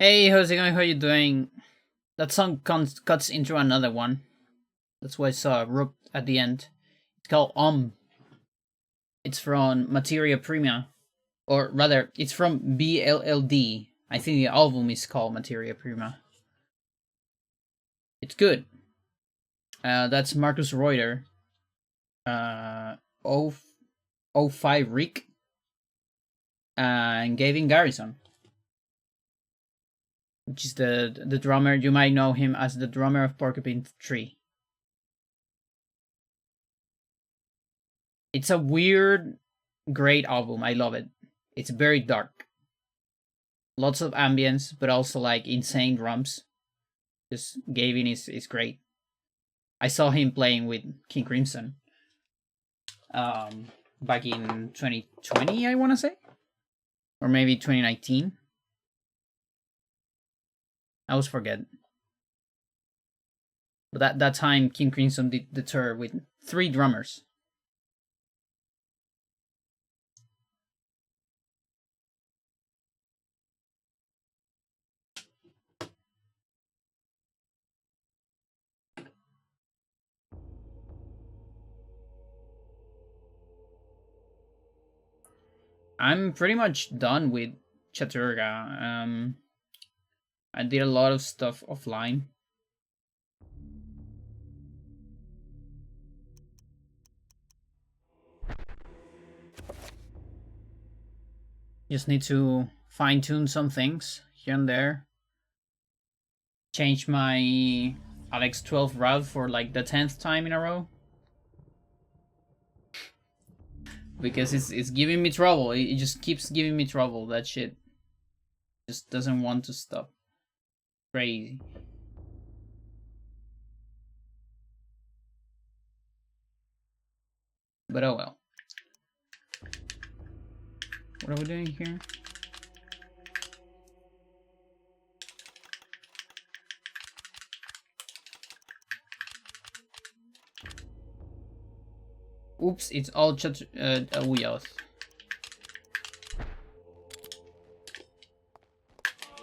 Hey, how's it going? How you doing? That song cuts into another one. That's why I saw Rook at the end. It's called It's from Materia Prima, or rather, it's from BLLD. I think the album is called Materia Prima. It's good. That's Marcus Reuter. O 05 Rick and Gavin Garrison, which is the drummer. You might know him as the drummer of Porcupine Tree. It's a weird, great album. I love it. It's very dark. Lots of ambience, but also like insane drums. Just Gavin is great. I saw him playing with King Crimson back in 2020, I want to say, or maybe 2019. I always forget. But that time, King Crimson did the tour with 3 drummers. I'm pretty much done with Chattur'gha. I did a lot of stuff offline. Just need to fine tune some things here and there. Change my Alex 12 route for like the 10th time in a row. Because it's giving me trouble. It just keeps giving me trouble. That shit just doesn't want to stop. Crazy. But oh well. What are we doing here? Oops, it's all wheels.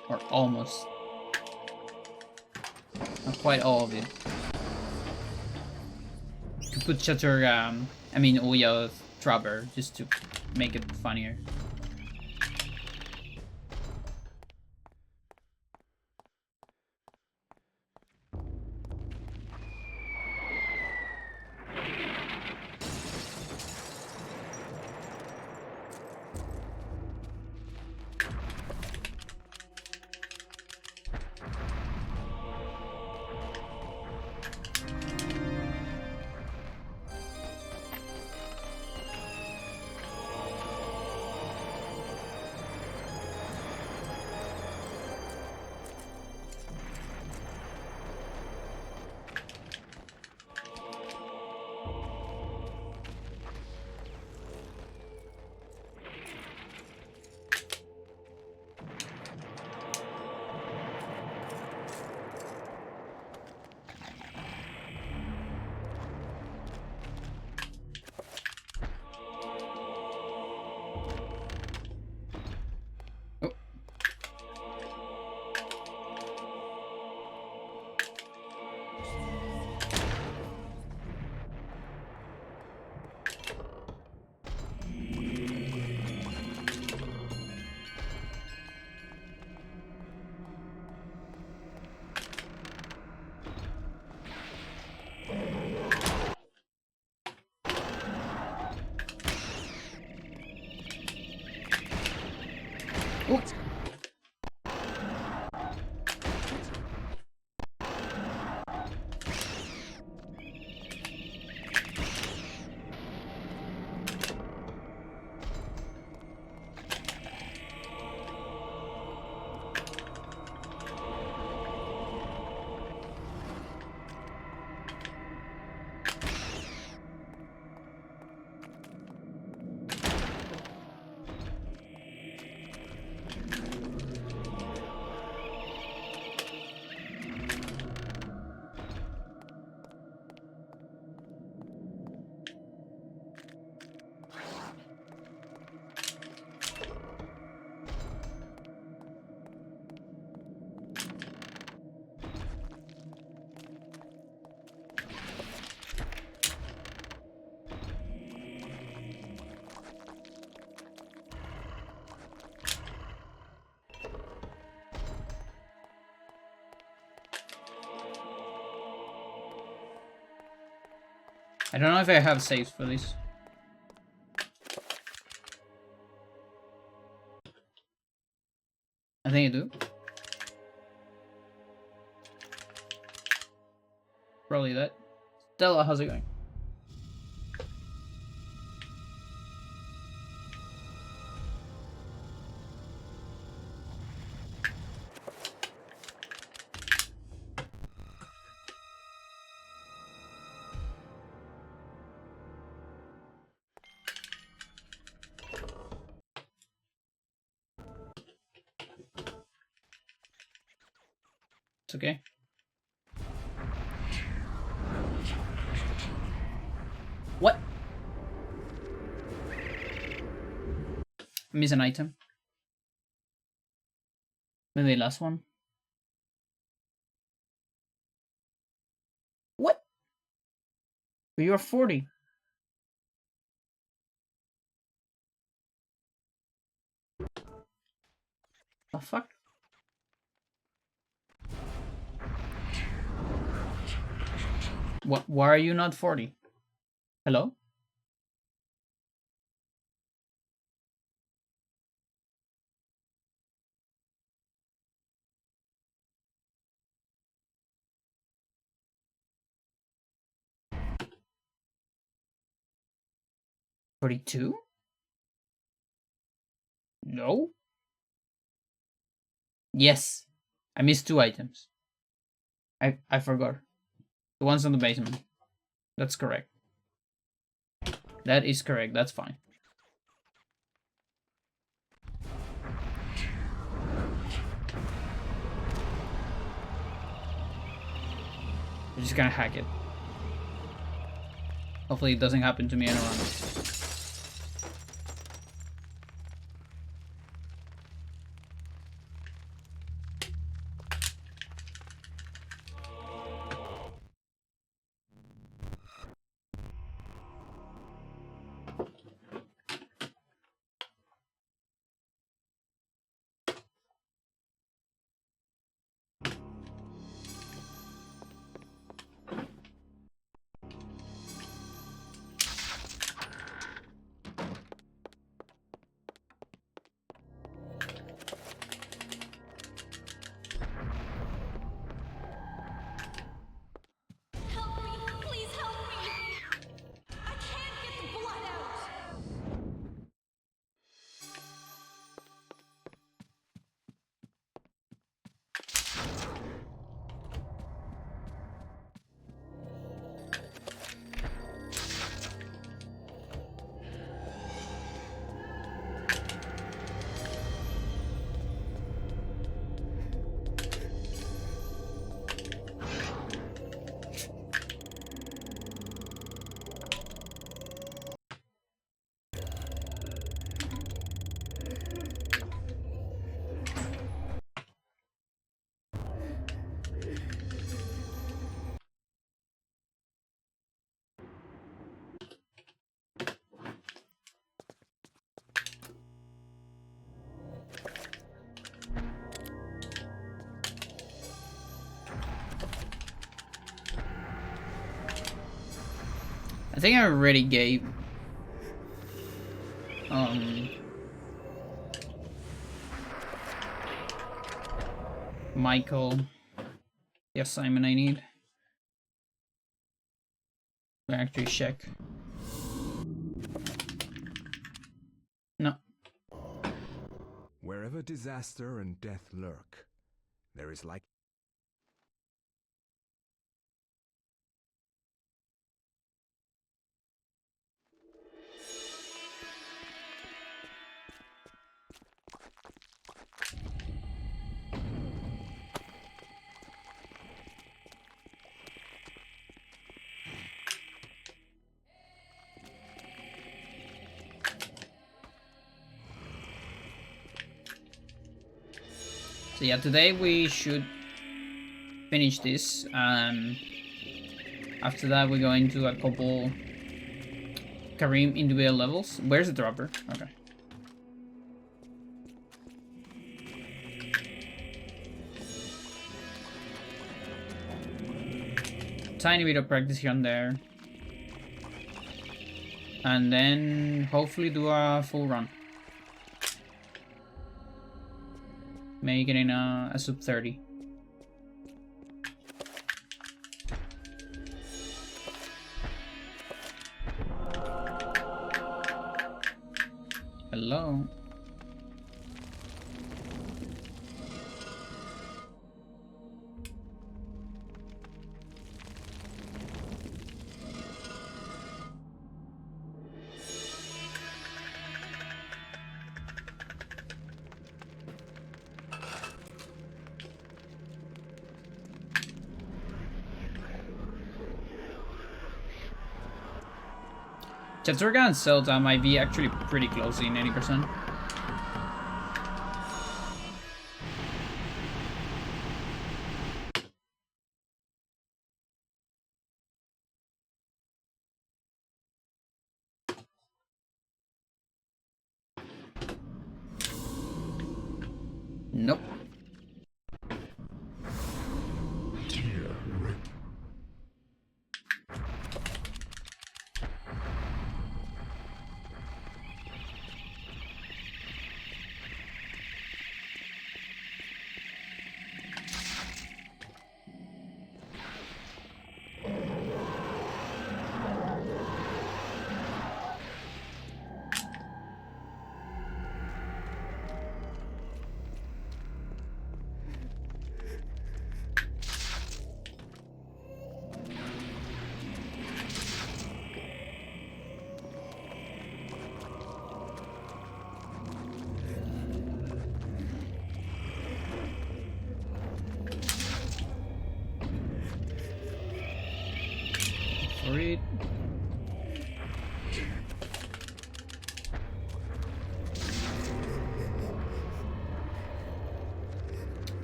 Or almost. Not quite all of it. To put Ouya's Trapper, just to make it funnier. Oops. I don't know if I have saves for this. I think I do. Probably that. Stella, how's it going? It's okay. What? Miss an item. Maybe the last one. What? But you're 40. The fuck? What? Why are you not 40? Hello? $42? No? Yes. I missed 2 items. I forgot. The ones on the basement. That's correct. That is correct. That's fine. We're just gonna hack it. Hopefully it doesn't happen to me anymore. I think I already gave Michael the assignment I need. I actually check. No. Wherever disaster and death lurk, there is like So yeah, today we should finish this. After that, we go into a couple Kareem individual levels. Where's the dropper? Okay. Tiny bit of practice here and there. And then hopefully do a full run. Maybe getting a sub 30. Hello. Chattur'gha and Zelda might be actually pretty close in 80%. Nope. Read.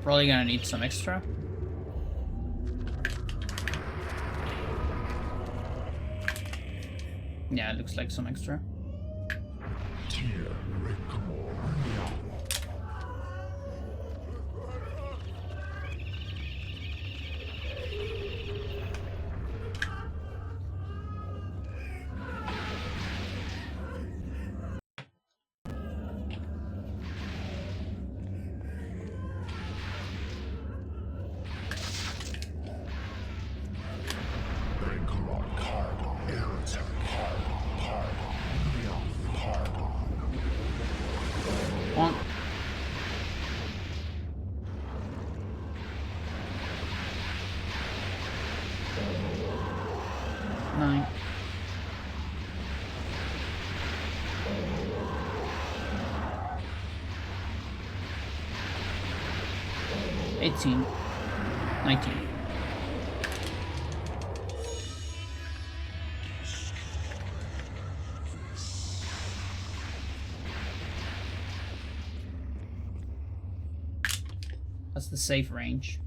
Probably gonna need some extra. Yeah, it looks like some extra. On. Nine. 18. 19. That's the safe range.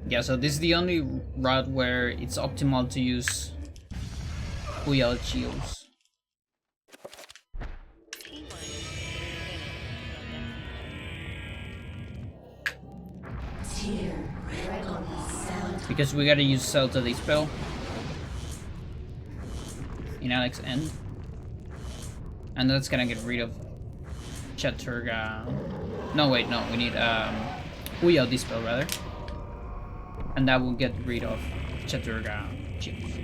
Yeah, so this is the only route where it's optimal to use Uyal Shields. Because we gotta use Zelda the spell in Alex's end. And that's gonna get rid of Chattur'gha. No, wait, no, we need Uyal Dispel rather. And that will get rid of Chattur'gha chips.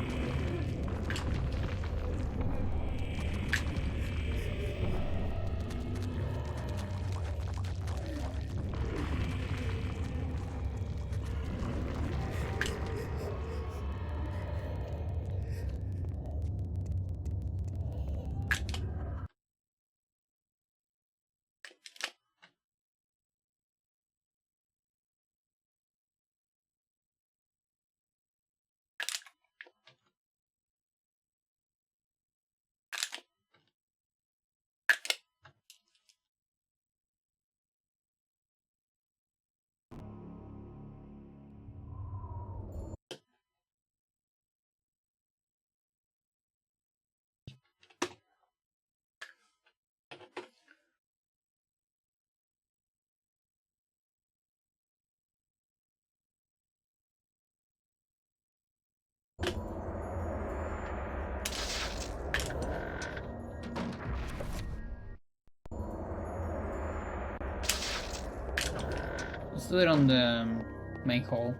do it on the main hall.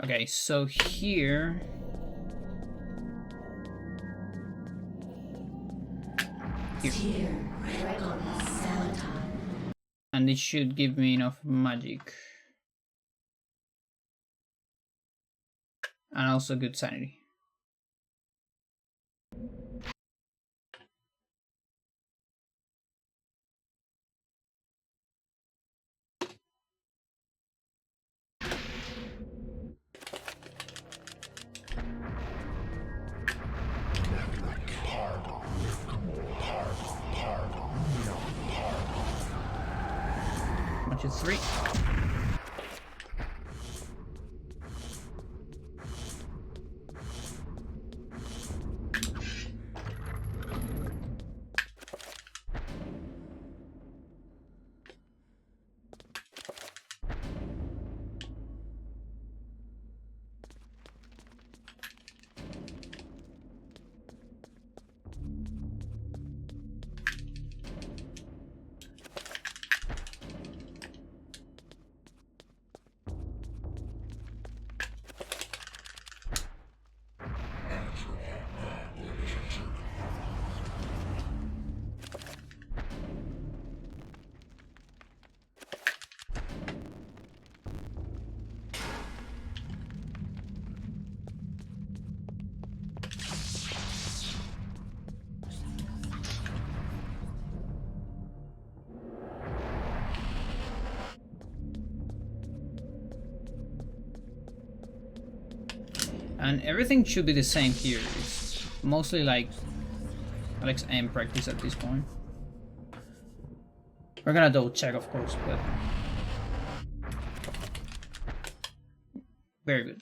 Okay, so here... Here. And it should give me enough magic. And also good sanity. Which is 3. And everything should be the same here. It's mostly like Alex aim practice at this point. We're gonna double check, of course, but very good.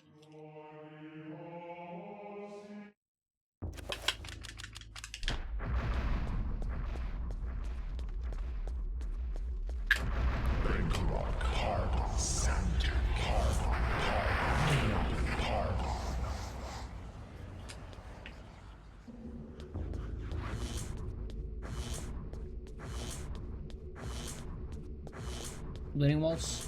Bleeding walls.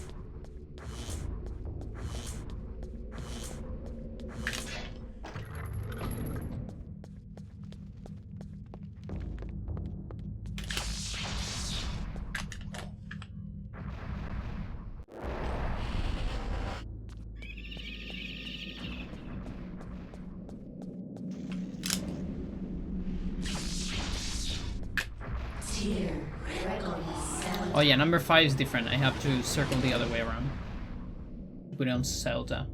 Oh yeah, number 5 is different. I have to circle the other way around. Put it on Zelda.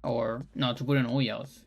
Or, no, to put it on Oyath.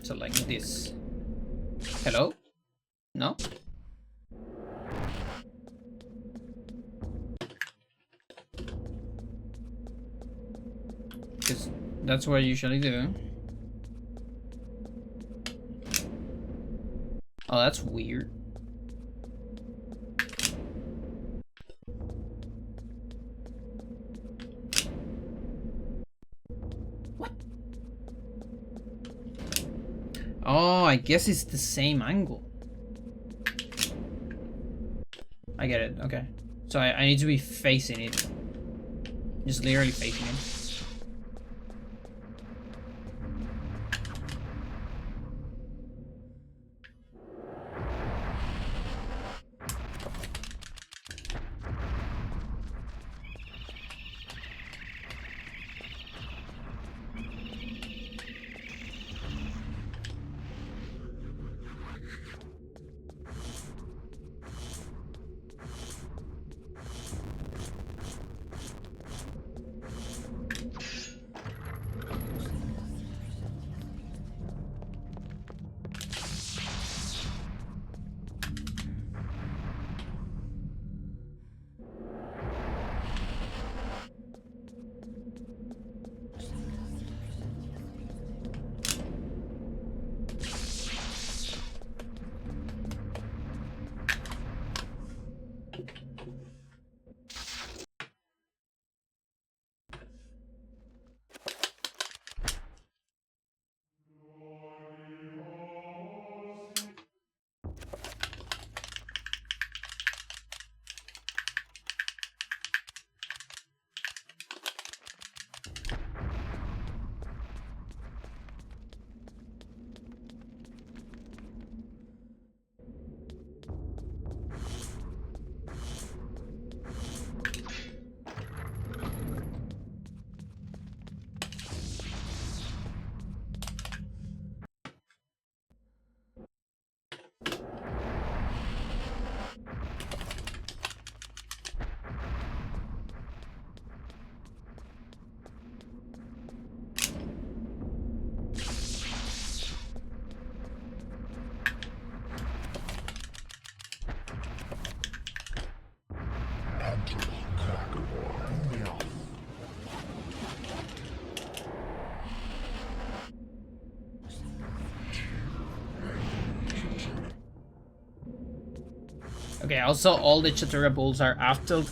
So like this. Hello? No? Because that's what I usually do. Oh, that's weird. What? Oh, I guess it's the same angle. I get it, okay. So I need to be facing it. Just literally facing it. Okay, also all the Chattur'gha balls are after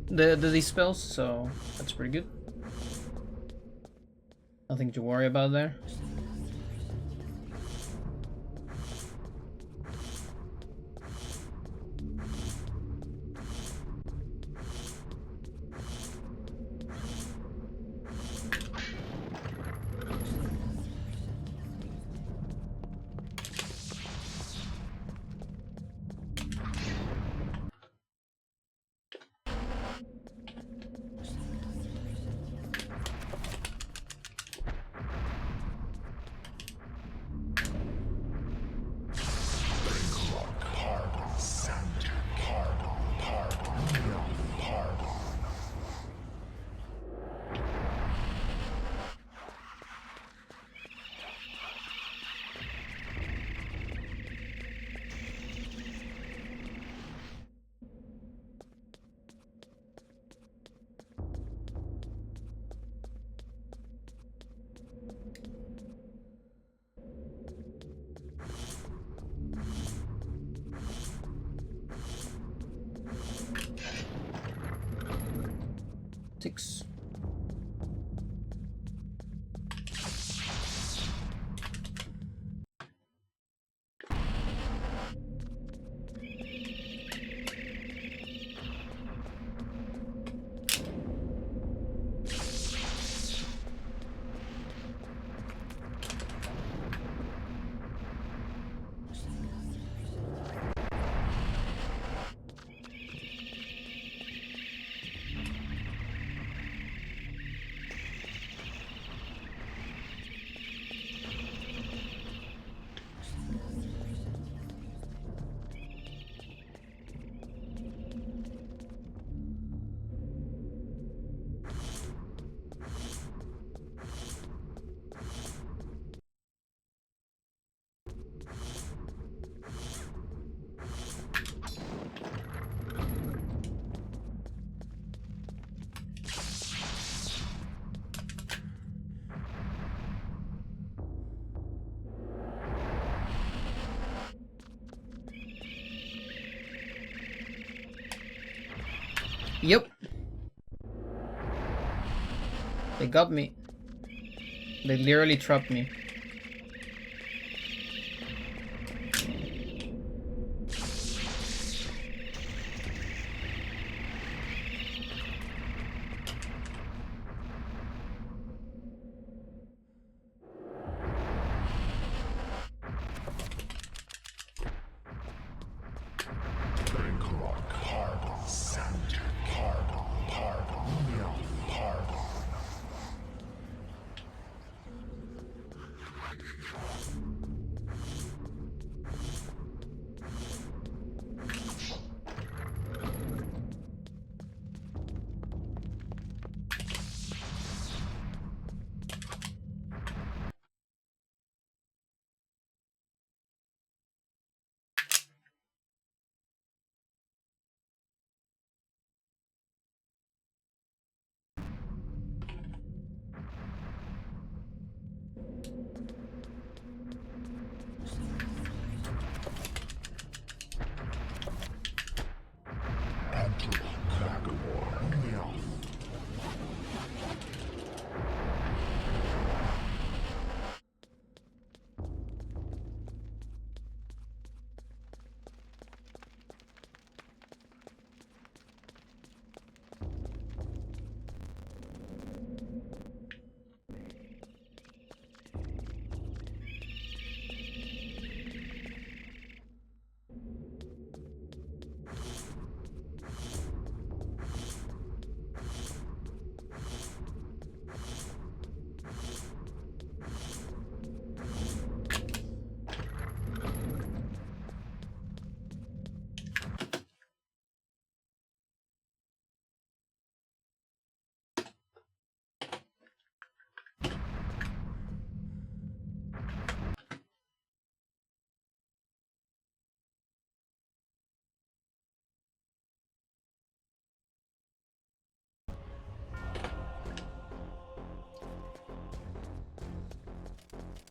these spells, so that's pretty good. Nothing to worry about there. Six. Yep. They got me. They literally trapped me.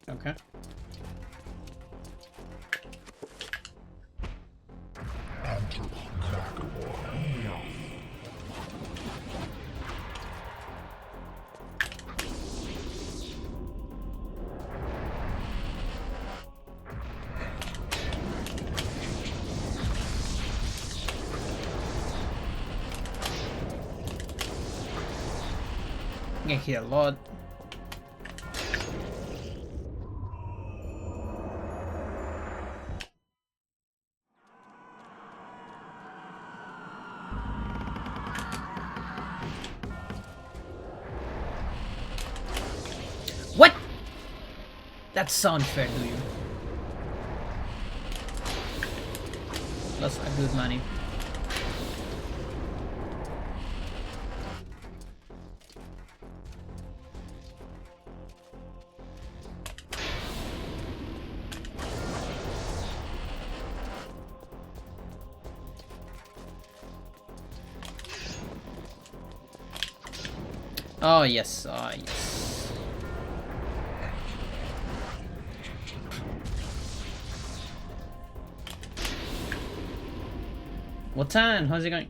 Okay. I get hit a lot. What? That's so unfair, do you? That's a good money. Oh yes, oh yes. What time? How's it going?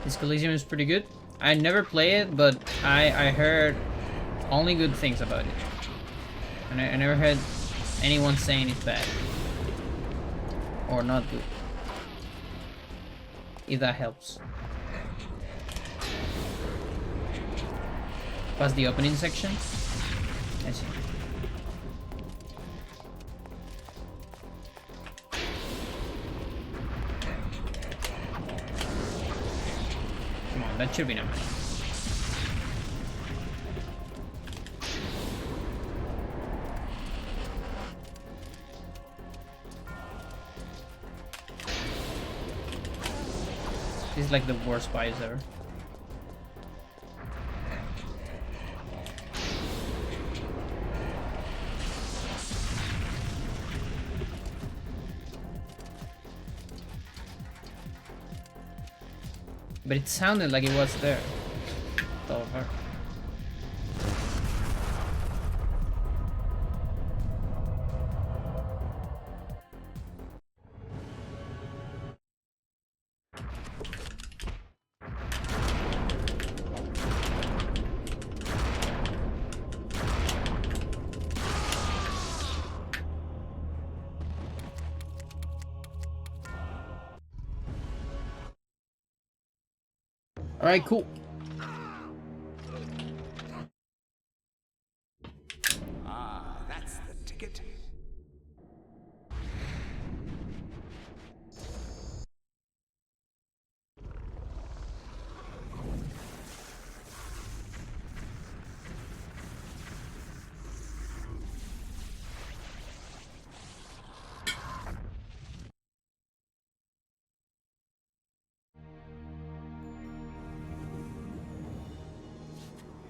This Coliseum is pretty good. I never play it, but I heard only good things about it. And I never heard anyone saying it's bad. Or not good. If that helps. Past the opening section? I see. Come on, that should be enough. This is like the worst buys ever. But it sounded like it was there. Over. Alright, cool. Ah, that's the ticket.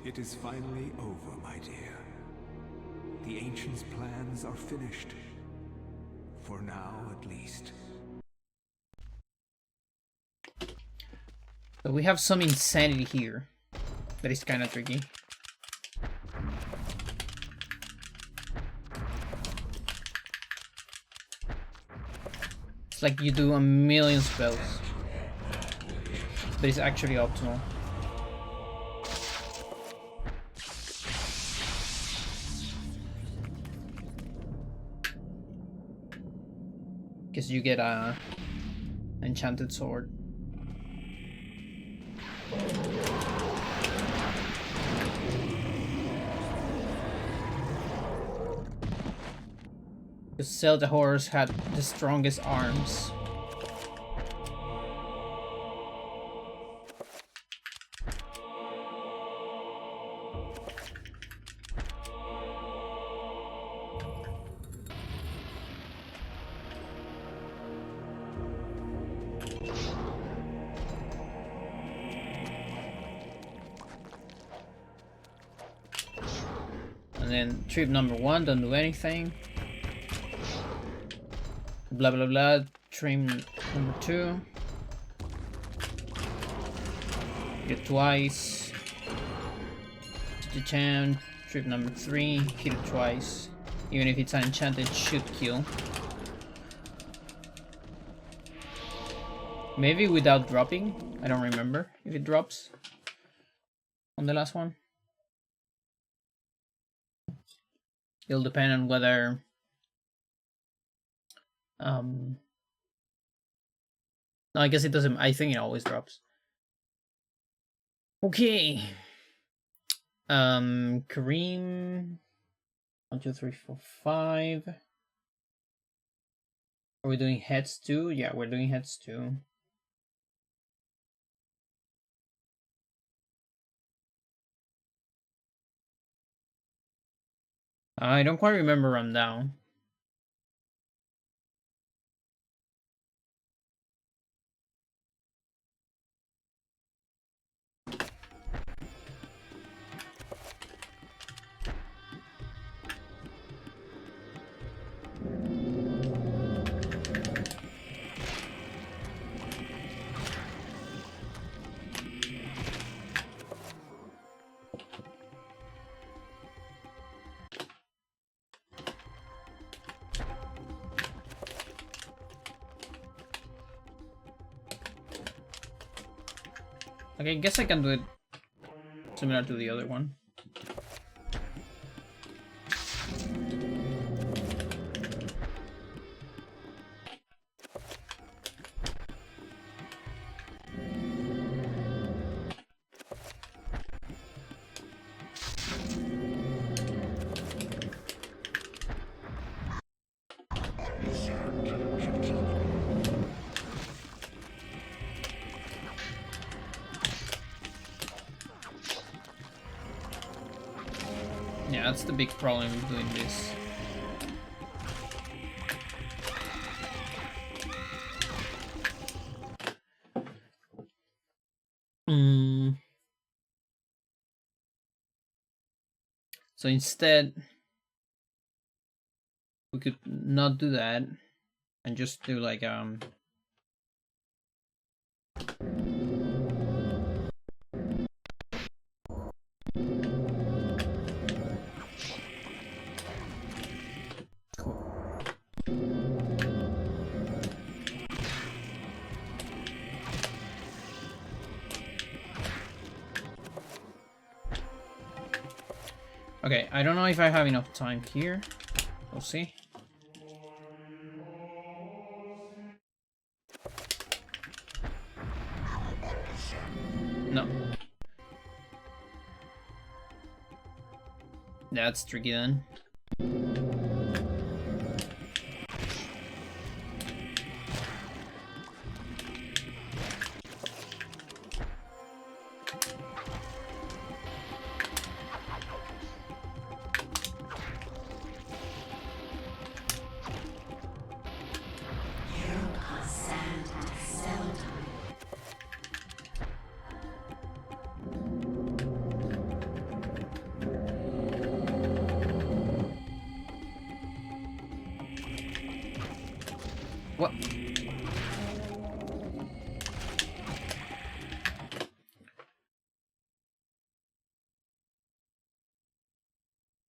It is finally over, my dear. The Ancients' plans are finished. For now, at least. So we have some insanity here. That is kind of tricky. It's like you do a million spells. But it's actually optimal. Because you get a enchanted sword. Because Zelda horrors had the strongest arms. And then trip number 1, don't do anything. Blah blah blah. Trip number 2. Hit it twice. To the town. Trip number 3. Hit it twice. Even if it's an enchanted, should kill. Maybe without dropping. I don't remember if it drops on the last one. It'll depend on whether no, I guess it doesn't. I think it always drops. Okay. Kareem. 1, 2, 3, 4, 5. Are we doing heads too? Yeah, we're doing heads too. I don't quite remember rundown. Okay, I guess I can do it similar to the other one. Yeah, that's the big problem with doing this. So instead, we could not do that and just do like okay, I don't know if I have enough time here. We'll see. No. That's tricky then. What?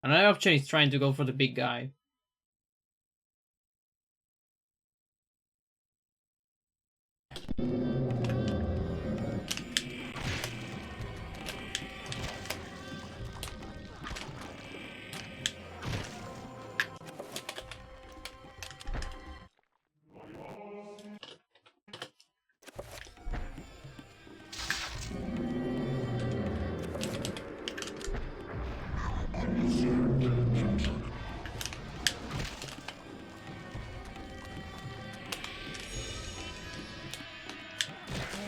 Another option is trying to go for the big guy.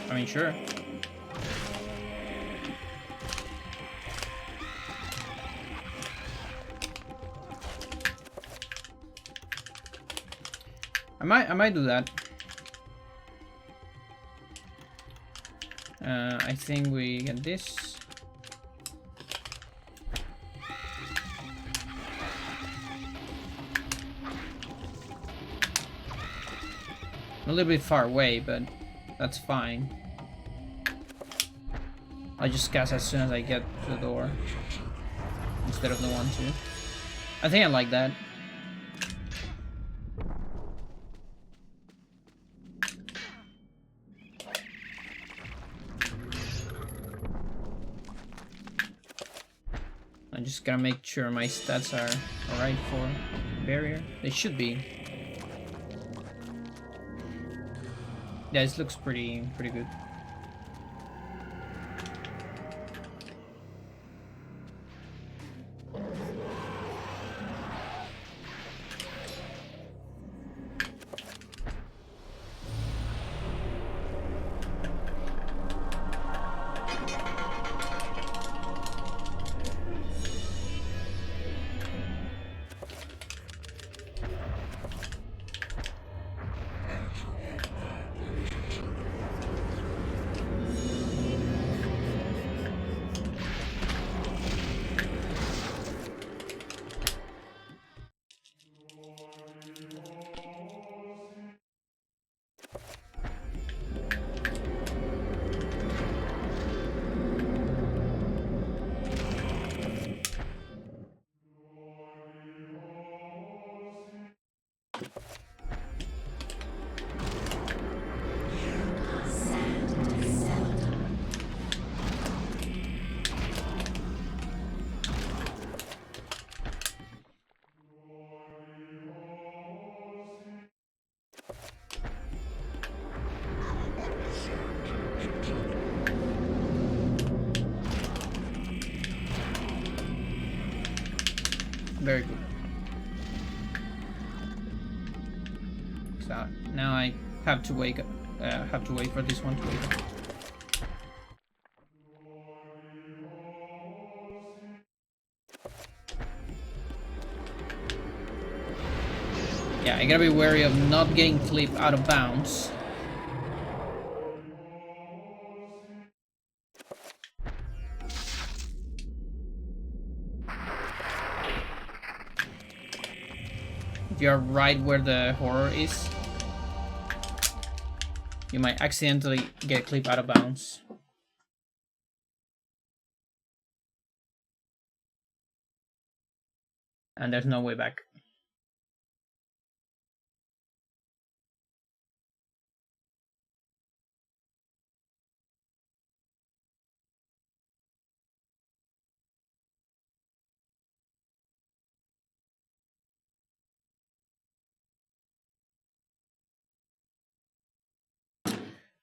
I mean, sure. I might do that. I think we get this. A little bit far away, but that's fine. I just cast as soon as I get to the door instead of the 1-2. I think I like that. I just gotta make sure my stats are alright for barrier. They should be. Yeah, this looks pretty good. Very good. So now I have to wait for this one to wake up. Yeah, I gotta be wary of not getting clipped out of bounds. If you're right where the horror is, you might accidentally get clipped out of bounds. And there's no way back.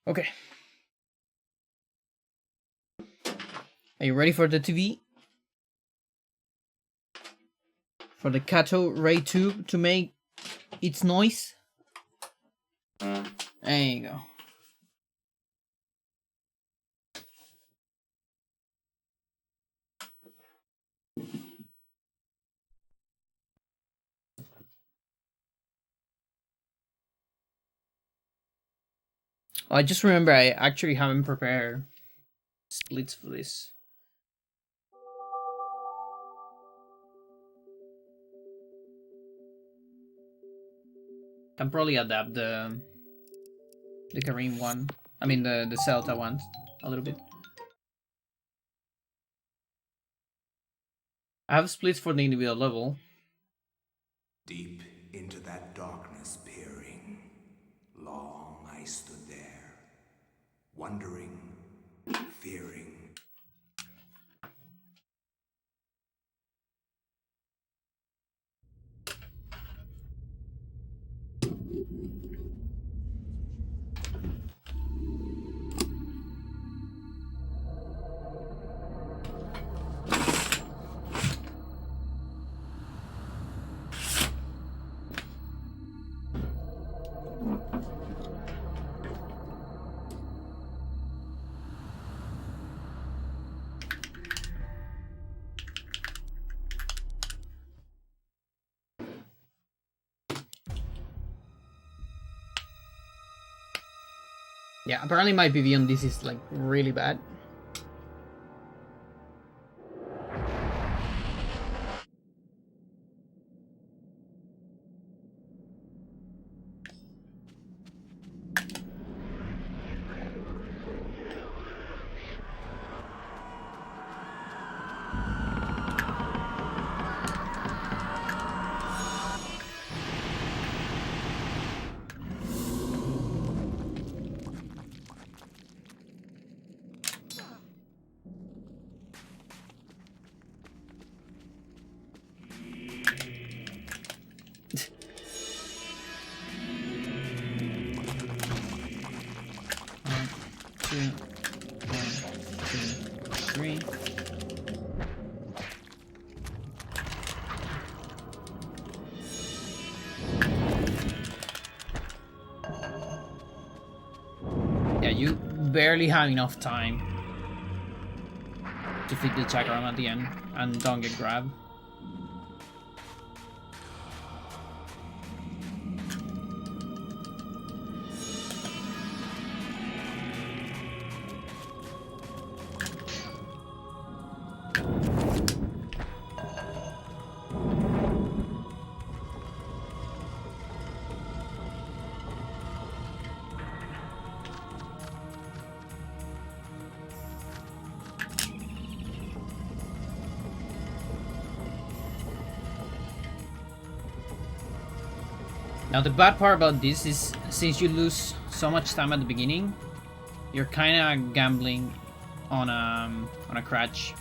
Okay. Are you ready for the TV? For the Kato ray tube to make its noise? There you go. I just remember I actually haven't prepared splits for this. Can probably adapt the Kareem one. I mean the Celta one a little bit. I have splits for the individual level. Deep into that darkness peering, long I stood there, wondering, fearing. Yeah, apparently my PV on this is like really bad. Yeah, you barely have enough time to fit the chakram at the end and don't get grabbed. Now the bad part about this is, since you lose so much time at the beginning, you're kind of gambling on a crutch.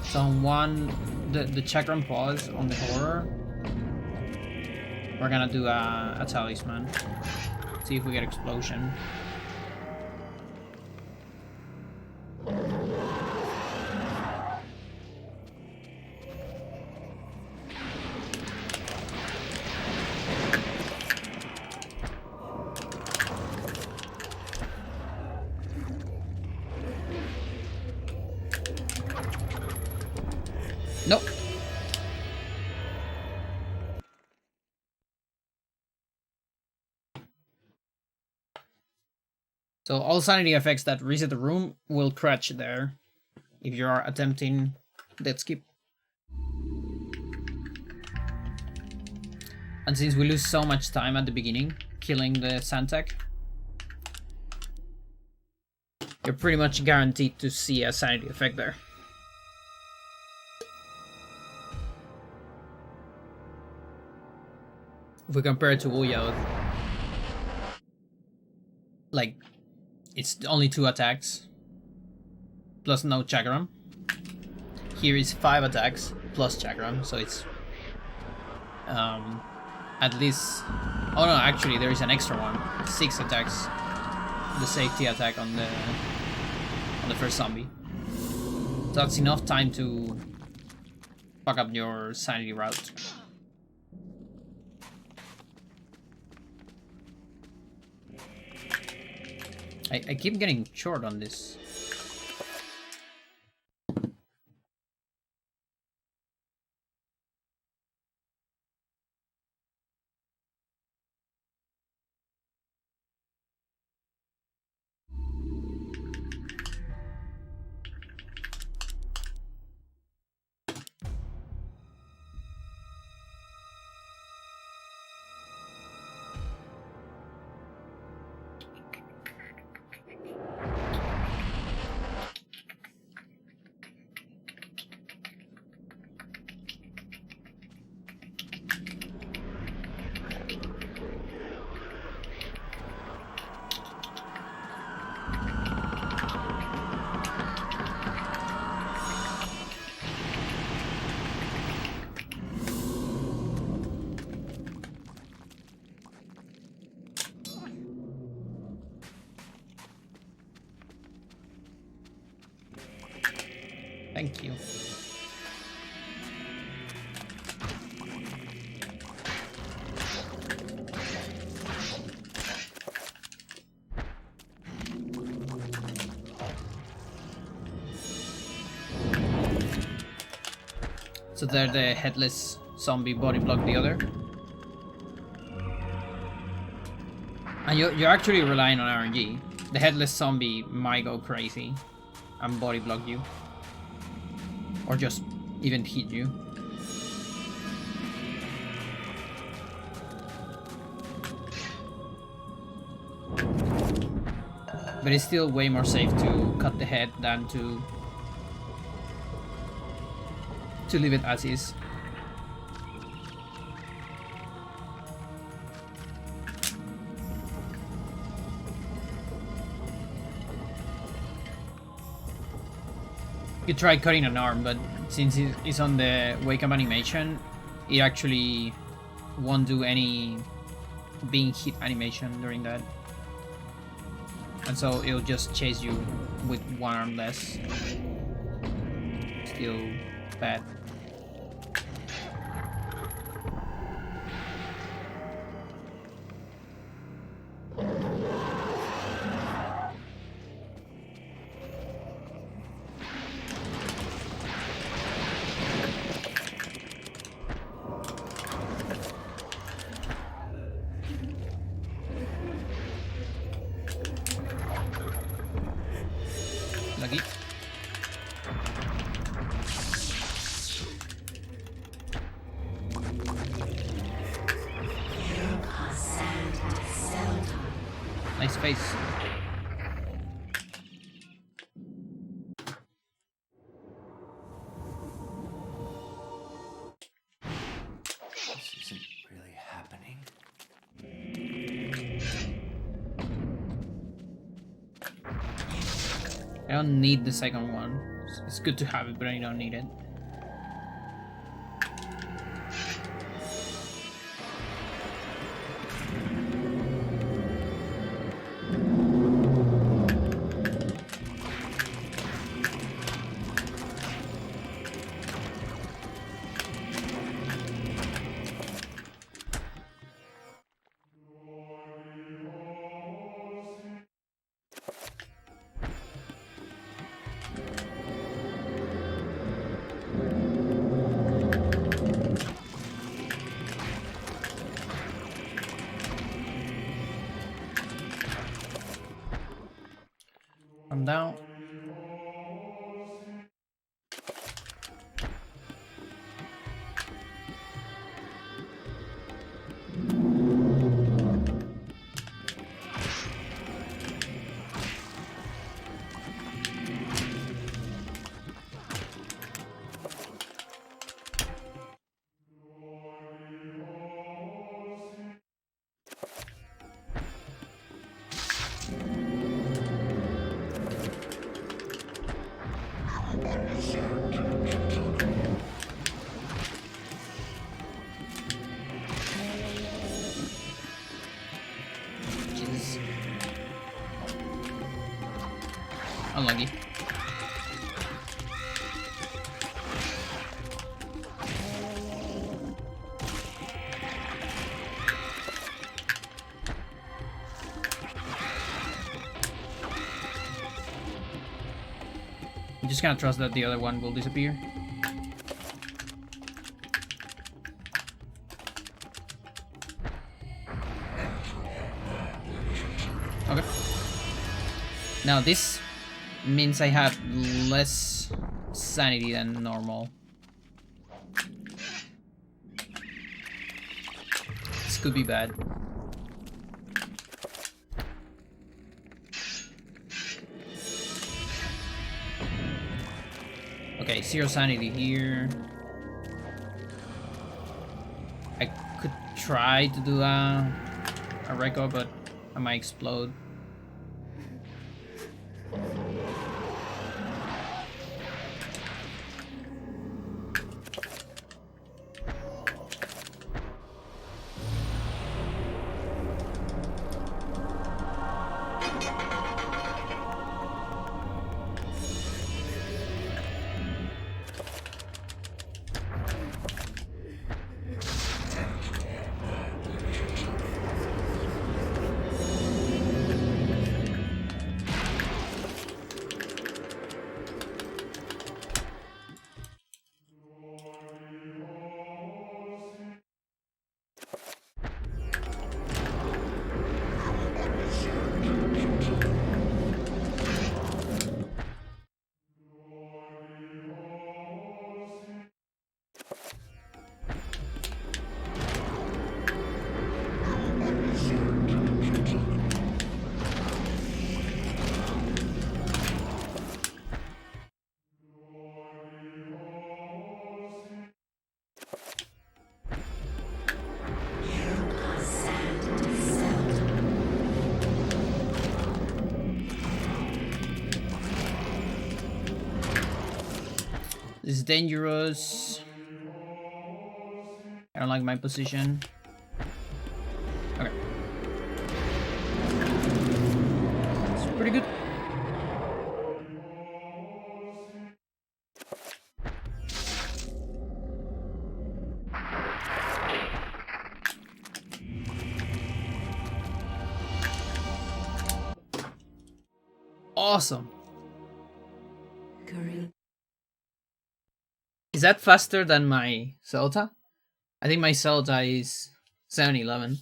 So on the chakram pause on the horror, we're gonna do a talisman. See if we get explosion. Nope. So all sanity effects that reset the room will crash there if you are attempting death skip. And since we lose so much time at the beginning killing the Santak, you're pretty much guaranteed to see a sanity effect there. If we compare it to Uyao, like, it's only 2 attacks plus no chakram. Here is 5 attacks plus chakram, so it's at least, oh no, actually there is an extra one, 6 attacks, the safety attack on the on the first zombie. So that's enough time to fuck up your sanity route. I keep getting short on this. Thank you. So there the headless zombie body block the other. And you're actually relying on RNG. The headless zombie might go crazy and body block you. Or just even hit you. But it's still way more safe to cut the head than to leave it as is. You try cutting an arm, but since it's on the wake up animation, it actually won't do any being hit animation during that. And so it'll just chase you with one arm less. Still bad. Lucky. Nice face. This isn't really happening. I don't need the second one. It's good to have it, but I don't need it. I'm down. Unlucky. just gonna trust that the other one will disappear. Okay. Now this means I have less sanity than normal. This could be bad. Okay, 0 sanity here. I could try to do a record, but I might explode. This is dangerous. I don't like my position. Okay. It's pretty good. Awesome. Is that faster than my Celta? I think my Celta is 711.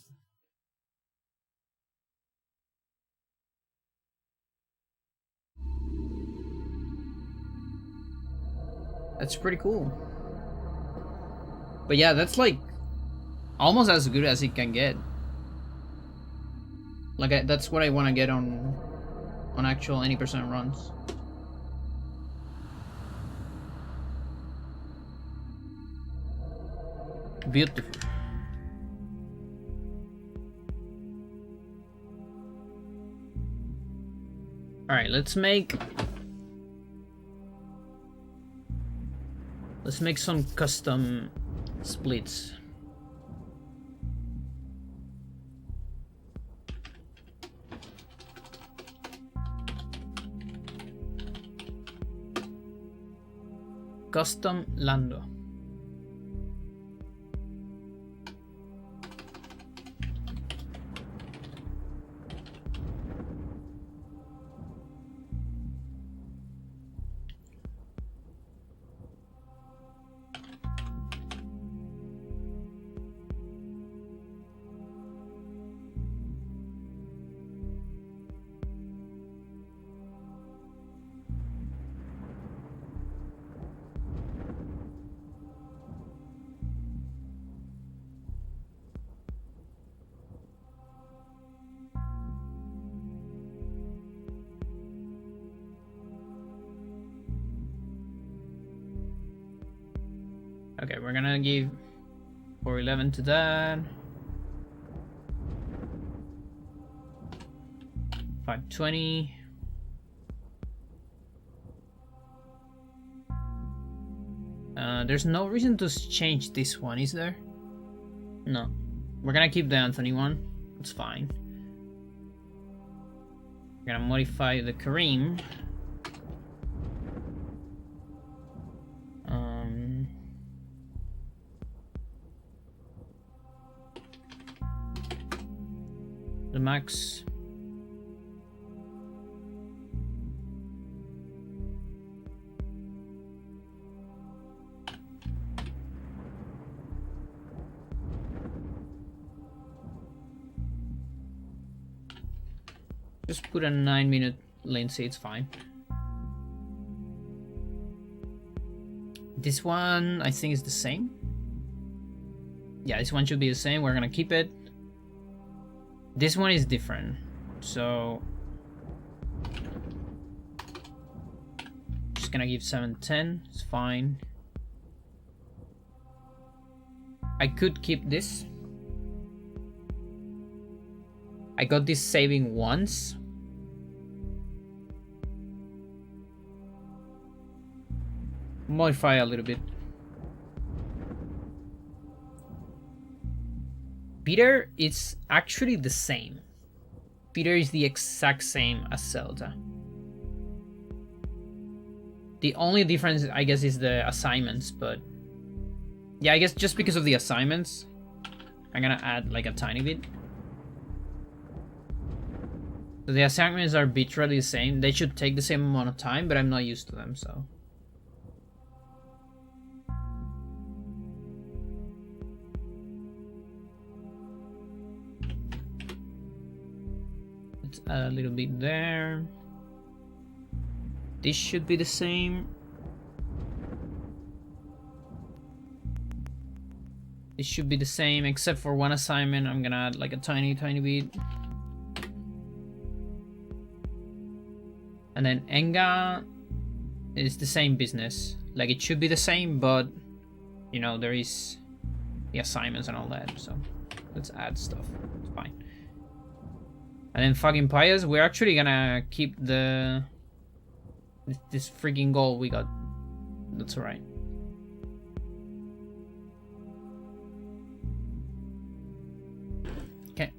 That's pretty cool. But yeah, that's like almost as good as it can get. Like that's what I want to get on actual any percent runs. Beautiful. All right, let's make some custom splits. Custom Lando. Okay, we're gonna give 411 to that. 520. There's no reason to change this one, is there? No. We're gonna keep the Anthony one. It's fine. We're gonna modify the Kareem. The max. Just put a 9-minute Lindsay, it's fine. This one, I think, is the same. Yeah, this one should be the same. We're gonna keep it. This one is different, so just gonna give 7-10. It's fine. I could keep this. I got this saving once. Modify a little bit. Peter is actually the same. Peter is the exact same as Zelda. The only difference, I guess, is the assignments, but yeah, I guess just because of the assignments, I'm gonna add like a tiny bit. So the assignments are literally the same. They should take the same amount of time, but I'm not used to them, so. Let's add a little bit there. This should be the same. This should be the same, except for one assignment. I'm gonna add like a tiny bit. And then Enga is the same business. Like, it should be the same, but you know, there is the assignments and all that, so let's add stuff. It's fine. And then fucking Pious, we're actually gonna keep the this freaking goal we got. That's alright. Okay.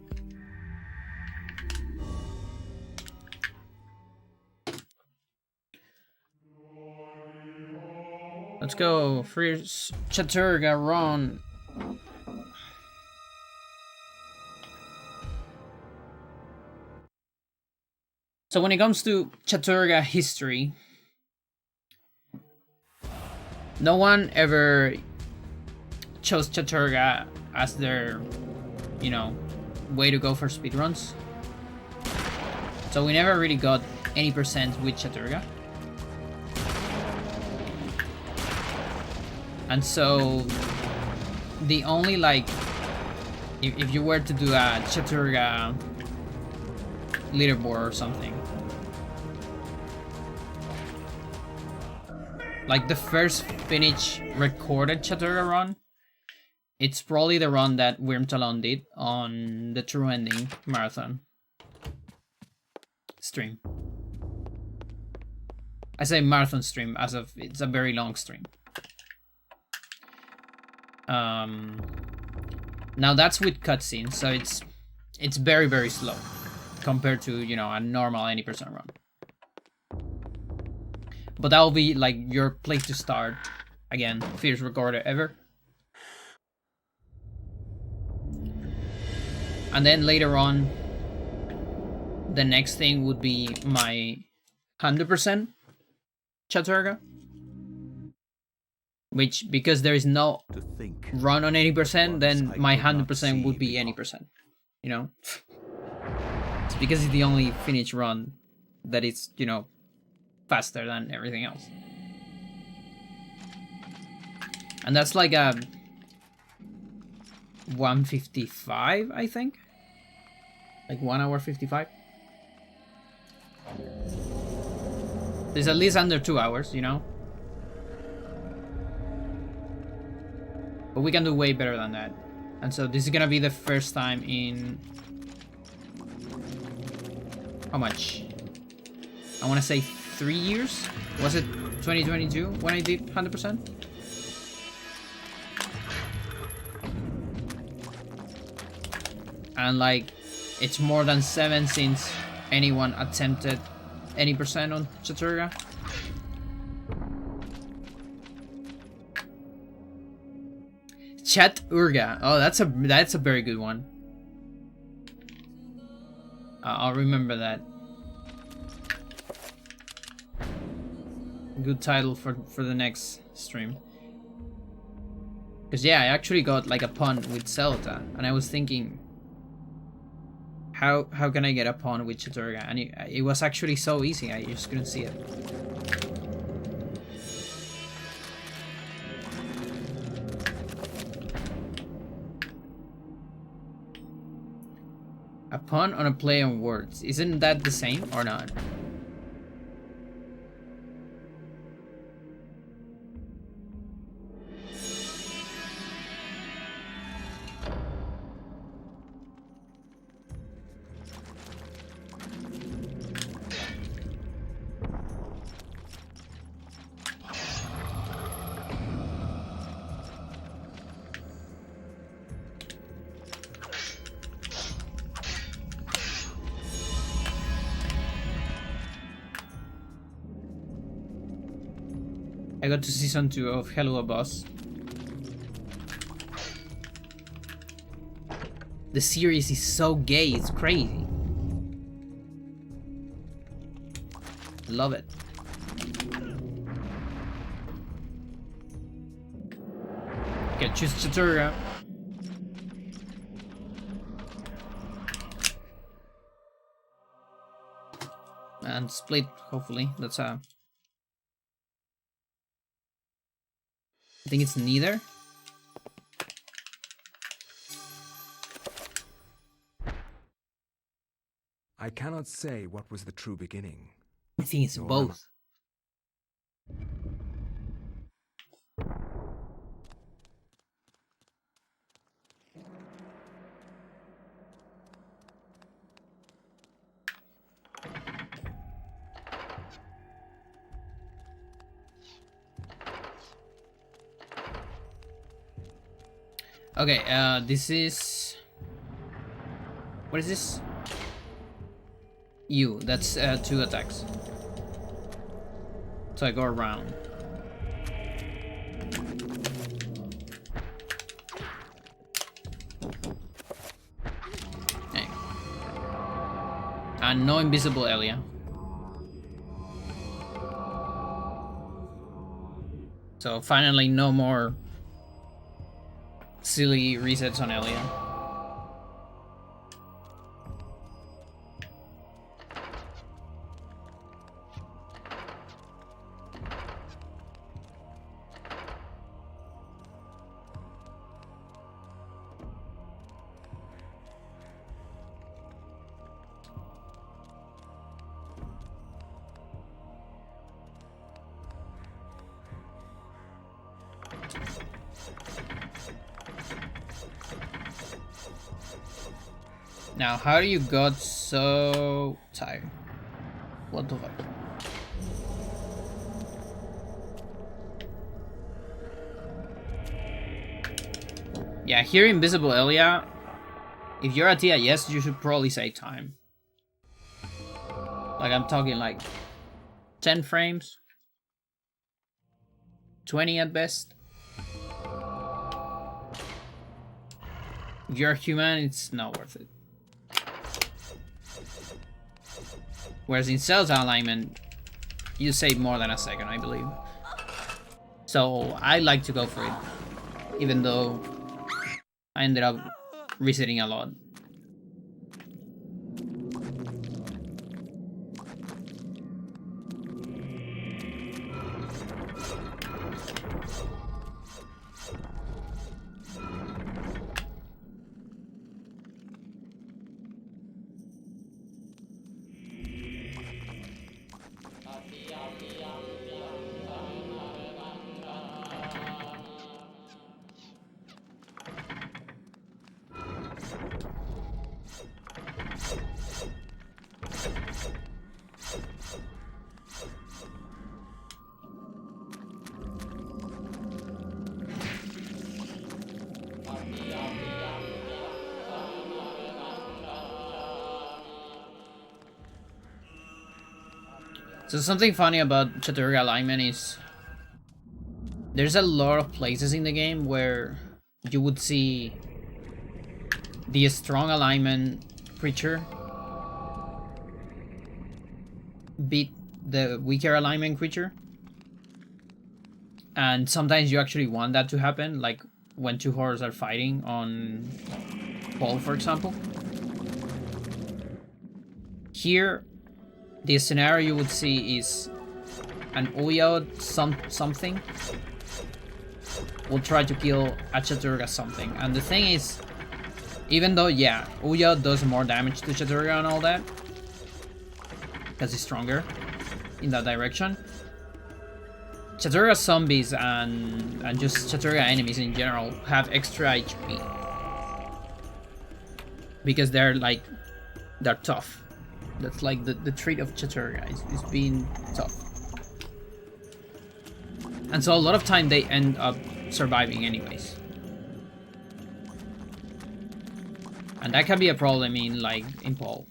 Let's go. First, Chattur'gha run. So when it comes to Chattur'gha history, no one ever chose Chattur'gha as their, you know, way to go for speedruns. So we never really got any percent with Chattur'gha. And so the only, like, if you were to do a Chattur'gha leaderboard or something, like the first finish recorded Chattur'gha run, it's probably the run that Wyrmtalon did on the True Ending marathon stream. I say marathon stream as of it's a very long stream. Now that's with cutscenes, so it's very slow compared to, you know, a normal 80% run. But that will be like your place to start. Again, fierce recorder ever. And then later on, the next thing would be my 100% Chattur'gha. Which, because there is no run on 80%, then my 100% would be 80%. You know? It's because it's the only finish run that is, you know, faster than everything else. And that's like a 1:55, I think. Like 1 hour 55. There's at least under 2 hours, you know. But we can do way better than that. And so this is gonna be the first time in... How much? I wanna say 3 years? Was it 2022 when I did 100%? And like, it's more than 7 since anyone attempted 80% on Chattur'gha. Chattur'gha. Oh, that's a very good one. I'll remember that. Good title for the next stream. Because yeah, I actually got like a pun with Zelda, and I was thinking, How can I get a pawn with Chattur'gha? And it was actually so easy, I just couldn't see it. A pawn on a play on words. Isn't that the same or not? I got to season 2 of Hello Boss. The series is so gay, it's crazy. Love it. Okay, choose Chattur'gha. And split, hopefully. That's I think it's neither. I cannot say what was the true beginning. I think it's both. Okay, this is... What is this? You, that's 2 attacks. So I go around. Okay. And no invisible area. So finally no more silly resets on Elia. Now, how do you got so tired? What the fuck? Yeah, here invisible Elia. If you're at TIS, you should probably say time. Like I'm talking like 10 frames, 20 at best. If you're human, it's not worth it. Whereas in Cells alignment, you save more than a second, I believe. So I like to go for it, even though I ended up resetting a lot. So something funny about Chattur'gha alignment is there's a lot of places in the game where you would see the strong alignment creature beat the weaker alignment creature. And sometimes you actually want that to happen, like when 2 horrors are fighting on Paul, for example. Here, the scenario you would see is an Uyod something will try to kill a Chattur'gha something. And the thing is, even though, yeah, Uyod does more damage to Chattur'gha and all that, because he's stronger in that direction, Chattur'gha zombies and just Chattur'gha enemies in general have extra HP. Because they're tough. That's like the trait of Chattur'gha is being tough. And so a lot of time they end up surviving anyways. And that can be a problem in Paul.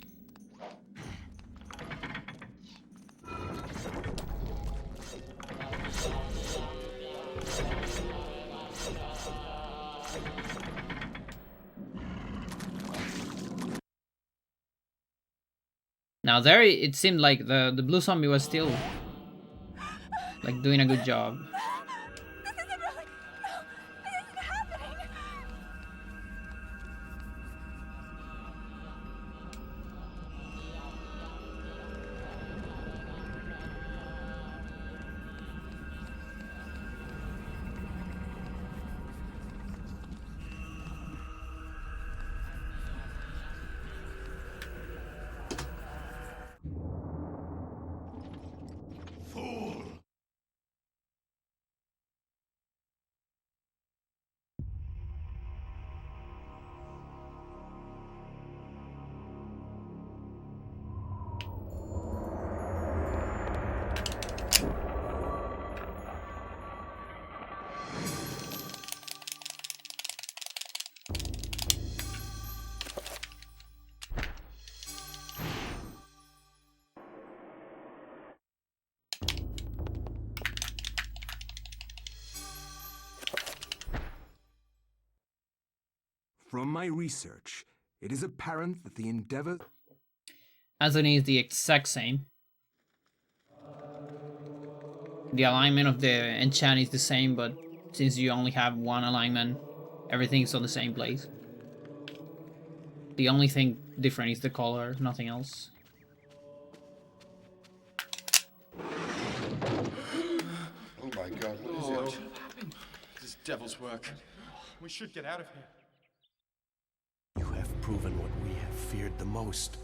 Now there it seemed like the blue zombie was still like doing a good job. This isn't really. No, this isn't happening. From my research, it is apparent that the endeavor... Anthony is the exact same. The alignment of the enchant is the same, but since you only have one alignment, everything's on the same place. The only thing different is the color, nothing else. Oh my god, what is it? This devil's work. We should get out of here. You have proven what we have feared the most.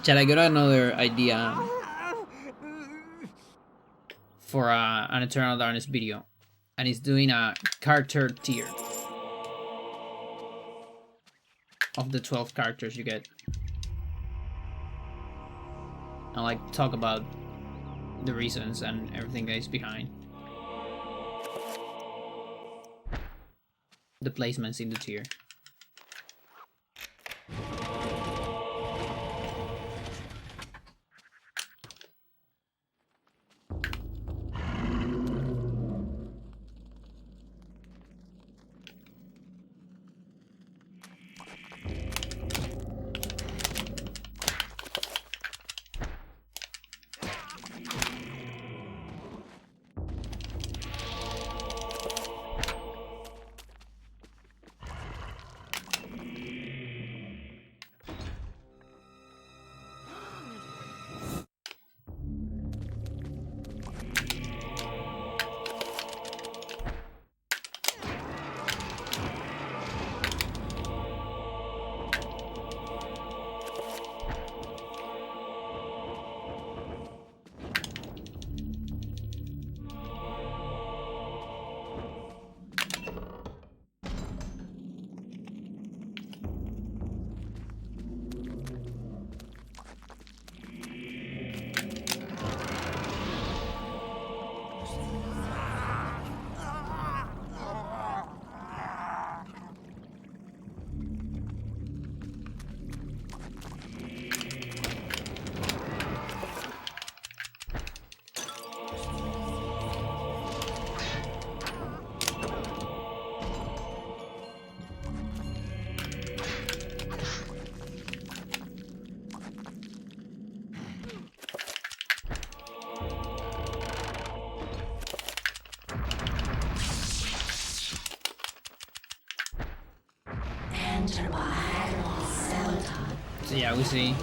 Chad, I got another idea for an Eternal Darkness video, and it's doing a character tier of the 12 characters you get, and like talk about the reasons and everything that is behind the placements in the tier. So yeah, we see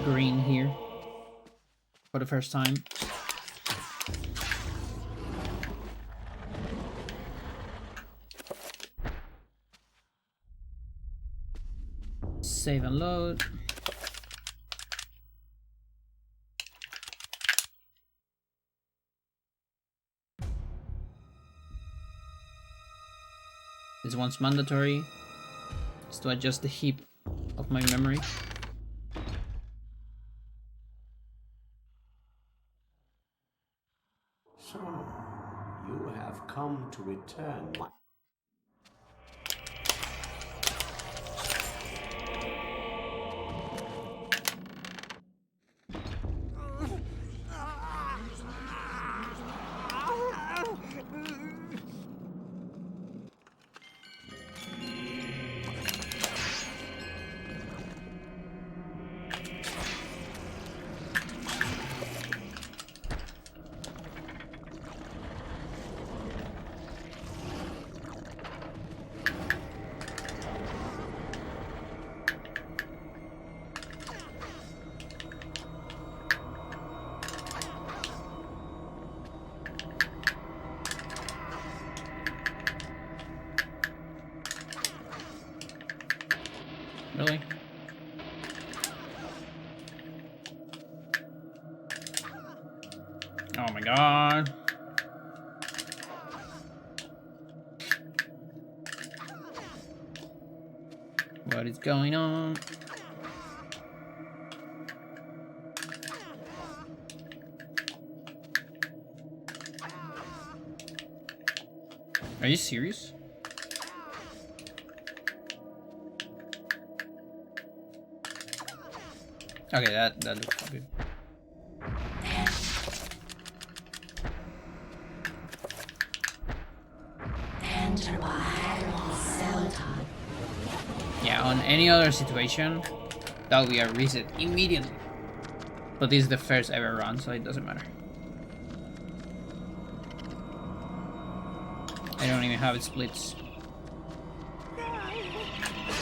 green here for the first time. Save and load. This one's mandatory. Is to adjust the heap of my memory. So, you have come to return. Really? Oh my god. What is going on? Are you serious? Okay, that looks good. Yeah, on any other situation, that would be a reset immediately. But this is the first ever run, so it doesn't matter. I don't even have it splits.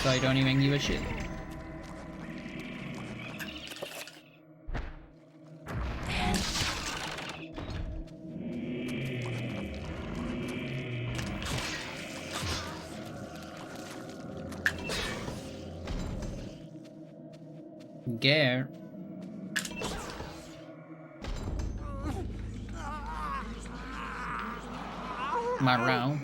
So I don't even give a shit. Gare. Marrow.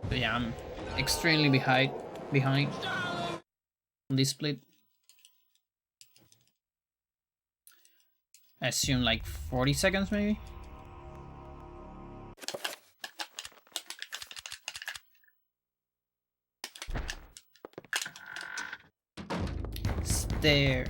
So yeah, I'm extremely behind on this split. I assume like 40 seconds maybe. Stare.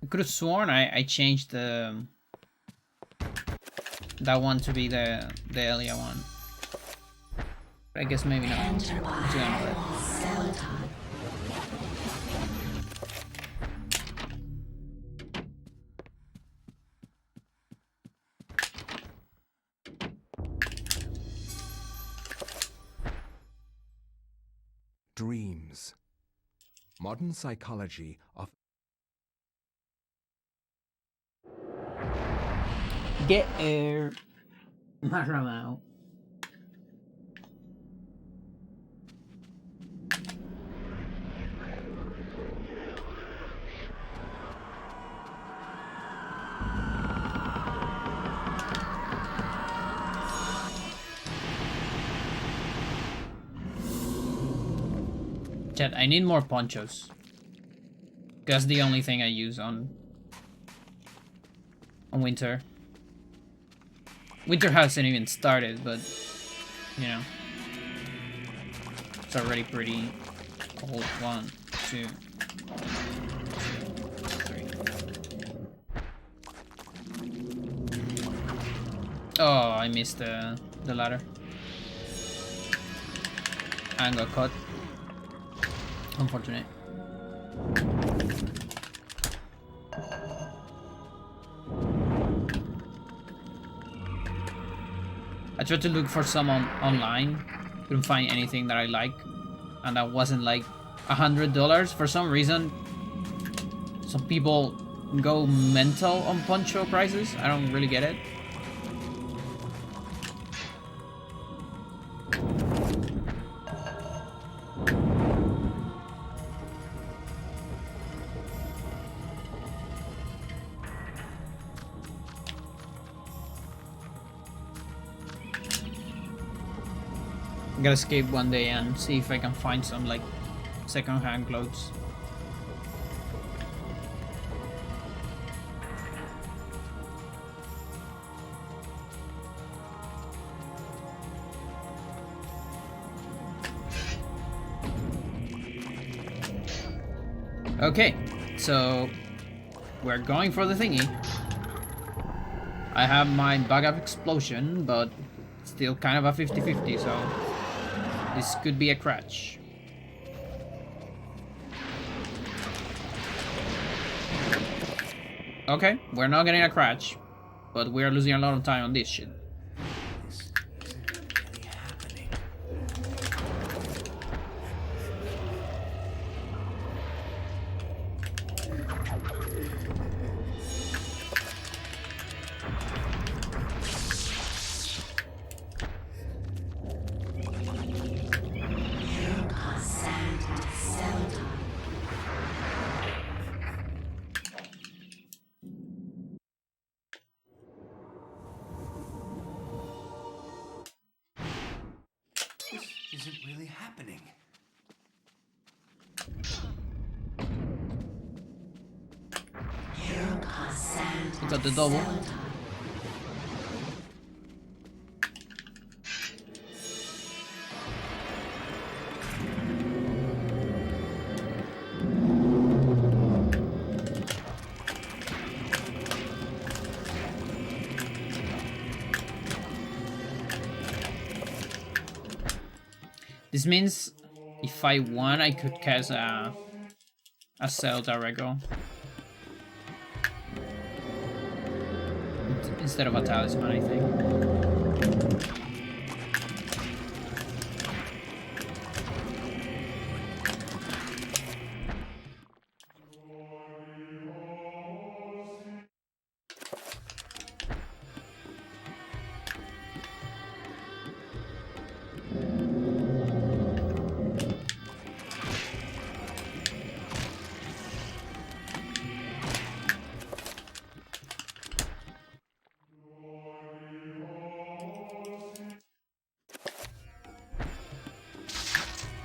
I could have sworn I changed that one to be the Elia one. But I guess maybe not. Dreams. Modern psychology of Get air. Marrow. Chat, I need more ponchos. That's the only thing I use on winter. Winter hasn't even started, but you know, it's already pretty cold. 1, 2, 3. Oh, I missed the ladder. And got caught. Unfortunate. I tried to look for some online, couldn't find anything that I like, and that wasn't like $100. For some reason, some people go mental on poncho prices. I don't really get it. I'm gonna escape one day and see if I can find some like second-hand clothes. Okay, so we're going for the thingy. I have my backup explosion, but still kind of a 50-50, so this could be a crash. Okay, we're not getting a crash, but we're losing a lot of time on this shit. Isn't really happening. We got the double. This means if I won, I could cast a Chattur'gha instead of a talisman, I think.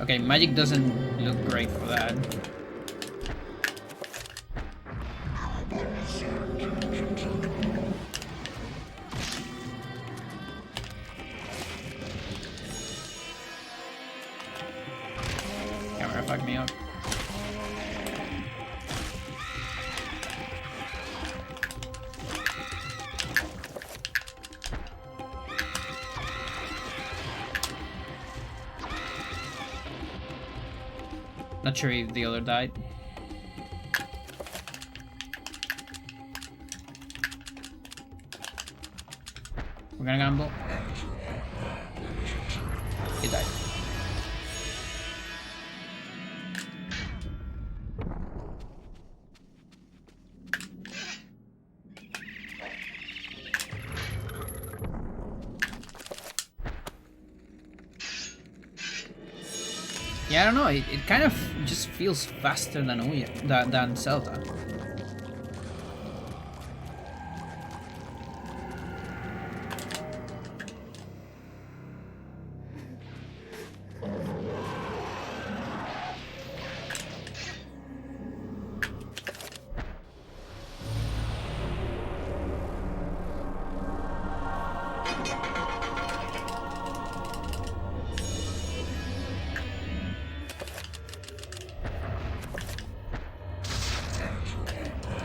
Okay, magic doesn't look great for that. Camera fucked me up. Not sure if the other died. We're gonna gamble. He died. Yeah, I don't know. It kind of just feels faster than Ouya, than Zelda.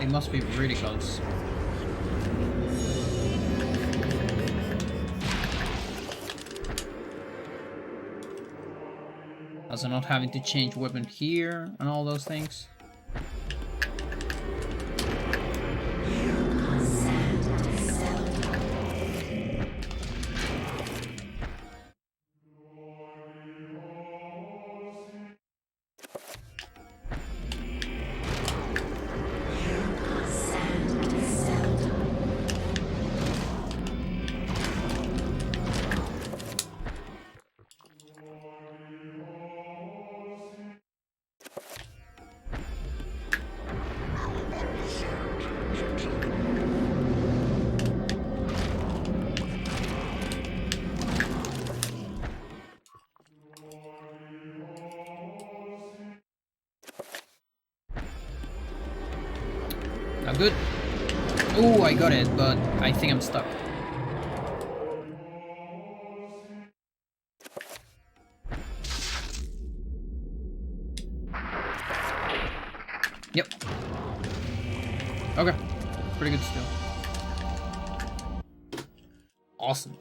It must be really close. Also not having to change weapon here and all those things. Not good. Oh, I got it, but I think I'm stuck. Yep. Okay. Pretty good still. Awesome.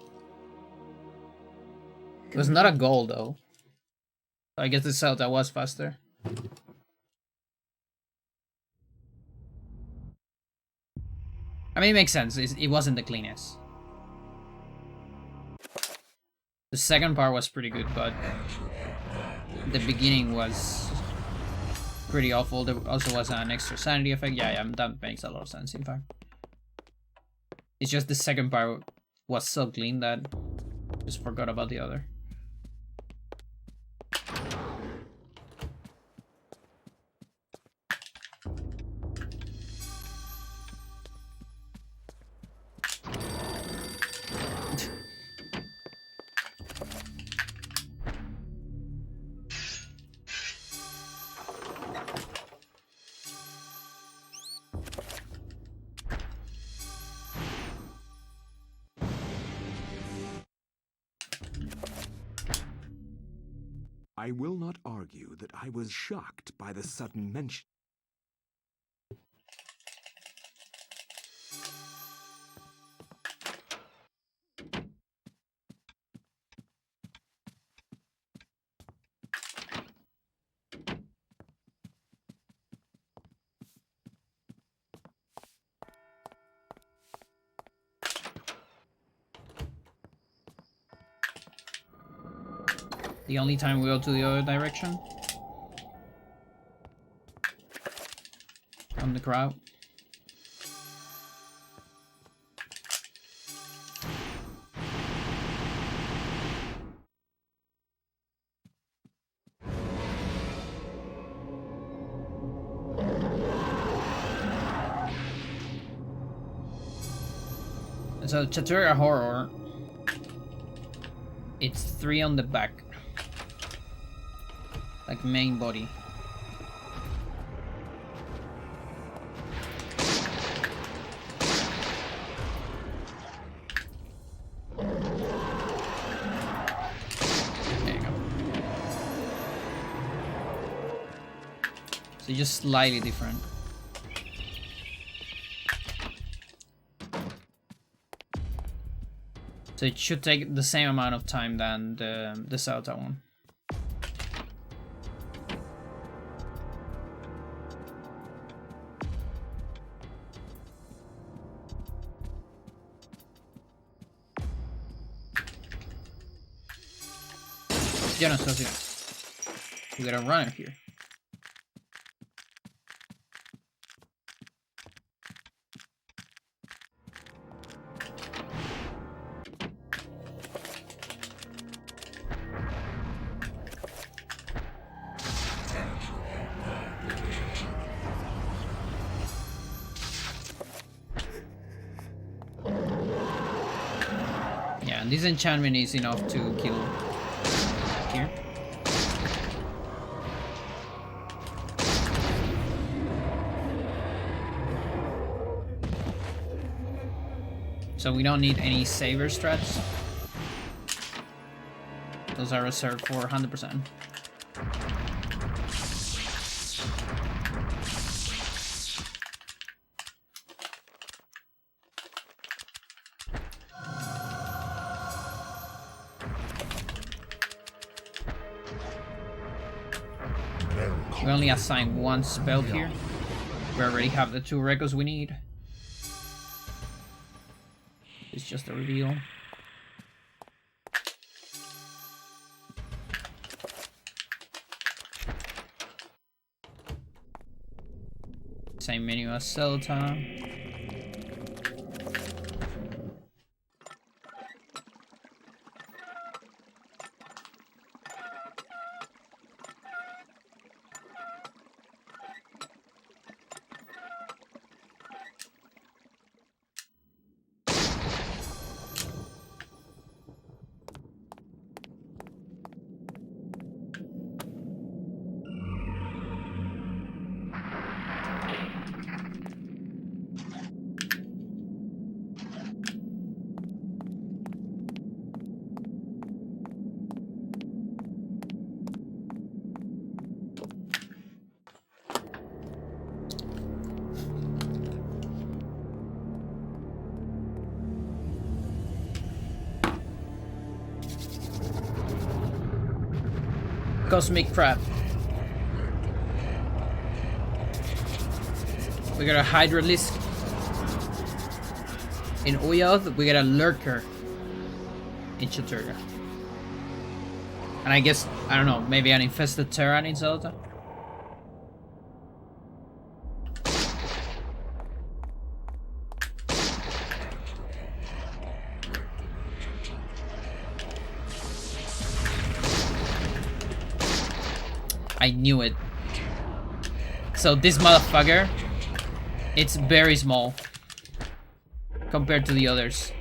It was not a goal though. I guess this out that was faster. I mean, it makes sense. It wasn't the cleanest. The second part was pretty good, but the beginning was pretty awful. There also was an extra sanity effect. Yeah, that makes a lot of sense, in fact. It's just the second part was so clean that I just forgot about the other. I will not argue that I was shocked by the sudden mention. The only time we go to the other direction. On the crowd. So Chattur'gha Horror. It's 3 on the back. Like main body. There you go. So just slightly different. So it should take the same amount of time than the Sauta one. Ya no está así. We got a runner here. Yeah, and this enchantment is enough to kill here. So we don't need any saver strats. Those are reserved for 100%. We only assign one spell here. We already have the 2 records we need. It's just a reveal. Same menu as Celta. Cosmic crab. We got a Hydralisk in Oyoth. We got a Lurker in Chattur'gha. And I guess, I don't know, maybe an infested Terran in Zelda. I knew it. So this motherfucker, it's very small compared to the others.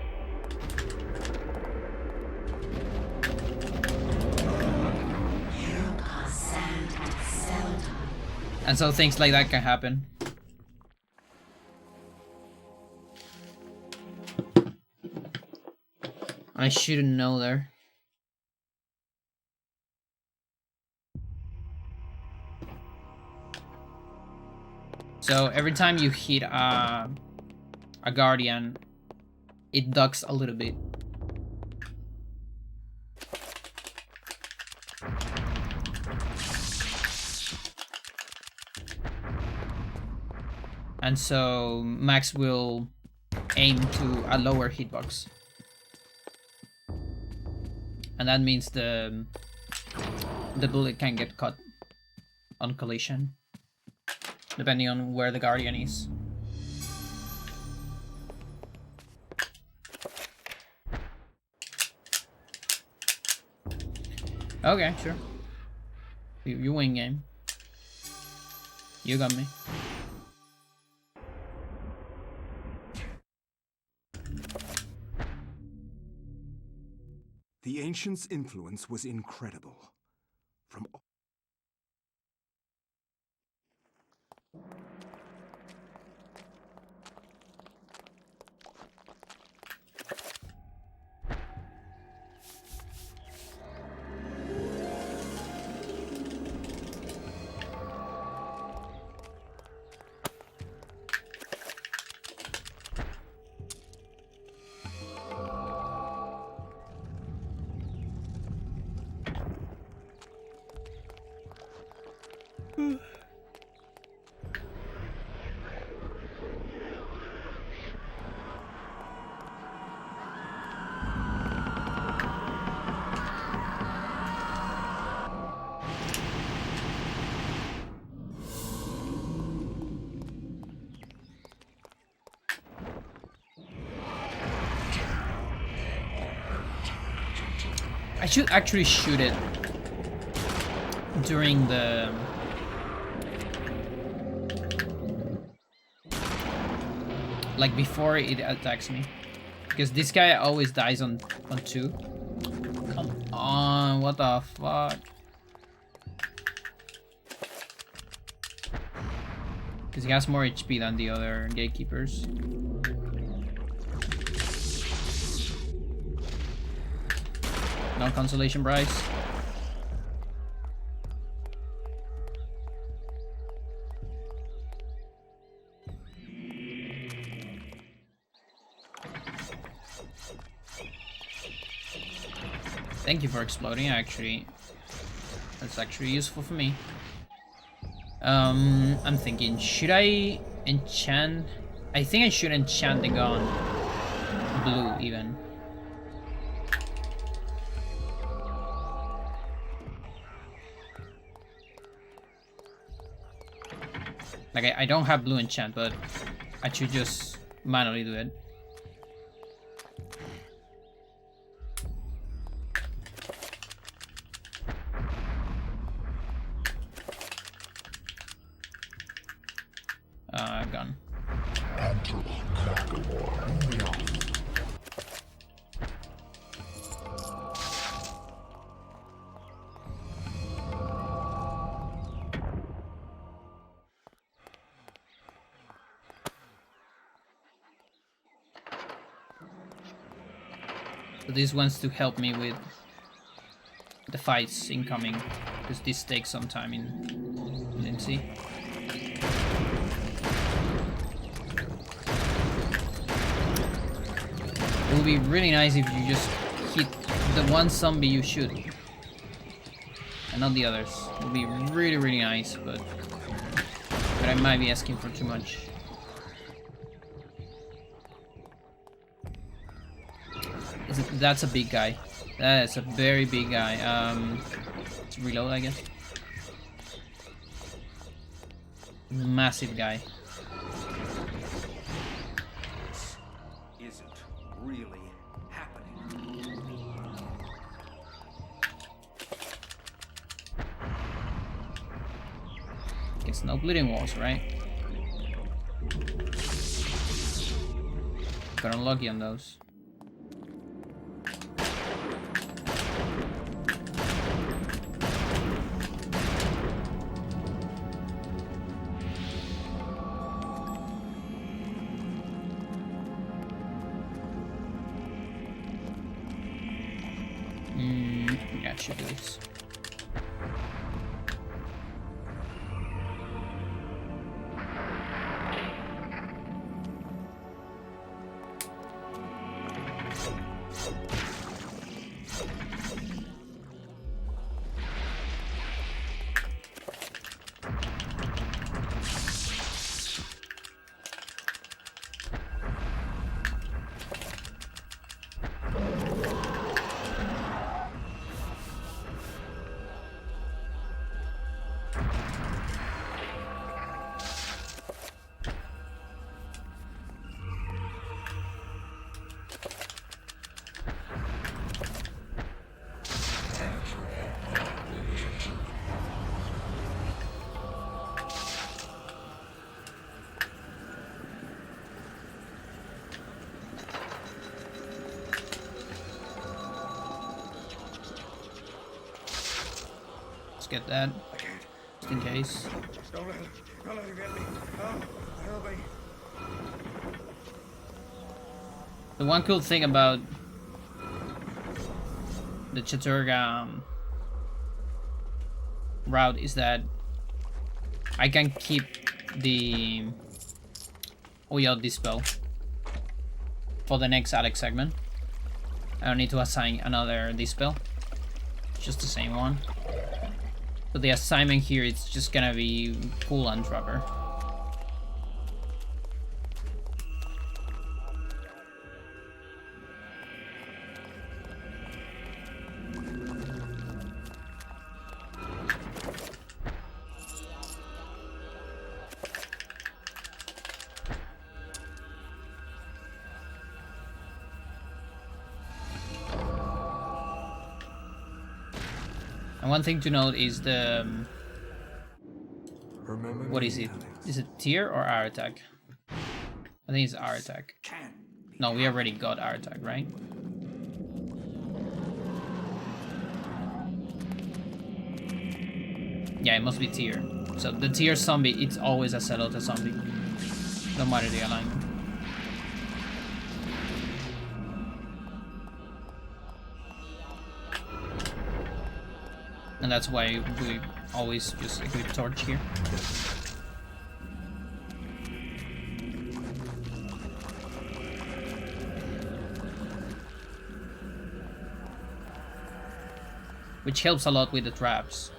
And so things like that can happen. I shouldn't know there. So every time you hit a guardian, it ducks a little bit. And so Max will aim to a lower hitbox. And that means the bullet can get caught on collision, depending on where the guardian is. Okay, sure. You win game. You got me. The Ancients' influence was incredible. From I should actually shoot it during the like before it attacks me, because this guy always dies on 2. Come on, what the fuck? Because he has more HP than the other gatekeepers. No consolation, Bryce. Thank you for exploding, actually. That's actually useful for me. I'm thinking, should I enchant? I think I should enchant the gun blue even. Like I don't have blue enchant, but I should just manually do it. Gun. So this wants to help me with the fights incoming, because this takes some time in Lindsay. It would be really nice if you just hit the one zombie you shoot and not the others. It would be really, really nice, but I might be asking for too much. That's a big guy. That's a very big guy. Let's reload, I guess. Massive guy. Isn't really happening. Guess no bleeding walls, right? Got unlucky on those. Yeah, should do this. Get that, just in case. Don't let him get me. Help me. The one cool thing about the Chattur'gha route is that I can keep the oil dispel for the next Alex segment. I don't need to assign another dispel, just the same one. So the assignment here is just gonna be pull and dropper. And one thing to note is the what is it? Is it tier or our attack? I think it's our attack. No, we already got our attack, right? Yeah, it must be tier. So the tier zombie, it's always a Celota zombie, no matter the alignment. And that's why we always just equip torch here. Which helps a lot with the traps.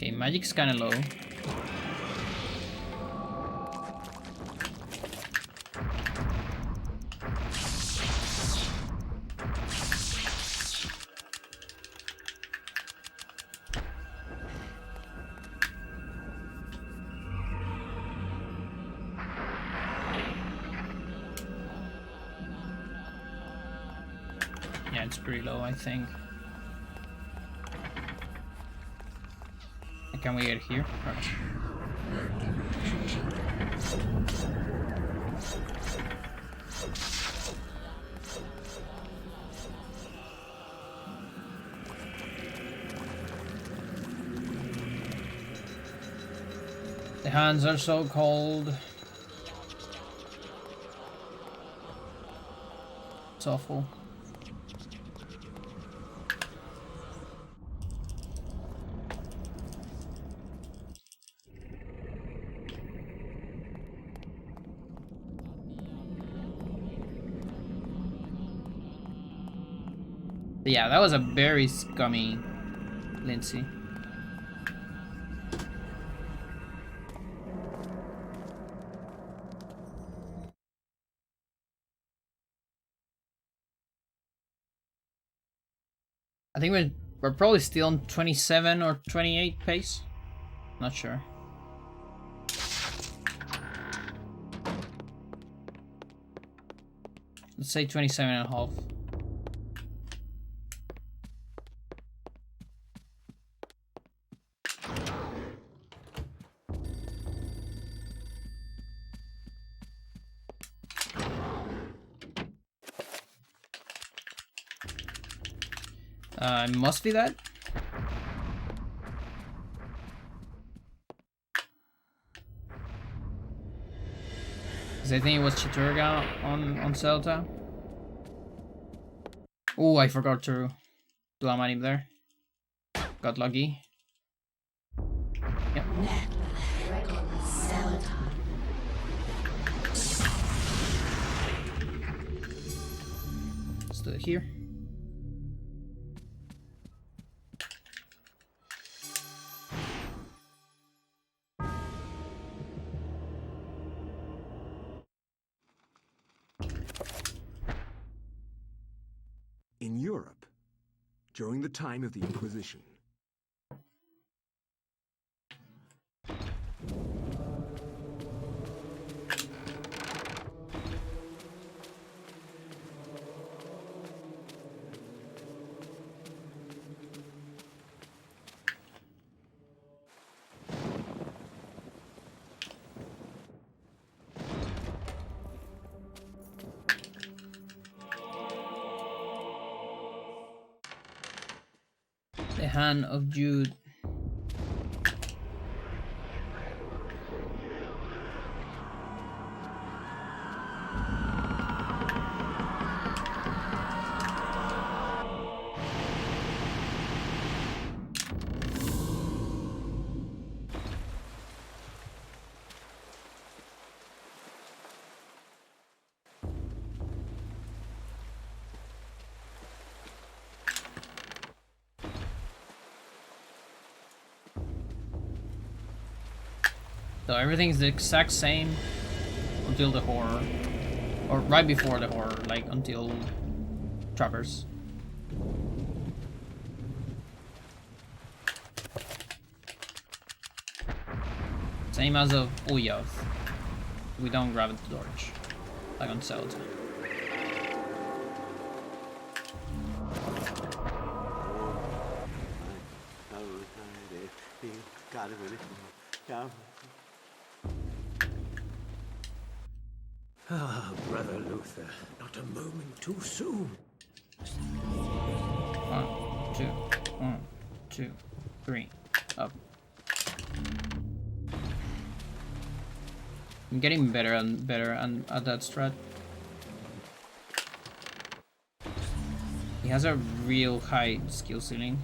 Okay, magic's kind of low. Yeah, it's pretty low, I think. Can we get here? Okay. The hands are so cold. It's awful. Yeah, that was a very scummy Lindsay. I think we're probably still on 27 or 28 pace. Not sure. Let's say 27 and a half. It must be that. Because I think it was Chattur'gha on Zelda. Oh, I forgot to do a money there. Got lucky. Yep. Let's do it here. In Europe, during the time of the Inquisition, The Hand of Jude. So everything's the exact same until the horror. Or right before the horror, like until Traverse. Same as of Uyoth. We don't grab it to dodge. Like on Zelda. Ah, Brother Luther, not a moment too soon. 1, 2, 3, up. I'm getting better and better at that strat. He has a real high skill ceiling.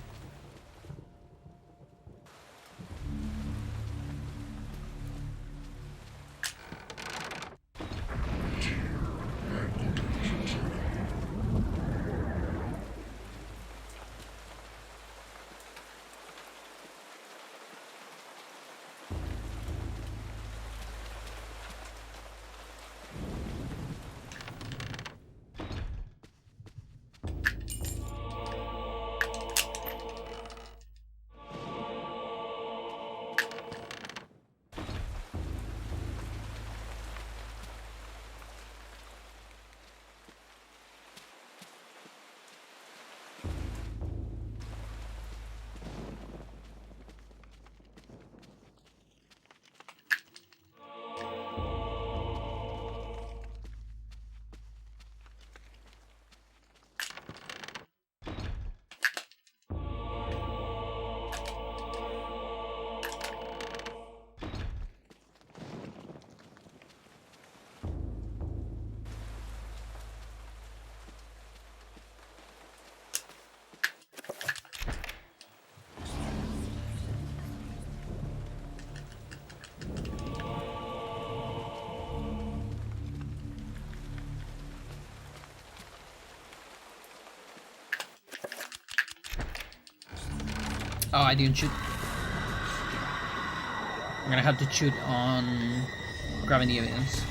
Oh, I didn't shoot. I'm gonna have to shoot on grabbing the evidence.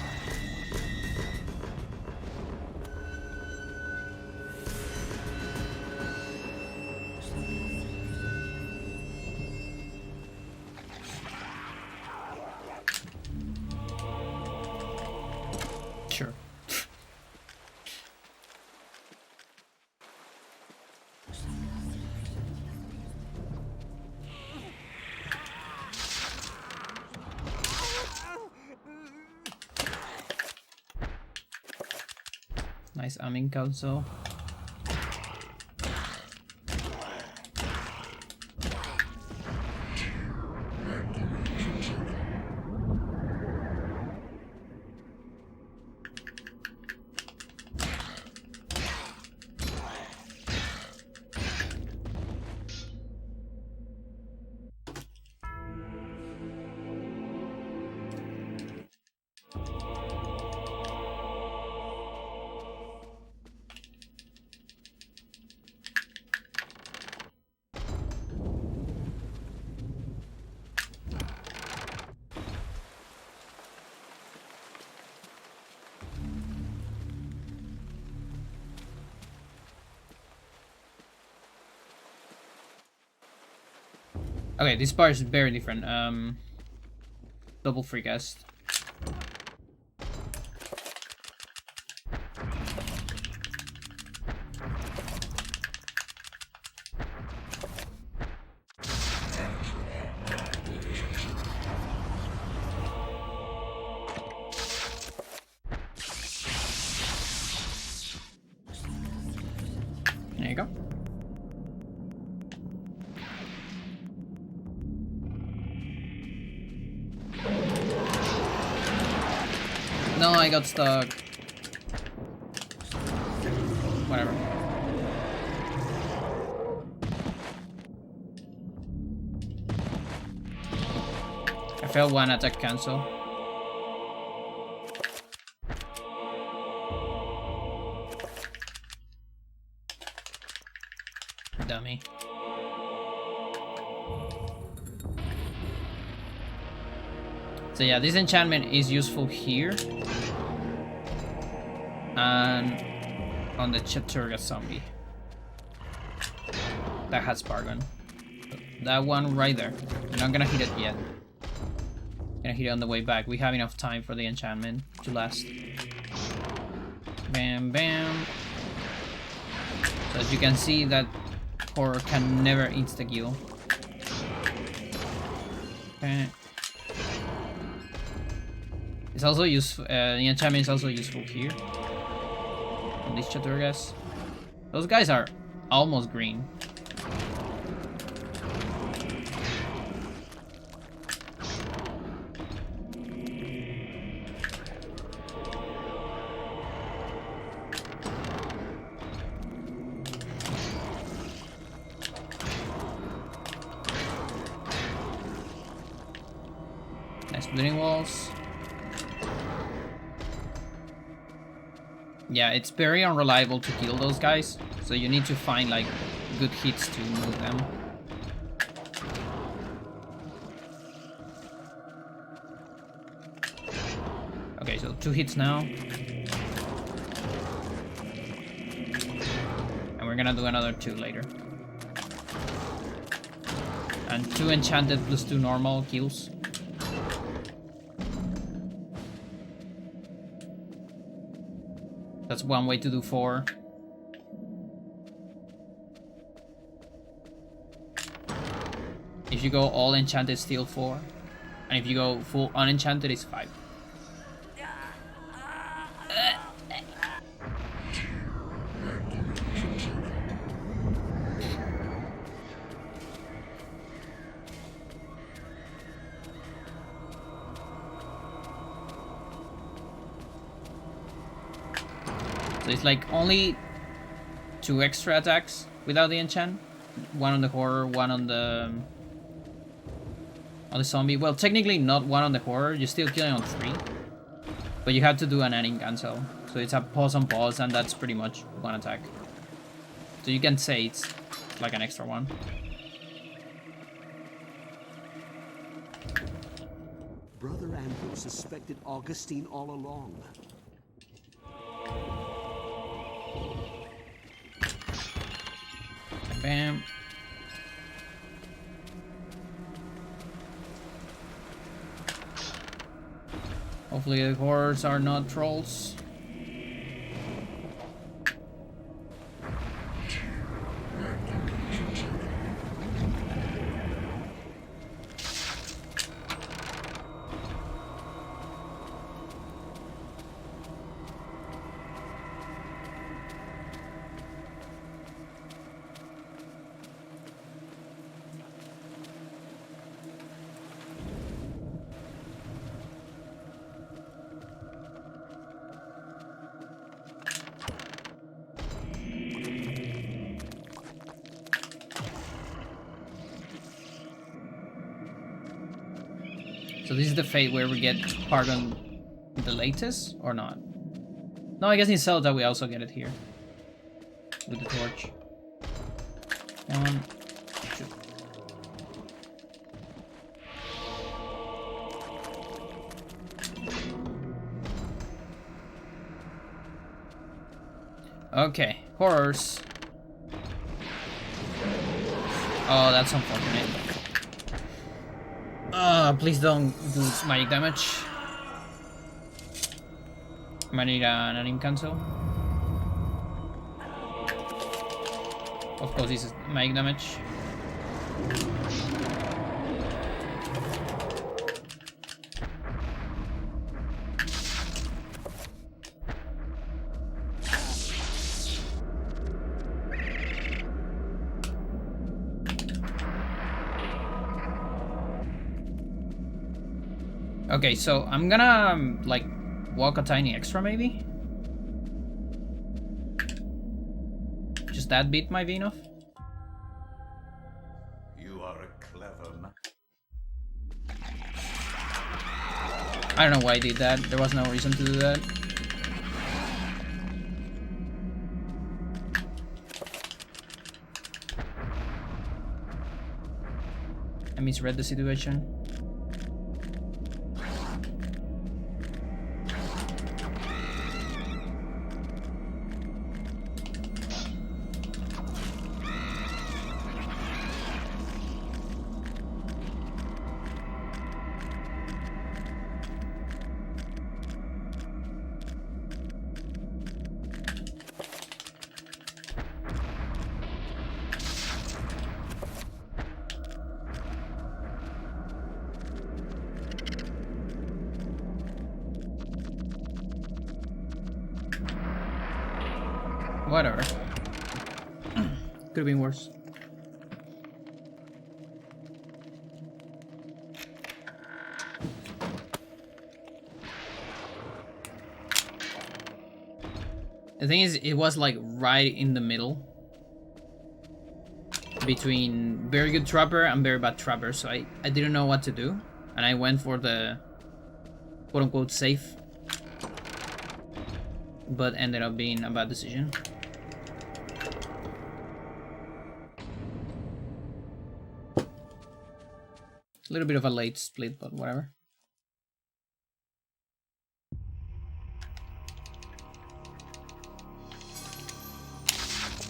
Sure. Nice aiming console. Okay, this part is very different. Double free cast. There you go. No, I got stuck. Whatever. I failed one attack cancel. Dummy. So yeah, this enchantment is useful here. And on the Chattur'gha zombie. That has Bargain. That one right there. I'm not gonna hit it yet. Gonna hit it on the way back. We have enough time for the enchantment to last. Bam, bam. So as you can see, that horror can never insta-kill. Okay. It's also useful. The enchantment is also useful here. On these Chattur'ghas. Those guys are almost green. Nice bleeding walls. Yeah, it's very unreliable to kill those guys, so you need to find like good hits to move them. Okay, so 2 hits now. And we're gonna do another 2 later. And 2 enchanted plus 2 normal kills. That's one way to do 4. If you go all enchanted, still 4. And if you go full unenchanted, it's 5. So it's like only 2 extra attacks without the enchant. One on the horror, one on the zombie. Well, technically not one on the horror. You're still killing on 3, but you have to do an ending cancel. So it's a pause on pause, and that's pretty much 1 attack. So you can say it's like an extra one. Brother Andrew suspected Augustine all along. Bam. Hopefully the horrors are not trolls. So this is the fate where we get Pardon the latest, or not? No, I guess in Zelda we also get it here. With the torch. One, two. Okay, horrors. Oh, that's unfortunate. Please don't do magic damage. Might need an anim cancel. Of course, this is magic damage. Okay, so I'm gonna like walk a tiny extra maybe. Just that bit might be enough. You are a clever man. I don't know why I did that. There was no reason to do that. I misread the situation. Whatever. Could have been worse. The thing is, it was like right in the middle between very good trapper and very bad trapper, so I didn't know what to do, and I went for the quote-unquote safe, but ended up being a bad decision. A little bit of a late split, but whatever.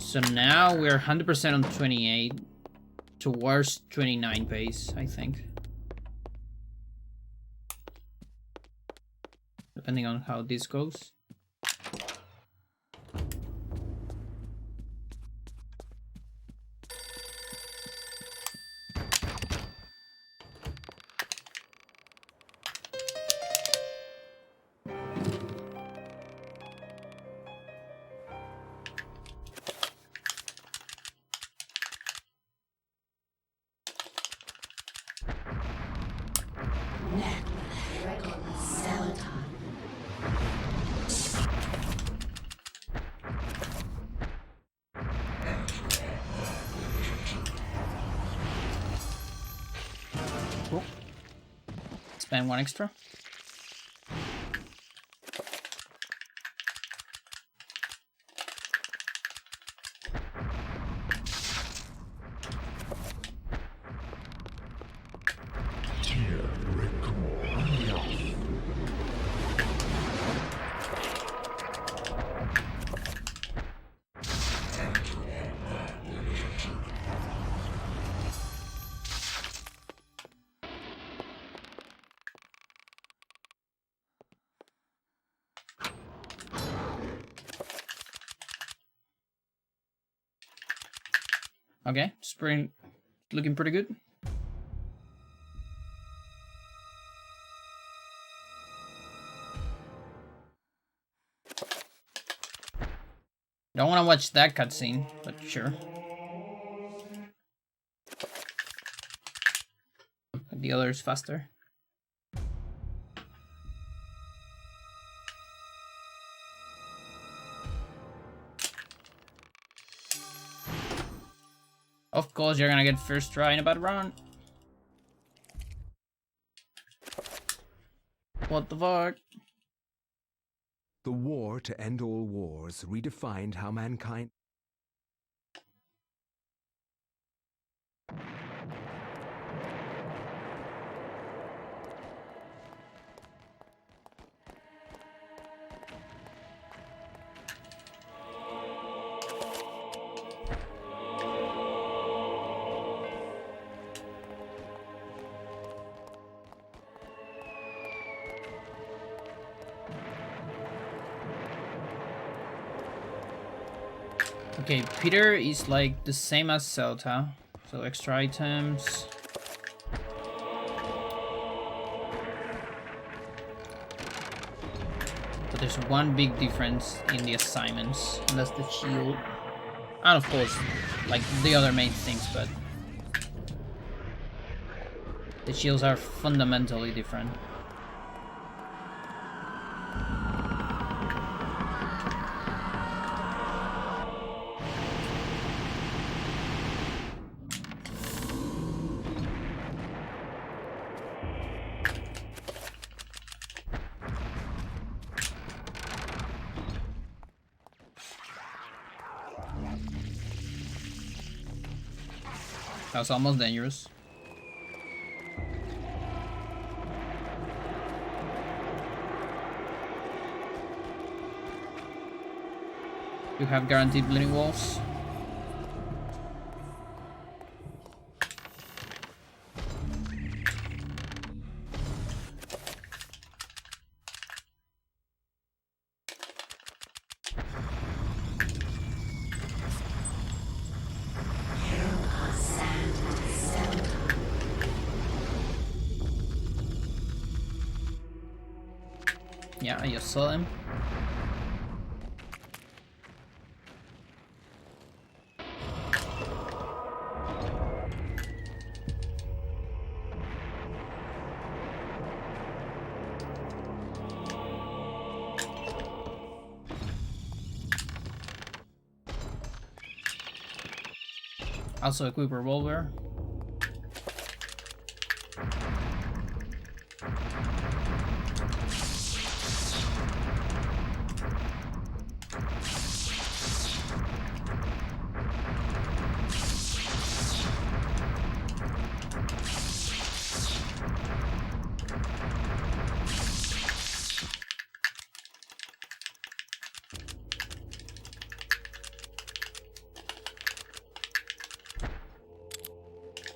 So now we're 100% on 28 towards 29 pace, I think. Depending on how this goes. Cool. Spend one extra. Okay, spring looking pretty good. Don't want to watch that cutscene, but sure. The other is faster. Of course, you're gonna get first try in a battle round. What the fuck? The war to end all wars redefined how mankind... Okay, Peter is like the same as Zelda. So extra items. But there's one big difference in the assignments, and that's the shield. And of course, like the other main things, but the shields are fundamentally different. That was almost dangerous. You have guaranteed bleeding walls. Yeah, I just saw him. Also equip revolver.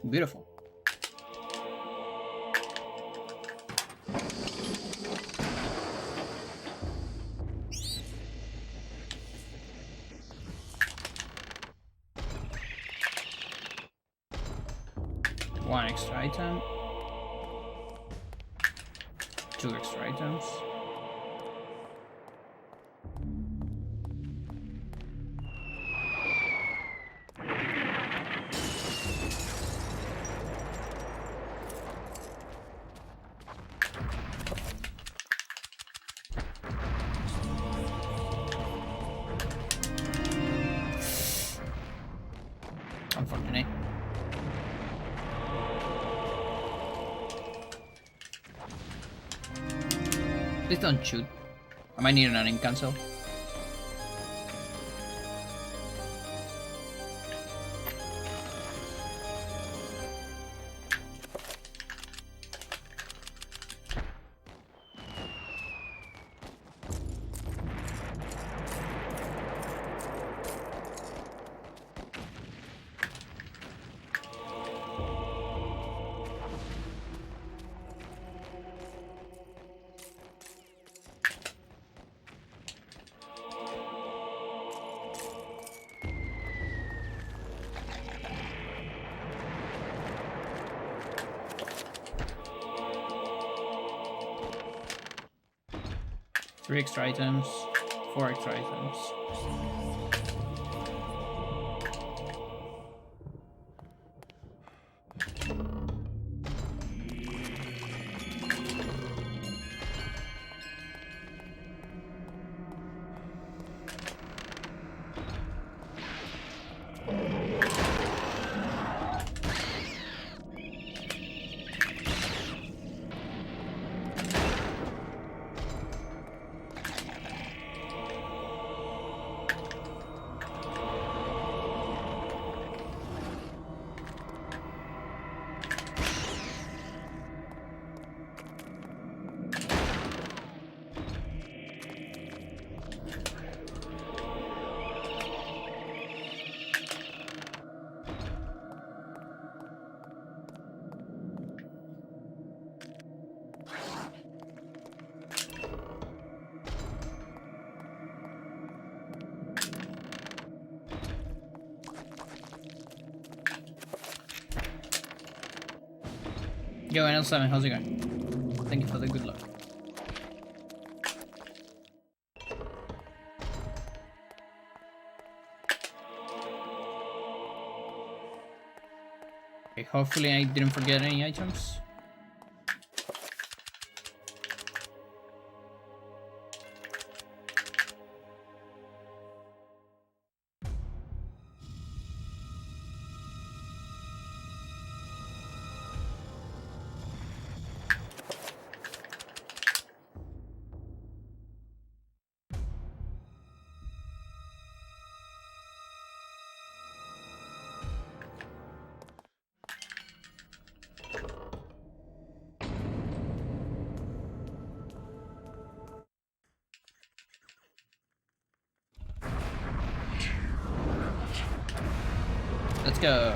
Beautiful. One extra item. 2 extra items. Unfortunate. Please don't shoot. I might need an ink cancel. 3 extra items, 4 extra items. Yo, NL7, how's it going? Thank you for the good luck. Okay, hopefully I didn't forget any items. Let's go.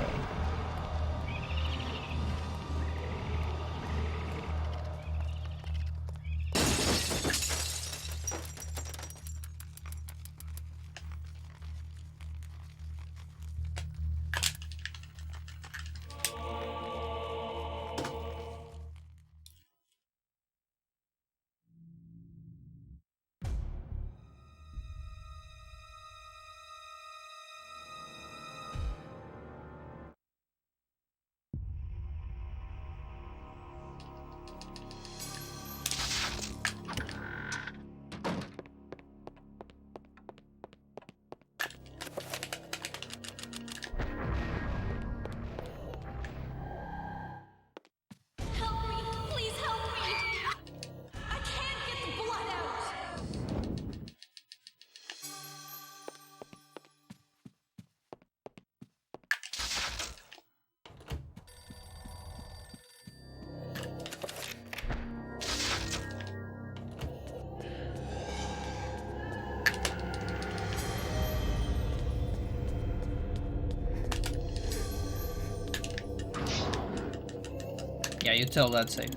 Help me! Please help me! I can't get the blood out! Yeah, you tell that's safe.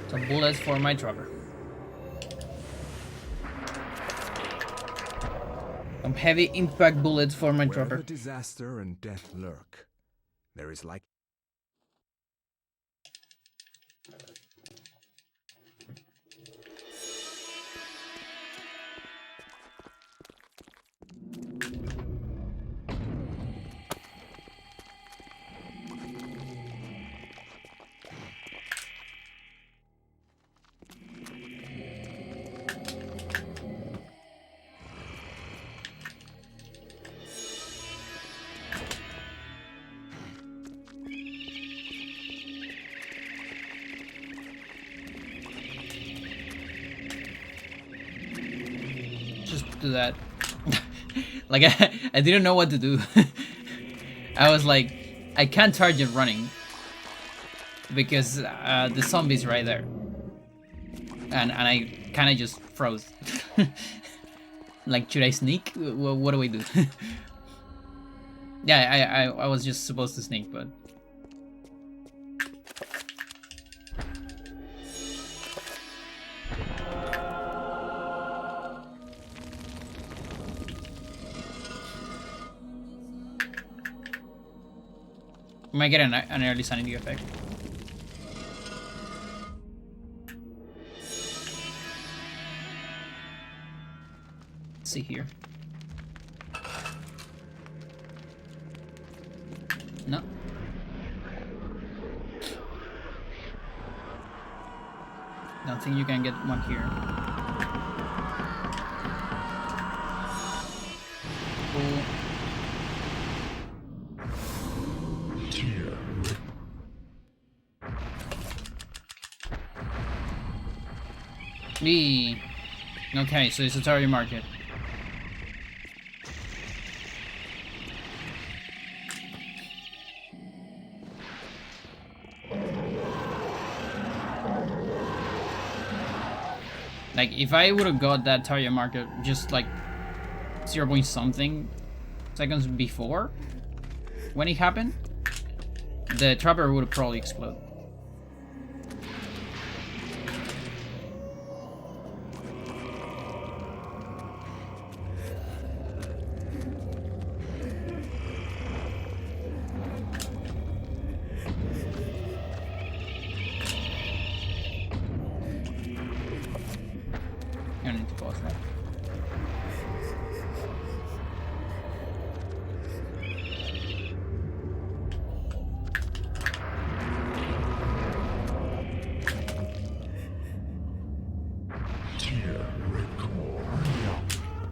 Some bullets for my trucker. Some heavy impact bullets for my Wherever trucker. disaster and death lurk, there is like Just do that. Like, I didn't know what to do. I was like, I can't target running. Because the zombie's right there. And I kind of just froze. Like, should I sneak? What do we do? Yeah, I was just supposed to sneak, but... We might get an early sanity effect. Let's see here. No. Don't think you can get one here. Cool. Me. Okay, so it's a target market. Like, if I would have got that target market just like 0 point something seconds before when it happened, the trapper would have probably exploded. I need to pause that.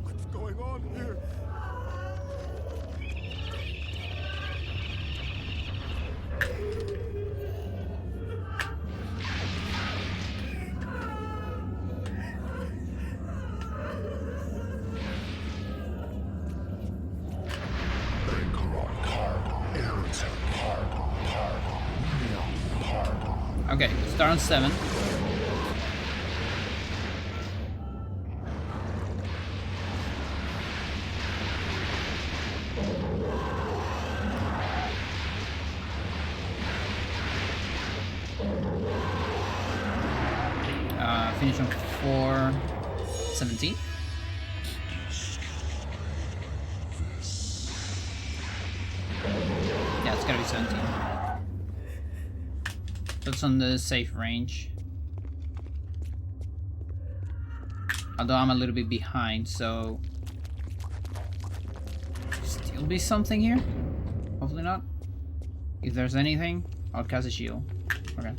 What's going on here? Okay, start on 7. Finish on 4:17. Yeah, it's gotta be 17. That's on the safe range. Although I'm a little bit behind, so... Still be something here? Hopefully not. If there's anything, I'll cast a shield. Okay.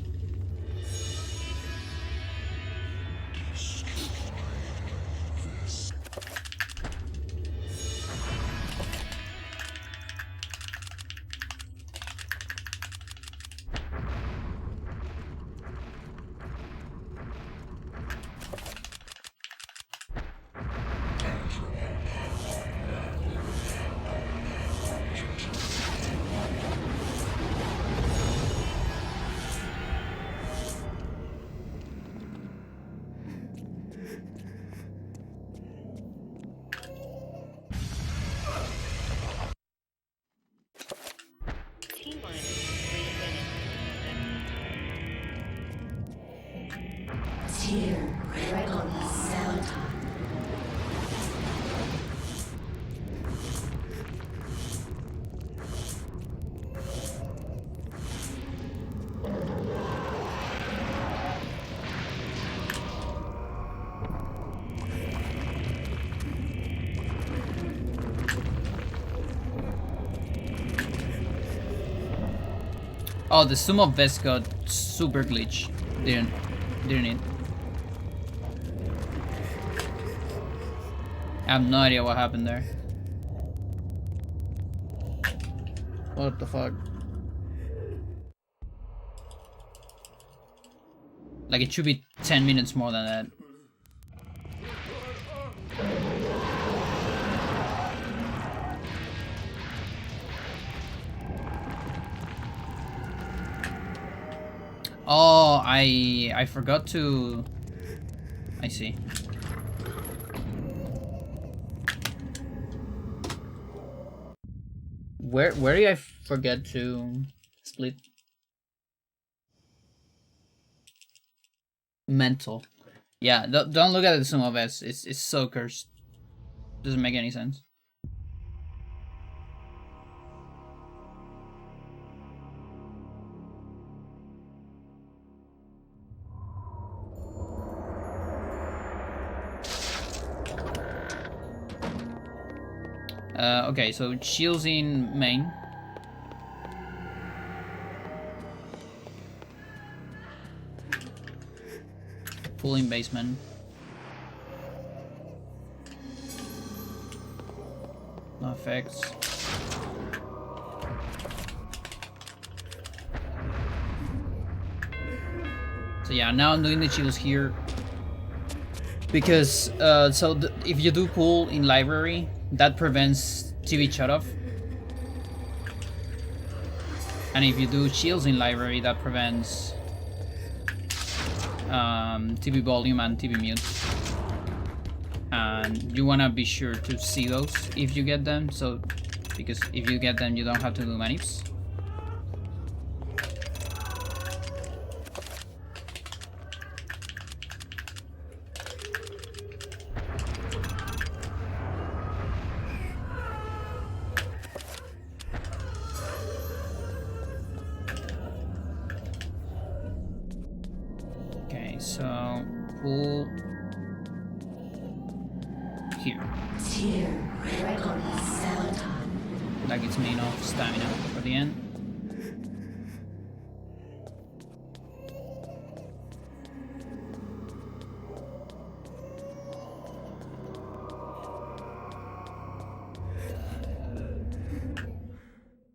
Oh, the sumo vest got super glitch. Didn't it? I have no idea what happened there. What the fuck? Like, it should be 10 minutes more than that. Oh, I forgot to. I see. Where did I forget to split? Mental. Yeah, don't look at the sum of S. It's so cursed. Doesn't make any sense. Okay, so shields in main. Full in basement. No effects. So yeah, now I'm doing the shields here. Because, if you do pull in library, that prevents TV shutoff. And if you do shields in library, that prevents TV volume and TV mute. And you wanna be sure to see those if you get them, so because if you get them, you don't have to do manips. Okay, so pull here. That gives me enough stamina for the end.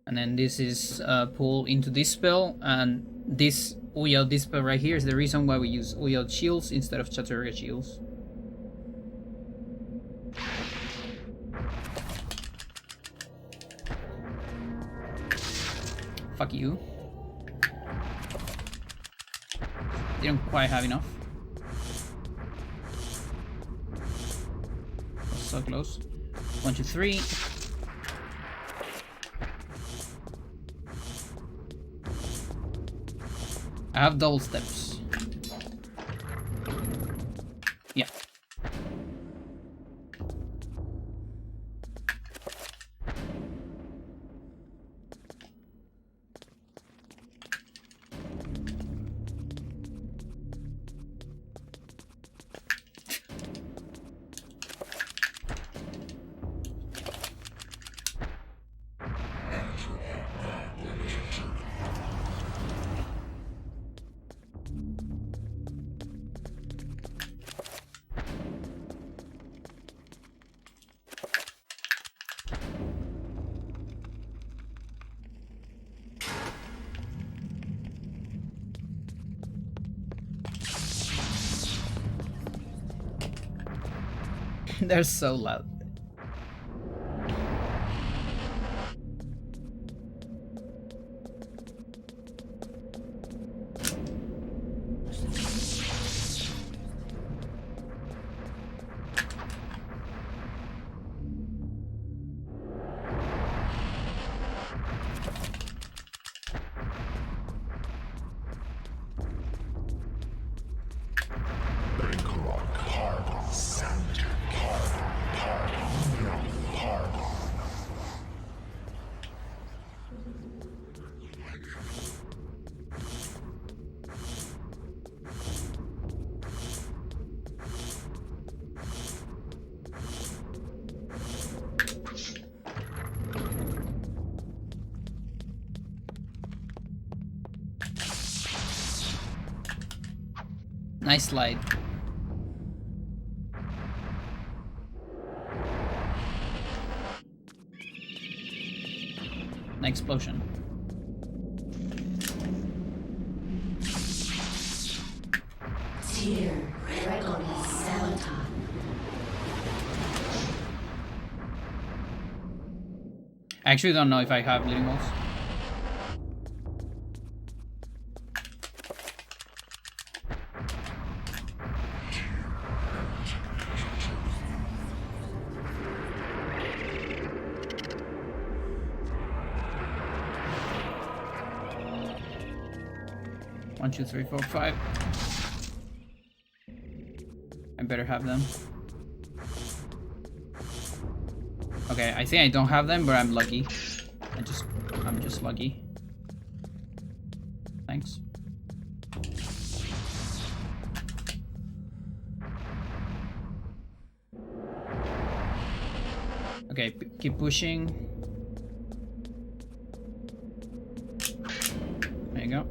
And then this is pull into this spell, and this Uyao, this spell right here is the reason why we use Uyao shields instead of Chattur'gha shields. Fuck you. Didn't quite have enough. So close. 1, 2, 3. I have double steps. Yeah. They're so loud. Nice slide. An explosion. I actually don't know if I have bleeding walls. 1, 2, 3, 4, 5. I better have them. Okay, I think I don't have them, but I'm lucky. I'm just lucky. Thanks. Okay, keep pushing. There you go.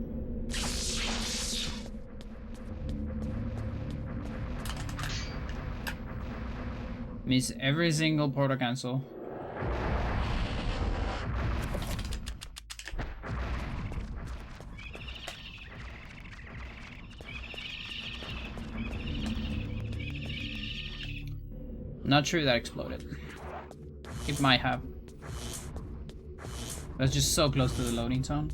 Miss every single portal cancel. Not sure that exploded. It might have. That's just so close to the loading zone.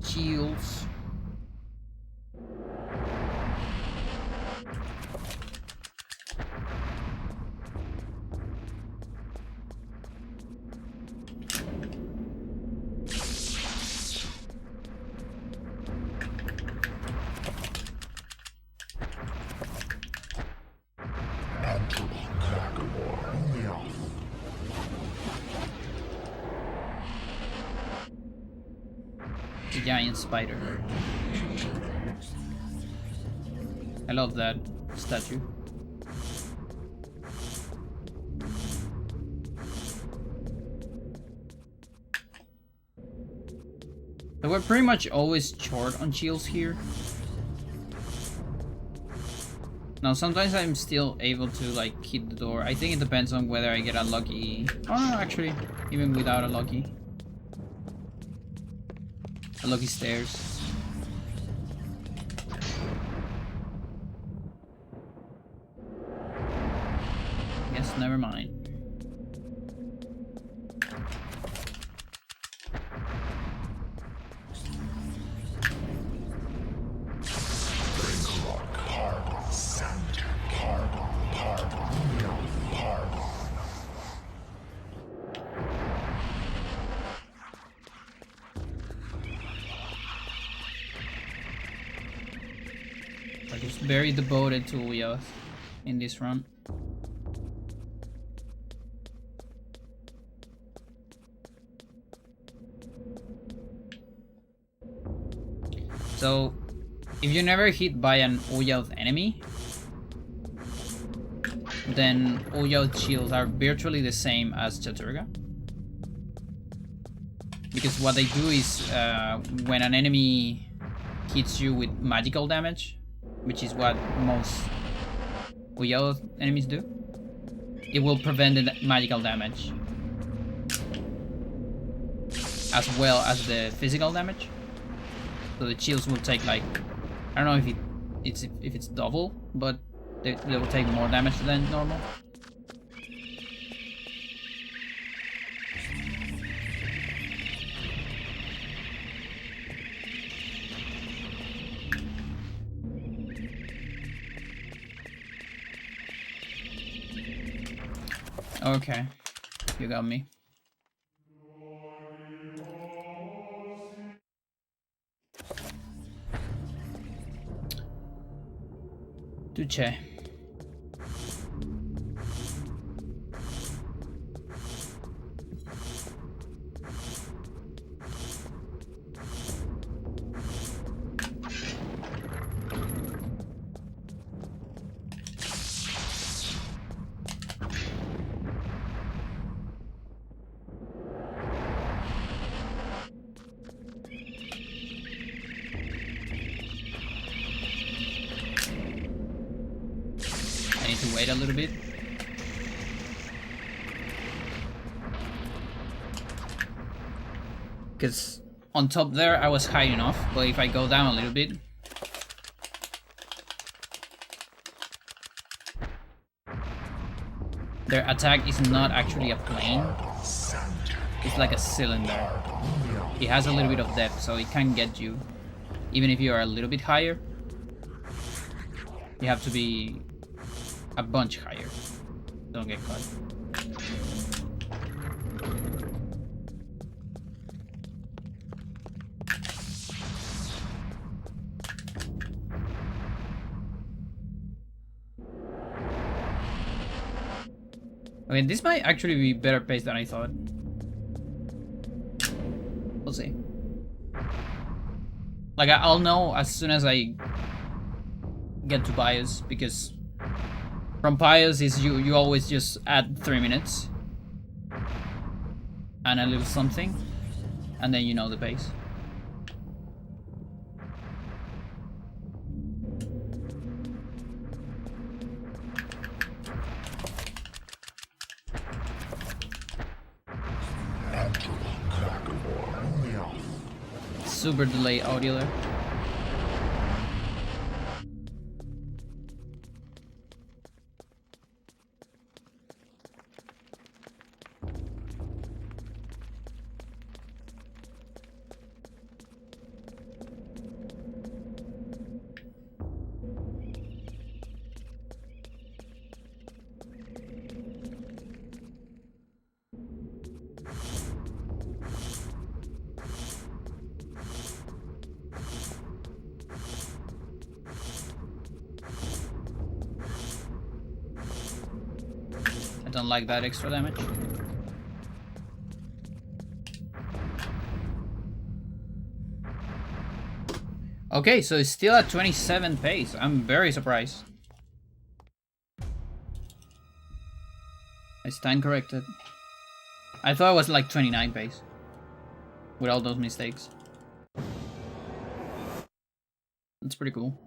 Shields. The giant spider. I love that statue. So we're pretty much always short on shields here. Now sometimes I'm still able to like hit the door. I think it depends on whether I get a lucky. Oh no, actually, even without a lucky stairs. Guess never mind. I'm just very devoted to Uyoth in this run. So, if you're never hit by an Uyoth enemy, then Uyoth shields are virtually the same as Chattur'gha. Because what they do is, when an enemy hits you with magical damage, which is what most Uyoth enemies do, it will prevent the magical damage, as well as the physical damage. So the shields will take like, I don't know if it's double, but they will take more damage than normal. Okay, you got me. Duce. to wait a little bit. Because on top there I was high enough, but if I go down a little bit, their attack is not actually a plane, it's like a cylinder. It has a little bit of depth, so it can get you, even if you are a little bit higher. You have to be a bunch higher. Don't get caught. I mean, this might actually be better paced than I thought. We'll see. Like, I'll know as soon as I get to BIOS, because from BIOS is you always just add 3 minutes and a little something, and then you know the pace. Super delay audio there. I don't like that extra damage. Okay, so it's still at 27 pace. I'm very surprised. I stand corrected. I thought it was like 29 pace with all those mistakes. That's pretty cool.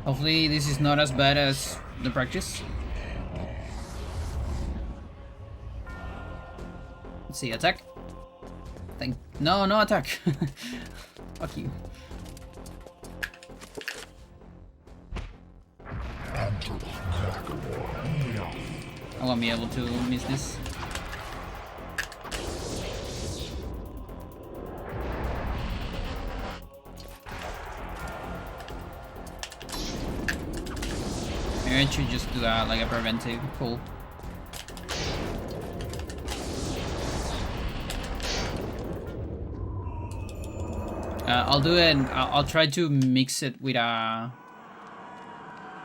Hopefully this is not as bad as the practice. Let's see, attack. No attack. Fuck you. I won't be able to miss this. Maybe I should just do that like a preventive pull. I'll do it. I'll try to mix it with a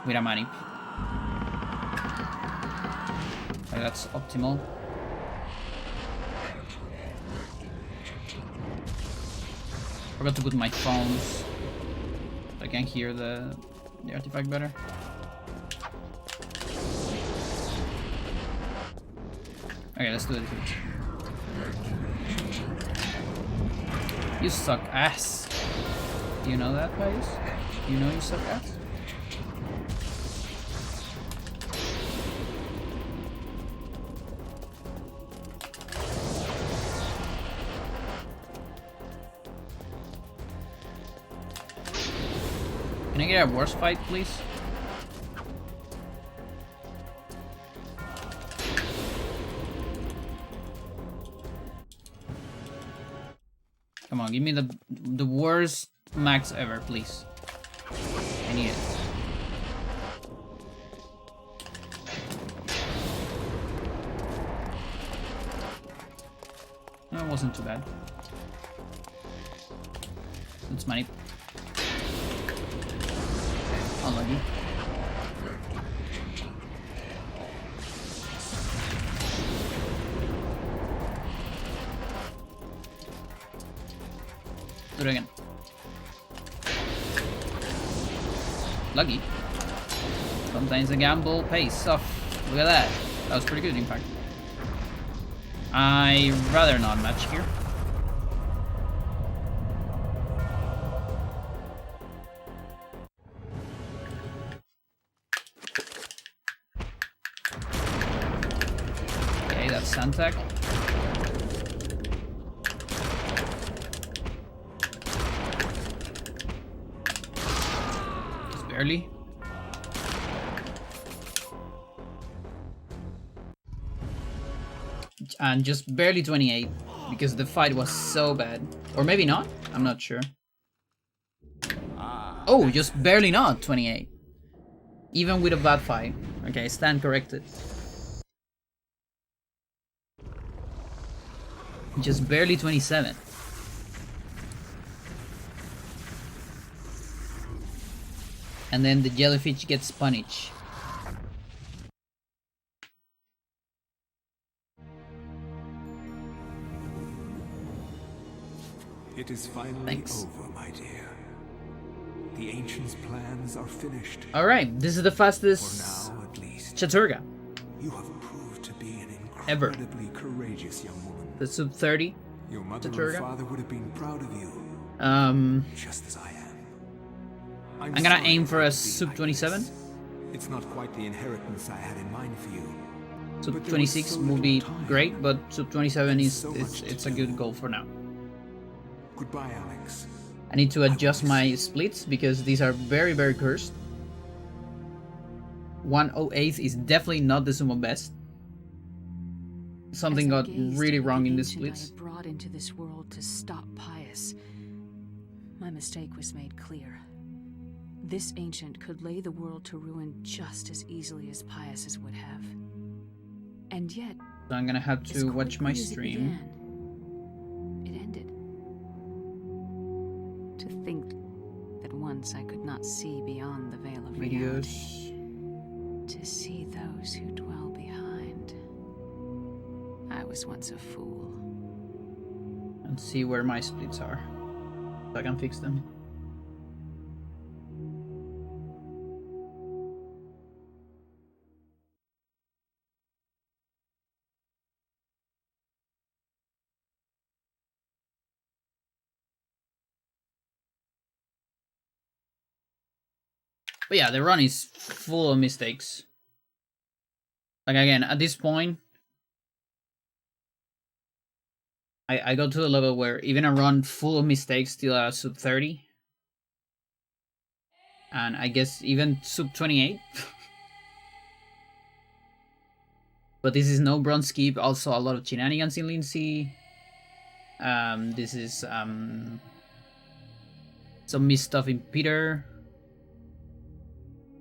manip. Like that's optimal. Forgot to put my phones so I can hear the artifact better. Okay, let's do it. You suck ass. Do you know that, guys? You know you suck ass? Can I get a worse fight, please? Come on, give me the worst max ever, please. I need it. No, it wasn't too bad. It's money. Unlucky. Do it again. Lucky. Sometimes the gamble pays off. Look at that. That was pretty good, in fact. I rather not match here. Okay, that's Santac. Just barely. And just barely 28 because the fight was so bad. Or maybe not, I'm not sure. Oh, just barely not 28. Even with a bad fight. Okay, stand corrected. Just barely 27. And then the jellyfish gets punished. It is finally Thanks. over, my dear. The Ancients' plans are finished. Alright, this is the For fastest now, at least. Chattur'gha You have proved to be an ever. incredibly courageous young woman. The sub 30. Your mother Chattur'gha. and father would have been proud of you, just as I am. I'm gonna sorry aim it for a had to be sub like 27. this. It's not quite the inheritance I had in mind for you. Sub But there was 26 so will little be time. great, but sub 27 is So much to it's a do. good goal for now. Goodbye, Alex. I need to adjust miss my you. splits because these are very, very cursed. 108 is definitely not the sumo best. Something got really wrong in the splits. I brought into this world to stop Pius. My mistake was made clear. This ancient could lay the world to ruin just as easily as Pius's would have. And yet, So I'm gonna have as to watch my quickly as it stream. began, it ended. To think that once I could not see beyond the veil of reality, Videos. to see those who dwell behind. I was once a fool. And see where my splits are. So I can fix them. But yeah, the run is full of mistakes. Like again, at this point, I got to the level where even a run full of mistakes still at sub 30. And I guess even sub 28. But this is no bronze skip, also a lot of shenanigans in Lindsay. This is some missed stuff in Peter.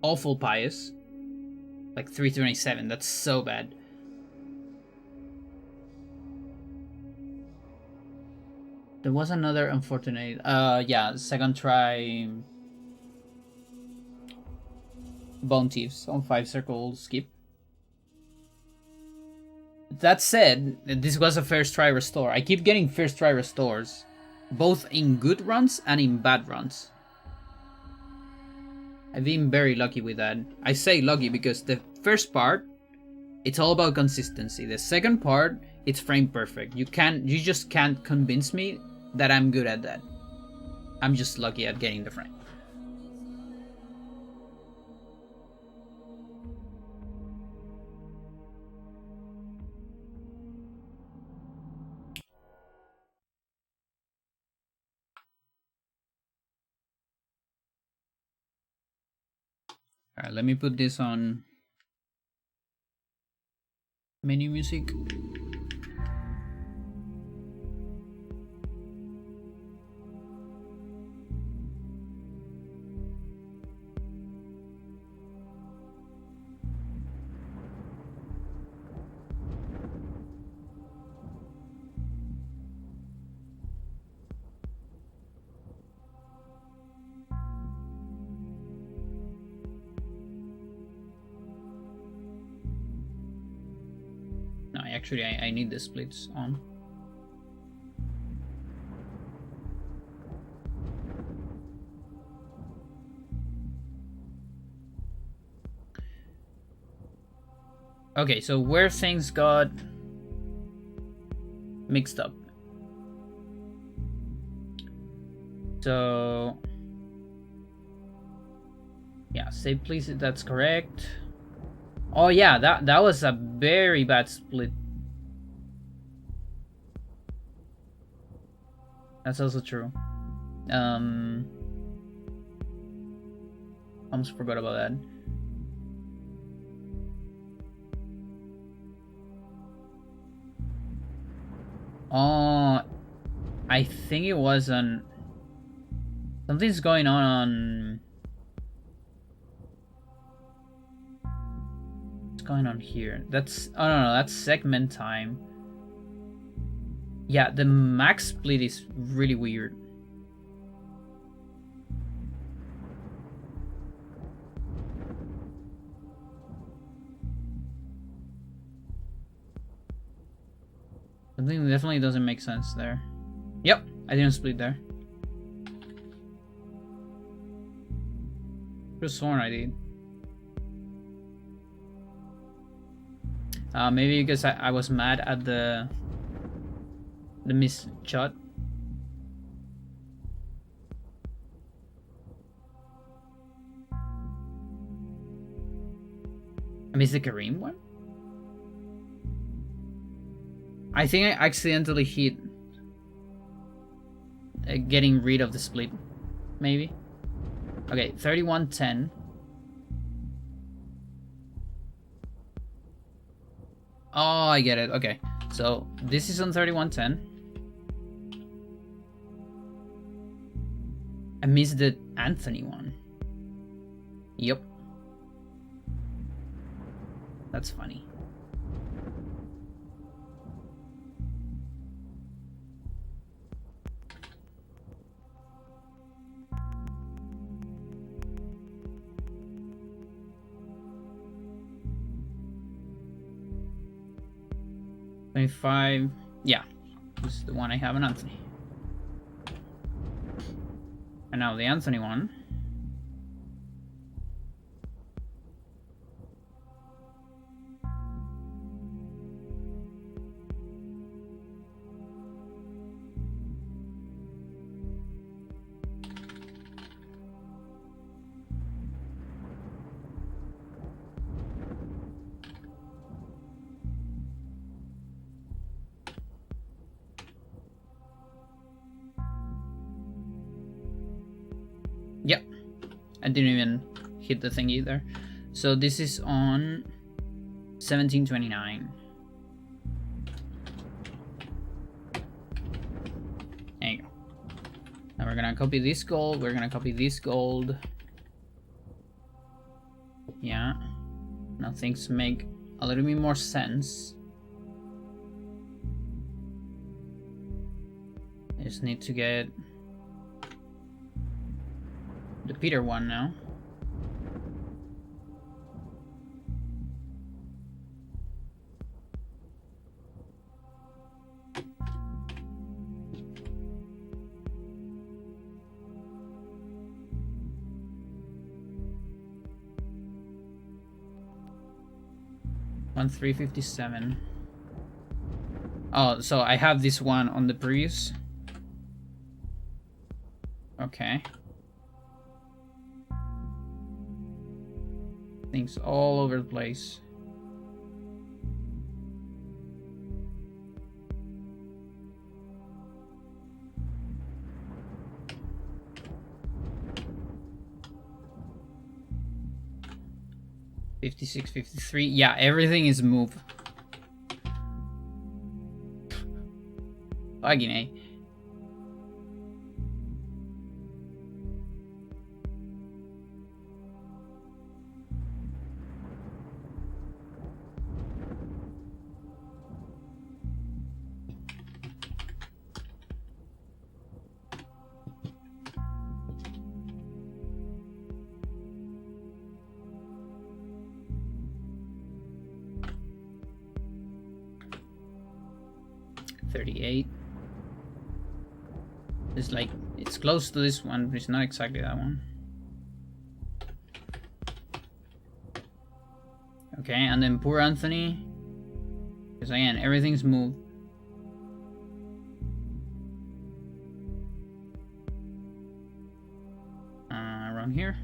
Awful Pious. Like 327, that's so bad. There was another unfortunate, yeah, second try Bone Thieves on 5 circle skip. That said, this was a first try restore. I keep getting first try restores, both in good runs and in bad runs. I've been very lucky with that. I say lucky because the first part, it's all about consistency. The second part, it's frame perfect. You just can't convince me that I'm good at that. I'm just lucky at getting the frame. Alright, let me put this on menu music. No, actually, I need the splits on. Okay, so where things got mixed up. So yeah, save please. That's correct. Oh yeah, that was a very bad split. That's also true. Almost forgot about that. Oh, I think it was on. Something's going on. What's going on here? That's. Oh no, that's segment time. Yeah, the max split is really weird. Something definitely doesn't make sense there. Yep, I didn't split there. Just sworn I did. Maybe because I was mad at the missed shot. I missed the Kareem one? I think I accidentally hit getting rid of the split. Maybe. Okay, 31-10. Oh, I get it. Okay. So this is on 31-10. I missed the Anthony one. Yep. That's funny. $25. Yeah, this is the one I have on Anthony. And now the Anthony one. Yep, I didn't even hit the thing either. So this is on 1729. There you go. Now we're gonna copy this gold. We're gonna copy this gold. Yeah. Now things make a little bit more sense. I just need to get the Peter one now. On 357. Oh, so I have this one on the previous. Okay. Things all over the place. $56, $53. Yeah, everything is moved. Fucking A. It's like, it's close to this one, but it's not exactly that one. Okay, and then poor Anthony. Because again, everything's moved. down here.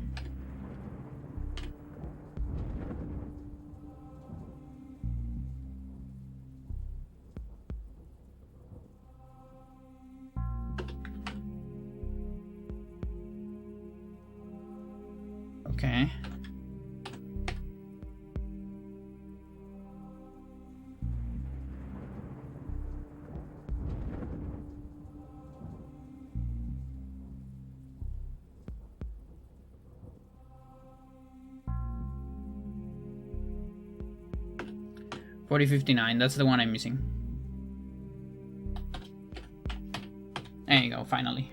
Okay. $40.59, that's the one I'm missing. There you go, finally.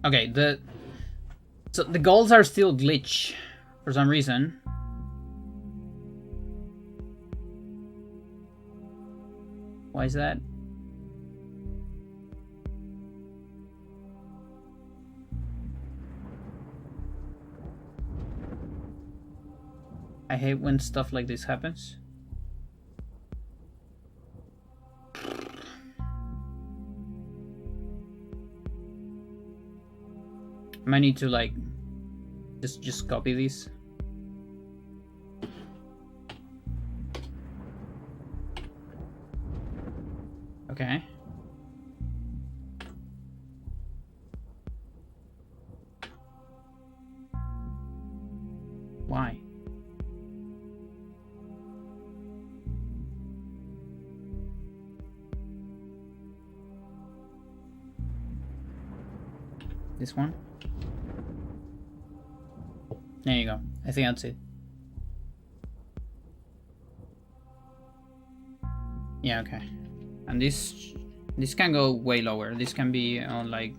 Okay, so the goals are still glitch for some reason. Why is that? I hate when stuff like this happens. I might need to like just copy these. Okay. Why? This one? There you go. I think that's it. Yeah, okay. And this can go way lower. This can be on like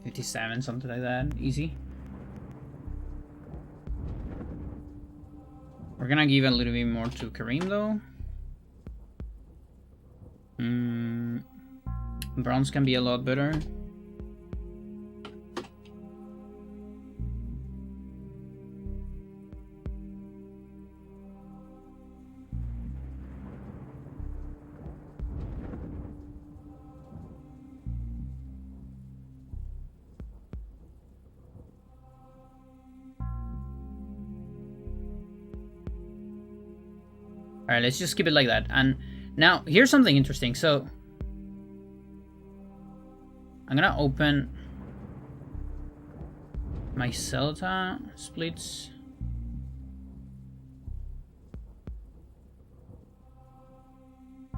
57, something like that. Easy. We're gonna give a little bit more to Kareem though. Bronze can be a lot better. Alright, let's just keep it like that. And now, here's something interesting. So, I'm gonna open my Celta splits.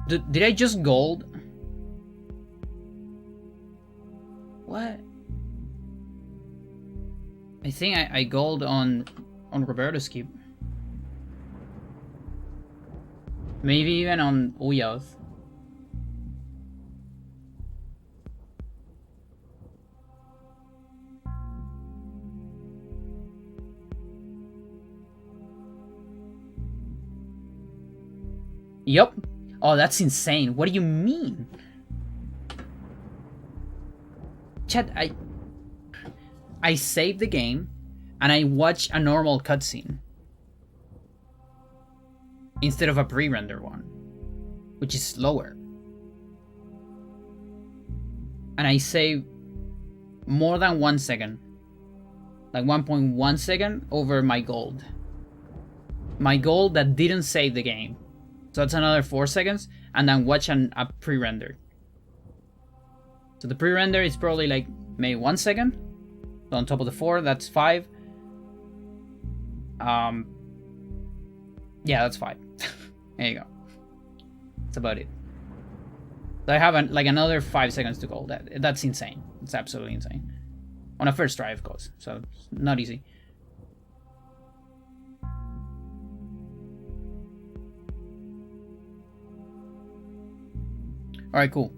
Did I just gold? What? I think I gold on Roberto's keep. Maybe even on Uyath. Yup. Oh, that's insane. What do you mean? Chat, I saved the game and I watch a normal cutscene instead of a pre-render one, which is slower. And I save more than 1 second, like 1.1 second over my gold. My gold that didn't save the game. So that's another 4 seconds, and then watch a pre-render. So the pre-render is probably like maybe 1 second. So on top of the 4, that's 5. Yeah, that's 5. There you go. That's about it. So I have like another 5 seconds to go. That's insane. It's absolutely insane. On a first try, of course. So it's not easy. Alright, cool.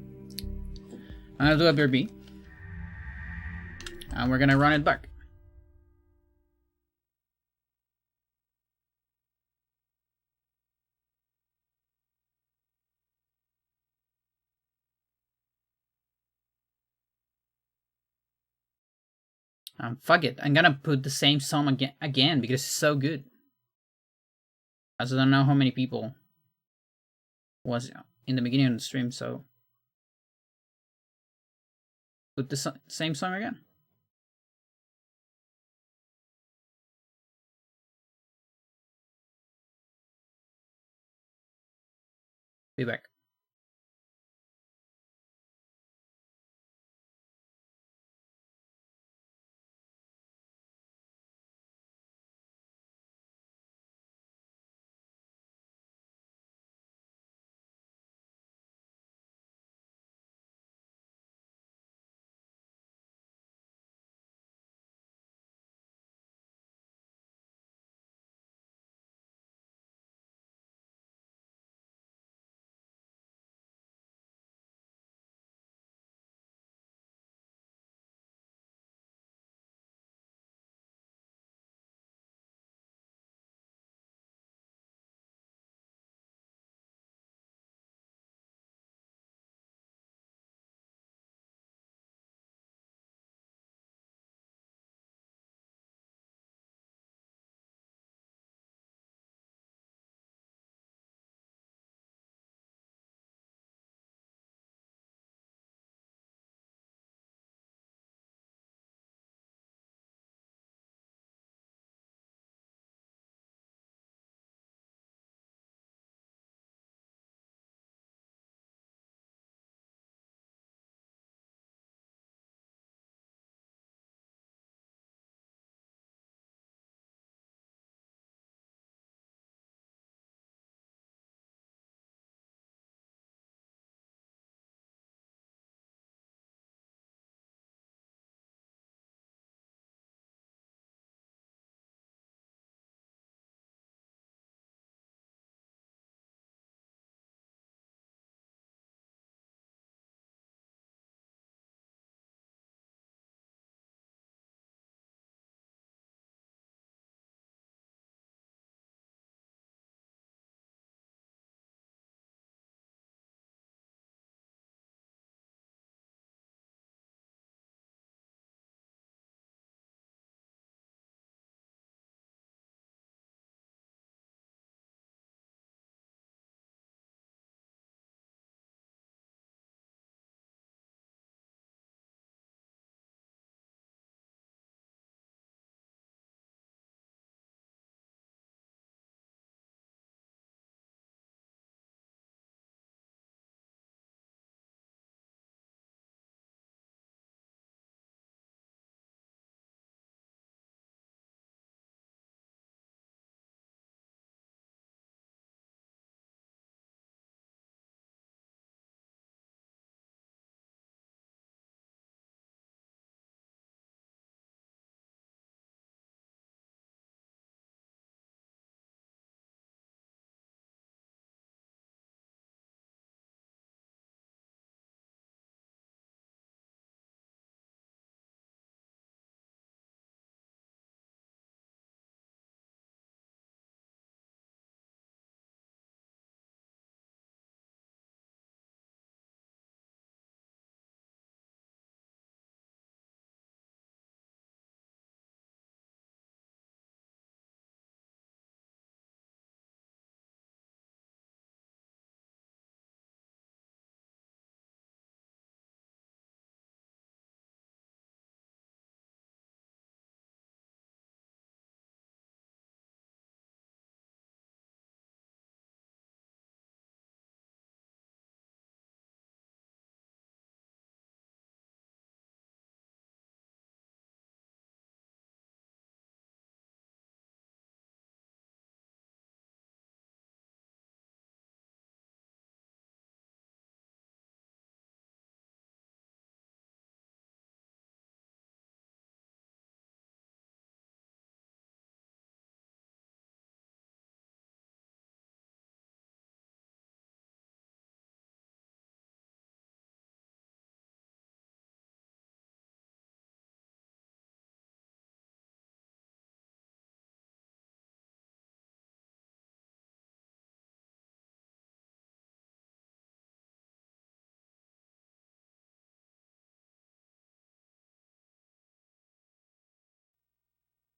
I'm gonna do a BRB. And we're gonna run it back. Fuck it. I'm gonna put the same song again because it's so good. I just don't know how many people Was in the beginning of the stream, so put the same song again. Be back.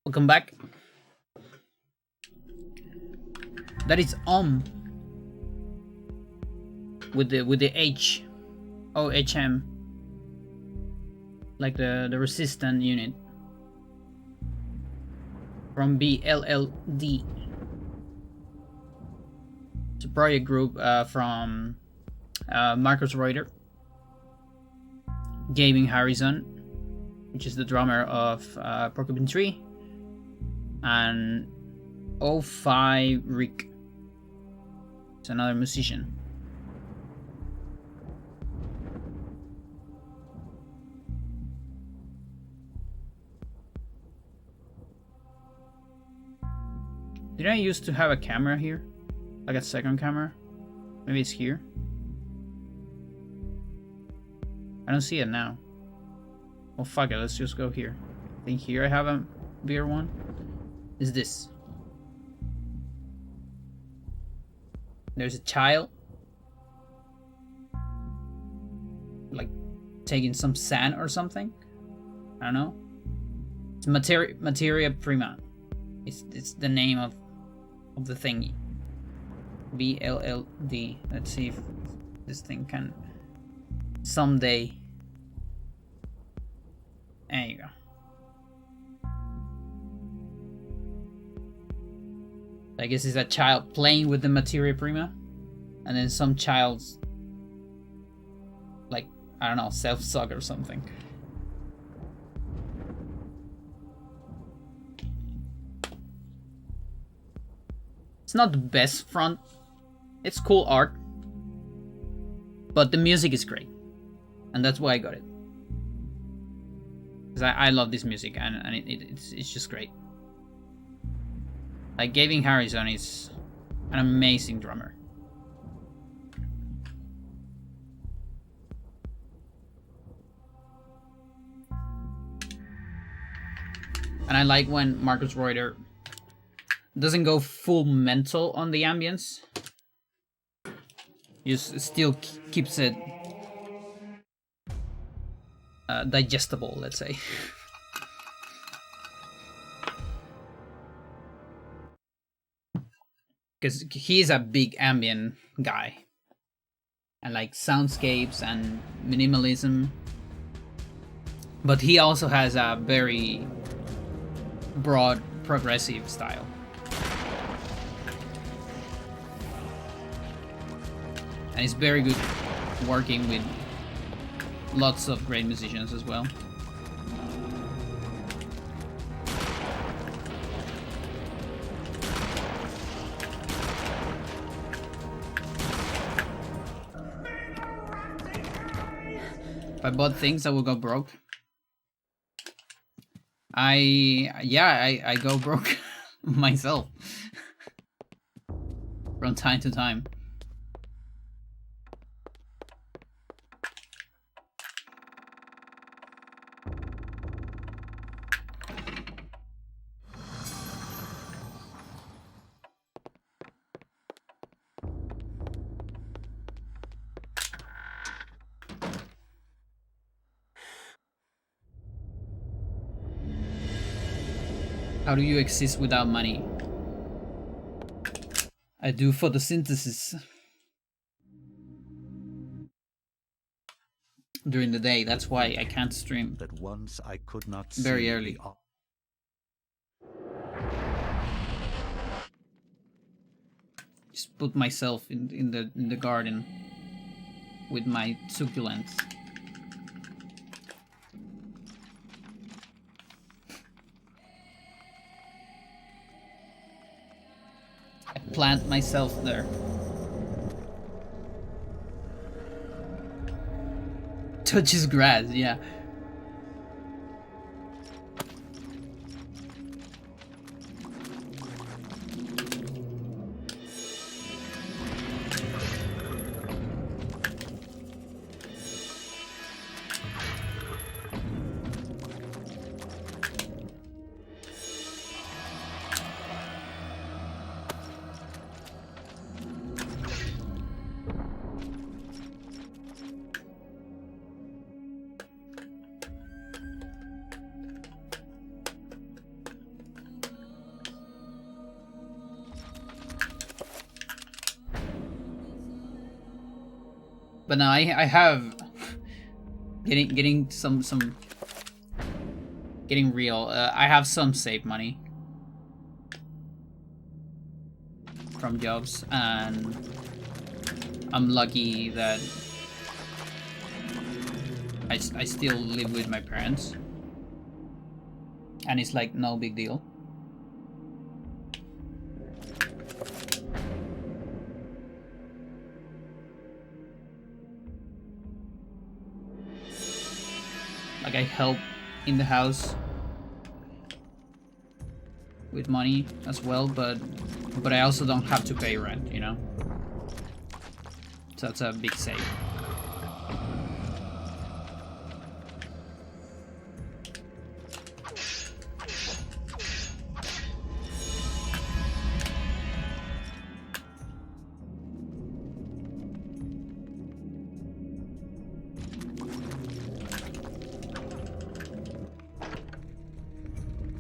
Welcome back. That is with the H, OHM, like the resistant unit from BLLD. It's a project group from Marcus Reuter, Gavin Harrison, which is the drummer of Porcupine Tree, and O5 Rick. It's another musician. Did I used to have a camera here? Like a second camera? Maybe it's here? I don't see it now. Well, fuck it, let's just go here. I think here I have a bigger one. Is this? There's a child. Like taking some sand or something? I don't know. It's Materia Prima. It's the name of the thingy. BLLD. Let's see if this thing can someday. There you go. I guess it's a child playing with the Materia Prima, and then some child's like, I don't know, self-suck or something. It's not the best front. It's cool art, but the music is great, and that's why I got it. Because I love this music, and it's just great. Like, Gavin Harrison is an amazing drummer. And I like when Marcus Reuter doesn't go full mental on the ambience. Just still keeps it digestible, let's say. Because he's a big ambient guy. And like soundscapes and minimalism. But he also has a very broad progressive style. And he's very good working with lots of great musicians as well. If I bought things that will go broke, I go broke myself from time to time. How do you exist without money? I do photosynthesis during the day. That's why I can't stream that once I could not very see early. Just put myself in the garden with my succulents. I plant myself there. Touches grass, yeah. But now I have getting some getting real. I have some saved money from jobs, and I'm lucky that I still live with my parents, and it's like no big deal. Like I help in the house with money as well, but I also don't have to pay rent, you know? So that's a big save.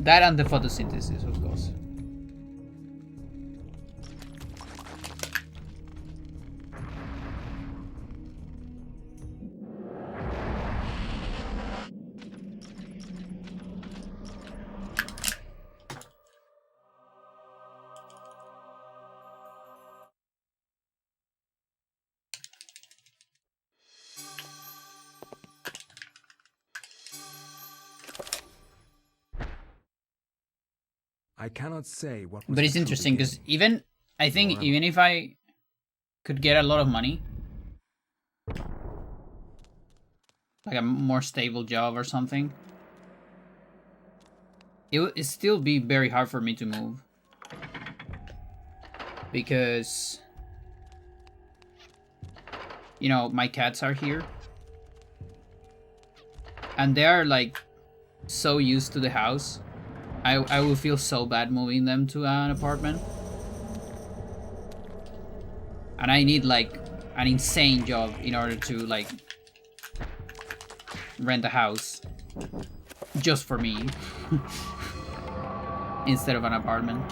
That and the photosynthesis, of course. I cannot say what was But it's the true interesting because beginning. I think Nora. even if I could get a lot of money, like a more stable job or something, it would still be very hard for me to move. Because, you know, my cats are here. And they are like so used to the house. I would feel so bad moving them to an apartment. And I need like an insane job in order to like rent a house just for me instead of an apartment.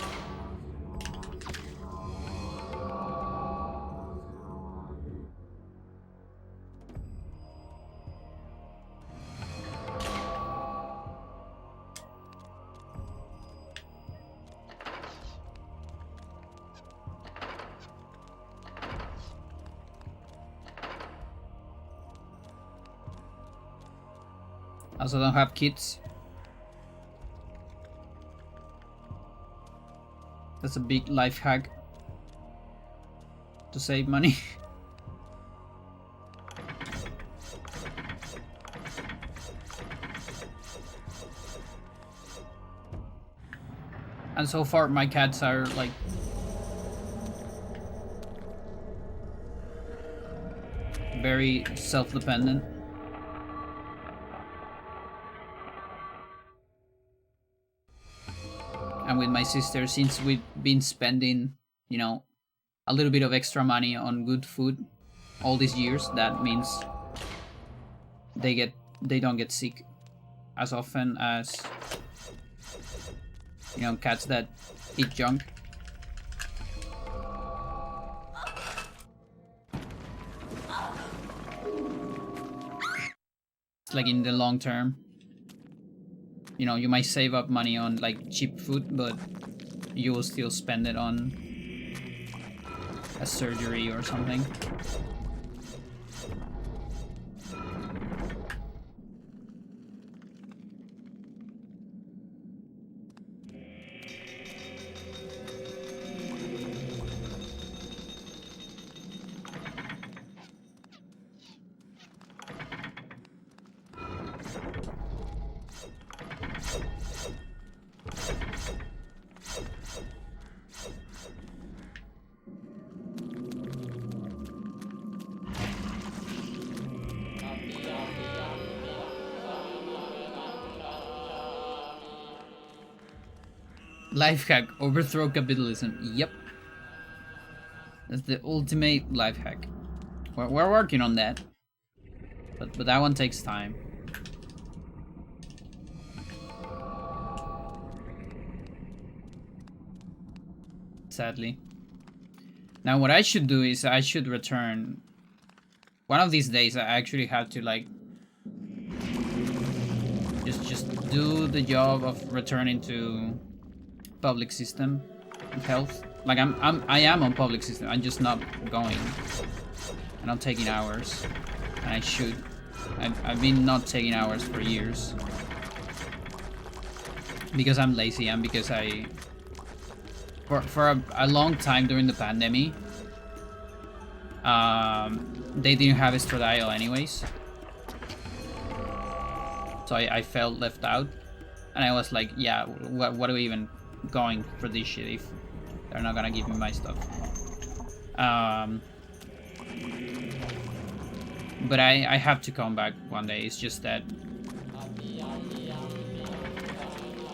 I also don't have kids. That's a big life hack to save money. And so far my cats are like very self-dependent. And with my sister, since we've been spending, you know, a little bit of extra money on good food all these years, that means they don't get sick as often as, you know, cats that eat junk. It's like in the long term, you know, you might save up money on like cheap food, but you will still spend it on a surgery or something. Life hack, overthrow capitalism. Yep. That's the ultimate life hack. We're working on that. But that one takes time. Sadly. Now what I should do is I should return one of these days I actually have to like just do the job of returning to public system of health. Like I am on public system. I'm just not going. I'm not taking hours, and I should. I've been not taking hours for years because I'm lazy and because for a long time during the pandemic, they didn't have estradiol anyways, so I felt left out, and I was like, yeah, what are we even going for this shit if they're not gonna give me my stuff? But I have to come back one day. It's just that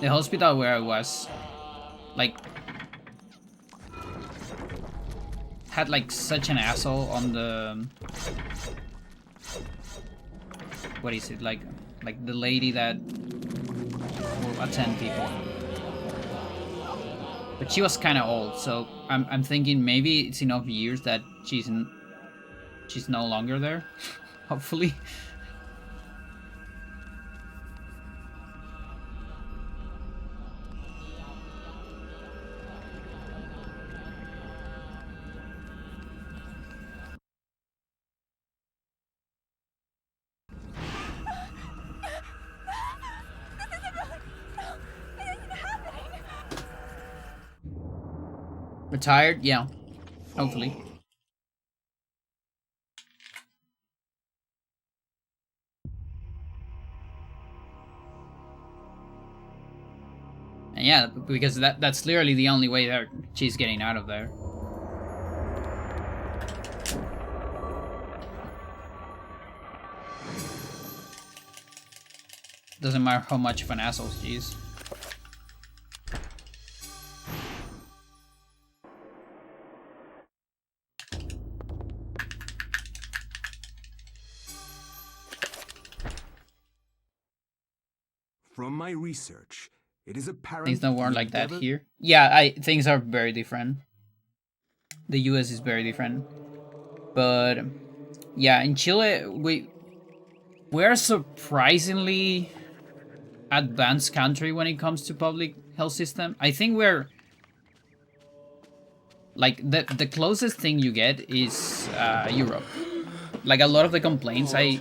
the hospital where I was, like, had like such an asshole on the, what is it, like the lady that will attend people. But she was kind of old, so I'm thinking maybe it's enough years that she's no longer there. Hopefully. Retired? Yeah. Hopefully. And yeah, because that's literally the only way that she's getting out of there. Doesn't matter how much of an asshole she is. From my research, it is apparent Things don't work the like that endeavor- here. Yeah, things are very different. The US is very different. But yeah, in Chile we're surprisingly advanced country when it comes to public health system. I think we're like the closest thing you get is Europe. Like a lot of the complaints I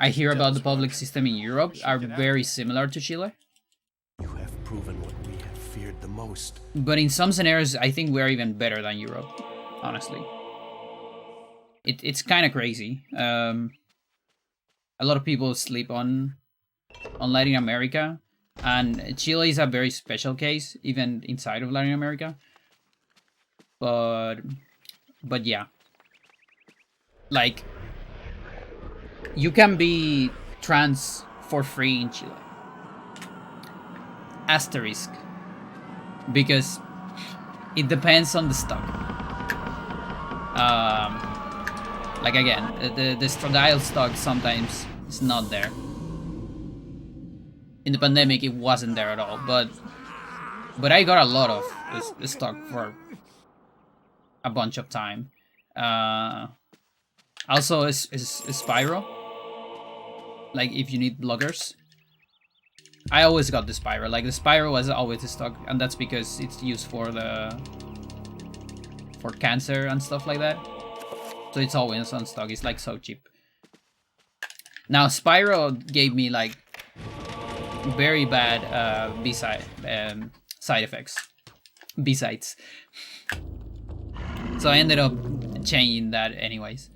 hear about the public system in Europe are very similar to Chile. You have proven what we have feared the most. But in some scenarios, I think we're even better than Europe, honestly. It's kind of crazy. A lot of people sleep on Latin America, and Chile is a very special case, even inside of Latin America. But yeah, like, you can be trans for free in Chile. Asterisk. Because it depends on the stock. Like again, the estradiol stock sometimes is not there. In the pandemic, it wasn't there at all. But I got a lot of this stock for a bunch of time. Also, is Spyro. Like if you need bloggers, I always got the Spyro. Like the Spyro was always the stock, and that's because it's used for cancer and stuff like that. So it's always on stock. It's like so cheap. Now Spyro gave me like very bad side effects, B-sides. So I ended up changing that anyways.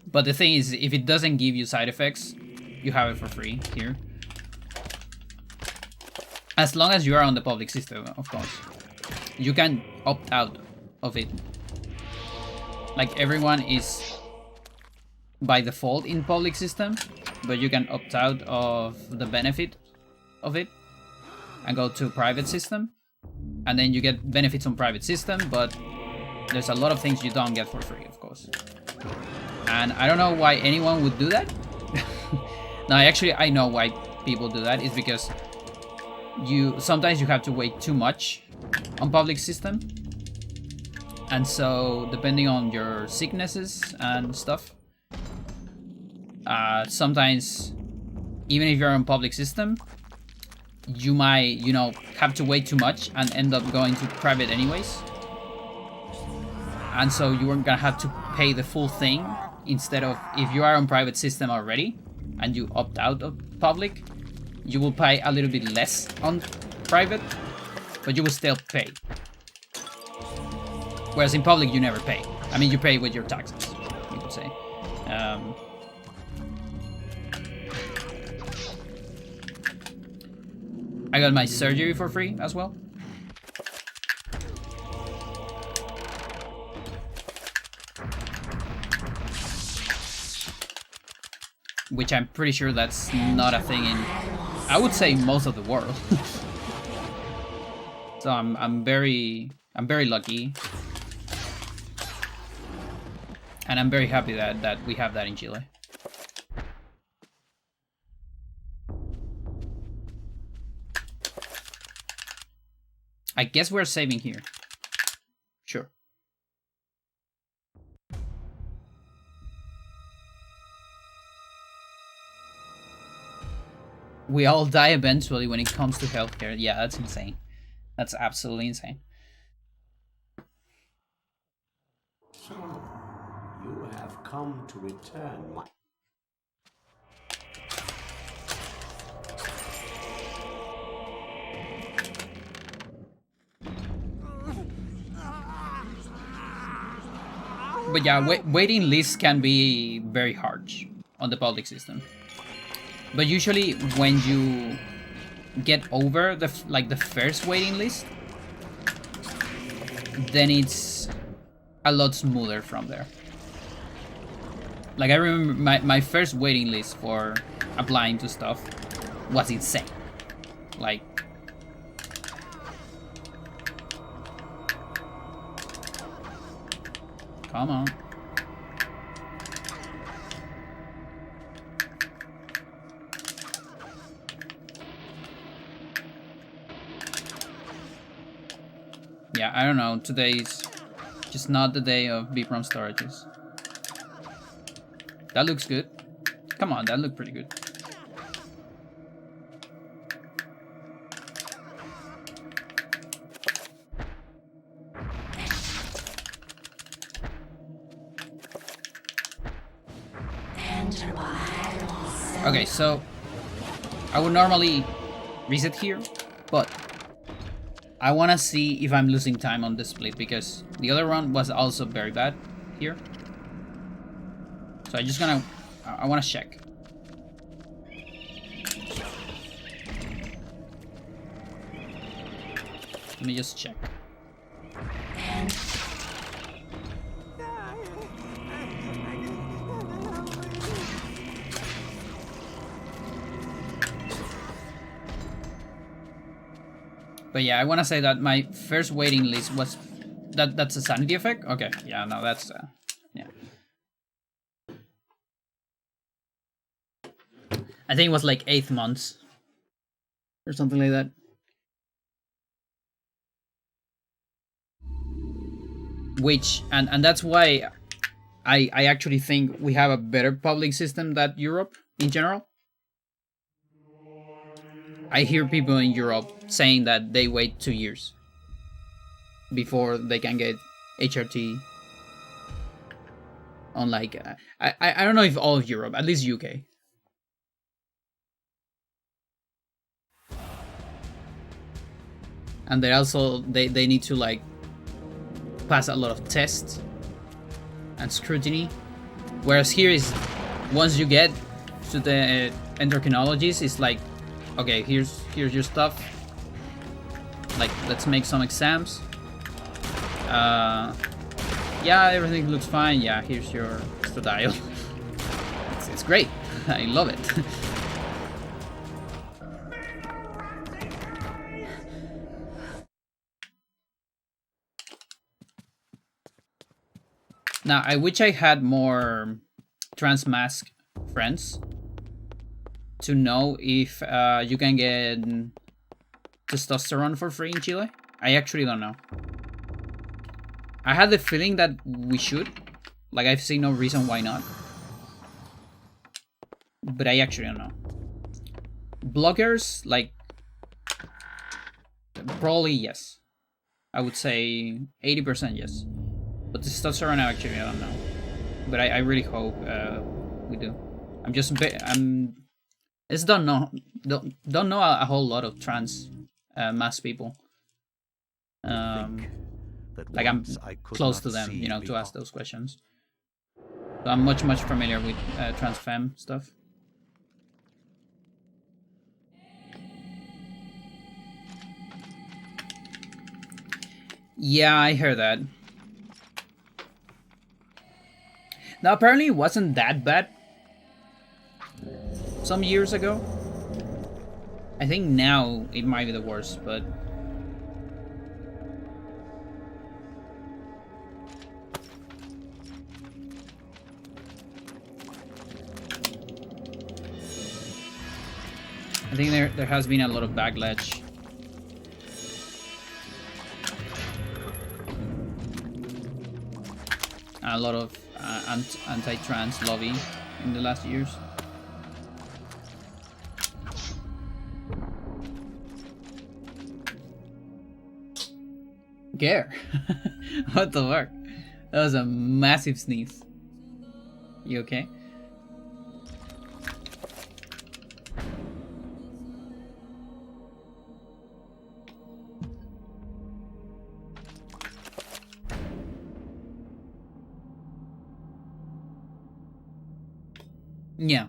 But the thing is, if it doesn't give you side effects, you have it for free here. As long as you are on the public system, of course. You can opt out of it. Like everyone is by default in public system, but you can opt out of the benefit of it and go to private system. And then you get benefits on private system, but there's a lot of things you don't get for free, of course. And I don't know why anyone would do that. No, actually, I know why people do that. It's because sometimes you have to wait too much on public system. And so, depending on your sicknesses and stuff, sometimes, even if you're on public system, you might, you know, have to wait too much and end up going to private anyways. And so you are gonna have to pay the full thing instead of, if you are on private system already and you opt out of public, you will pay a little bit less on private, but you will still pay. Whereas in public, you never pay. I mean, you pay with your taxes, you could say. I got my surgery for free as well. Which I'm pretty sure that's not a thing in, I would say, most of the world. So I'm very lucky. And I'm very happy that we have that in Chile. I guess we're saving here. Sure. We all die eventually when it comes to healthcare. Yeah, that's insane. That's absolutely insane. So, you have come to return my... But yeah, waiting lists can be very harsh on the public system. But usually when you get over the first waiting list, then it's a lot smoother from there. Like I remember my first waiting list for applying to stuff was insane. Like, come on. Yeah, I don't know. Today's just not the day of BPROM storages. That looks good. Come on, that looked pretty good. Okay, so I would normally reset here, but I want to see if I'm losing time on this split, because the other one was also very bad here. So I want to check. Let me just check. But yeah, I want to say that my first waiting list was... That's a sanity effect? Okay, yeah, no, that's... yeah. I think it was like 8 months. Or something like that. Which... And that's why I actually think we have a better public system than Europe in general. I hear people in Europe saying that they wait 2 years before they can get HRT on, like, I don't know if all of Europe, at least UK. And they also, they need to, like, pass a lot of tests and scrutiny. Whereas here is, once you get to the endocrinologist, it's like, okay, here's your stuff. Like, let's make some exams. Yeah, everything looks fine. Yeah, here's your estradiol. It's great. I love it. Now, I wish I had more trans-mask friends to know if you can get testosterone for free in Chile. I actually don't know. I had the feeling that we should. Like, I've seen no reason why not. But I actually don't know. Bloggers, like, probably yes. I would say 80% yes. But the testosterone, actually, I don't know. But I really hope we do. I'm just just don't know a whole lot of trans mass people. Like I'm close to them, you know, to ask those questions. So I'm much familiar with trans femme stuff. Yeah, I heard that. Now, apparently it wasn't that bad some years ago. I think now it might be the worst, but... I think there has been a lot of backlash. A lot of anti-trans lobby in the last years. Gare. What the fuck? That was a massive sneeze. You okay? Yeah.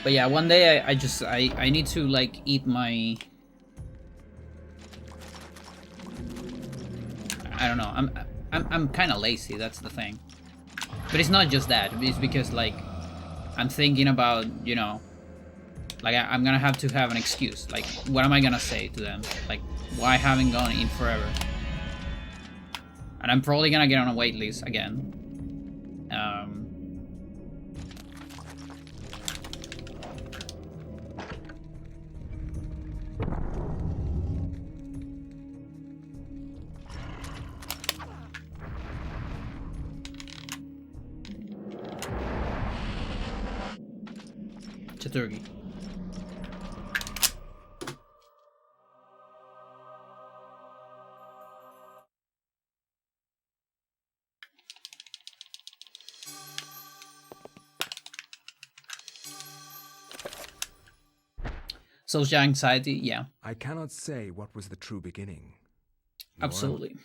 But yeah, one day I need to like eat my... I don't know. I'm kind of lazy. That's the thing. But it's not just that. It's because like I'm thinking about, you know, like I'm gonna have to have an excuse. Like, what am I gonna say to them? Like, why haven't gone in forever? And I'm probably gonna get on a wait list again. Chattur'gha. Social anxiety, yeah. I cannot say what was the true beginning. Absolutely.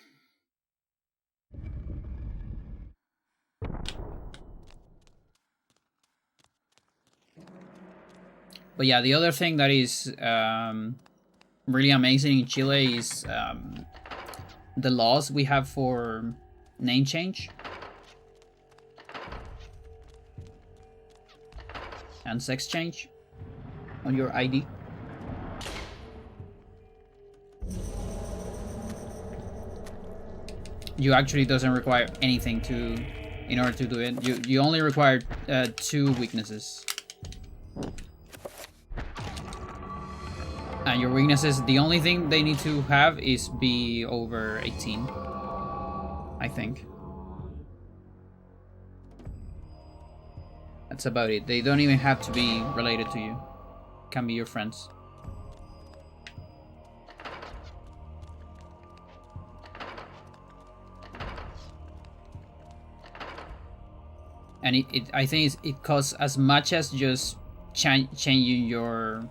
But yeah, the other thing that is really amazing in Chile is the laws we have for name change and sex change on your ID. You actually doesn't require anything in order to do it. You only require 2 weaknesses. And your weaknesses, the only thing they need to have is be over 18, I think. That's about it. They don't even have to be related to you. Can be your friends. And I think it costs as much as just changing your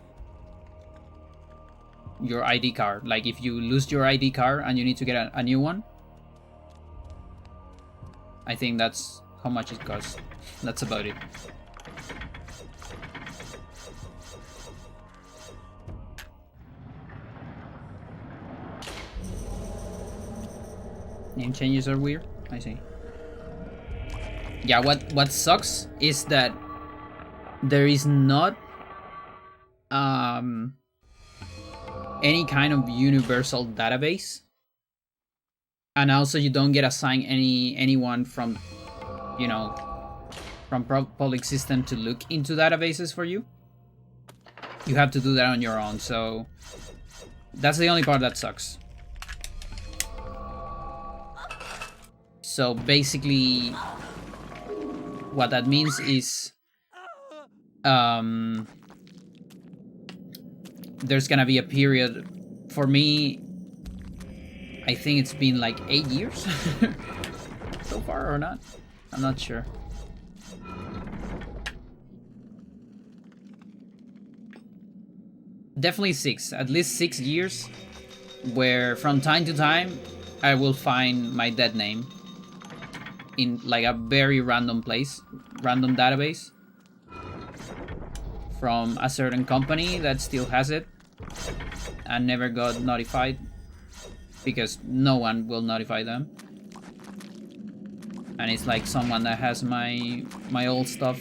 ID card. Like if you lose your ID card and you need to get a new one, I think that's how much it costs. That's about it. Name changes are weird. I see. Yeah, what sucks is that there is not any kind of universal database, and also you don't get assigned anyone from, you know, from public system to look into databases for you. You have to do that on your own, so that's the only part that sucks. So basically, what that means is there's gonna be a period, for me, I think it's been like 8 years so far, or not? I'm not sure. Definitely 6, at least 6 years, where from time to time I will find my dead name in like a very random place, random database from a certain company that still has it and never got notified because no one will notify them. And it's like someone that has my old stuff.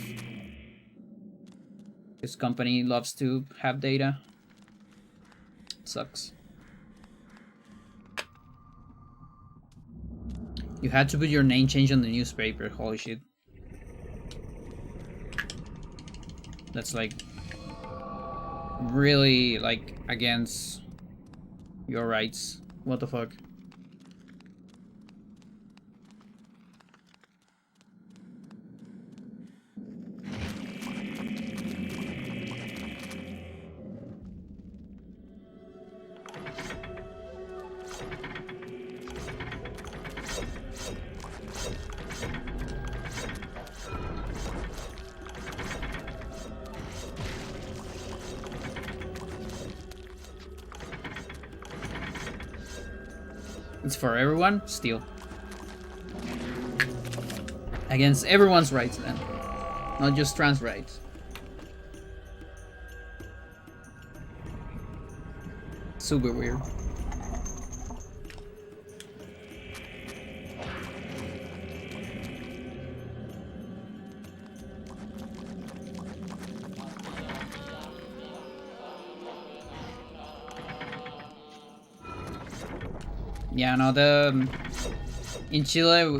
This company loves to have data. It sucks. You had to put your name change on the newspaper. Holy shit. That's like really like against your rights. What the fuck? It's for everyone, still. Against everyone's rights then. Not just trans rights. Super weird. Yeah, no, in Chile,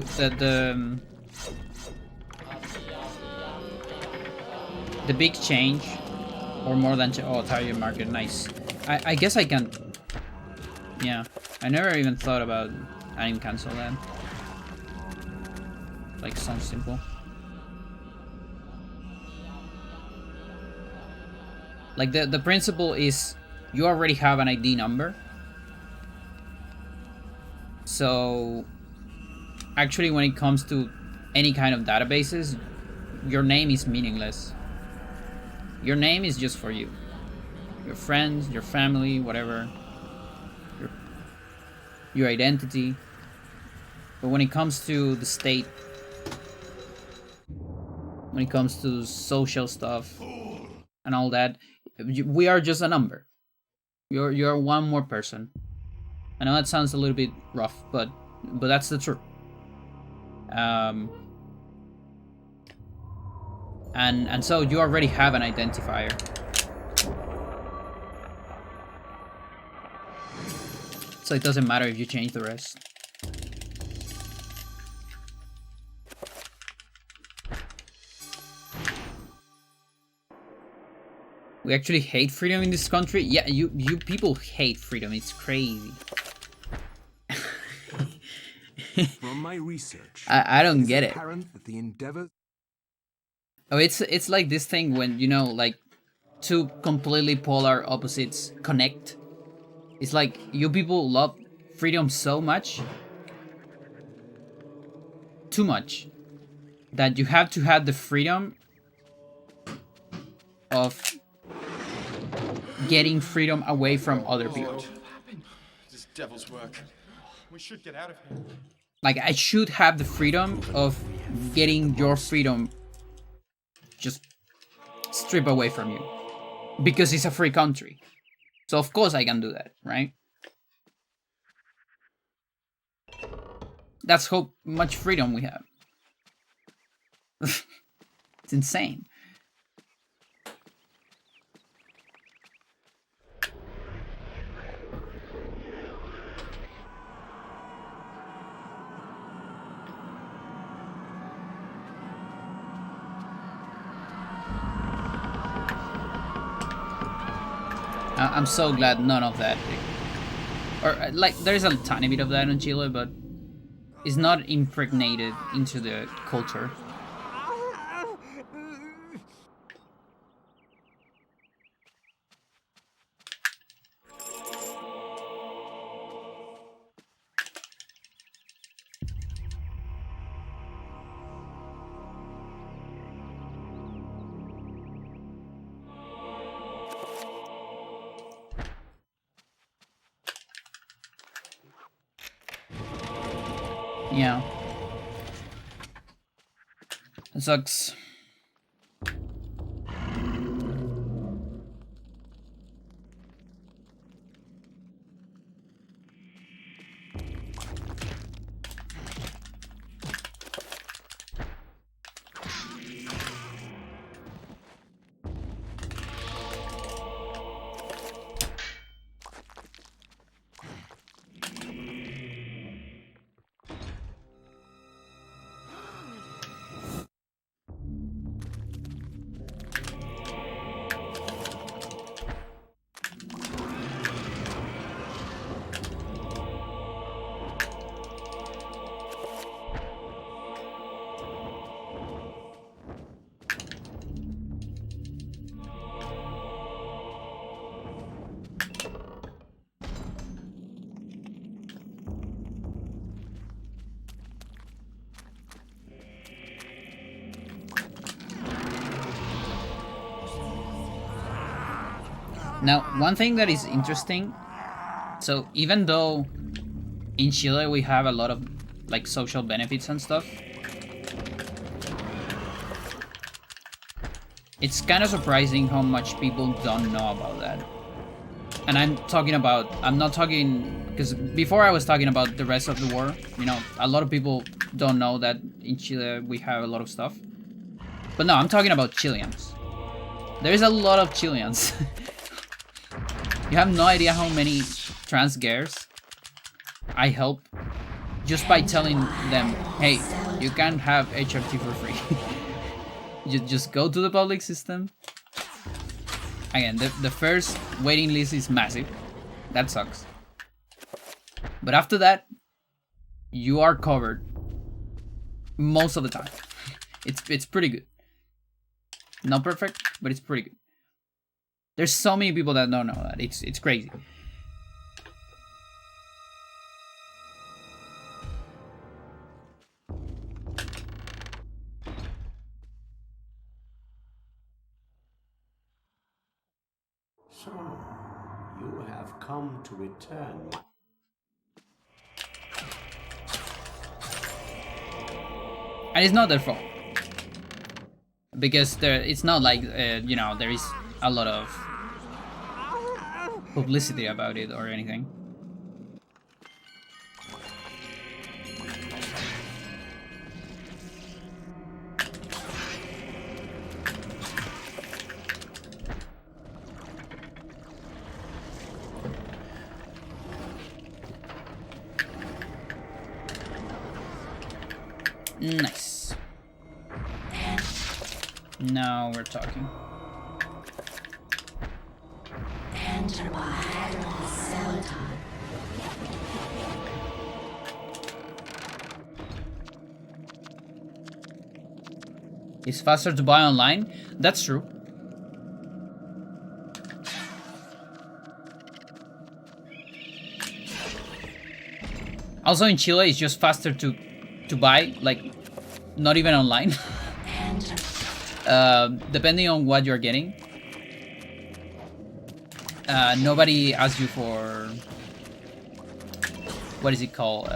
the big change, or more than target market, nice. I guess I can. Yeah, I never even thought about adding cancel that. Like, sounds simple. Like the principle is you already have an ID number. So actually when it comes to any kind of databases, your name is meaningless. Your name is just for you. Your friends, your family, whatever. Your identity. But when it comes to the state, when it comes to social stuff and all that, we are just a number. You're one more person. I know that sounds a little bit rough, but that's the truth. And so you already have an identifier. So it doesn't matter if you change the rest. We actually hate freedom in this country? Yeah, you people hate freedom. It's crazy. From my research, I don't get it. apparent that the endeavor. Oh, it's like this thing when, you know, like two completely polar opposites connect. It's like you people love freedom so much, too much, that you have to have the freedom of getting freedom away from other people. Lord, this devil's work. We should get out of here. Like, I should have the freedom of getting your freedom just stripped away from you. Because it's a free country. So of course I can do that, right? That's how much freedom we have. It's insane. I'm so glad none of that, or like there's a tiny bit of that in Chile, but it's not impregnated into the culture. Yeah. It sucks. Now, one thing that is interesting, so even though in Chile we have a lot of like social benefits and stuff, it's kind of surprising how much people don't know about that. And I'm not talking, because before I was talking about the rest of the world, you know, a lot of people don't know that in Chile we have a lot of stuff. But no, I'm talking about Chileans. There's a lot of Chileans. You have no idea how many trans girls I help just by telling them, hey, you can have HRT for free. You just go to the public system. Again, the first waiting list is massive. That sucks. But after that, you are covered most of the time. It's pretty good. Not perfect, but it's pretty good. There's so many people that don't know that. It's crazy. So, you have come to return. And it's not their fault. Because it's not like, you know, there is a lot of publicity about it or anything. Nice. Now we're talking. Enter by cell time. It's faster to buy online. That's true. Also in Chile, it's just faster to buy, like, not even online. Depending on what you're getting. Nobody asks you for, what is it called?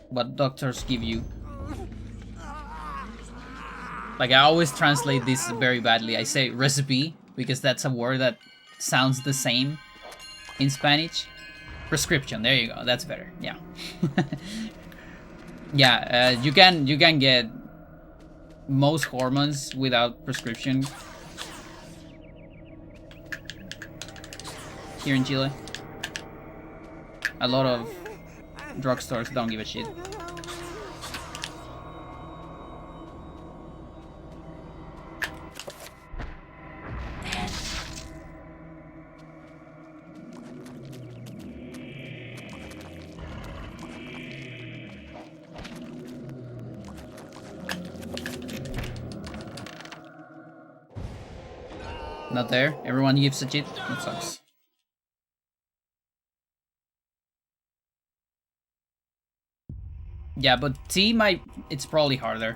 What doctors give you. Like, I always translate this very badly. I say recipe because that's a word that sounds the same in Spanish. Prescription, there you go, that's better. Yeah. Yeah, you can get most hormones without prescription here in Chile. A lot of drugstores don't give a shit. Not there. Everyone gives a shit. That sucks. Yeah, but T might... It's probably harder.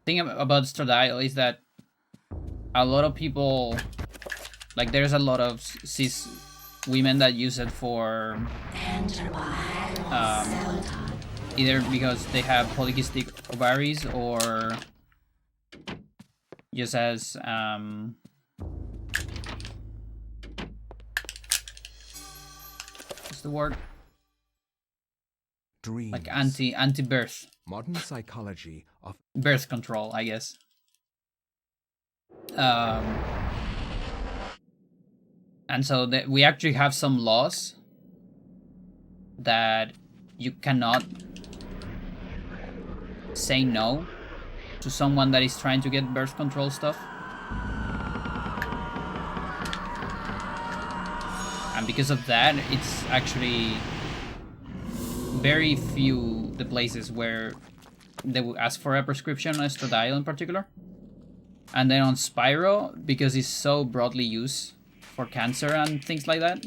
Thing about Stradile is that a lot of people, like, there's a lot of cis women that use it for either because they have polycystic ovaries or just as what's the word? Dreams. Like anti-birth. Modern psychology of Birth control, I guess. And so we actually have some laws that you cannot say no to someone that is trying to get birth control stuff. And because of that, it's actually very few the places where they will ask for a prescription on estradiol in particular. And then on Spyro, because it's so broadly used for cancer and things like that,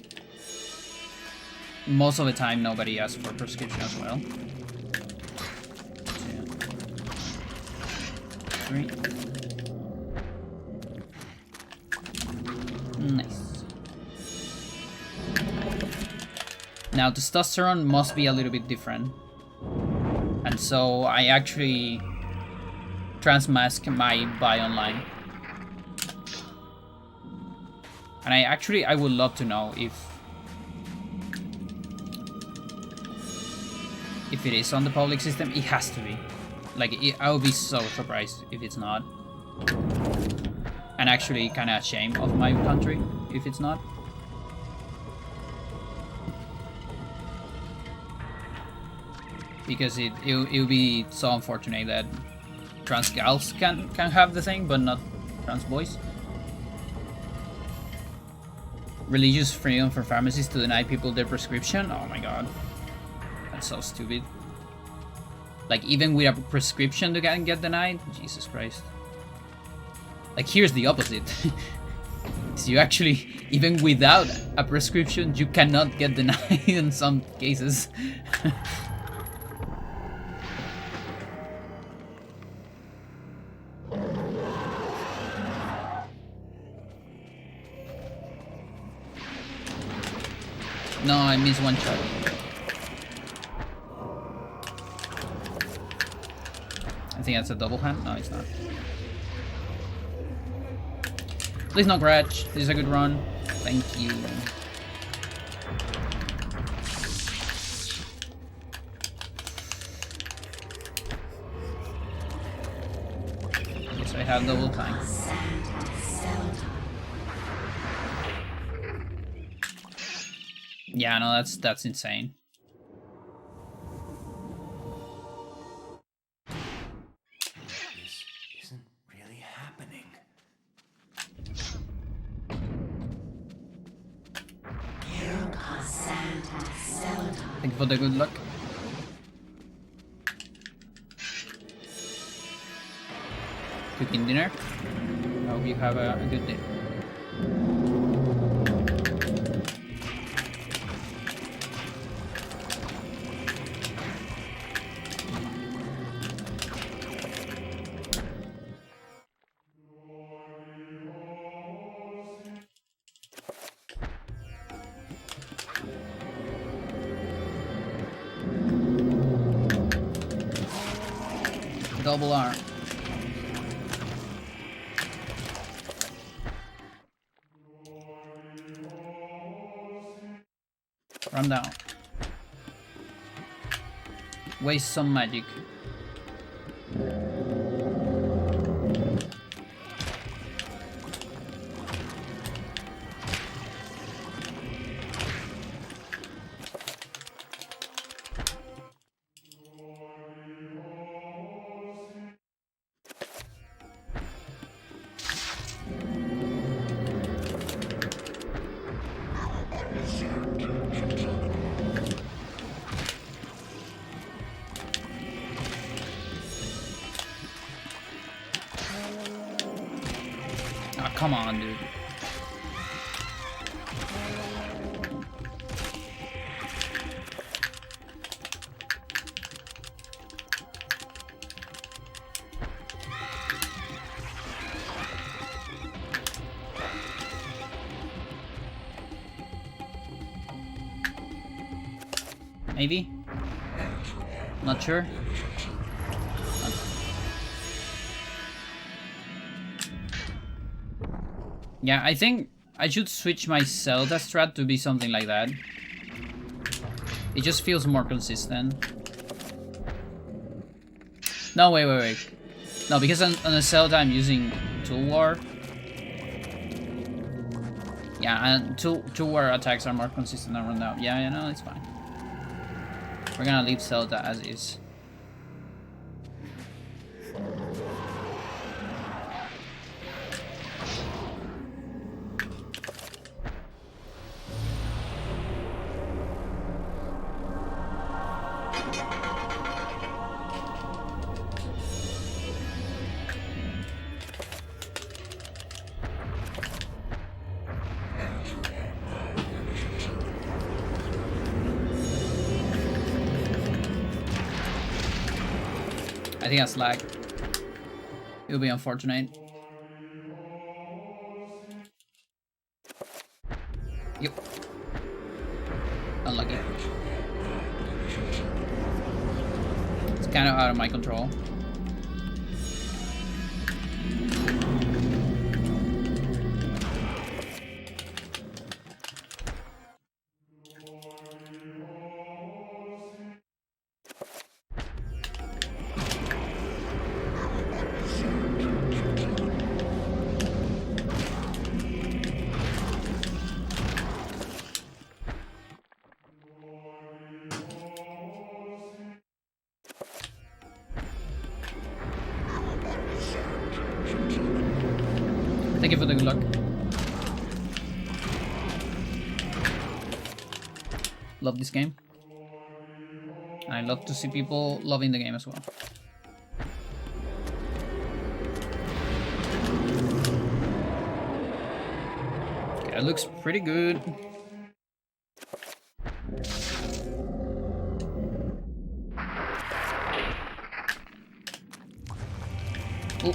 most of the time nobody asks for a prescription as well. 2, 3. Nice. Now testosterone must be a little bit different. And so I actually transmask my buy online. And I would love to know if it is on the public system. It has to be. Like, I would be so surprised if it's not. And actually kind of ashamed of my country if it's not. Because it would be so unfortunate that trans gals can have the thing, but not trans boys. Religious freedom for pharmacies to deny people their prescription? Oh my god. That's so stupid. Like, even with a prescription they can get denied? Jesus Christ. Like, here's the opposite. So you actually, even without a prescription, you cannot get denied in some cases. No, I missed one shot. I think that's a double hand. No, it's not. Please no Gratch. This is a good run. Thank you. Yes, I have double time. Yeah, no, that's insane. this isn't really happening. Thank you for the good luck. Cooking dinner. I hope you have a good day. Double R. Run down. Waste some magic. come on, dude. Maybe? Not sure. Yeah, I think I should switch my Zelda strat to be something like that. It just feels more consistent. No, wait. No, because on the Zelda I'm using Tool War. Yeah, and Tool War attacks are more consistent around now. Yeah, no, it's fine. We're gonna leave Zelda as is. I think that's lag. It would be unfortunate. Yep. Unlucky. It's kind of out of my control. Thank you for the good luck. Love this game. I love to see people loving the game as well. Okay, it looks pretty good. Oh.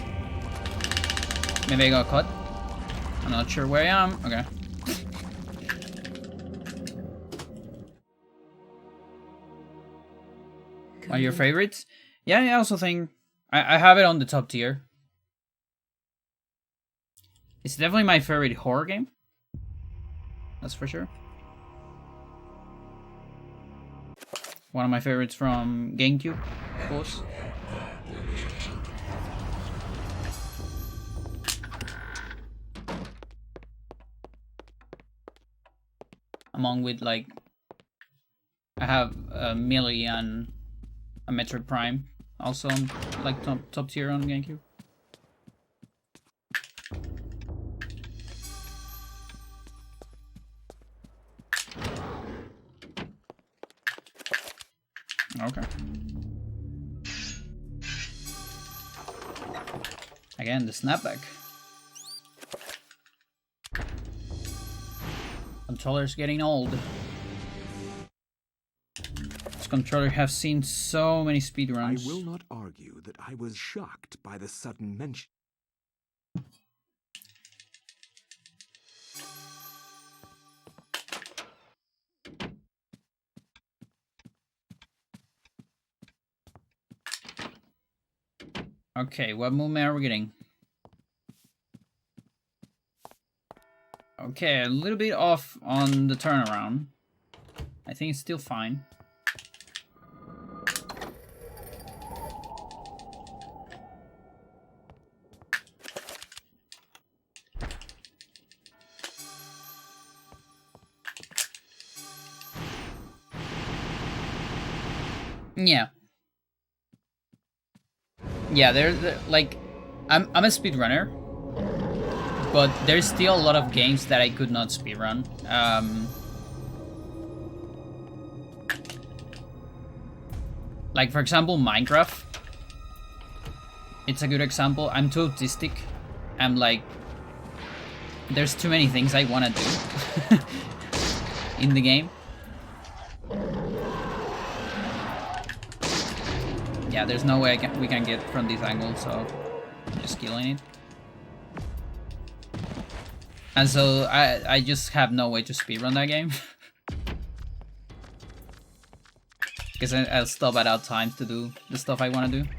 Maybe I got caught. I'm not sure where I am. Okay. Are your favorites? Yeah, I also think I have it on the top tier. It's definitely my favorite horror game. That's for sure. One of my favorites from GameCube, of course. Along with, like, I have a Melee and a Metroid Prime also on, like, top tier on GameCube. Okay. Again, the snapback. Controller's getting old. This controller have seen so many speedruns. I will not argue that I was shocked by the sudden mention. Okay, what movement are we getting? Okay, a little bit off on the turnaround. I think it's still fine. Yeah. Yeah, there's like, I'm a speedrunner, but there's still a lot of games that I could not speedrun. Like, for example, Minecraft. It's a good example. I'm too autistic. I'm like, there's too many things I want to do in the game. Yeah, there's no way we can get from this angle, so I'm just killing it. And so I just have no way to speedrun that game. Because I'll stop at odd times to do the stuff I want to do.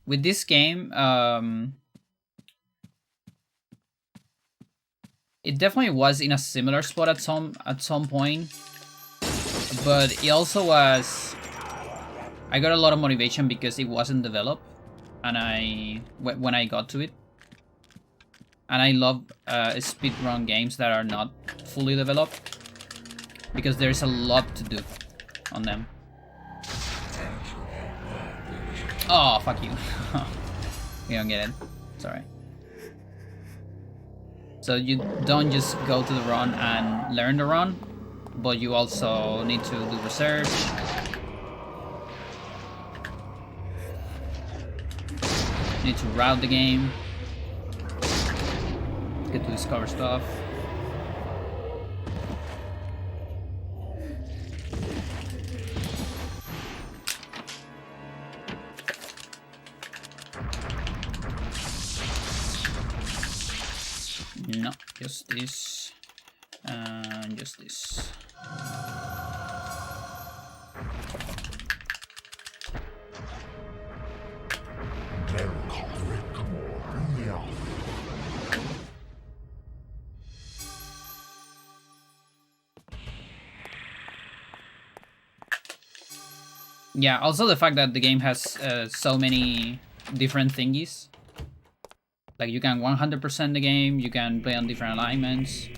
With this game, it definitely was in a similar spot at some point, but it also was. I got a lot of motivation because it wasn't developed, and when I got to it, and I love speedrun games that are not fully developed because there's a lot to do on them. Oh, fuck you. You don't get it. Sorry. So you don't just go to the run and learn the run, but you also need to do research. You need to route the game. Get to discover stuff. No, just this, and just this. Yeah, also the fact that the game has so many different thingies. Like you can 100% the game, you can play on different alignments.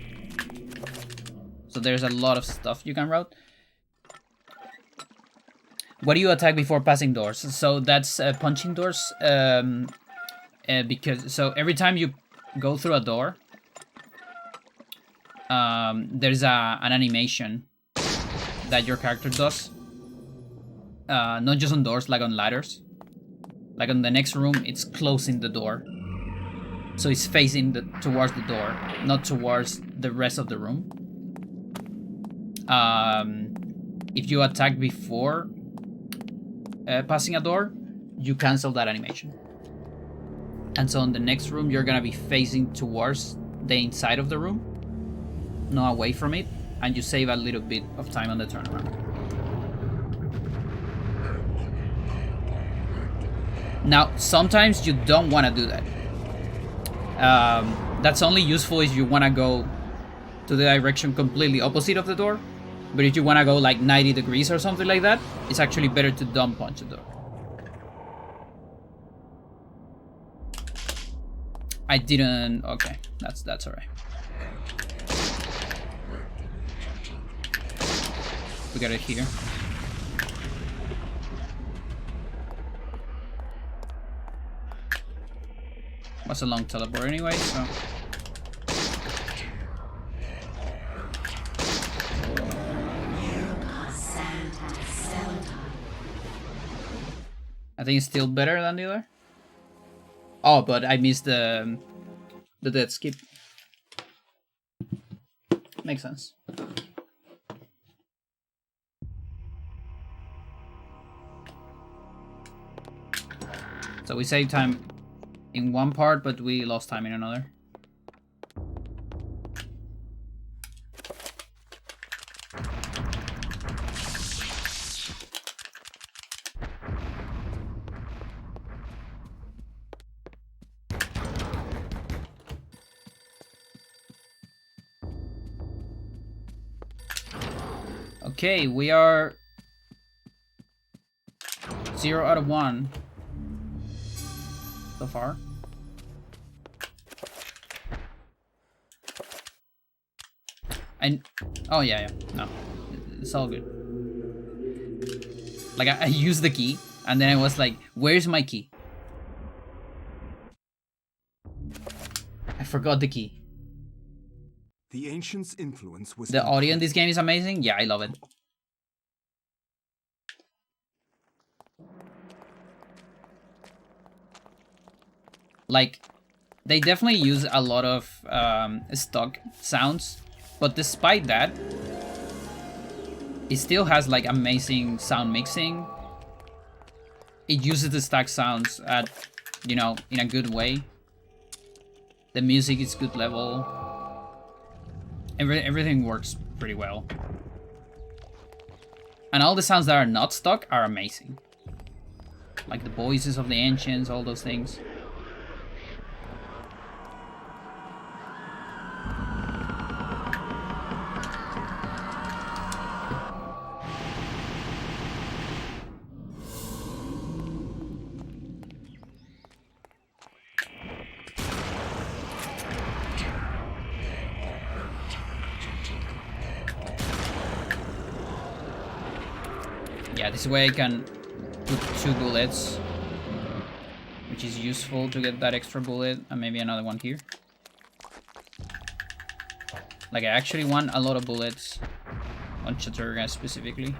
So there's a lot of stuff you can route. What do you attack before passing doors? So that's punching doors. Because so every time you go through a door, there's an animation that your character does. Not just on doors, like on ladders. Like on the next room, it's closing the door. So it's facing towards the door, not towards the rest of the room. If you attack before passing a door, you cancel that animation. And so in the next room, you're gonna be facing towards the inside of the room, not away from it, and you save a little bit of time on the turnaround. Now, sometimes you don't want to do that. That's only useful if you want to go to the direction completely opposite of the door. But if you want to go like 90 degrees or something like that, it's actually better to dumb punch the door. I didn't... Okay, that's alright. We got it here. Was a long teleport anyway, so... I think it's still better than the other. Oh, but I missed the dead skip. Makes sense. So we saved time in one part, but we lost time in another. Okay, we are 0 out of 1 so far. Oh yeah, no, it's all good. Like I used the key, and then I was like, "Where's my key?" I forgot the key. The ancients' influence was The audio in this game is amazing. Yeah, I love it. Like, they definitely use a lot of stock sounds, but despite that, it still has like amazing sound mixing. It uses the stock sounds at, you know, in a good way. The music is good level. Everything works pretty well. And all the sounds that are not stock are amazing. Like the voices of the ancients, all those things. Yeah, this way I can put 2 bullets, which is useful to get that extra bullet, and maybe another one here. Like, I actually want a lot of bullets on Chattur'gha specifically.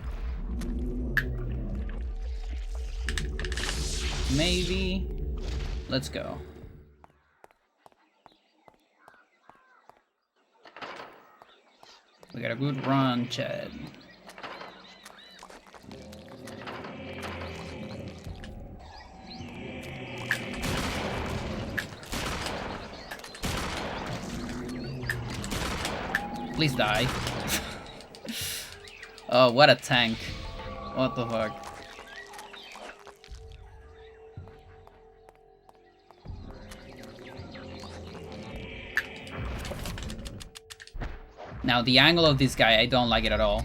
Maybe. Let's go. We got a good run, Chad. Please die. Oh, what a tank. What the fuck. Now, the angle of this guy, I don't like it at all.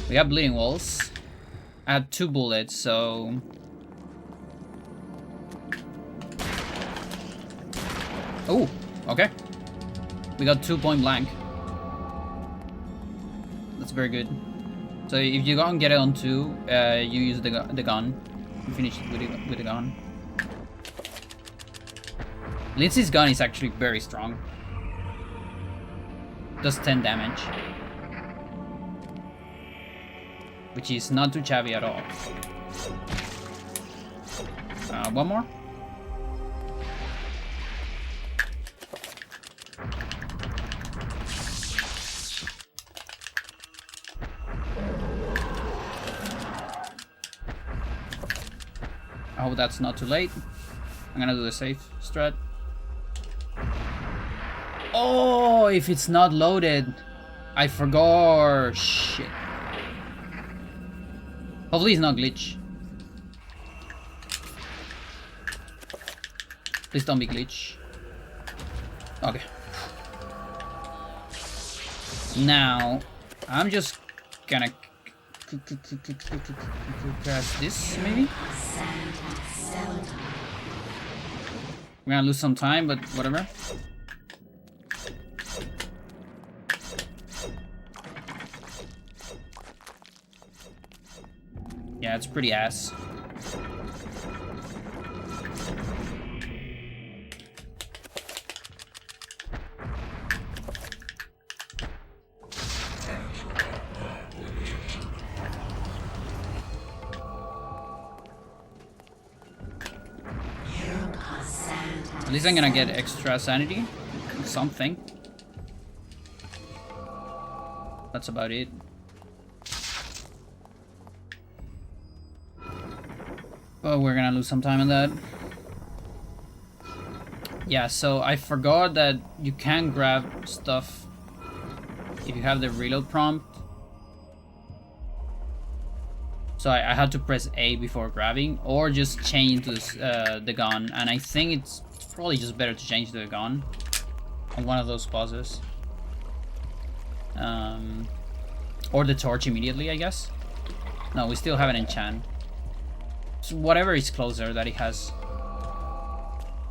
We got bleeding walls. I had 2 bullets, so... Oh, okay. We got 2 point blank. That's very good. So if you can't get it on 2, you use the gun. You finish it with the gun. Lindsay's gun is actually very strong. Does 10 damage. Which is not too shabby at all. One more? I hope that's not too late. I'm gonna do the safe strat. Oh, if it's not loaded, I forgot. Shit. Hopefully it's not glitch. Please don't be glitch. Okay. Now, I'm just gonna cast this, maybe? We're gonna lose some time, but whatever. Yeah, it's pretty ass. At least I'm gonna get extra sanity. Something. That's about it. Oh, we're gonna lose some time on that. Yeah, so I forgot that you can grab stuff if you have the reload prompt. So I had to press A before grabbing, or just change to the gun. And I think it's probably just better to change to the gun on one of those pauses. Or the torch immediately, I guess. No, we still have an enchant. So whatever is closer that he has,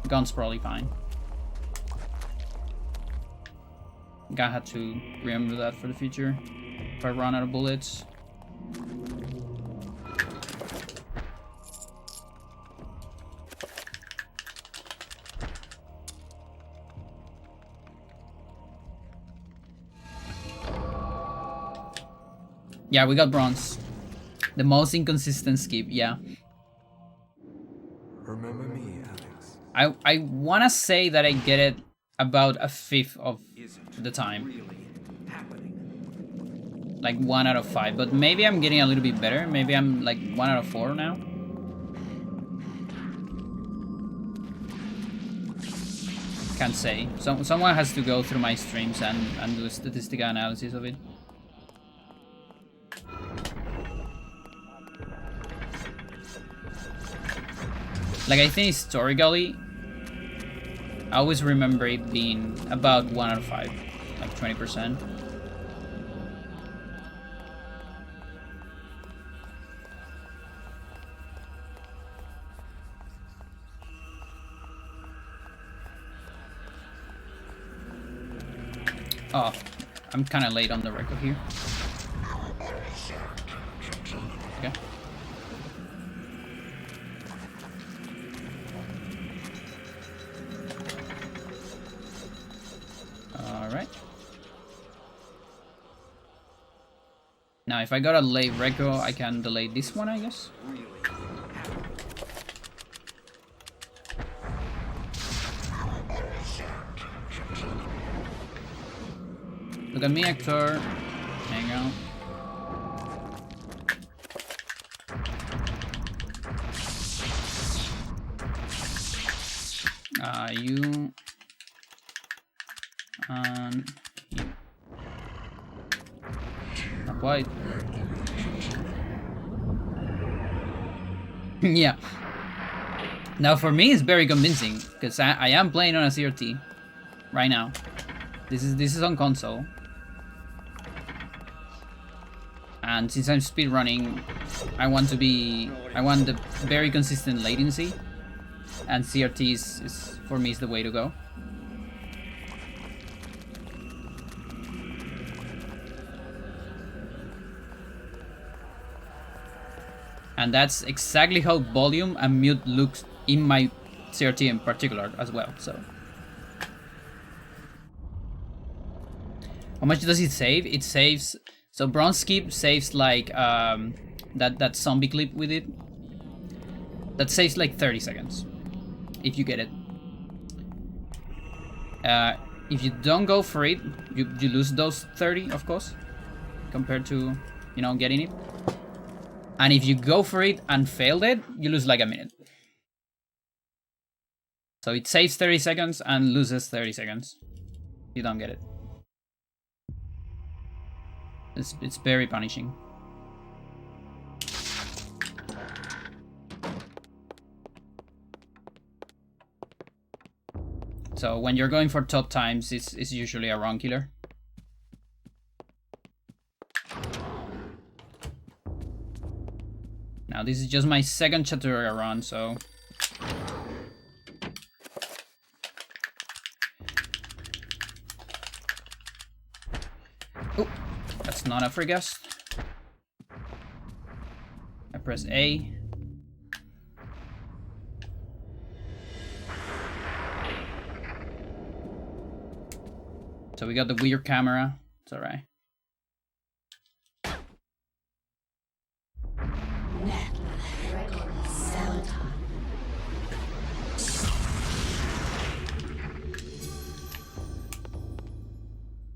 gun's probably fine. Gonna have to remember that for the future. If I run out of bullets. Yeah, we got bronze. The most inconsistent skip, yeah. Remember me, Alex. I wanna say that I get it about a fifth of the time. Like 1 out of 5, but maybe I'm getting a little bit better. Maybe I'm like 1 out of 4 now. Can't say. Someone has to go through my streams and do a statistical analysis of it. Like, I think historically, I always remember it being about 1 out of 5, like 20%. Oh, I'm kind of late on the record here. Okay. Alright. Now, if I got a late record, I can delay this one, I guess. Look at me, Hector. Hang on. You. And you. Not quite. Yeah. Now for me, it's very convincing because I am playing on a CRT right now. This is on console. And since I'm speedrunning, I want the very consistent latency, and CRT is for me is the way to go. And that's exactly how volume and mute looks in my CRT in particular as well. So, how much does it save? It saves. So bronze skip saves like that zombie clip with it. That saves like 30 seconds if you get it. If you don't go for it, you lose those 30, of course, compared to, you know, getting it. And if you go for it and failed it, you lose like a minute. So it saves 30 seconds and loses 30 seconds. You don't get it. It's very punishing. So when you're going for top times, it's usually a run killer. Now this is just my second Chattur'gha run, so oh, that's not a free guess. I press A. So we got the weird camera. It's alright.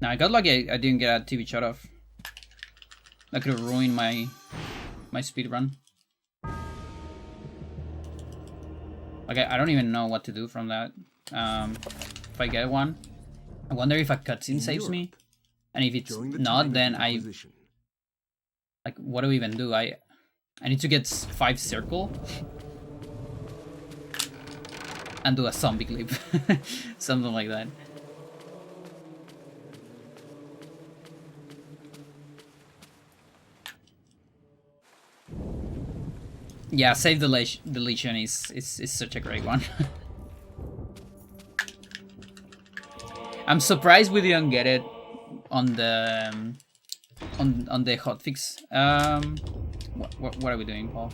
Now I got lucky I didn't get a TV shut off. That could have ruined my speed run. Okay, I don't even know what to do from that. If I get one, I wonder if a cutscene saves me, and if it's not, then like, what do we even do? I need to get 5 circle and do a zombie clip, something like that. Yeah, save deletion is such a great one. I'm surprised we didn't get it on the on the hotfix. What are we doing, Paul?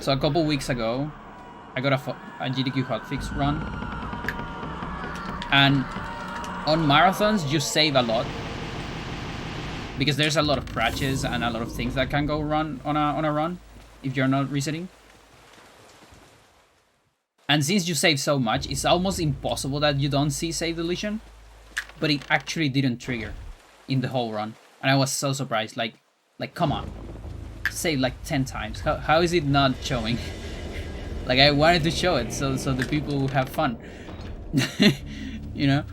So a couple weeks ago, I got a GDQ hotfix run, and on marathons you save a lot, because there's a lot of crashes and a lot of things that can go wrong on a run if you're not resetting. And since you save so much, it's almost impossible that you don't see save deletion. But it actually didn't trigger in the whole run. And I was so surprised. Like come on. Save like 10 times. How is it not showing? Like, I wanted to show it so the people would have fun. You know?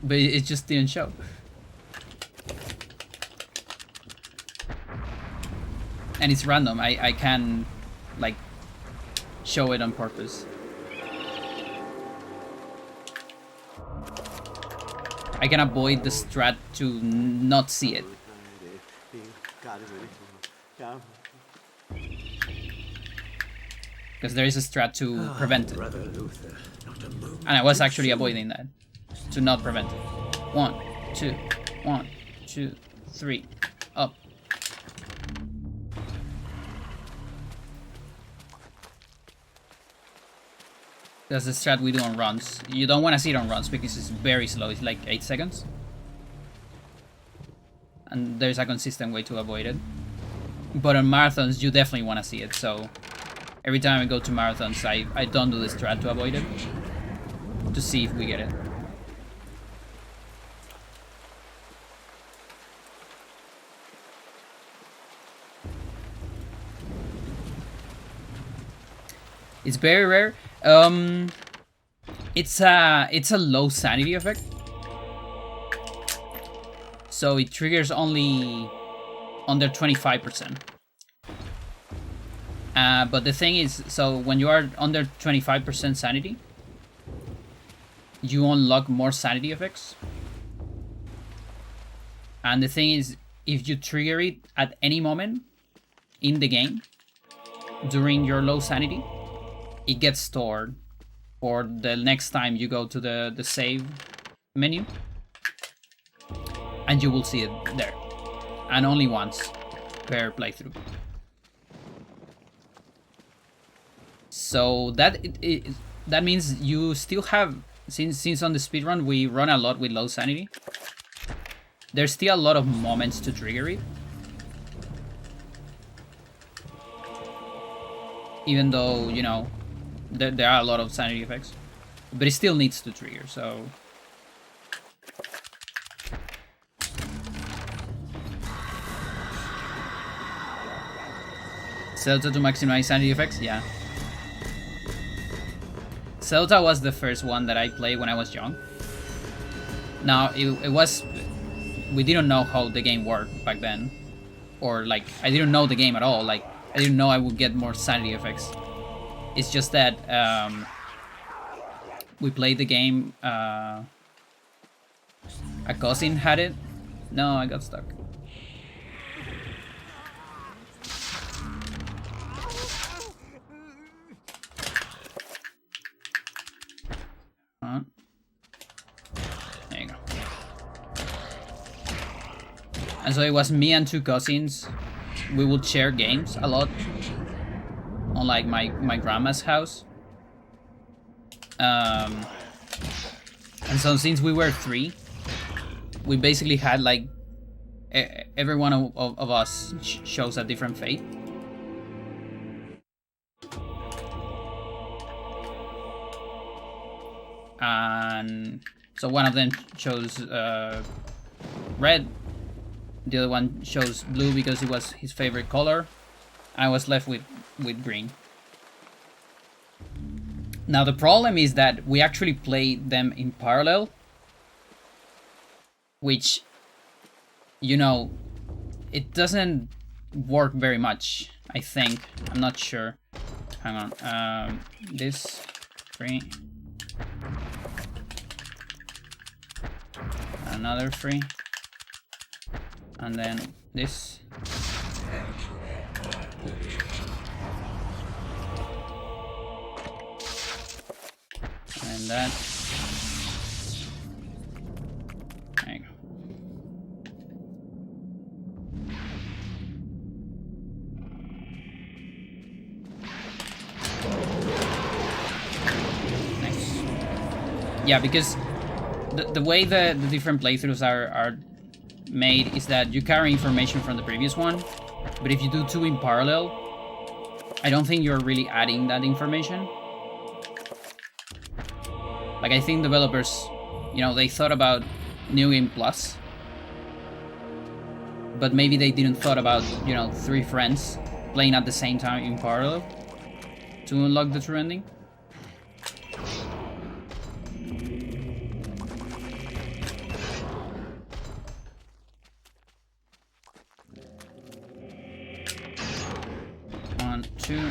But it just didn't show. And it's random. I can, like, show it on purpose. I can avoid the strat to not see it. Because there is a strat to prevent it. And I was actually avoiding that. To not prevent it. 1, 2, 1, 2, 3. Up. That's the strat we do on runs. You don't want to see it on runs because it's very slow. It's like 8 seconds. And there's a consistent way to avoid it. But on marathons, you definitely want to see it. So every time I go to marathons, I don't do the strat to avoid it. To see if we get it. It's very rare. It's a low sanity effect, so it triggers only under 25%. But the thing is, so when you are under 25% sanity, you unlock more sanity effects. And the thing is, if you trigger it at any moment in the game during your low sanity, it gets stored for the next time you go to the save menu, and you will see it there, and only once per playthrough. So that that means you still have, since on the speedrun we run a lot with low sanity, there's still a lot of moments to trigger it. Even though, you know, there are a lot of sanity effects, but it still needs to trigger, so... Celta to maximize sanity effects? Yeah. Celta was the first one that I played when I was young. Now, it was... We didn't know how the game worked back then. Or, like, I didn't know the game at all. Like, I didn't know I would get more sanity effects. It's just that we played the game. A cousin had it. No, I got stuck. There you go. And so it was me and 2 cousins. We would share games a lot. On like my grandma's house. And so since we were 3, we basically had like every one of us chose a different fate. And so one of them chose red, the other one chose blue because it was his favorite color. I was left with green. Now the problem is that we actually played them in parallel, which, you know, it doesn't work very much, I think. I'm not sure. Hang on. This free. Another free. And then this. And that. There you go. Nice. Yeah, because the way the different playthroughs are made is that you carry information from the previous one, but if you do two in parallel, I don't think you're really adding that information. Like, I think developers, you know, they thought about New Game Plus, but maybe they didn't thought about, you know, 3 friends playing at the same time in parallel to unlock the true ending. One, two.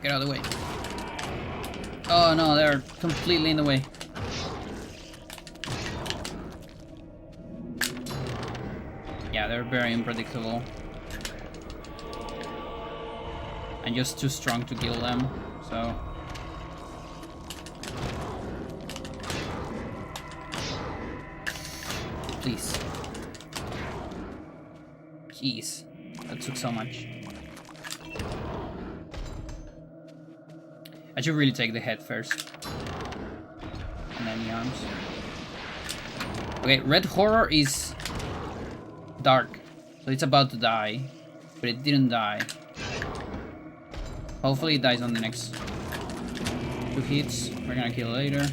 Get out of the way. Oh no, they're completely in the way. Yeah, they're very unpredictable. And just too strong to kill them, so... Please. Jeez, that took so much. I should really take the head first. And then the arms. Okay, red horror is dark. So it's about to die. But it didn't die. Hopefully it dies on the next 2 hits. We're gonna kill it later.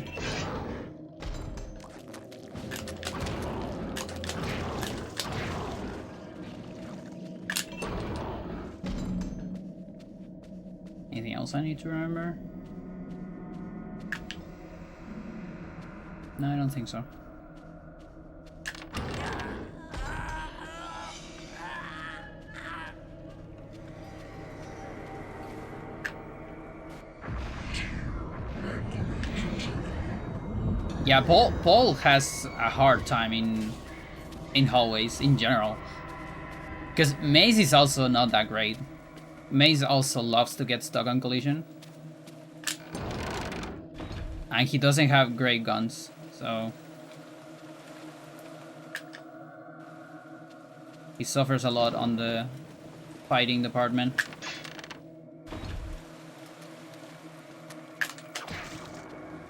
Anything else I need to remember? No, I don't think so. Yeah, Paul has a hard time in hallways in general. Because Maze is also not that great. Maze also loves to get stuck on collision. And he doesn't have great guns, so... he suffers a lot on the fighting department.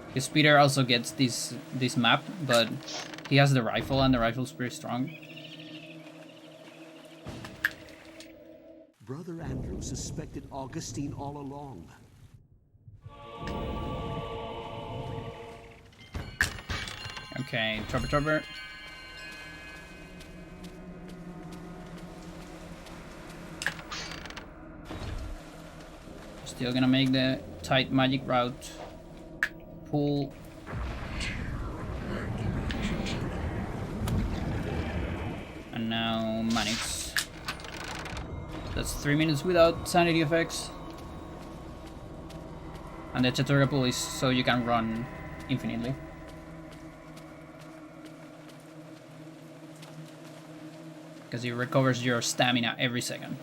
Because Peter also gets this map, but he has the rifle, and the rifle's pretty strong. Brother Andrew suspected Augustine all along. Okay, Chopper. Still gonna make the tight magic route. Pull. And now Manix. That's 3 minutes without sanity effects. And the Chattur'gha pull is so you can run infinitely. Because it recovers your stamina every second.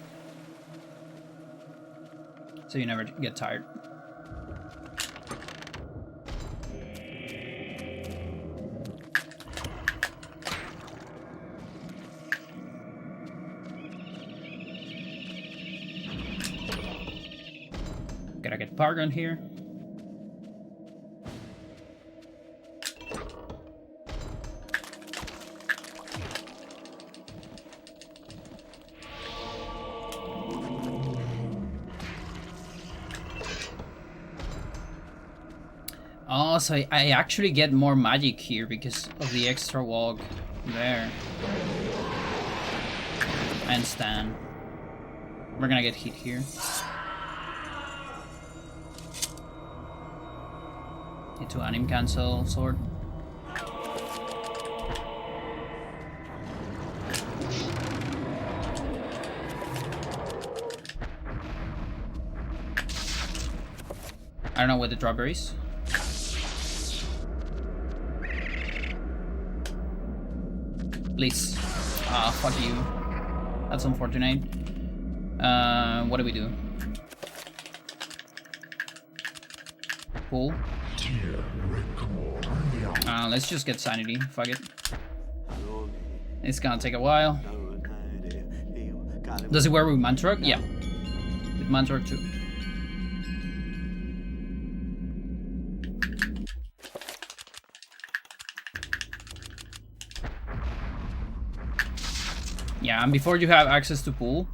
So you never get tired. Gotta get Pargon here. Oh, so I actually get more magic here because of the extra walk there. And stand. We're gonna get hit here. Need to anim cancel sword. I don't know what the dropper is. Please. Ah, fuck you. That's unfortunate. What do we do? Pull. Let's just get sanity. Fuck it. It's gonna take a while. Does it work with Mantrug? Yeah. With Mantrug too. Yeah, and before you have access to pool,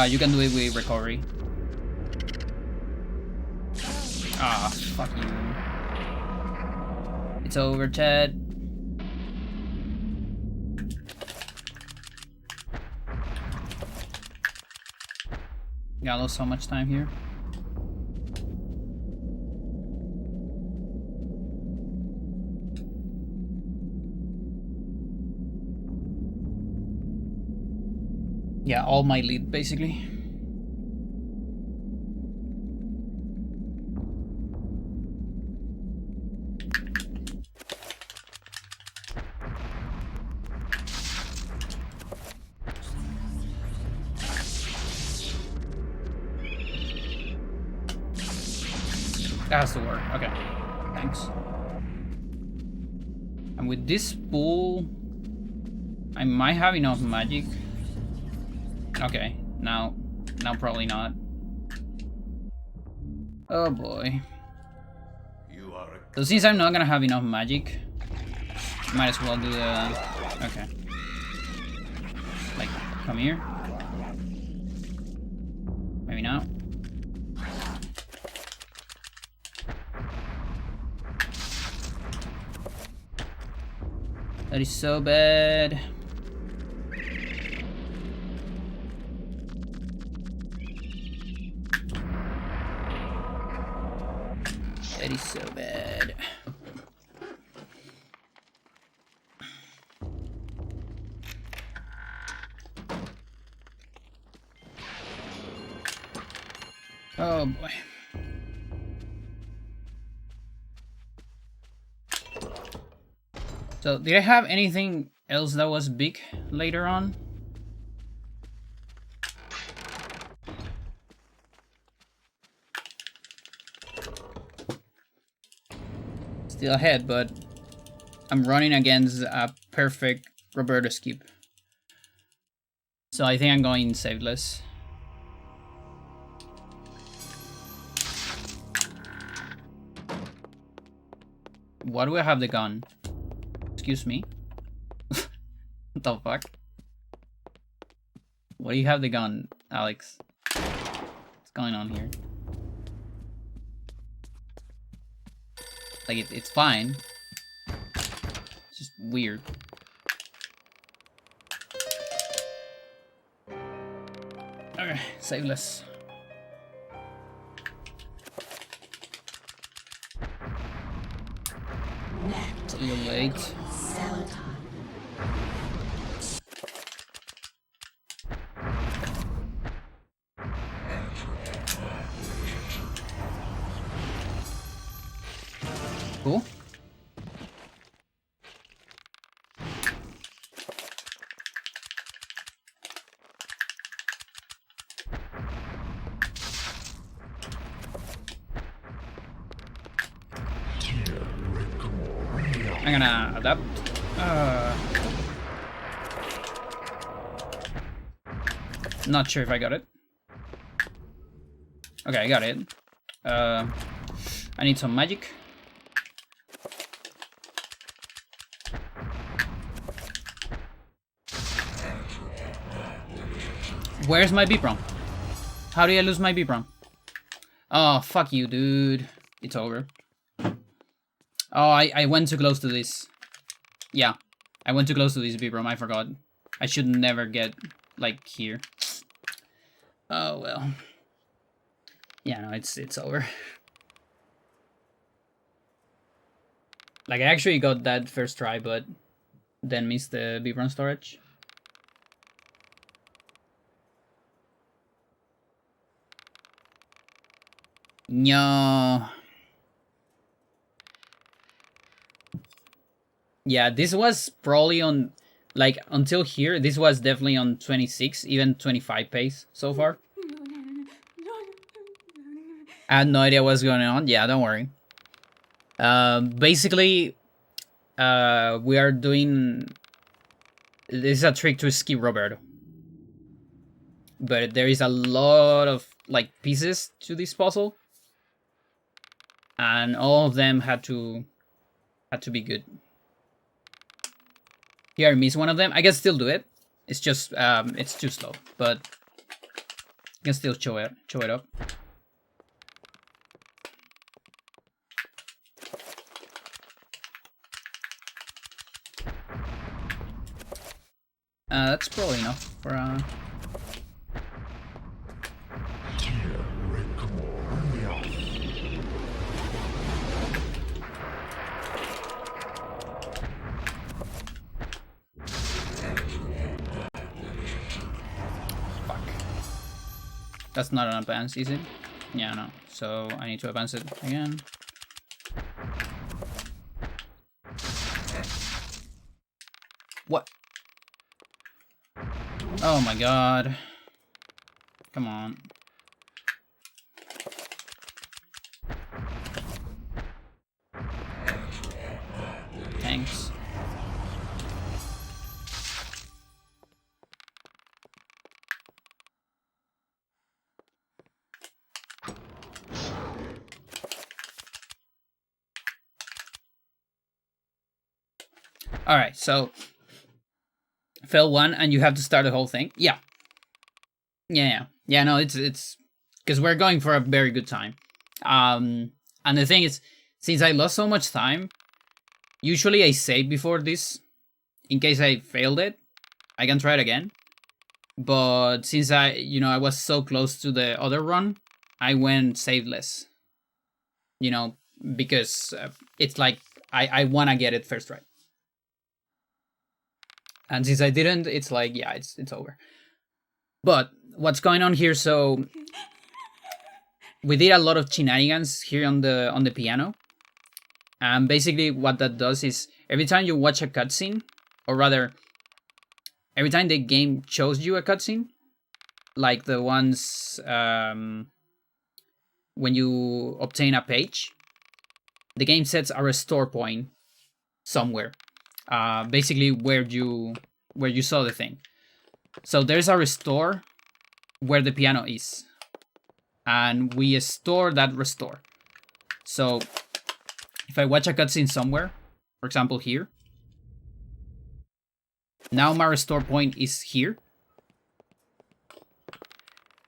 you can do it with recovery. Ah, fuck you. It's over, Ted. Got lost so much time here. Yeah, all my lead basically. That has to work. Okay. Thanks. And with this pool, I might have enough magic. Okay. Now probably not. Oh boy. So since I'm not gonna have enough magic, might as well do the... Okay. Like, come here. Maybe not. That is so bad. That is so bad. Oh boy. So, did I have anything else that was big later on? Still ahead, but I'm running against a perfect Roberto skip. So I think I'm going saveless. Why do I have the gun? Excuse me? What the fuck? Why do you have the gun, Alex? What's going on here? Like, it's fine. It's just weird. Okay, saveless. It's a little late. Cool. I'm gonna adapt. Not sure if I got it. Okay, I got it. I need some magic. Where's my B-Prom? How did I lose my B-Prom? Oh, fuck you, dude. It's over. Oh, I went too close to this. Yeah, I went too close to this B-Prom. I forgot. I should never get, like, here. Oh, well. Yeah, no, it's over. Like, I actually got that first try, but then missed the B-Prom storage. No. Yeah, this was probably on, like, until here, this was definitely on 26, even 25 pace so far. I had no idea what's going on. Yeah, don't worry. Basically, we are doing... This is a trick to skip Roberto. But there is a lot of like pieces to this puzzle. And all of them had to be good. Here I missed one of them. I can still do it. It's just it's too slow, but I can still show it up. That's probably enough for Fuck. That's not an advance, is it? Yeah, no. So I need to advance it again. What? Oh my god. Come on. Thanks. Alright, so fail one and you have to start the whole thing. Yeah. No, it's because we're going for a very good time. And the thing is, since I lost so much time, usually I save before this in case I failed it. I can try it again. But since I was so close to the other run, I went saveless. Because it's like I want to get it first right. And since I didn't, it's like, yeah, it's over. But what's going on here? So we did a lot of shenanigans here on the piano. And basically what that does is every time you watch a cutscene, or rather, every time the game shows you a cutscene, like the ones when you obtain a page, the game sets a restore point somewhere. Basically where you saw the thing. So there's a restore where the piano is, and we store that restore. So if I watch a cutscene somewhere, for example here, now my restore point is here,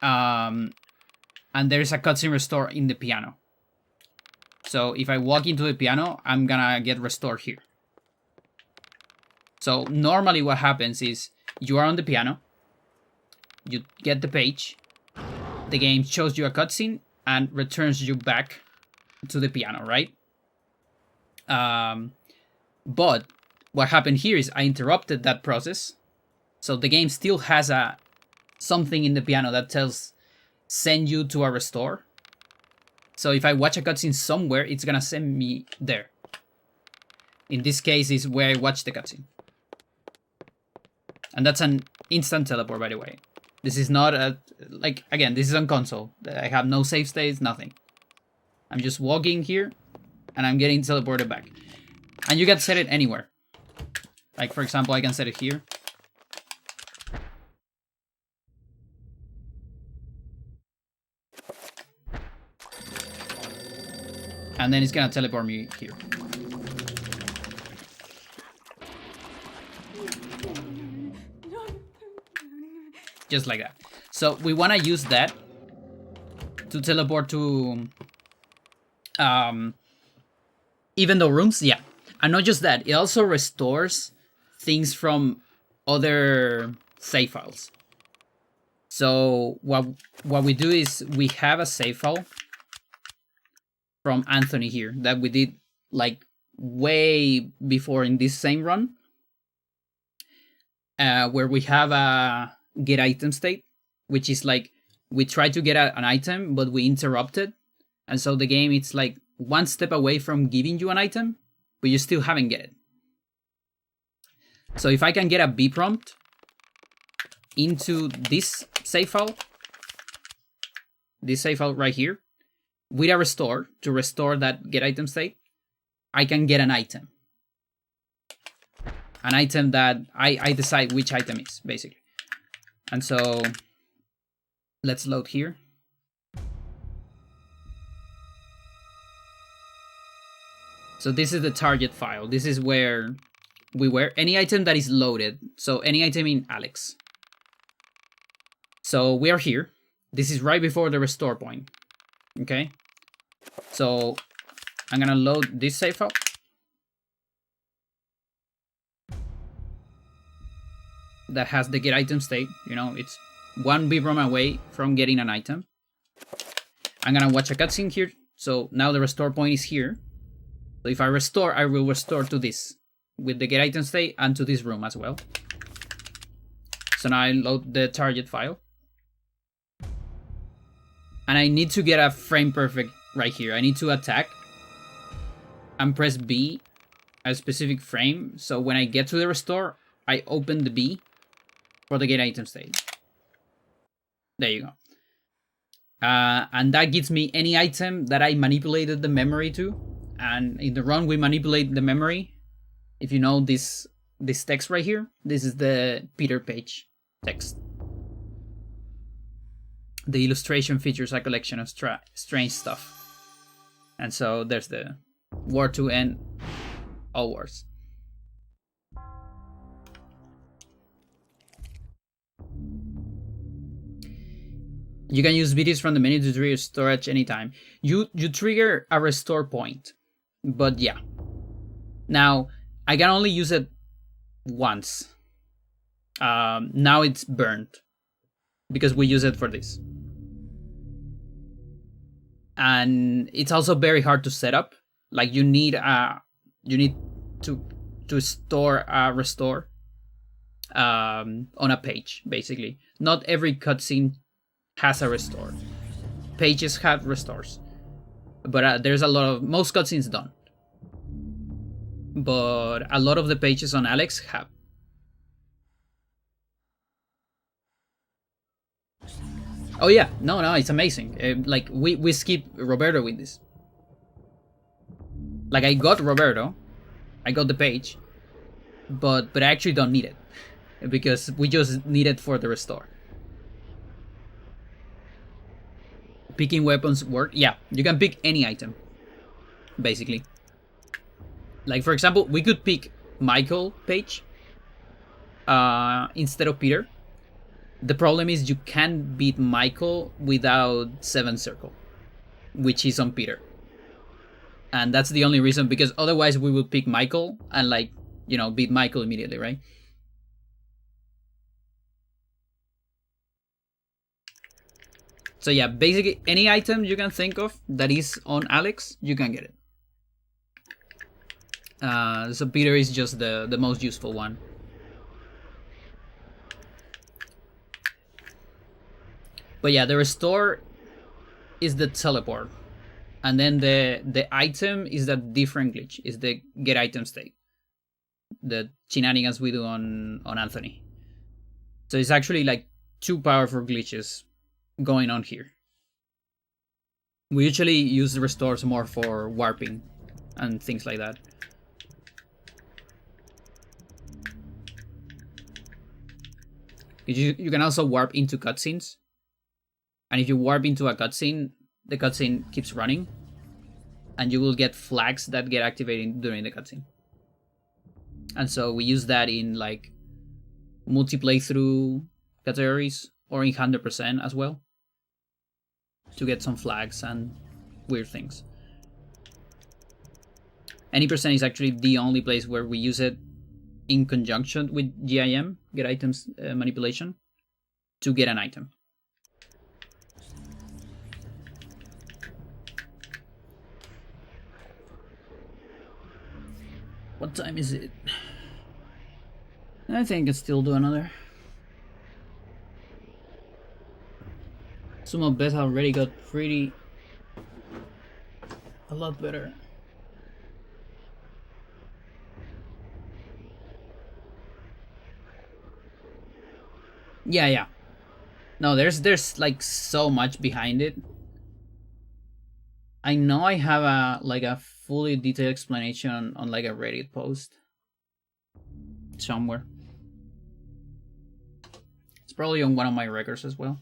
and there's a cutscene restore in the piano. So if I walk into the piano, I'm gonna get restored here. So normally what happens is you are on the piano, you get the page, the game shows you a cutscene and returns you back to the piano, right? But what happened here is I interrupted that process. So the game still has something in the piano that tells send you to a restore. So if I watch a cutscene somewhere, it's gonna send me there. In this case is where I watch the cutscene. And that's an instant teleport, by the way. This is not again, this is on console. I have no save states, nothing. I'm just walking here, and I'm getting teleported back. And you can set it anywhere. Like, for example, I can set it here. And then it's gonna teleport me here. Just like that. So we want to use that to teleport to even though rooms, yeah. And not just that, it also restores things from other save files. So what we do is we have a save file from Anthony here that we did like way before in this same run, where we have a get item state, which is like we try to get an item but we interrupt it, and so the game it's like one step away from giving you an item but you still haven't get it. So if I can get a B prompt into this save file right here with a restore to restore that get item state, I can get an item. an item that I decide which item is, basically. And so let's load here. So this is the target file. This is where we were. Any item that is loaded. So any item in Alex. So we are here. This is right before the restore point. Okay. So I'm gonna load this save file. That has the get item state. You know, it's 1 vibram away from getting an item. I'm gonna watch a cutscene here. So now the restore point is here. So if I restore, I will restore to this with the get item state and to this room as well. So now I load the target file. And I need to get a frame perfect right here. I need to attack and press B, a specific frame. So when I get to the restore, I open the B for the get item state. There you go. And that gives me any item that I manipulated the memory to. And in the run, we manipulate the memory. If you know this text right here, this is the Peter page text. The illustration features a collection of strange stuff. And so there's the war to end all wars. You can use videos from the menu to trigger storage anytime. You trigger a restore point. But yeah. Now, I can only use it once. Now it's burned. Because we use it for this. And it's also very hard to set up. Like you need to store a restore on a page, basically. Not every cutscene has a restore. Pages have restores. But there's a lot of... Most cutscenes don't. But a lot of the pages on Alex have. Oh yeah, no, it's amazing. Like we skip Roberto with this. Like I got Roberto, I got the page, but I actually don't need it because we just need it for the restore. Picking weapons work. Yeah, you can pick any item, basically. Like for example, we could pick Michael page instead of Peter. The problem is you can't beat Michael without 7 circle, which is on Peter. And that's the only reason, because otherwise we would pick Michael and like, you know, beat Michael immediately, right? So yeah, basically any item you can think of that is on Alex, you can get it. So Peter is just the most useful one. But yeah, the restore is the teleport. And then the item is that different glitch, is the get item state. The shenanigans we do on Anthony. So it's actually like 2 powerful glitches going on here. We usually use the restores more for warping and things like that. You can also warp into cutscenes. And if you warp into a cutscene, the cutscene keeps running. And you will get flags that get activated during the cutscene. And so we use that in like multi-playthrough categories or in 100% as well. To get some flags and weird things. Any percent is actually the only place where we use it in conjunction with GIM, get items manipulation, to get an item. What time is it? I think I can still do another. Some of beta already got pretty... a lot better. Yeah. No, there's like so much behind it. I know I have a fully detailed explanation on like a Reddit post. somewhere. It's probably on one of my records as well.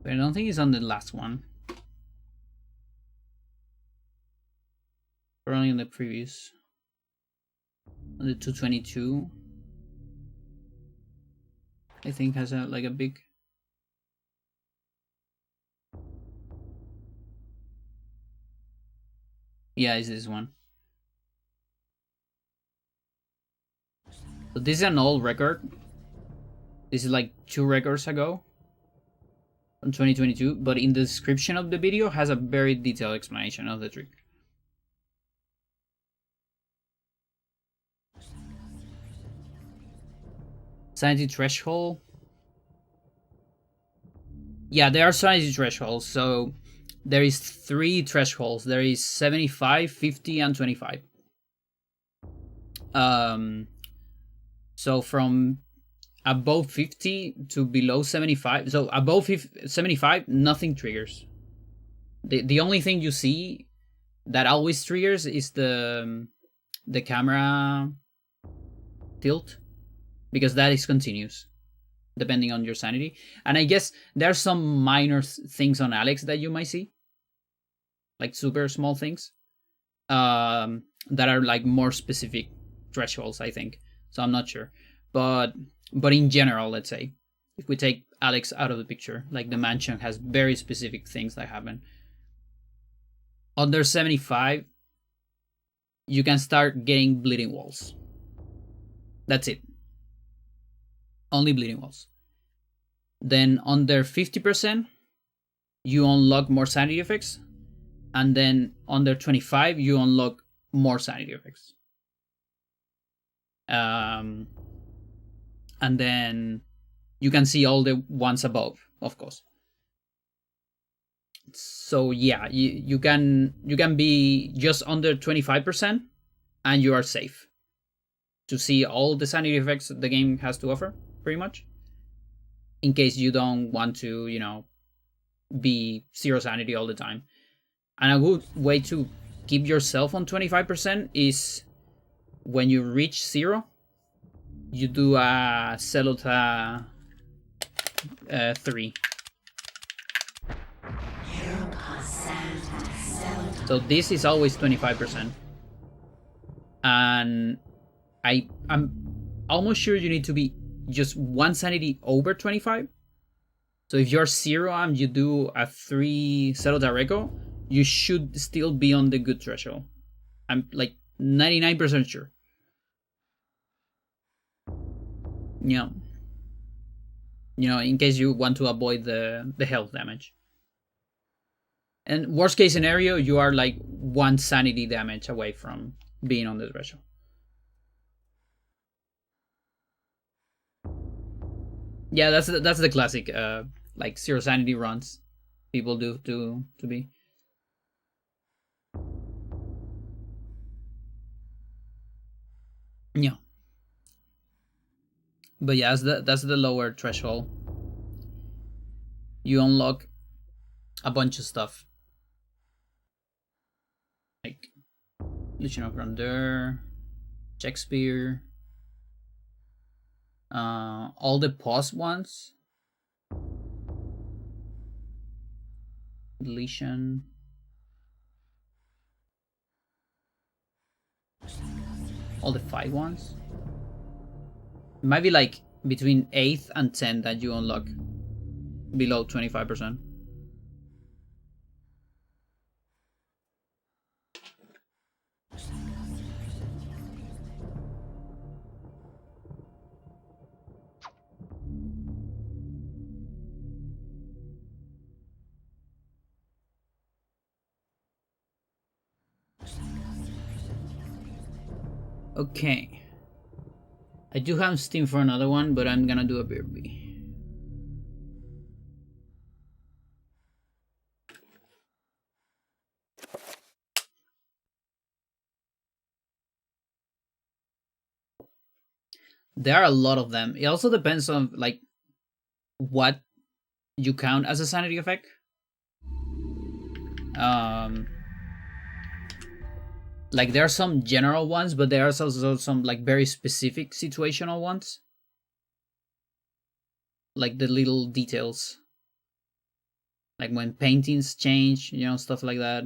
But I don't think it's on the last one. Or only on the previous. On the 222. I think has a like a big. Yeah, it's this one. So this is an old record. This is like 2 records ago. From 2022, but in the description of the video has a very detailed explanation of the trick. Sanity threshold. Yeah, there are sanity thresholds. So there is 3 thresholds. There is 75, 50, and 25. So from above 50 to below 75. So above 75, nothing triggers. The only thing you see that always triggers is the camera tilt, because that is continuous depending on your sanity. And I guess there are some minor things on Alex that you might see, like super small things, that are like more specific thresholds, I think. So I'm not sure, but in general, let's say, if we take Alex out of the picture, like the mansion has very specific things that happen. Under 75, you can start getting bleeding walls. That's it. Only bleeding walls. Then under 50%, you unlock more sanity effects. And then under 25, you unlock more sanity effects. And then you can see all the ones above, of course. So yeah, you can be just under 25% and you are safe to see all the sanity effects the game has to offer, pretty much. In case you don't want to, be 0 sanity all the time. And a good way to keep yourself on 25% is when you reach 0, you do a Celota 3. So this is always 25%. And I'm almost sure you need to be just 1 sanity over 25. So if you're 0 and you do a 3 Celota, you should still be on the good threshold. I'm like 99% sure. Yeah. In case you want to avoid the health damage. And worst case scenario, you are like 1 sanity damage away from being on the threshold. Yeah, that's the classic like 0 sanity runs people do to be. Yeah. But yeah, that's the lower threshold. You unlock a bunch of stuff. Like Legion of Grandeur, Shakespeare, all the pause ones. Deletion. All the 5 ones. It might be like between 8th and 10th that you unlock below 25%. Okay. I do have Steam for another one, but I'm gonna do a BRB. There are a lot of them. It also depends on like what you count as a sanity effect. Like there are some general ones, but there are also some like very specific situational ones. Like the little details. Like when paintings change, you know, stuff like that.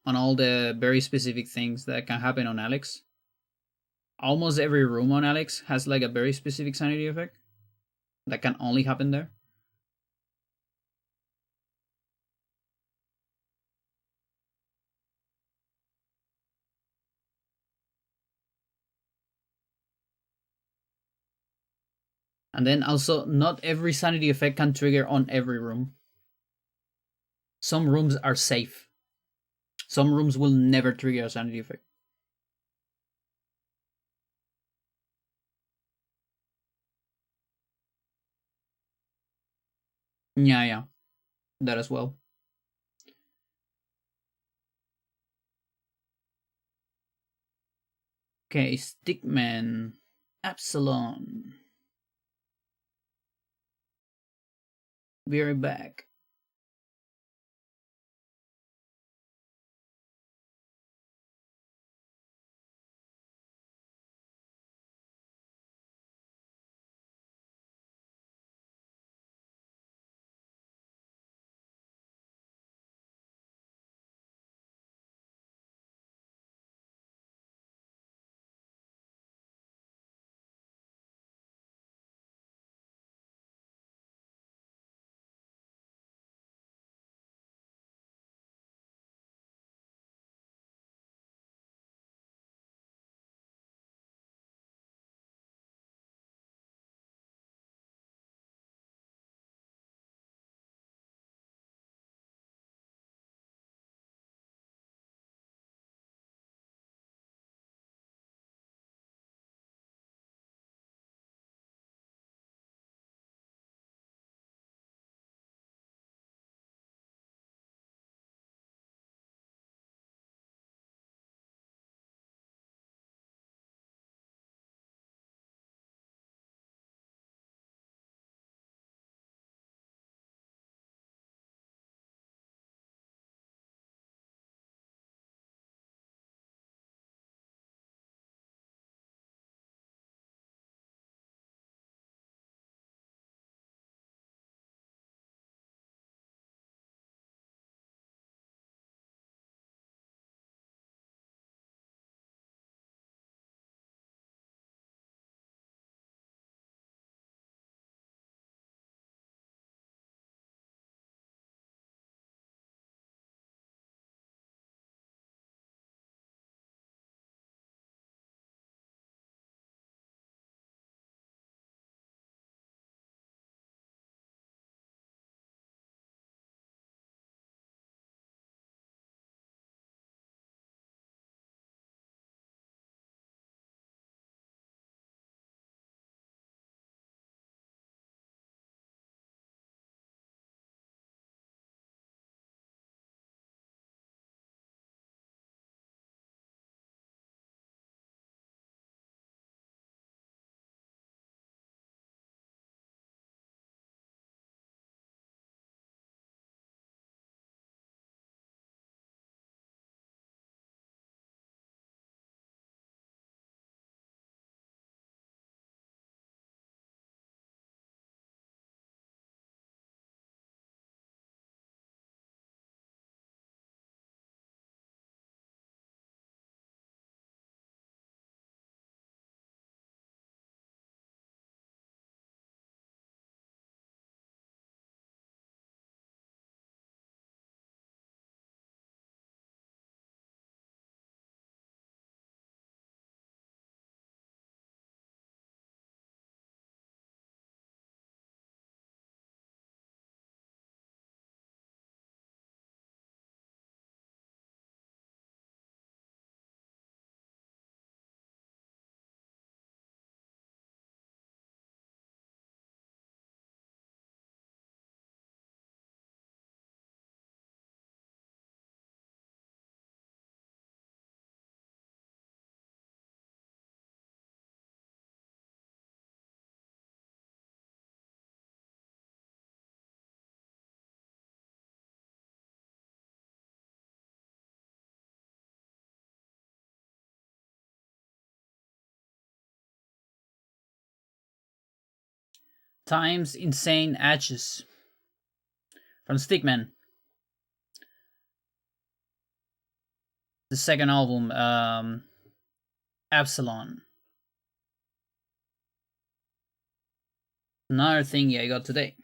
On all the very specific things that can happen on Alex. Almost every room on Alex has like a very specific sanity effect that can only happen there. And then also, not every sanity effect can trigger on every room. Some rooms are safe. Some rooms will never trigger a sanity effect. Yeah, that as well. Okay, Stickman. Absalon. Be right back. Times Insane Ashes from Stickman. The second album, Absalon. Another thing I got today.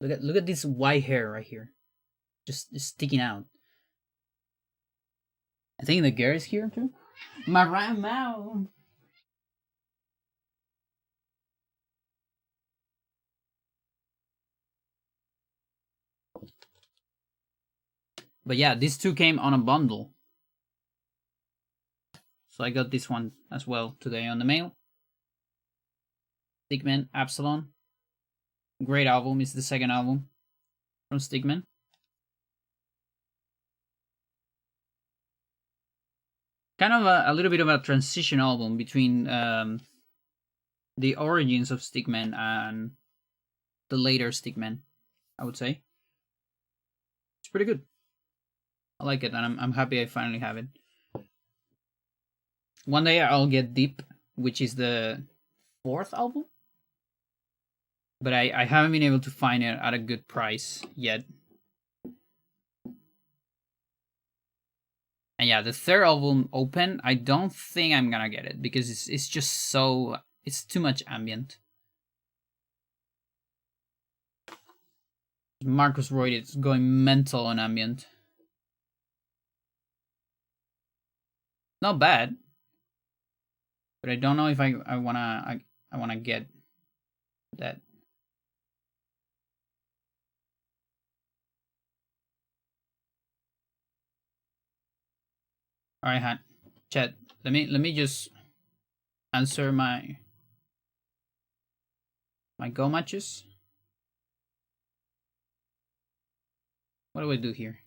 Look at this white hair right here, just sticking out. I think the girl is here too. Maramo. But yeah, these two came on a bundle. So I got this one as well today on the mail. Stickman, Absalon. Great album. It's the second album from Stickman. Kind of a little bit of a transition album between the origins of Stickman and the later Stickman, I would say. It's pretty good. I like it, and I'm happy I finally have it. One day I'll get Deep, which is the fourth album. But I haven't been able to find it at a good price yet. And yeah, the third album, Open, I don't think I'm gonna get it because it's just so... It's too much ambient. Marcus Royd is going mental on ambient. Not bad. But I don't know if I wanna get that. All right, chat. Let me just answer my go matches. What do I do here?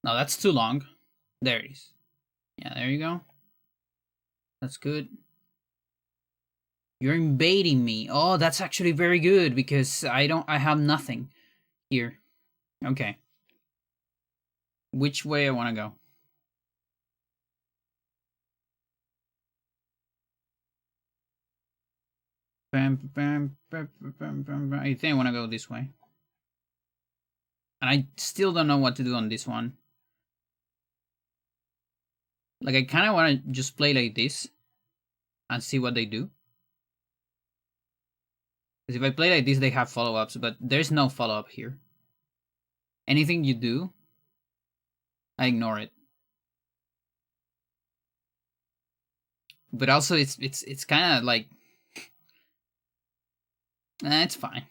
No, that's too long. There it is. Yeah, there you go. That's good. You're invading me. Oh, that's actually very good because I have nothing here. Okay. Which way I want to go? I think I want to go this way. And I still don't know what to do on this one. Like, I kind of want to just play like this and see what they do. Because if I play like this, they have follow-ups, but there's no follow-up here. Anything you do, I ignore it. But also, it's kind of like... it's fine.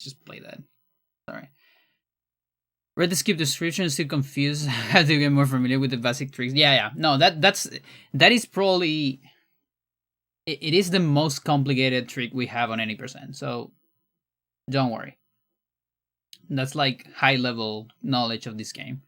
Just play that. Sorry. Read the skip description, still confused. How to get more familiar with the basic tricks. Yeah. No, that is probably... It is the most complicated trick we have on any percent, so don't worry. That's like high-level knowledge of this game.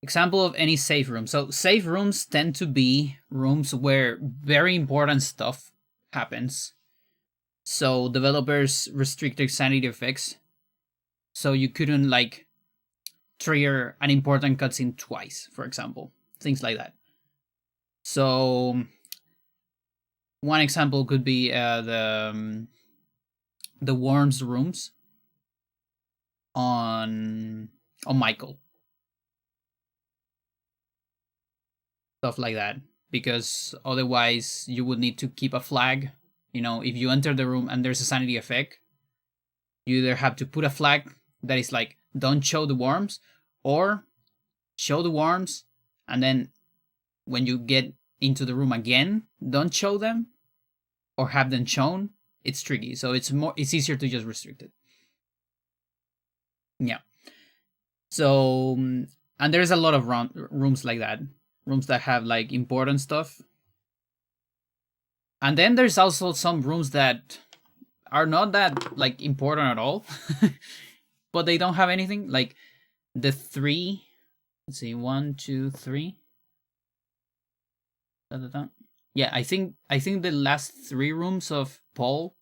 Example of any safe room. So safe rooms tend to be rooms where very important stuff happens. So developers restricted sanity effects. So you couldn't like trigger an important cutscene twice, for example. Things like that. So one example could be the worms rooms on Michael. Stuff like that, because otherwise you would need to keep a flag. You know, if you enter the room and there's a sanity effect, you either have to put a flag that is like, don't show the worms, or show the worms, and then when you get into the room again, don't show them, or have them shown. It's tricky, so it's easier to just restrict it. Yeah. So, and there's a lot of rooms like that. Rooms that have like important stuff. And then there's also some rooms that are not that like important at all. But they don't have anything. Like the 3. Let's see, 1, 2, 3. Da-da-da. Yeah, I think the last 3 rooms of Paul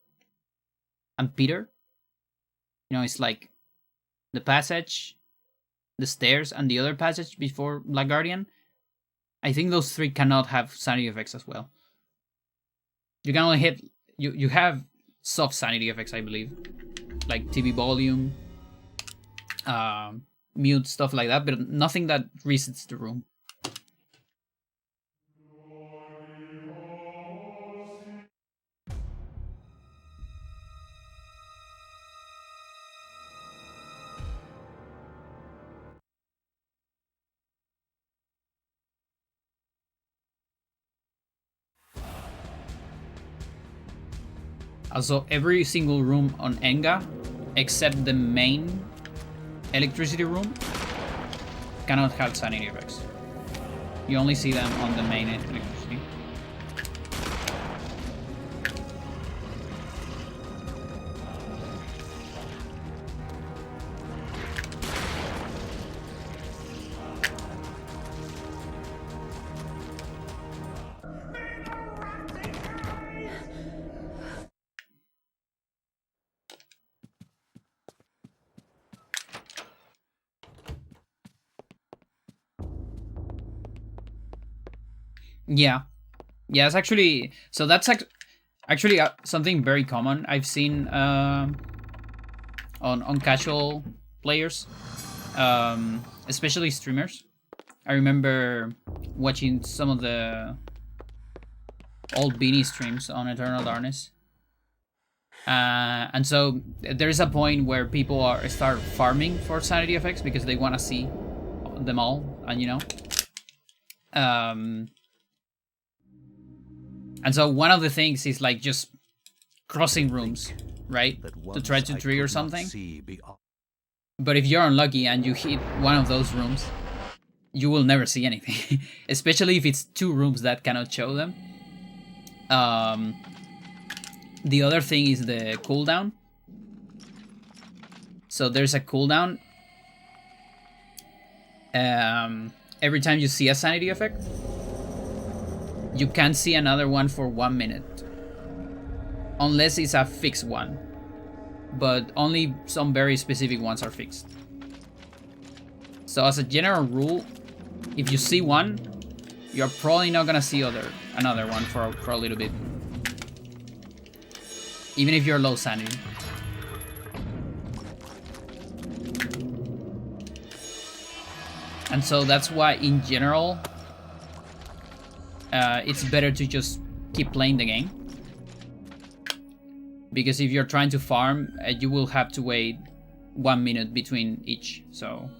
and Peter, it's like the passage, the stairs, and the other passage before Black Guardian. I think those 3 cannot have sanity effects as well. You can only hit you have soft sanity effects, I believe, like TV volume, mute, stuff like that, but nothing that resets the room. Also, every single room on Enga, except the main electricity room, cannot have sanity effects. You only see them on the main electricity. Yeah, it's actually so. That's actually something very common I've seen on casual players, especially streamers. I remember watching some of the old Beanie streams on Eternal Darkness, and so there is a point where people start farming for sanity effects because they want to see them all, and and so one of the things is like just crossing rooms, right? To try to trigger something. But if you're unlucky and you hit one of those rooms, you will never see anything. Especially if it's 2 rooms that cannot show them. The other thing is the cooldown. So there's a cooldown. Every time you see a sanity effect, you can't see another one for 1 minute. Unless it's a fixed one. But only some very specific ones are fixed. So as a general rule, if you see one, you're probably not gonna see another one for a little bit. Even if you're low sanity. And so that's why in general, it's better to just keep playing the game. Because if you're trying to farm, you will have to wait 1 minute between each, so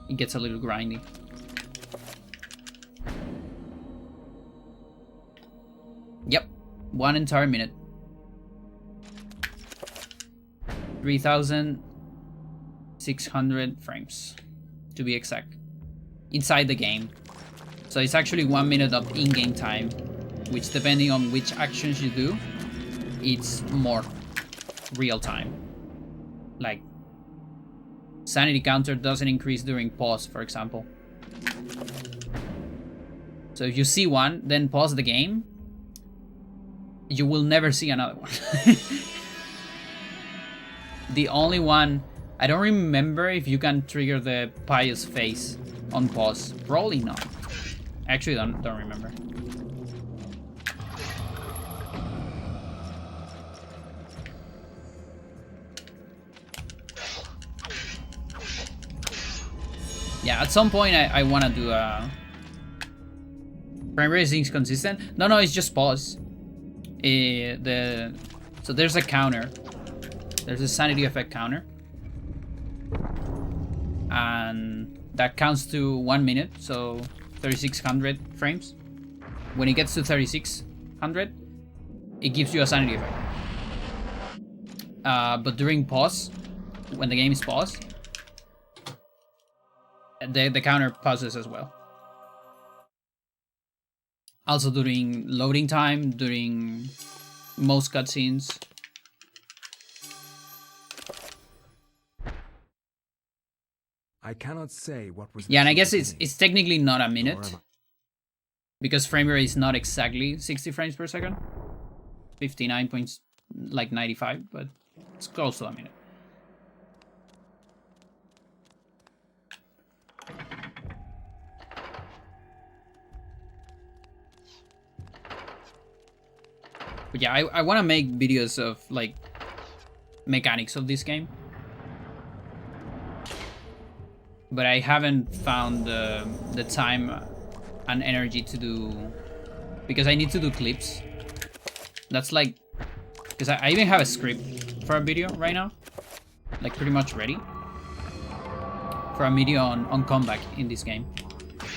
it gets a little grindy. Yep, 1 entire minute. 3,600 frames, to be exact, inside the game. So it's actually 1 minute of in-game time, which depending on which actions you do, it's more real time. Like, sanity counter doesn't increase during pause, for example. So if you see one, then pause the game, you will never see another one. The only one, I don't remember if you can trigger the pious face on pause. Probably not. Actually, don't remember. Yeah, at some point I want to do a... Frame rate is inconsistent. No, it's just pause. So there's a counter. There's a sanity effect counter. And that counts to 1 minute, so 3,600 frames. When it gets to 3,600, it gives you a sanity effect. But during pause, when the game is paused, the counter pauses as well. Also during loading time, during most cutscenes. I cannot say what was. Yeah, and I guess it's technically not a minute, because frame rate is not exactly 60 frames per second. 59 points, like 95, but it's close to a minute. But yeah, I want to make videos of like mechanics of this game, but I haven't found the time and energy to do, because I need to do clips. That's like, because I even have a script for a video right now, like pretty much ready for a video on combat in this game,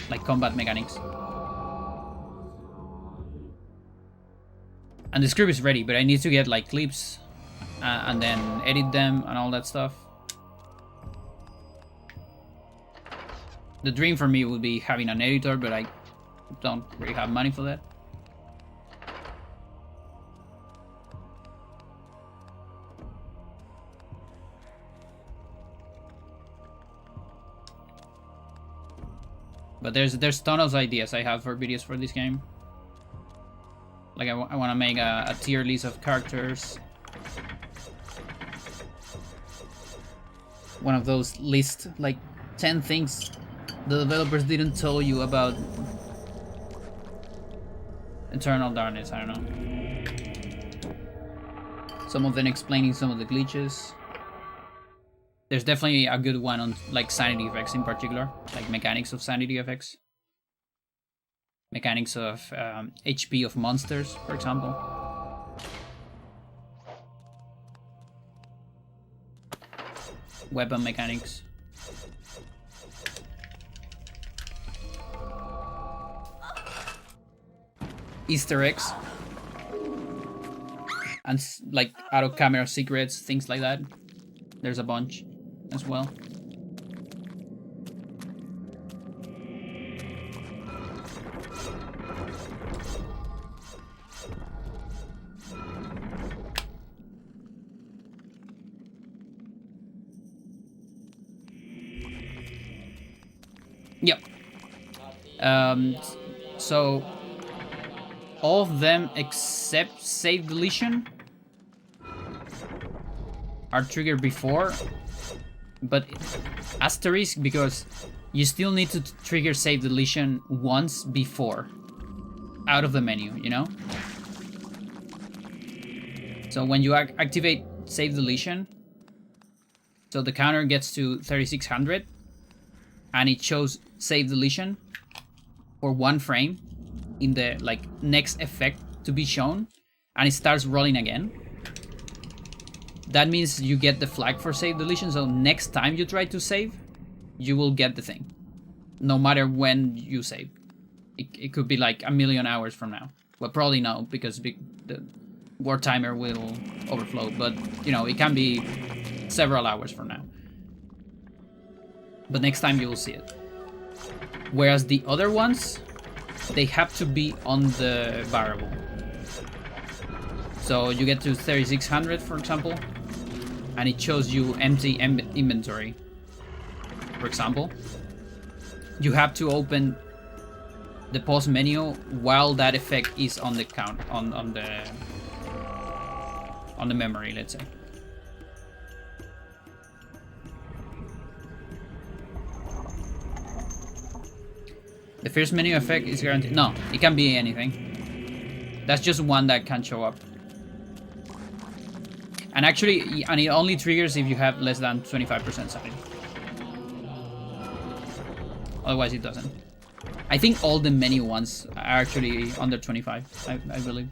like combat mechanics. And the script is ready, but I need to get like clips and then edit them and all that stuff. The dream for me would be having an editor, but I don't really have money for that. But there's tons of ideas I have for videos for this game. Like I want to make a tier list of characters. One of those lists, like 10 things the developers didn't tell you about Eternal Darkness, I don't know. Some of them explaining some of the glitches. There's definitely a good one on like sanity effects in particular, like mechanics of sanity effects. Mechanics of HP of monsters, for example. Weapon mechanics. Easter eggs. And like out of camera secrets, things like that. There's a bunch as well. Yep. So all of them except save deletion are triggered before, but asterisk, because you still need to trigger save deletion once before out of the menu, you know? So when you activate save deletion, so the counter gets to 3600 and it shows save deletion for 1 frame in the like next effect to be shown, and it starts rolling again. That means you get the flag for save deletion, so next time you try to save, you will get the thing, no matter when you save. It could be like a million hours from now. Well, probably no, because the war timer will overflow, but you know, it can be several hours from now. But next time you will see it. Whereas the other ones, they have to be on the variable. So you get to 3600, for example, and it shows you empty inventory. For example, you have to open the pause menu while that effect is on the count on the memory, let's say. The first menu effect is guaranteed. No, it can be anything. That's just one that can show up. And actually, and it only triggers if you have less than 25% sanity. Otherwise, it doesn't. I think all the menu ones are actually under 25, I believe.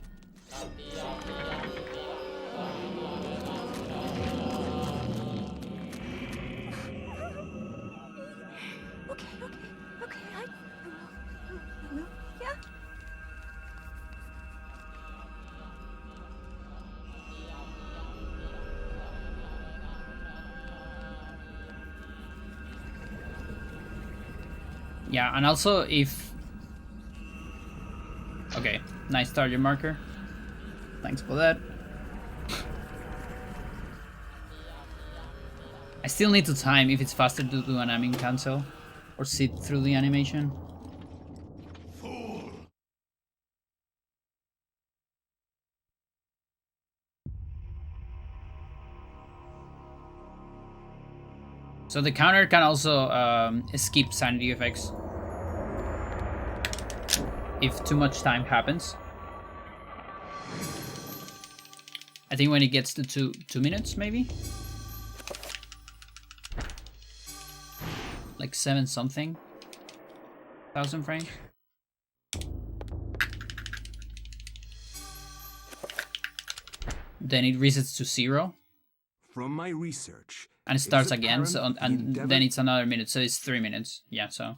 Yeah, and also if... Okay, nice target marker. Thanks for that. I still need to time if it's faster to do an aiming cancel or sit through the animation. So the counter can also skip sanity effects if too much time happens. I think when it gets to two minutes, maybe? Like 7 something thousand frames. Then it resets to 0. From my research, And it starts again, so and then it's another minute, so it's 3 minutes. Yeah, so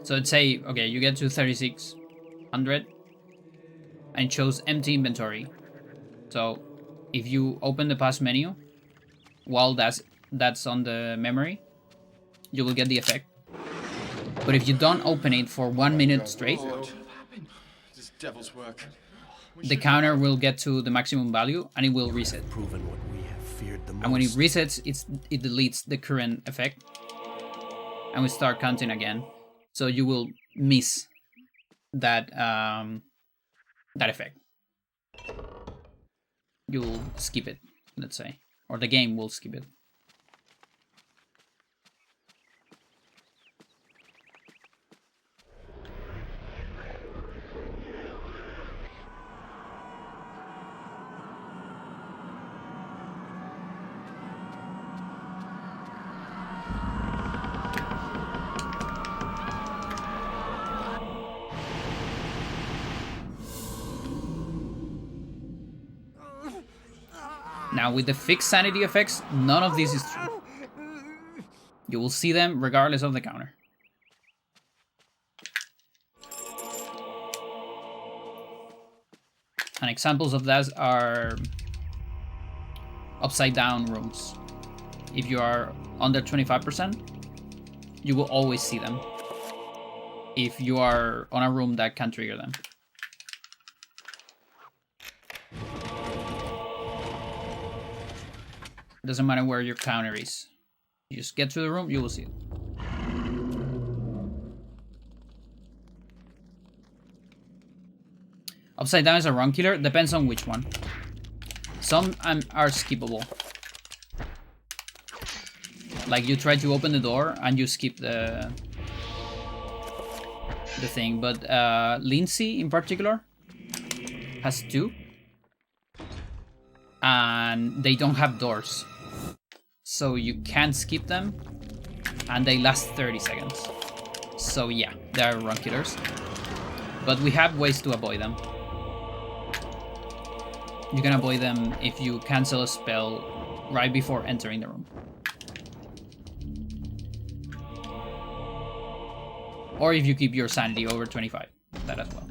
let's say, okay, you get to 3600 and it shows empty inventory. So if you open the pause menu while that's on the memory, you will get the effect. But if you don't open it for 1 minute straight, This devil's work. the counter will get to the maximum value and it will reset. Proven what we have feared the most. And when it resets, it deletes the current effect, and we start counting again. So you will miss that that effect. You'll skip it, let's say, or the game will skip it. Now, with the fixed sanity effects, none of this is true. You will see them regardless of the counter. And examples of that are upside down rooms. If you are under 25%, you will always see them. If you are on a room that can trigger them. Doesn't matter where your counter is. You just get to the room, you will see it. Upside down is a run killer. Depends on which one. Some are skippable. Like you try to open the door and you skip the thing. But Lindsay in particular has 2. And they don't have doors. So you can't skip them. And they last 30 seconds. So yeah, they are run killers. But we have ways to avoid them. You can avoid them if you cancel a spell right before entering the room. Or if you keep your sanity over 25. That as well.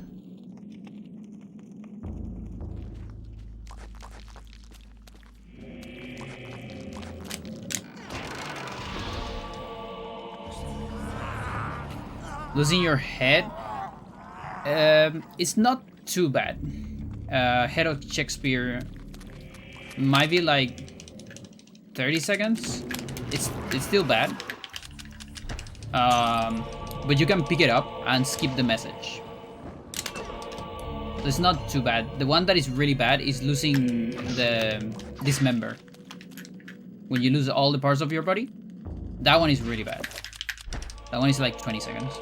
Losing your head, it's not too bad. Head of Shakespeare might be like 30 seconds. It's still bad. But you can pick it up and skip the message. So it's not too bad. The one that is really bad is losing the dismember. When you lose all the parts of your body, that one is really bad. That one is like 20 seconds.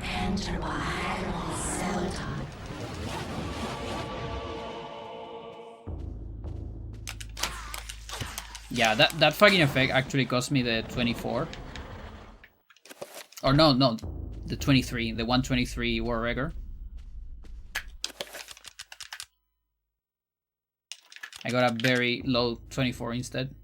Enter by cell time. Yeah, that fucking effect actually cost me the 24. Or no, the 23, the 123 War Record. I got a very low 24 instead.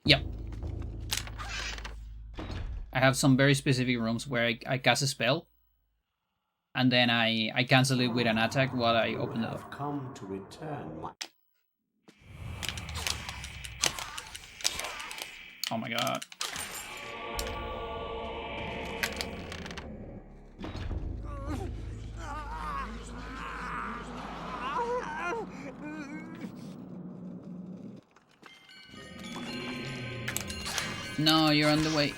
Yep. I have some very specific rooms where I cast a spell. And then I cancel it with an attack while I open the door. Come to return. Oh my god. No, you're on the way.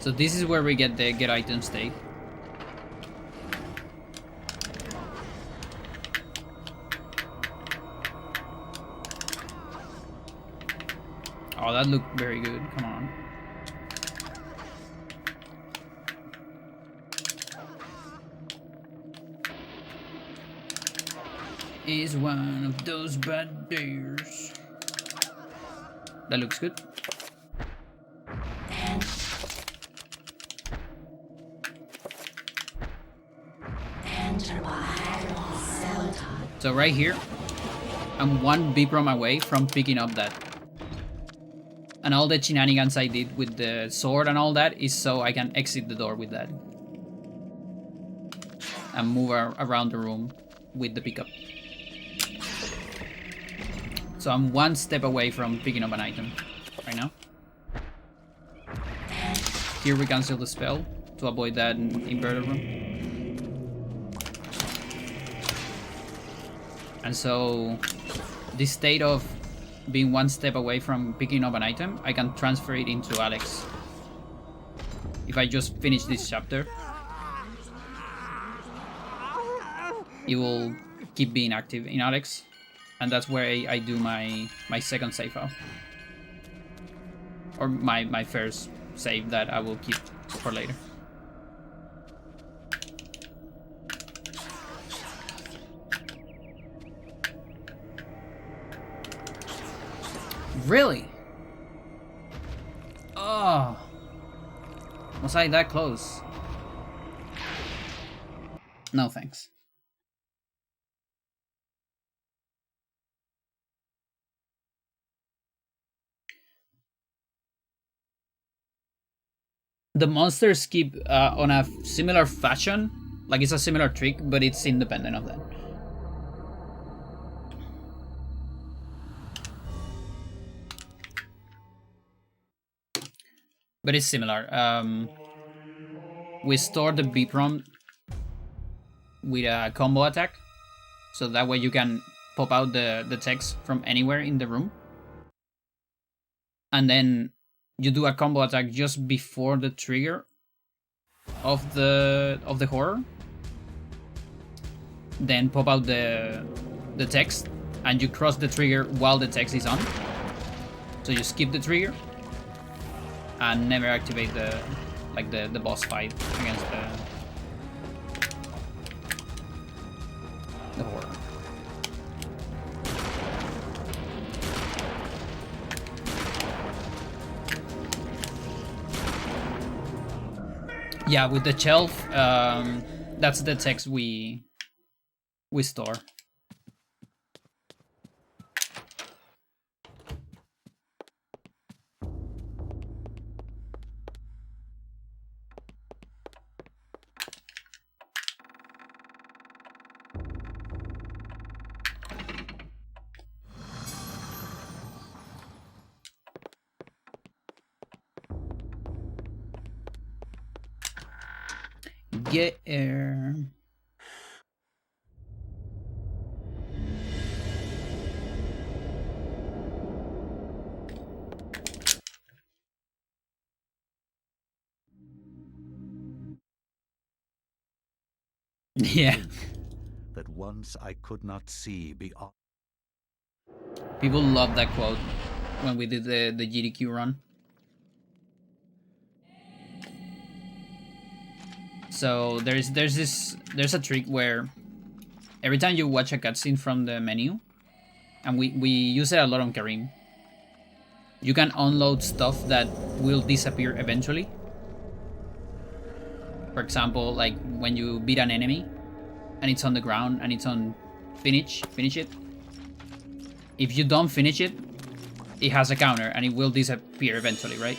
So this is where we get the get item stake. Oh, that looked very good. Come on. Is one of those bad days. That looks good. So right here, I'm one Vibram away from picking up that. And all the shenanigans I did with the sword and all that is so I can exit the door with that. And move around the room with the pickup. So I'm one step away from picking up an item right now. Here we cancel the spell to avoid that inverted room. And so this state of being one step away from picking up an item, I can transfer it into Alex. If I just finish this chapter, it will keep being active in Alex. And that's where I do my second save file. Or my first save that I will keep for later. Really? Oh. Was I that close? No thanks. The monsters keep on a similar fashion, like it's a similar trick, but it's independent of that. But it's similar. We store the B prompt with a combo attack, so that way you can pop out the text from anywhere in the room. And then you do a combo attack just before the trigger of the horror. Then pop out the text, and you cross the trigger while the text is on. So you skip the trigger and never activate the boss fight against the horror. Yeah, with the shelf, that's the text we store. Get air. Yeah. That once I could not see beyond. People love that quote when we did the GDQ run. So there's a trick where every time you watch a cutscene from the menu, and we use it a lot on Karim, you can unload stuff that will disappear eventually. For example, like when you beat an enemy and it's on the ground and it's on finish it. If you don't finish it, it has a counter and it will disappear eventually, right?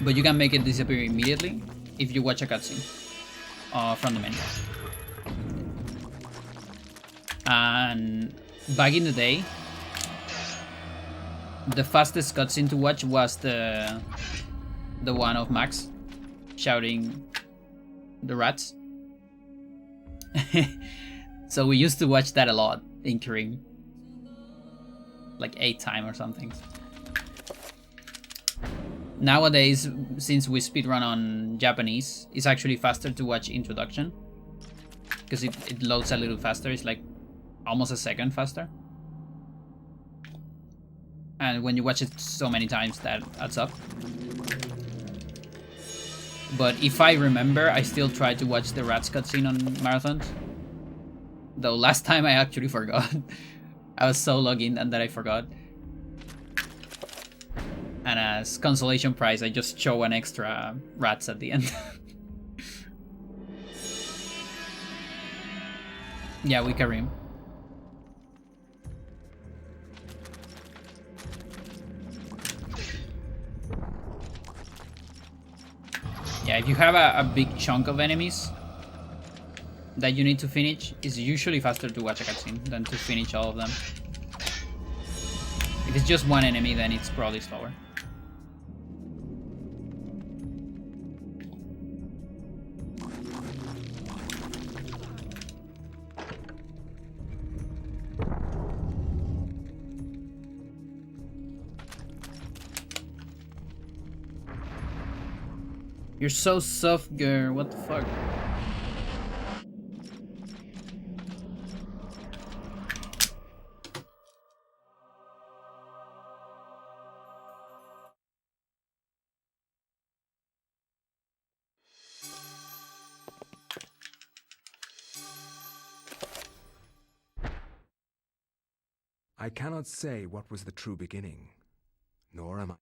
But you can make it disappear immediately if you watch a cutscene from the menu. And back in the day, the fastest cutscene to watch was the one of Max shouting the rats. So we used to watch that a lot in Korean. Like 8 times or something. Nowadays, since we speedrun on Japanese, it's actually faster to watch introduction. Because it loads a little faster, it's like almost a second faster. And when you watch it so many times, that adds up. But if I remember, I still try to watch the Rats cutscene on marathons. Though last time I actually forgot. I was so logged in and that I forgot. And as consolation prize, I just show an extra Rats at the end. Yeah, we carry him. Yeah, if you have a big chunk of enemies that you need to finish, it's usually faster to watch a cutscene than to finish all of them. If it's just one enemy, then it's probably slower. You're so soft, girl. What the fuck? I cannot say what was the true beginning, nor am I.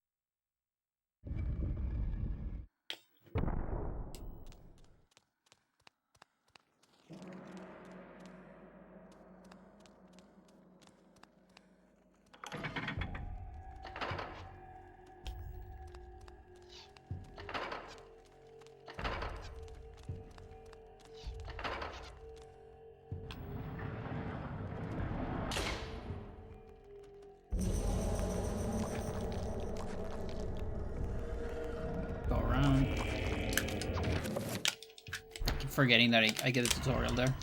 Go around. Keep forgetting that I get a tutorial there.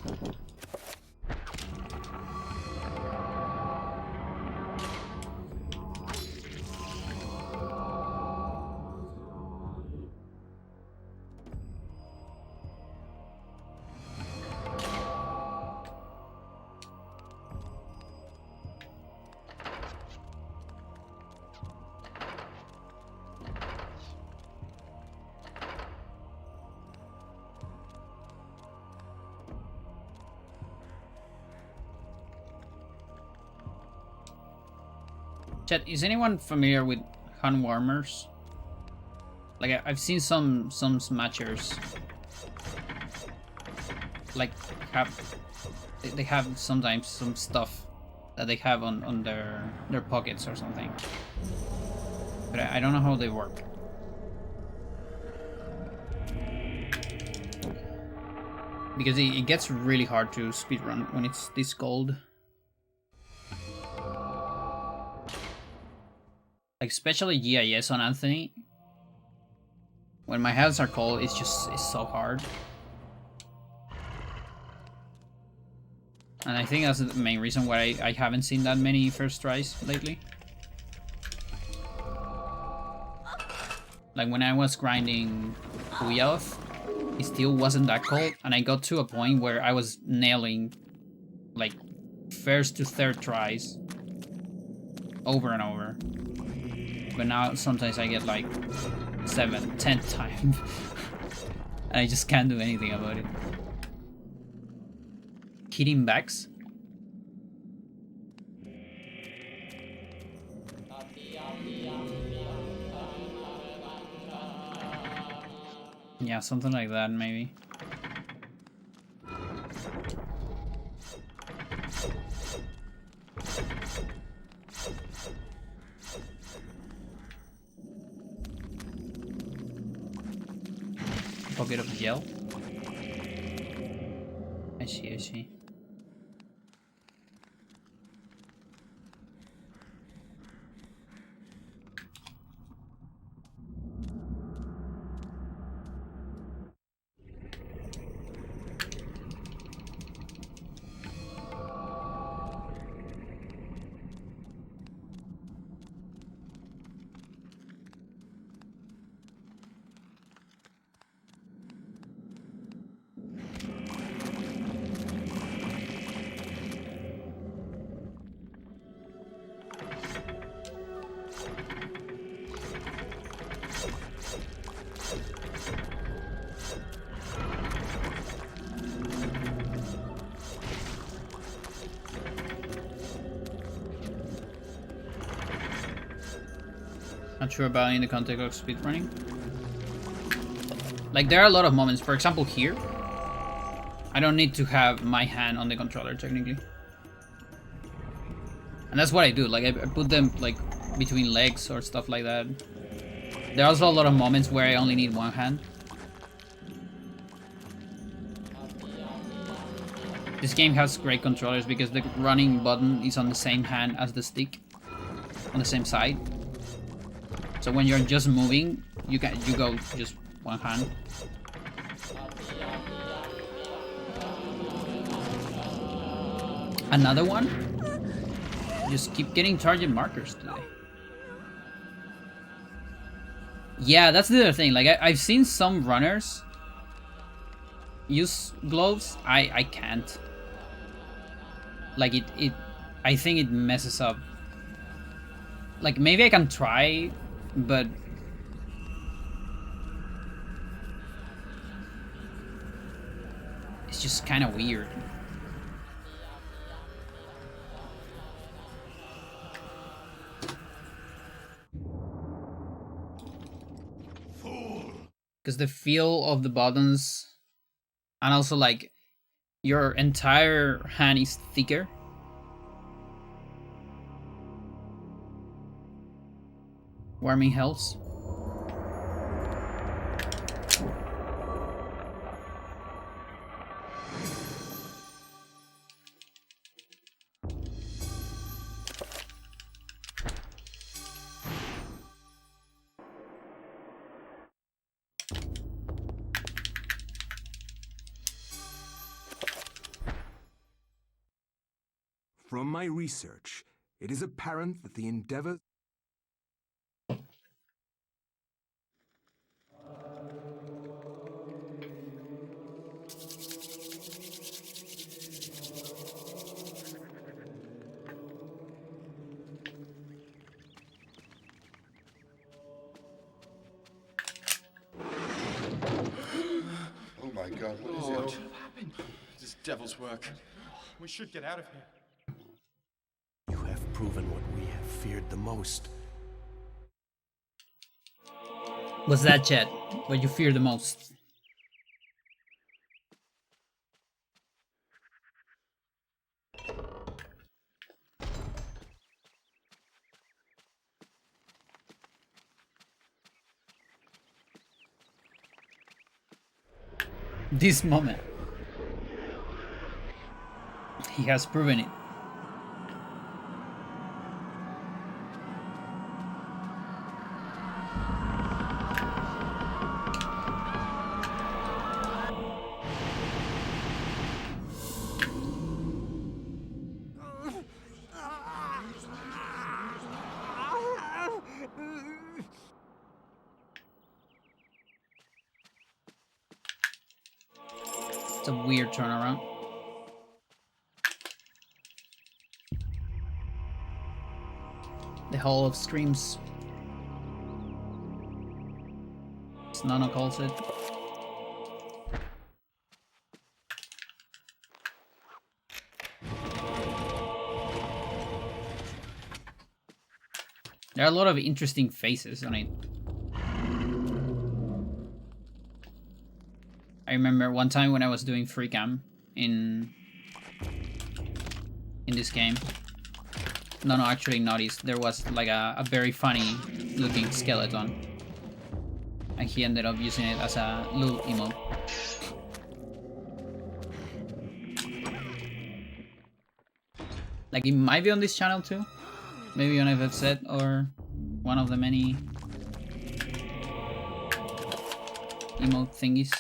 Chat, is anyone familiar with hand warmers? Like I've seen some smashers like they have sometimes some stuff that they have on their pockets or something. But I don't know how they work. Because it gets really hard to speedrun when it's this cold. Like especially GIS on Anthony. When my hands are cold, it's so hard. And I think that's the main reason why I haven't seen that many first tries lately. Like when I was grinding Uyaoth, it still wasn't that cold, and I got to a point where I was nailing like first to third tries over and over. But now sometimes I get like 7, 10 times. And I just can't do anything about it. Hitting backs? Yeah, something like that maybe. Pocket of gel. I see, I see. Not sure about in the context of speedrunning. Like, there are a lot of moments. For example, here, I don't need to have my hand on the controller, technically. And that's what I do. Like, I put them, like, between legs or stuff like that. There are also a lot of moments where I only need one hand. This game has great controllers because the running button is on the same hand as the stick, on the same side. So when you're just moving, you go just one hand. Another one? Just keep getting target markers today. Yeah, that's the other thing. Like I've seen some runners use gloves. I can't. Like I think it messes up. Like maybe I can try, but it's just kind of weird. Because the feel of the buttons, and also like your entire hand is thicker. Warming helps. From my research, it is apparent that the endeavor... Oh my god, what is it? What happened? This devil's work. We should get out of here. You have proven what we have feared the most. What's that, Chat? What you fear the most? This moment. He has proven it. It's a weird turnaround. The Hall of Screams. As Nano calls it. There are a lot of interesting faces on it. I remember one time when I was doing free cam in this game. No, actually noticed there was like a very funny looking skeleton. And he ended up using it as a little emote. Like it might be on this channel too. Maybe on FFZ or one of the many emote thingies.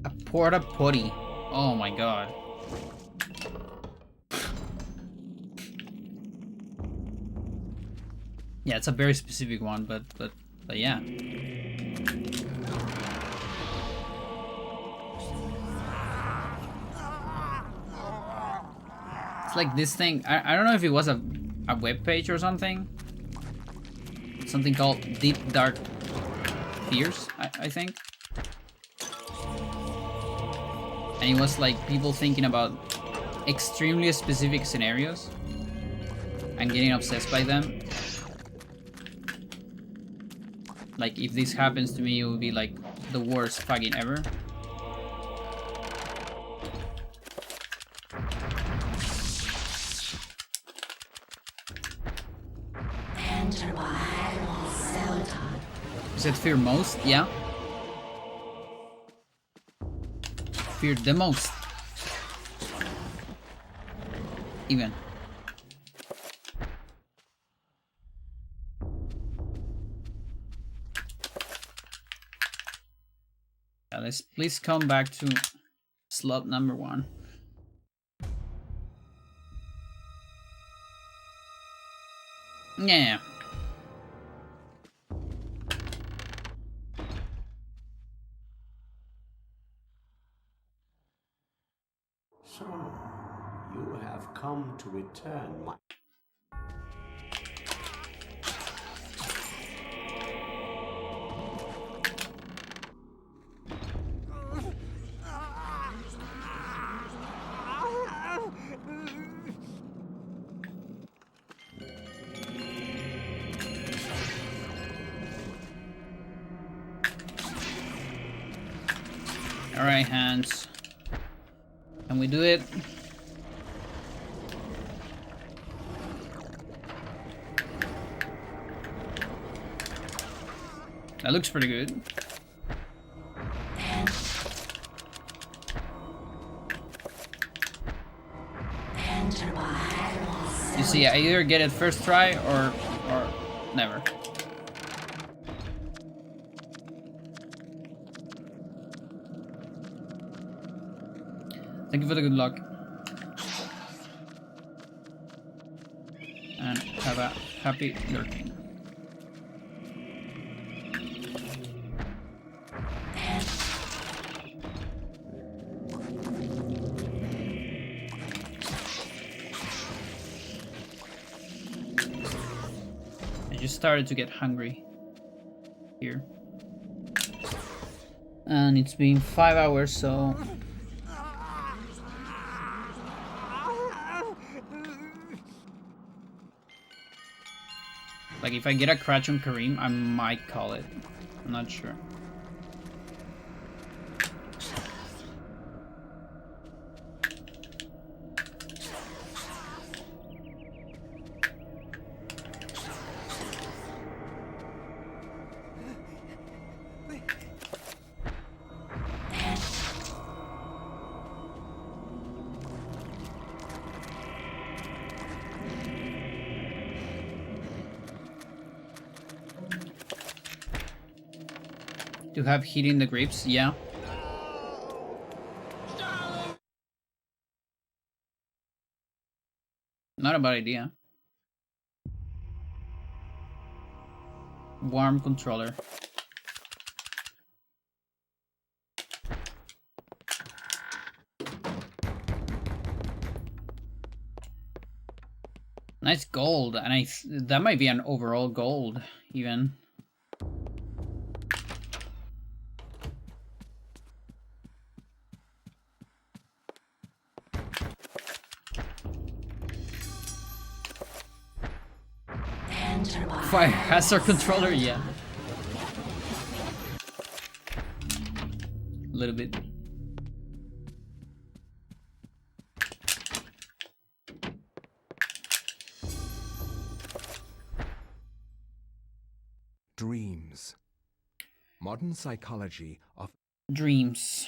A porta potty. Oh my god. Yeah, it's a very specific one, but yeah. It's like this thing. I don't know if it was a web page or something. Something called Deep Dark Fears, I think. And it was like people thinking about extremely specific scenarios and getting obsessed by them. Like, if this happens to me, it would be like the worst fucking ever. Enter by Admiral Seldon. You said fear most? Yeah. Fear the most. Even. Yeah, let's please come back to slot number 1. Yeah. So, you have come to return my... Alright, Hans. Can we do it? That looks pretty good. You see, I either get it first try or never. Thank you for the good luck. And have a happy lurking. I just started to get hungry here. And it's been 5 hours, so... Like, if I get a crash on Kareem, I might call it. I'm not sure. To have heat in the grapes, yeah. Not a bad idea. Warm controller. Nice gold, and that might be an overall gold, even. Fire hazard controller, yeah. A little bit. Dreams. Modern psychology of Dreams.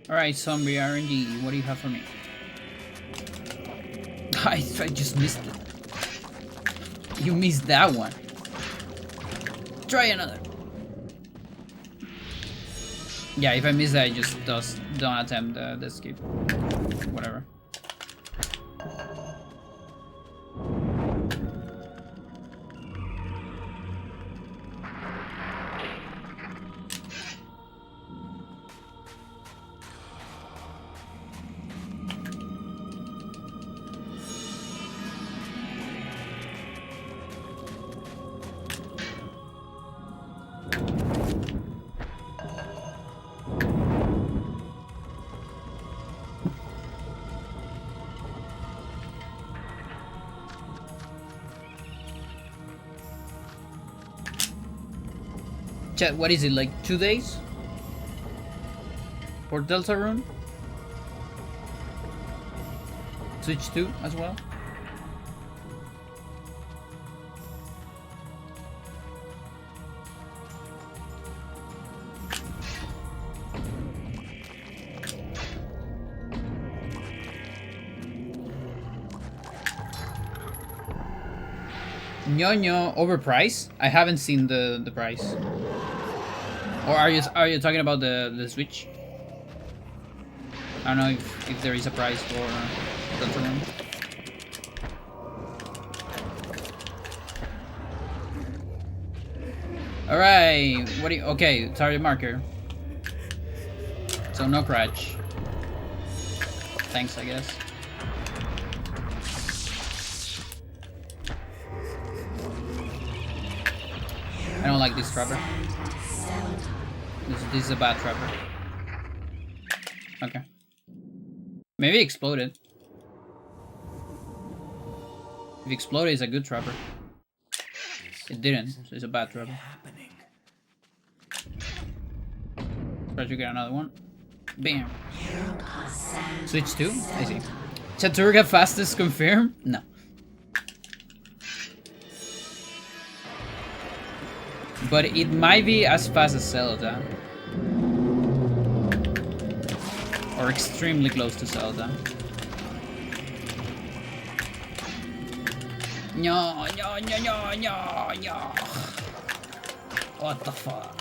Alright, zombie RNG, what do you have for me? I just missed it. You missed that one. Try another. Yeah, if I miss that, I just don't attempt the escape. Whatever. Chat, what is it, like 2 days? For Deltarune? Switch 2 as well? Ñoño overpriced? I haven't seen the price. Or are you talking about the Switch? I don't know if there is a price for Deltarune. Alright, what do you, okay, target marker. So no crash. Thanks, I guess. I don't like this trapper. This is a bad trapper. Okay. Maybe it exploded. If it exploded, it's a good trapper. It didn't, so it's a bad trapper. Try to get another one. Bam. Switch 2? I see. Chattur'gha fastest confirmed? No. But it might be as fast as Zelda. Or extremely close to Zelda. No. What the fuck?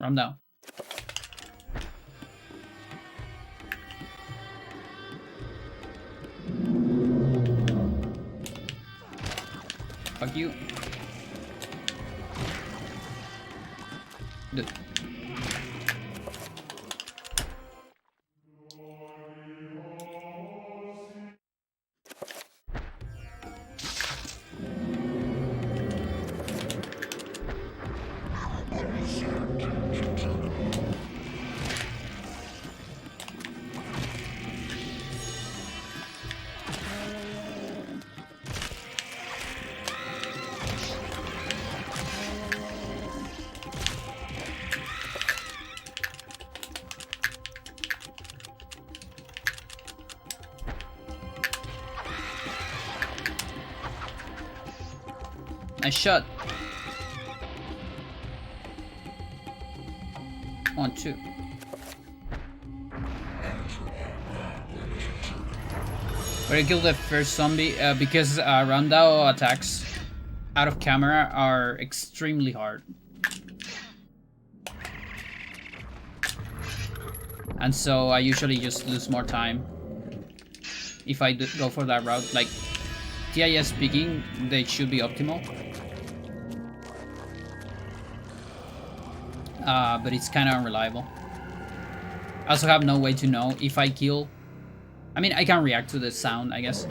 I'm down. Fuck you. Dude. Nice shot. 1, 2. But I killed the first zombie because Randao attacks out of camera are extremely hard. And so I usually just lose more time if I go for that route. Like, TIS speaking, they should be optimal. But it's kind of unreliable. I also have no way to know if I kill. I mean, I can react to the sound, I guess,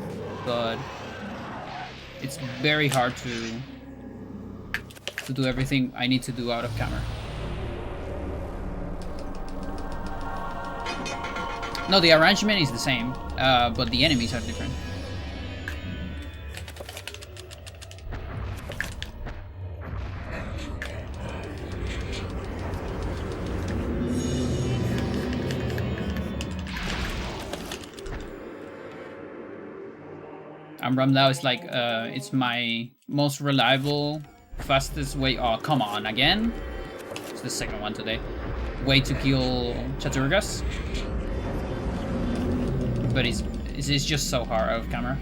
but it's very hard to do everything I need to do out of camera. No, the arrangement is the same, but the enemies are different. And Ramdao is like, it's my most reliable, fastest way. Oh, come on, again? It's the second one today. Way to kill Chattur'ghas. But it's just so hard out of camera.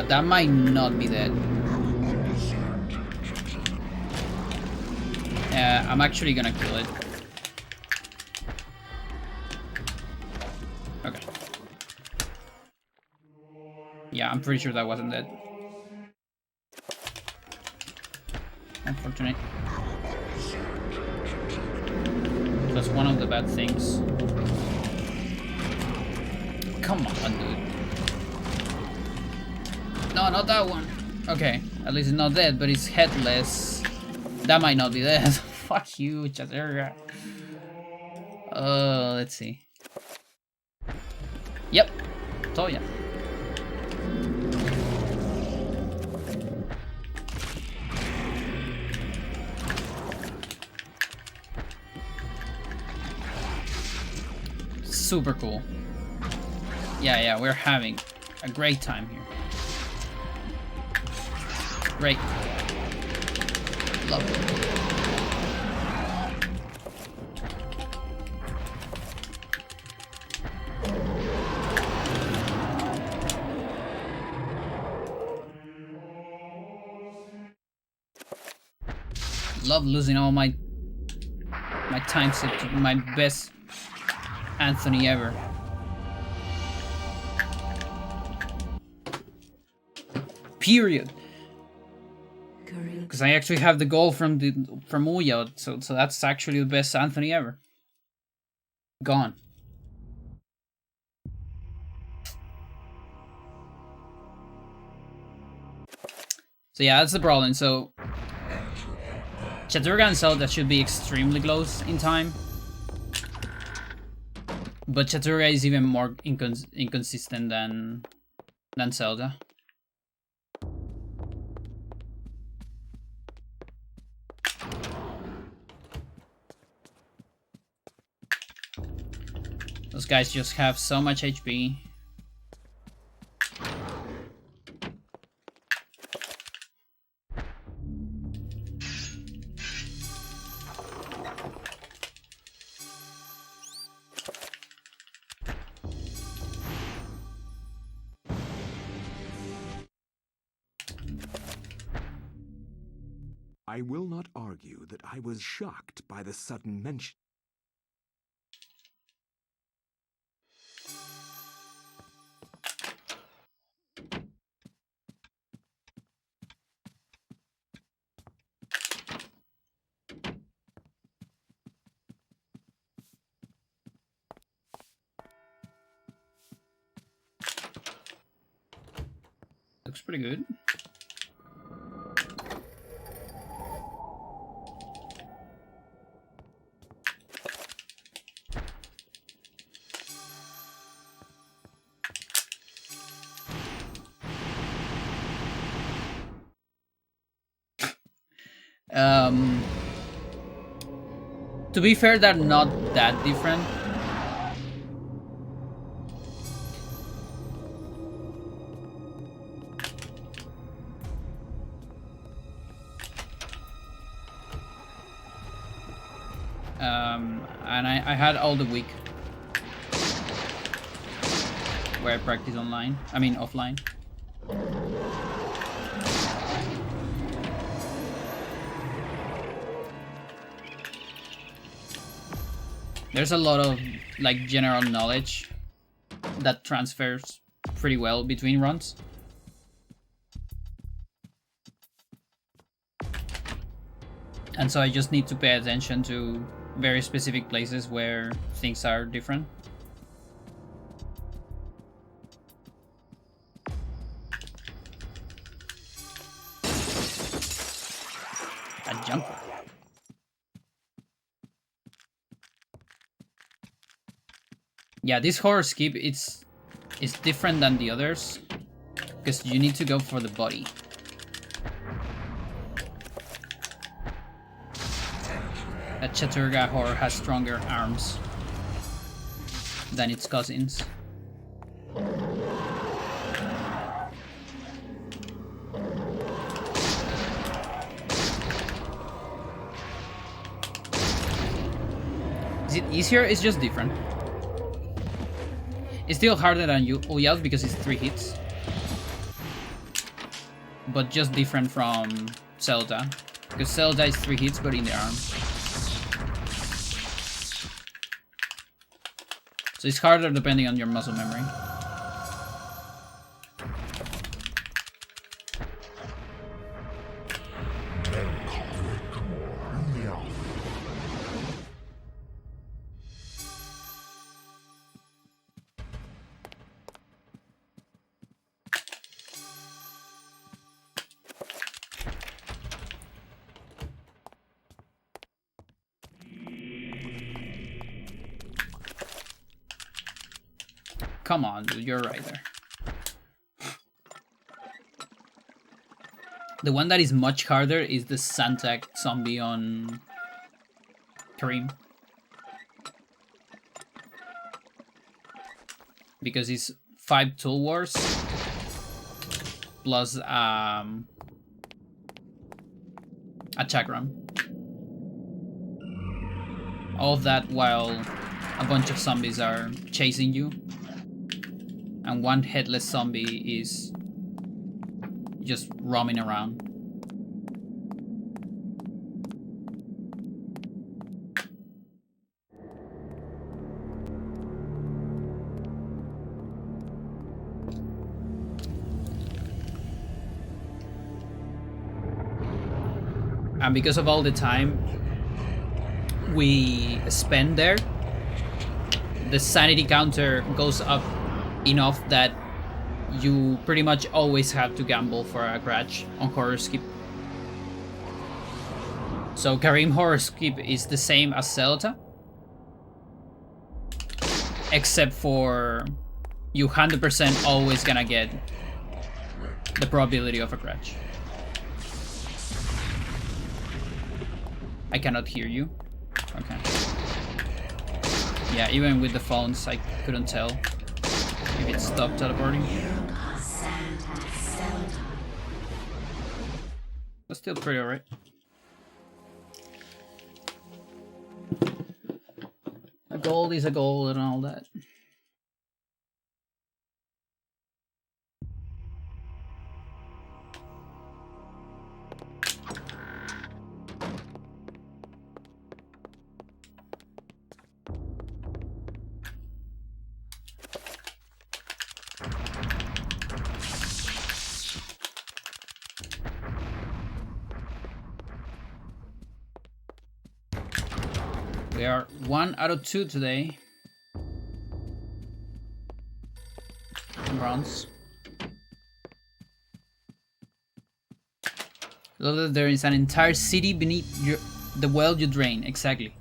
That might not be dead. Yeah, I'm actually gonna kill it. Okay. Yeah, I'm pretty sure that wasn't dead. Unfortunate. That's one of the bad things. Come on, dude. No, not that one. Okay, at least it's not dead, but it's headless. That might not be dead. Fuck you, Chattur'gha. Let's see. Yep, Toya. Super cool. Yeah, we're having a great time here. Great. Love it. Love losing all my time set to my best Anthony ever. Period. Because I actually have the goal from Uya, so that's actually the best Anthony ever. Gone. So yeah, that's the problem. So Chattur'gha and Zelda should be extremely close in time, but Chattur'gha is even more inconsistent than Zelda. Those guys just have so much HP. I will not argue that I was shocked by the sudden mention. Looks pretty good. To be fair, they're not that different. And I had all the week where I practice online. I mean offline. There's a lot of like general knowledge that transfers pretty well between runs. And so I just need to pay attention to very specific places where things are different. A jumper. Yeah, this horror skip it's different than the others because you need to go for the body. that Chattur'gha horror has stronger arms than its cousins. Is it easier? It's just different. It's still harder than Uyaz because it's 3 hits. But just different from Zelda. Because Zelda is 3 hits but in the arm. So it's harder depending on your muscle memory. Come on, dude, you're right there. The one that is much harder is the Santak zombie on Kareem. Because it's 5 tool wars plus a chakram. All of that while a bunch of zombies are chasing you. And one headless zombie is just roaming around. And because of all the time we spend there, the sanity counter goes up enough that you pretty much always have to gamble for a scratch on horror skip. So Kareem horror skip is the same as Zelda, except for you 100% always gonna get the probability of a scratch. I cannot hear you. Okay. Yeah, even with the phones I couldn't tell if it stopped teleporting. But still pretty alright. A gold is a gold and all that. We are 1 out of 2 today. Bronze. Love that there is an entire city beneath the well you drain. Exactly.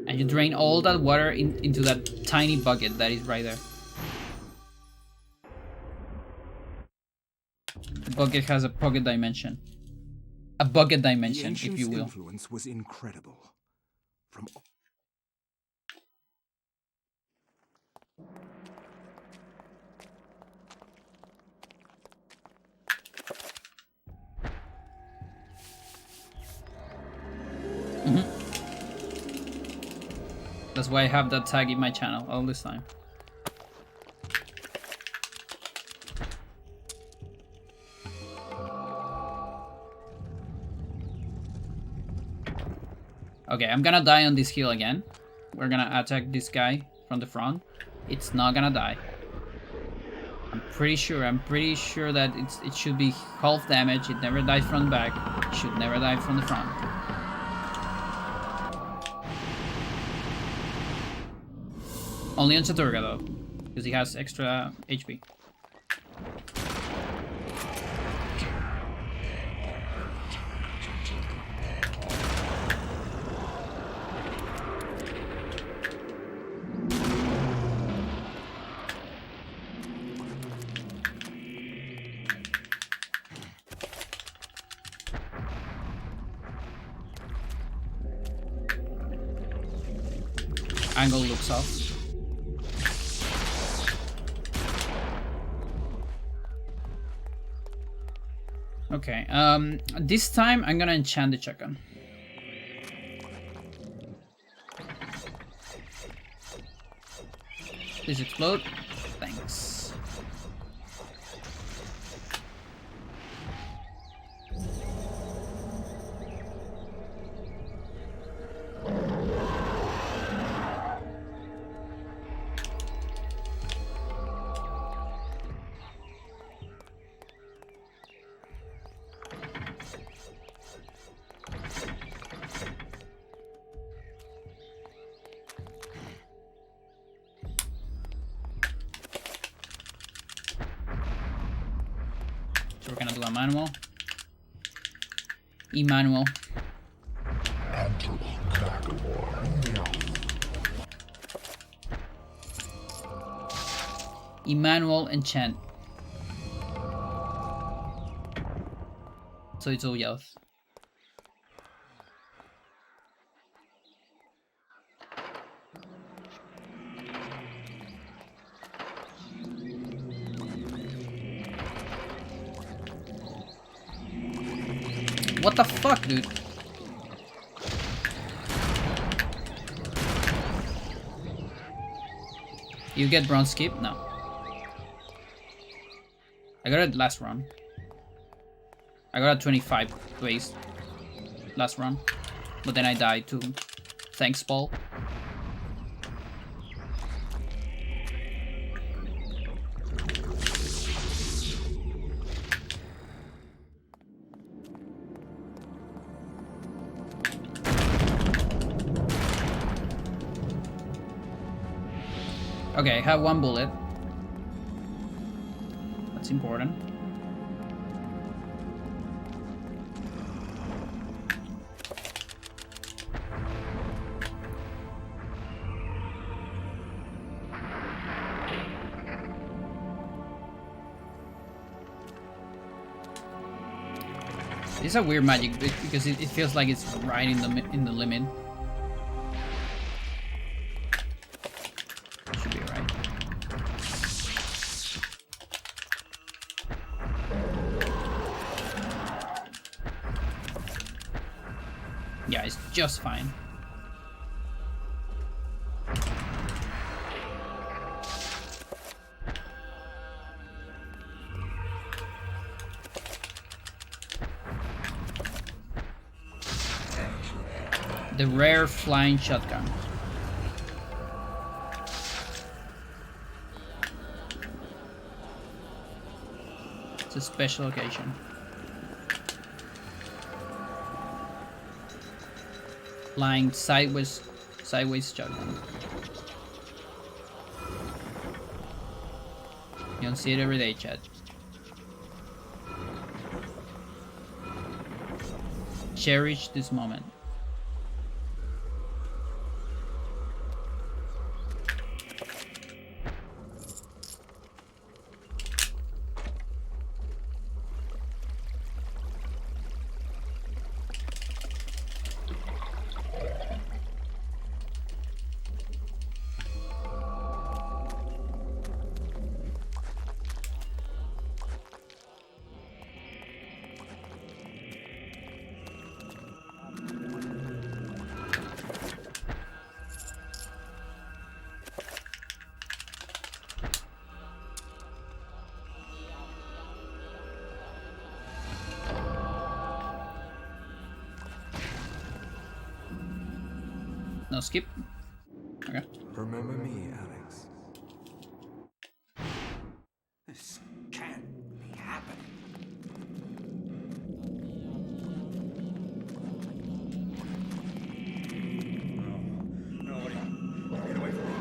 And you drain all that water into that tiny bucket that is right there. The bucket has a pocket dimension. A bucket dimension, if you will. The influence was incredible. From That's why I have that tag in my channel all this time. Okay, I'm gonna die on this hill again. We're gonna attack this guy from the front. It's not gonna die. I'm pretty sure that it should be half damage. It never dies from the back. It should never die from the front. Only on Chattur'gha though, because he has extra HP. angle looks off. Okay, this time I'm gonna enchant the shotgun. Please explode. Thanks. So we're gonna do a manual. E-manual. E-manual enchant. So it's all Yoth. What the fuck, dude? You get bronze skip? No. I got it last run. I got a 25 waste last run. But then I died too. Thanks, Paul. Okay, I have one bullet. That's important. It's a weird magic because it feels like it's right in the limit. Should be right. Yeah, it's just fine. The rare flying shotgun. It's a special occasion. Flying sideways shotgun. You don't see it every day, chat. Cherish this moment. No skip. Okay. Remember me, Alex. This can't be happening. No, buddy. Get away from me.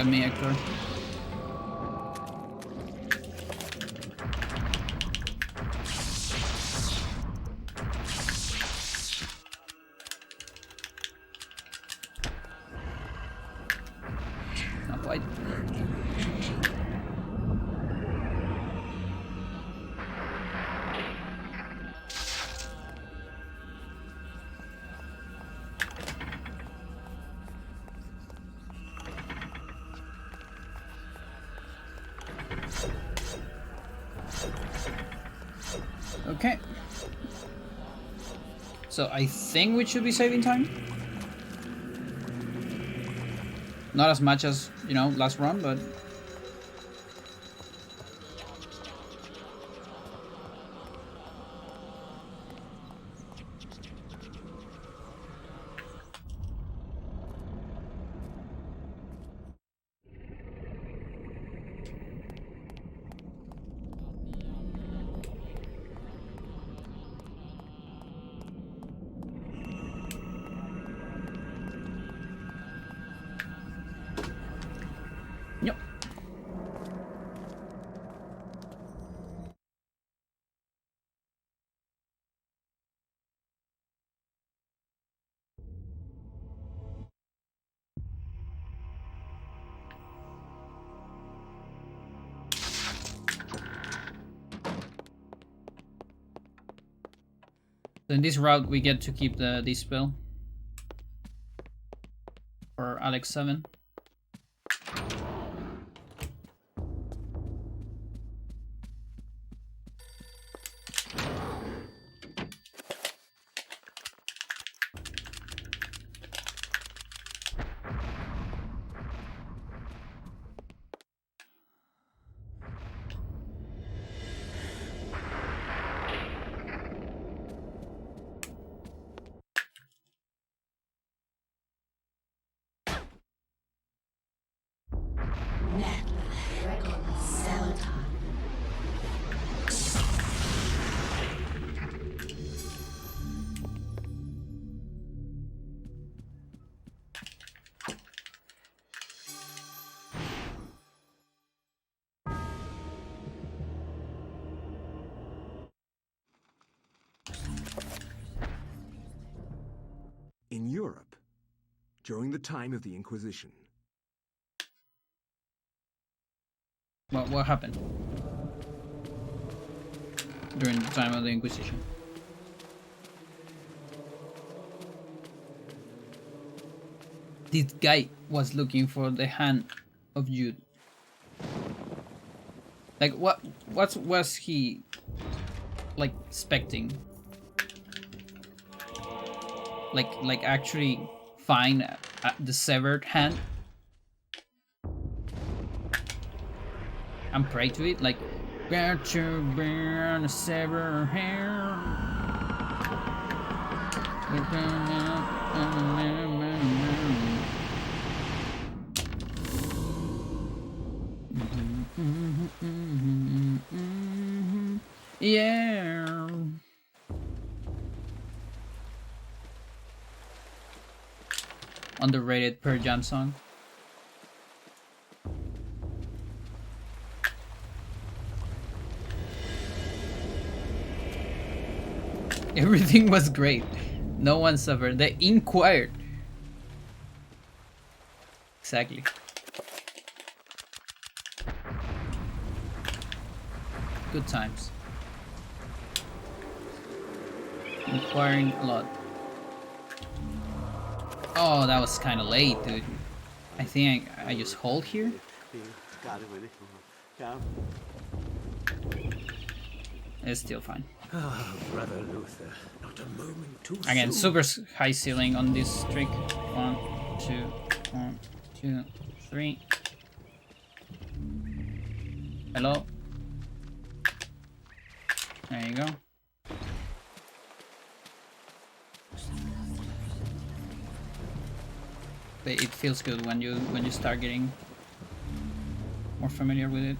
at me, Hector. Not quite. Okay. So I think we should be saving time. Not as much as, you know, last run, but... Yep. So in this route we get to keep the spell for Alex 7. In Europe, during the time of the Inquisition. What happened during the time of the Inquisition? This guy was looking for the hand of Jude. Like what was he like expecting? Like actually find the severed hand and pray to it, like get to burn the severed hand. Yeah. Underrated Pearl Jam song. Everything was great. No one suffered. They inquired. Exactly. Good times. Inquiring a lot. Oh, that was kind of late, dude. I think I just hold here. It's still fine. Ah, Brother Luther, not a moment too Again, soon. super high ceiling on this trick. 1, 2, 3. Hello. There you go. But it feels good when you start getting more familiar with it.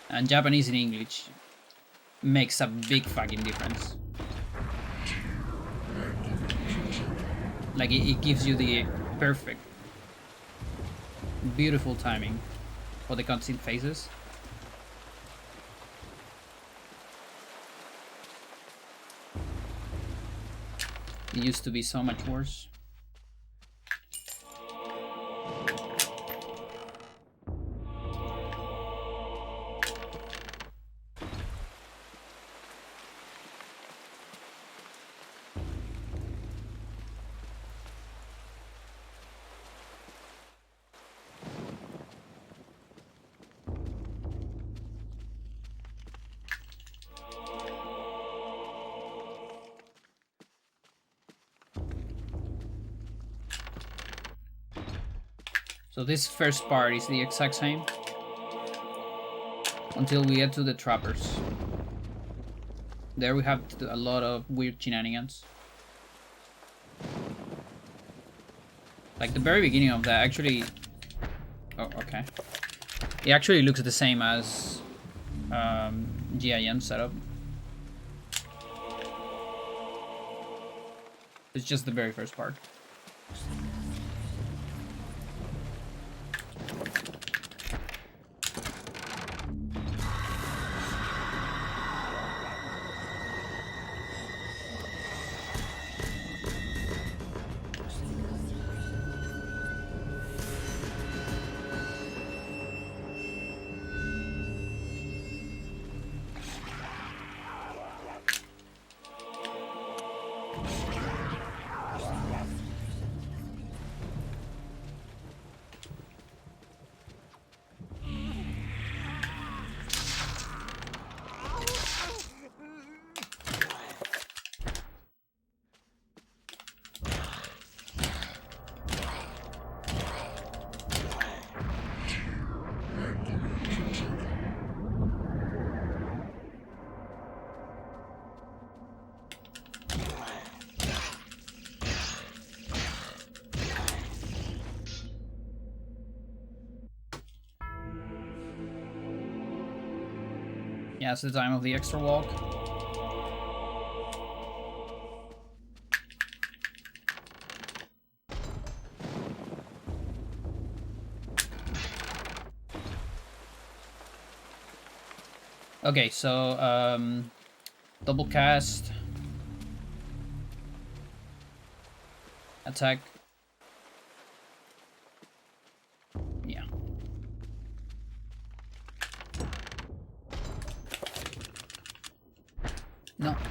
And Japanese and English makes a big fucking difference. Like it gives you the perfect Beautiful timing for the cutscene phases. It used to be so much worse. So this first part is the exact same until we get to the trappers. There we have a lot of weird shenanigans. Like the very beginning of that actually... Oh, okay. It actually looks the same as GIM setup. It's just the very first part. Yeah, it's the time of the extra walk. Okay, so double cast, attack. Yeah.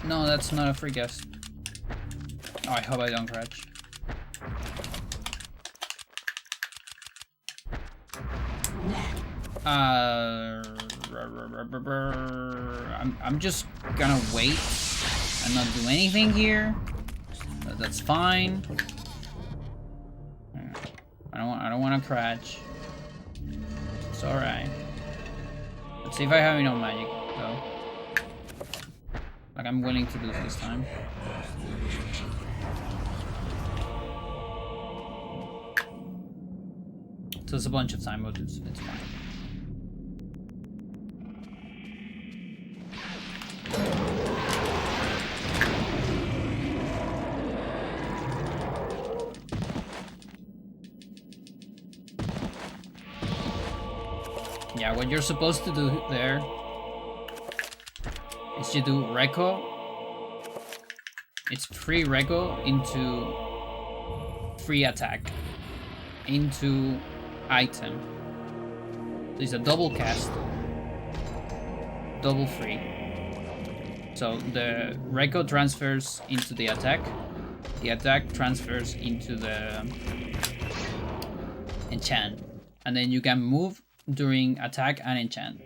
No, that's not a free guest. Oh, I hope I don't crash. I'm just gonna wait and not do anything here. That's fine. I don't want to crash. It's all right. Let's see if I have enough magic though. Like I'm willing to do this time. So it's a bunch of time, but it's fine. Yeah, what you're supposed to do there is you do Reco. It's free Reco into free attack into item. There's a double cast, double free. So the Reco transfers into the attack transfers into the enchant, and then you can move during attack and enchant.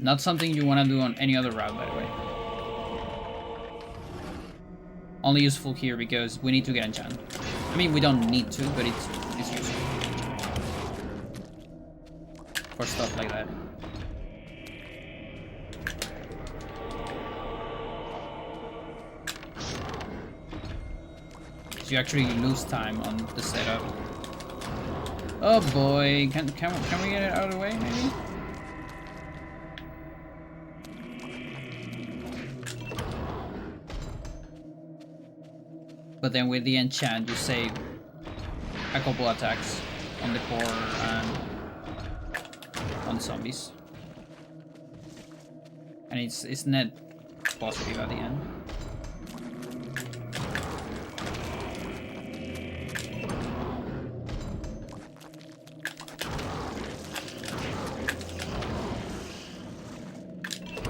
Not something you want to do on any other route, by the way. Only useful here because we need to get enchant. I mean, we don't need to, but it's useful for stuff like that. You actually lose time on the setup. Oh boy, can we get it out of the way maybe? But then with the enchant, you save a couple attacks on the core and on zombies. And it's net positive at the end.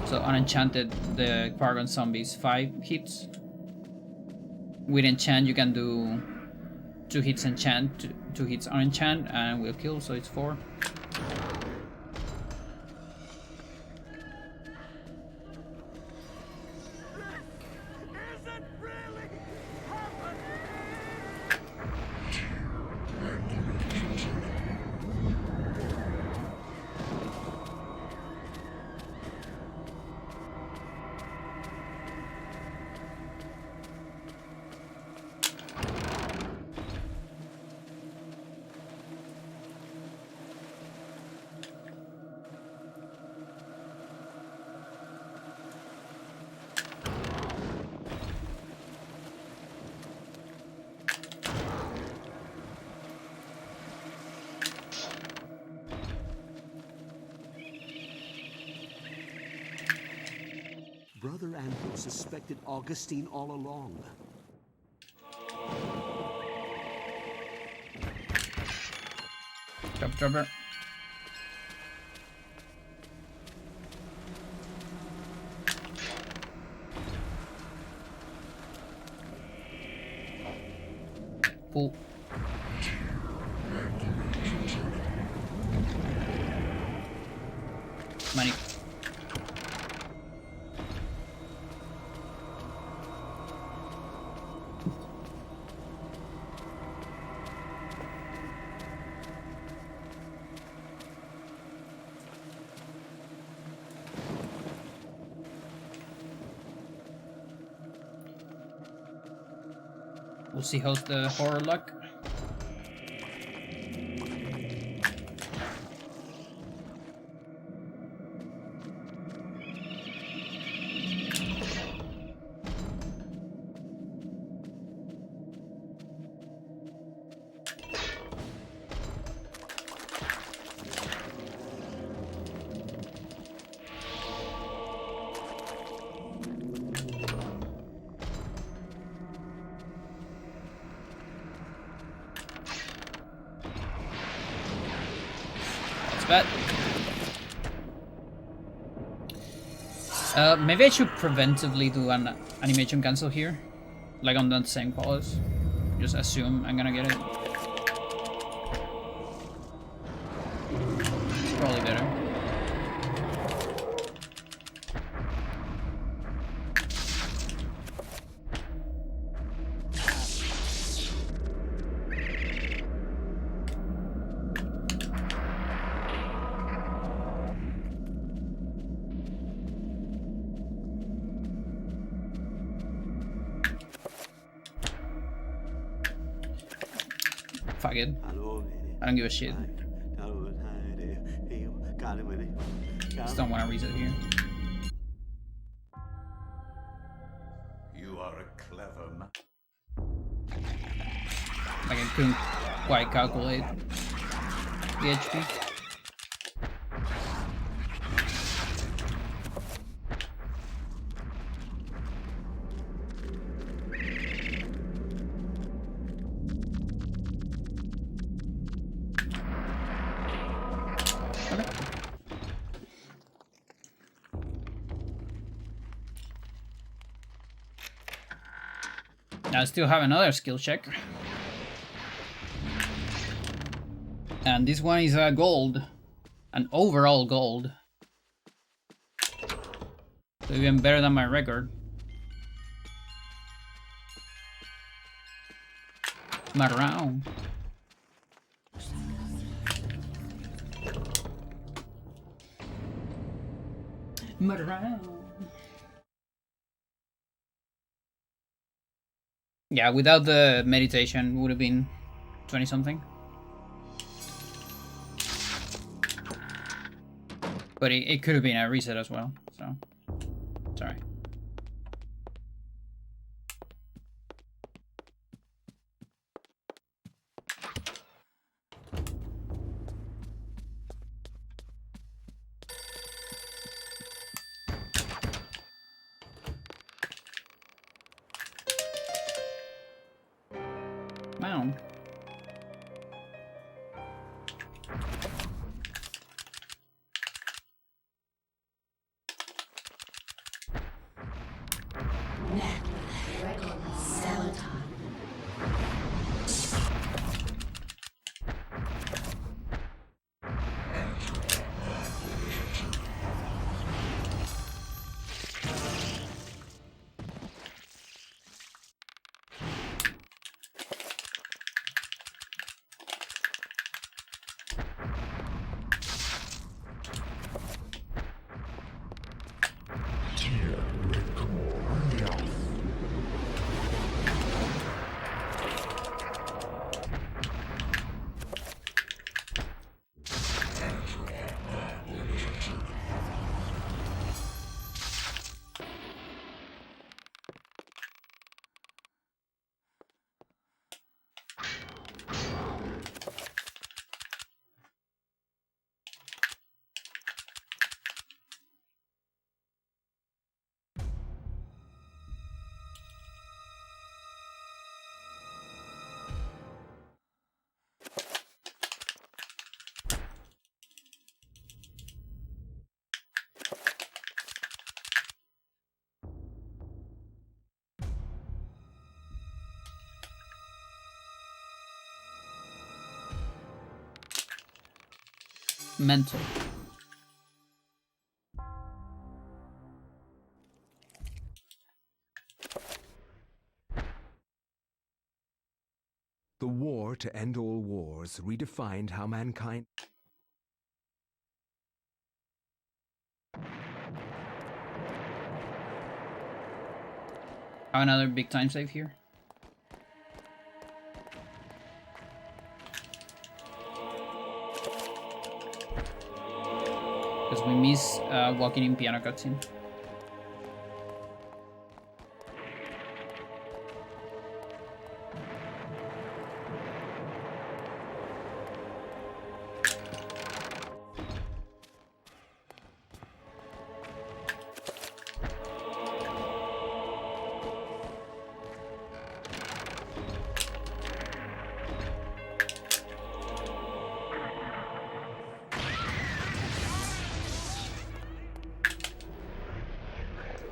So unenchanted, the Paragon zombies 5 hits. With enchant you can do 2 hits enchant, 2 hits unenchant, and will kill, so it's 4. Brother Andrew suspected Augustine all along. Drop. Pull. Money. We'll see how's the horror luck. But maybe I should preventively do an animation cancel here, like on that same pause. Just assume I'm gonna get it. It's probably better. Fuck it. I don't give a shit. Just don't want to reset here. You are a clever man. Like I couldn't quite calculate the HP. I still have another skill check. And this one is a gold. An overall gold. So even better than my record. Marrow. Marrow. Yeah, without the meditation, would have been 20 something. But it could have been a reset as well, so sorry. down. Mental. The war to end all wars redefined how mankind... Another big time save here. Because we miss walking in piano cutscene.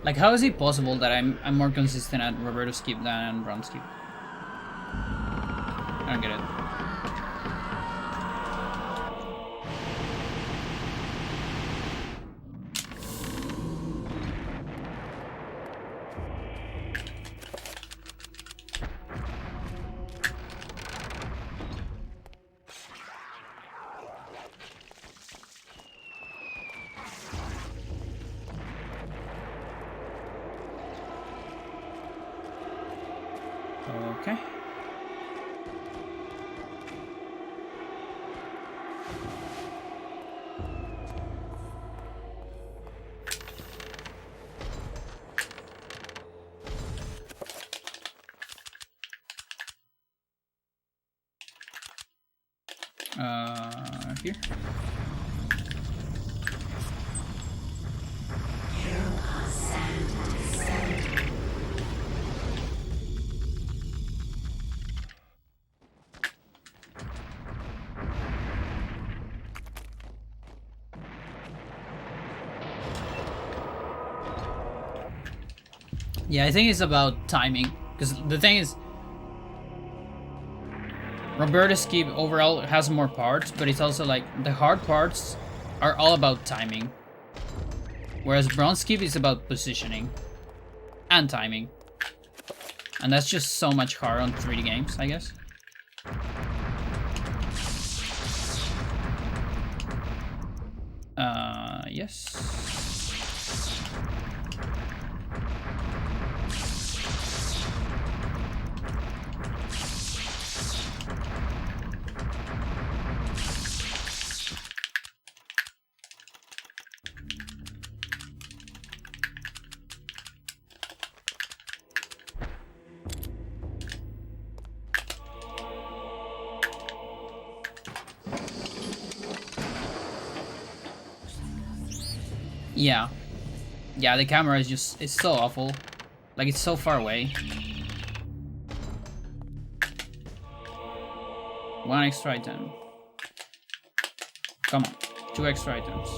Like, how is it possible that I'm more consistent at Roberto skip than Brown skip? I don't get it. Okay. Here. Yeah, I think it's about timing, because the thing is, Roberta's Keep overall has more parts, but it's also like the hard parts are all about timing, whereas Bronze Keep is about positioning and timing, and that's just so much harder on 3D games, I guess. Yes. Yeah. Yeah, the camera is just, it's so awful. Like, it's so far away. One extra item. Come on. 2 extra items.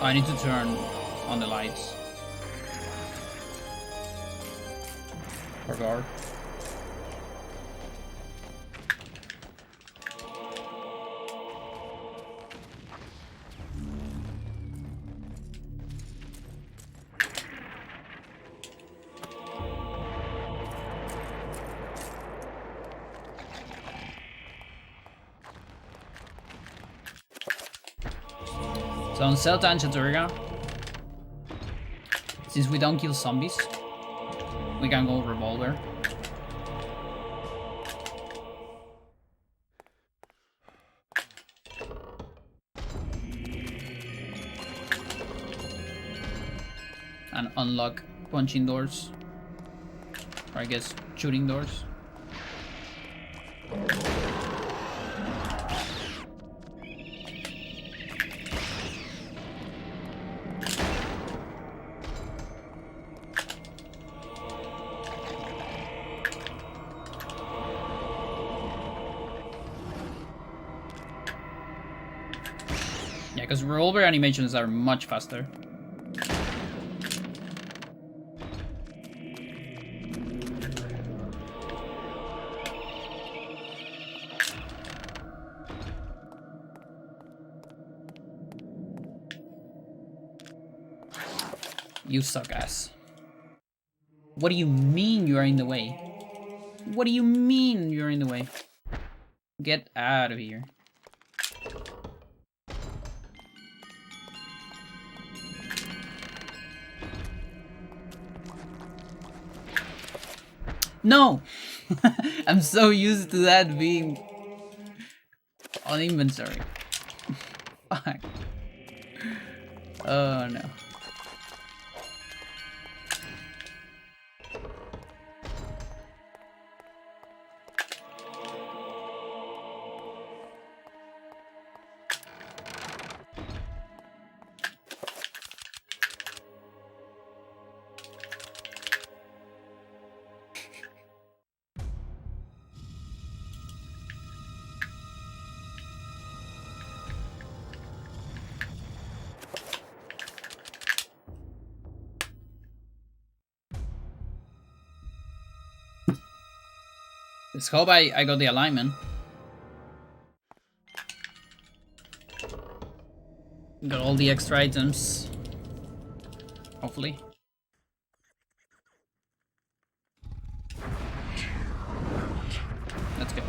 I need to turn on the lights. For guard. So on Celta and Chattur'gha, since we don't kill zombies, we can go revolver. And unlock punching doors. Or I guess shooting doors. Yeah, because revolver animations are much faster. You suck ass. What do you mean you are in the way? What do you mean you're in the way? Get out of here. No! I'm so used to that being on inventory. Fuck. Oh no. Let's hope I got the alignment. Got all the extra items. Hopefully. Let's go.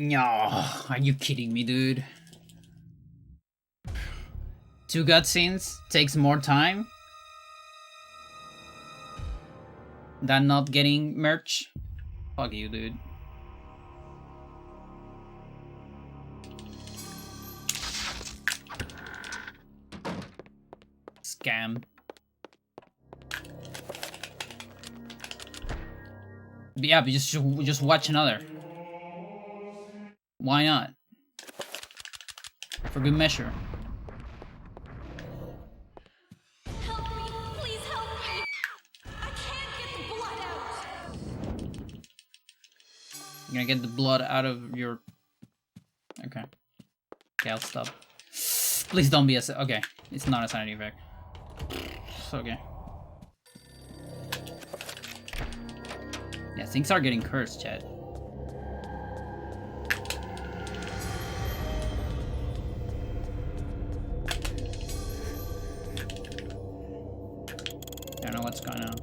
No, are you kidding me, dude? 2 cutscenes takes more time than not getting merch? Fuck you, dude. Scam. But yeah, but just watch another. Why not? For good measure. Help me! Please help me! I can't get the blood out! You're gonna get the blood out of your... Okay. Okay, I'll stop. Please don't be a... Okay, it's not a sanity effect. It's okay. Yeah, things are getting cursed, Chad. I don't know what's going on.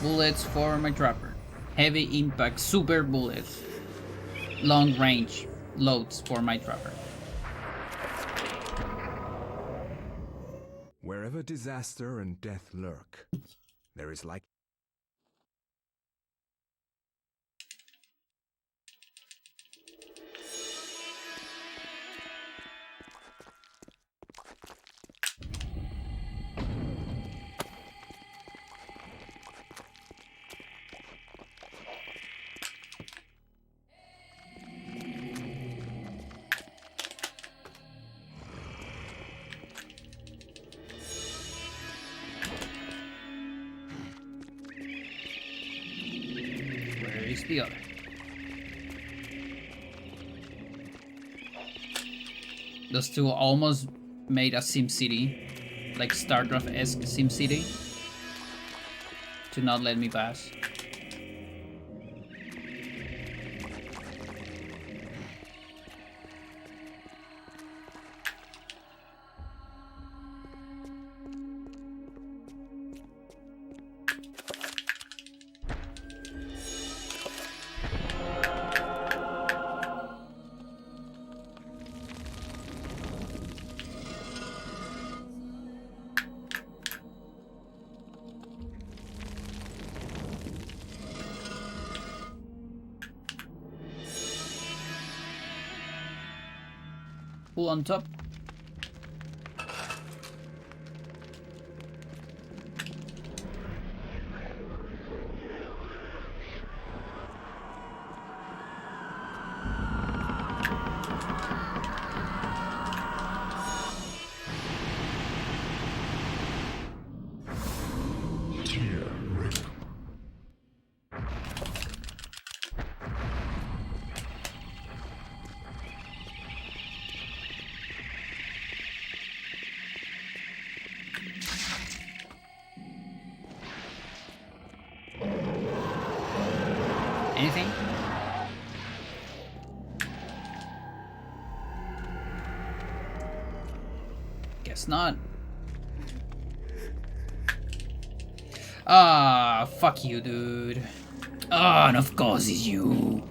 bullets for my trapper. Heavy impact super bullets. Long range loads for my trapper. Wherever disaster and death lurk, there is like... Where is the other? Those two almost made a SimCity, like StarCraft-esque SimCity, to not let me pass. Pull on top. Anything? Guess not. Ah, fuck you, dude. Ah, and of course it's you.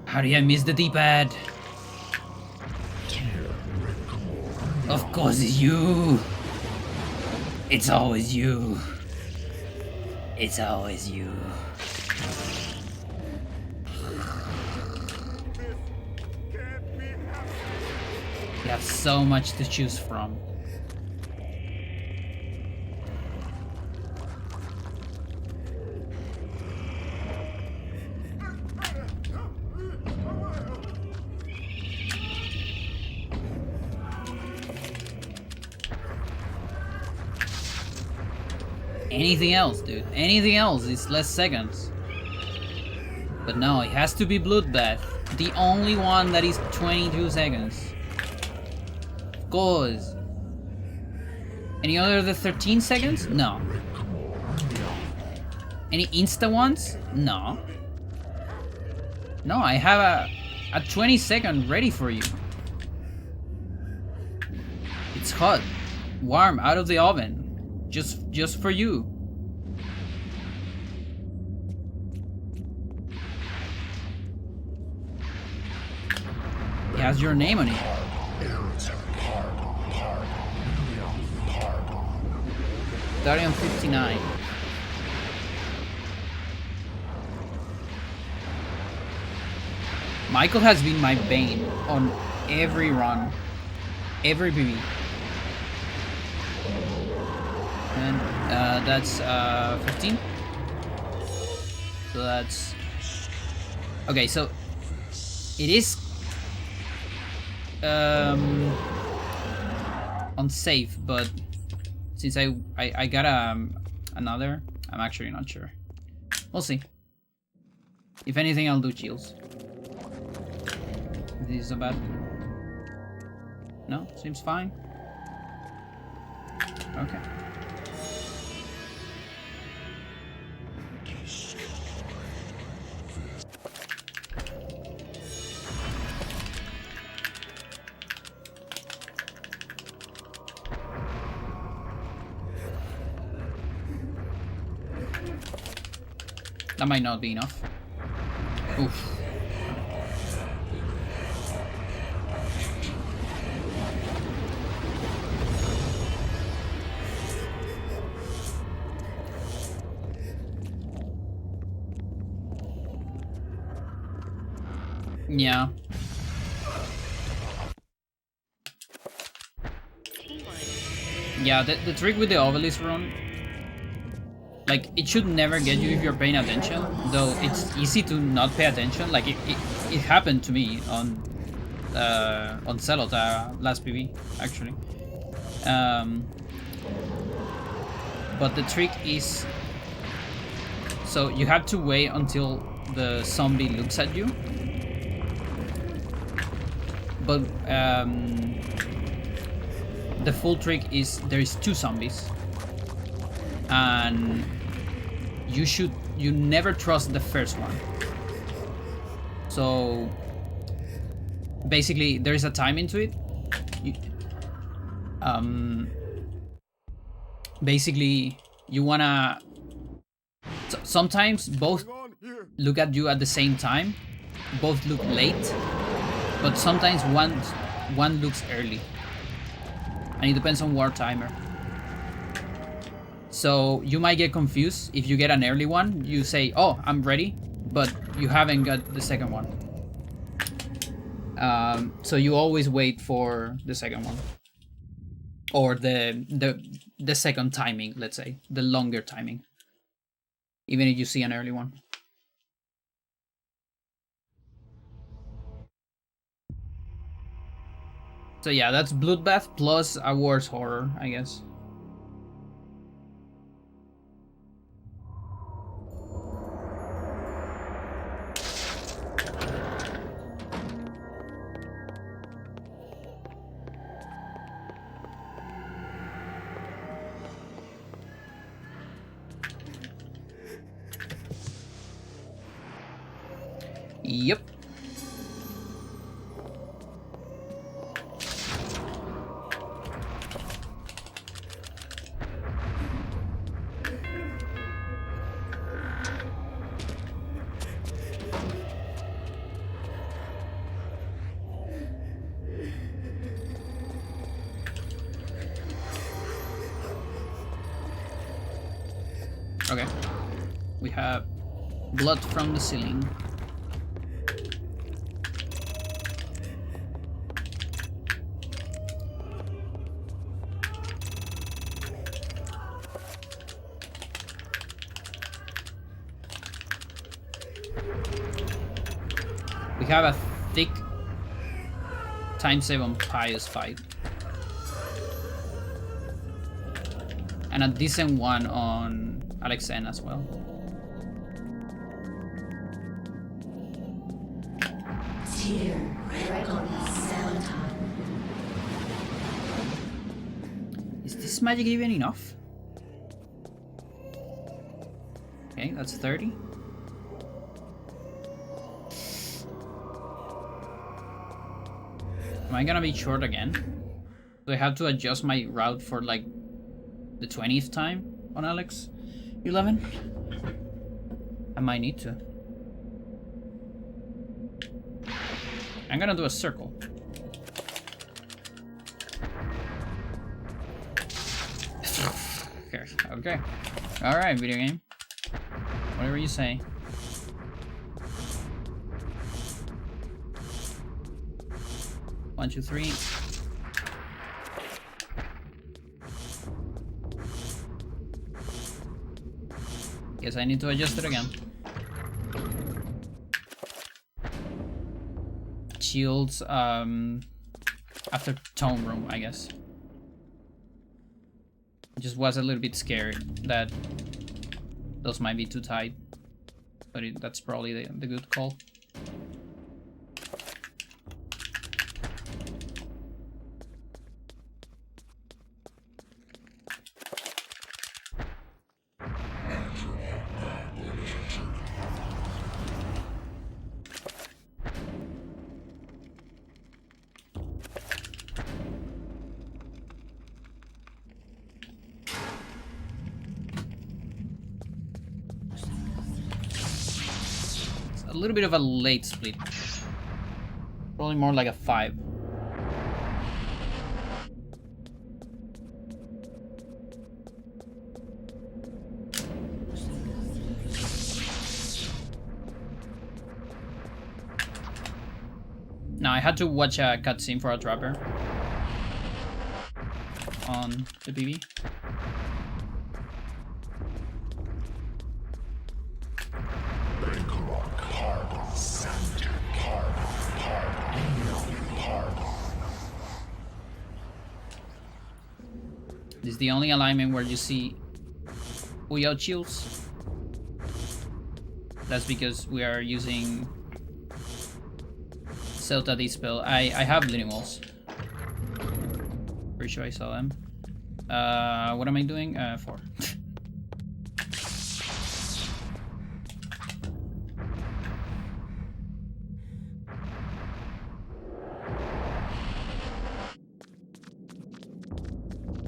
How did I miss the D-pad? Of course it's you. It's always you. It's always you. You have so much to choose from. Anything else, dude. Anything else is less seconds. But no, it has to be Bloodbath. The only one that is 22 seconds. Of course. Any other of the 13 seconds? No. Any insta ones? No. No, I have a 20-second ready for you. It's hot, warm, out of the oven. Just for you. It has your name on it. Starting on 59. Michael has been my bane on every run, every PB. And that's 15. So that's okay. So it is unsafe, but since I got another, I'm actually not sure. We'll see. If anything, I'll do chills. This is a bad. No, seems fine. Okay. That might not be enough. Oof. Yeah. Yeah, the trick with the obelisk run, like, it should never get you if you're paying attention, though it's easy to not pay attention. Like, it happened to me on Celot, last PV, actually. But the trick is, so you have to wait until the zombie looks at you. But the full trick is there is 2 zombies, and you never trust the first one. So basically there is a time into it. Basically you wanna sometimes both look at you at the same time, both look late, but sometimes one looks early, and it depends on war timer. So you might get confused if you get an early one. You say, "Oh, I'm ready," but you haven't got the second one. So you always wait for the second one, or the second timing. Let's say the longer timing, even if you see an early one. So yeah, that's Bloodbath plus a Wars Horror, I guess. Yep. Okay. We have blood from the ceiling. We have a thick time save on Pious fight. And a decent one on Alexen as well. Is this magic even enough? Okay, that's 30. Am I gonna be short again? Do I have to adjust my route for like the 20th time on Alex 11? I might need to. I'm gonna do a circle. Okay. Alright, video game. Whatever you say. One, two, three. Guess I need to adjust it again. Shields, after Tome Room, I guess. Just was a little bit scared that those might be too tight, but that's probably the good call. little bit of a late split. Probably more like a 5. Now I had to watch a cutscene for a trapper on the BB. This is the only alignment where you see Uyao shields. That's because we are using Celta Dispel. I have bleeding walls. Pretty sure I saw them. What am I doing? 4.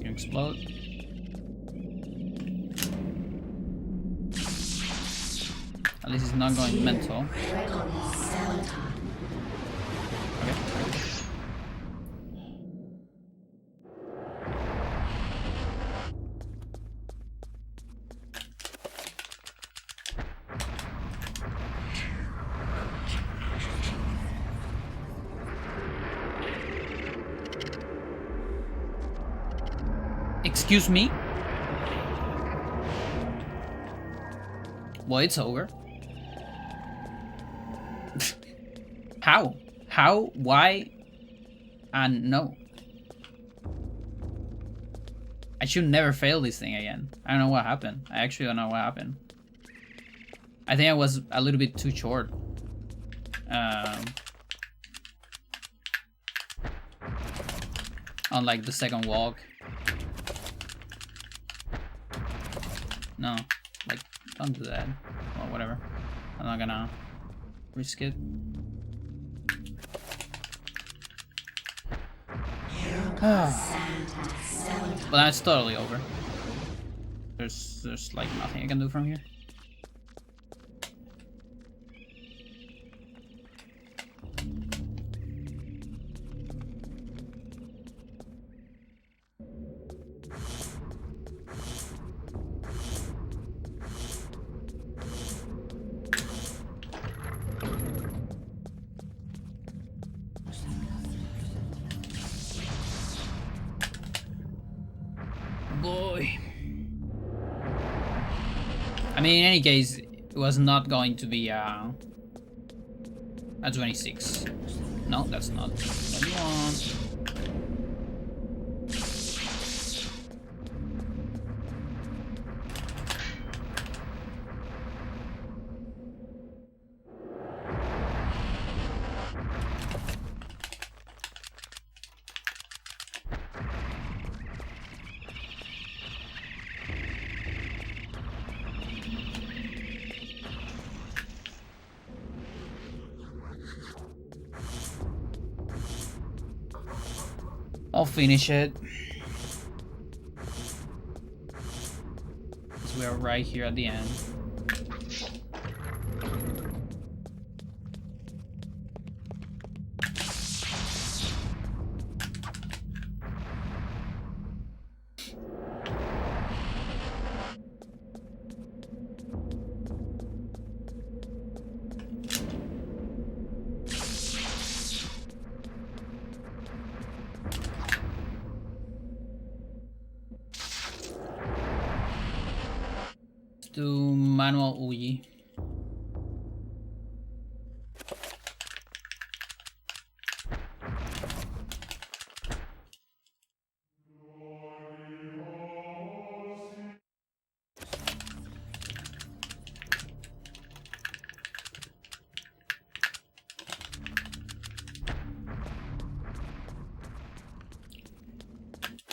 Can explode. At least it's not going mental. Excuse me? Well, it's over. How? How? Why? And no. I should never fail this thing again. I don't know what happened. I actually don't know what happened. I think I was a little bit too short. On like the second walk. No, like, don't do that. Well, whatever. I'm not gonna risk it. But that's totally over. There's like nothing I can do from here. Boy. I mean, in any case, it was not going to be a 26. No, that's not what you want. I'll finish it. Because we are right here at the end. Do manual Uji.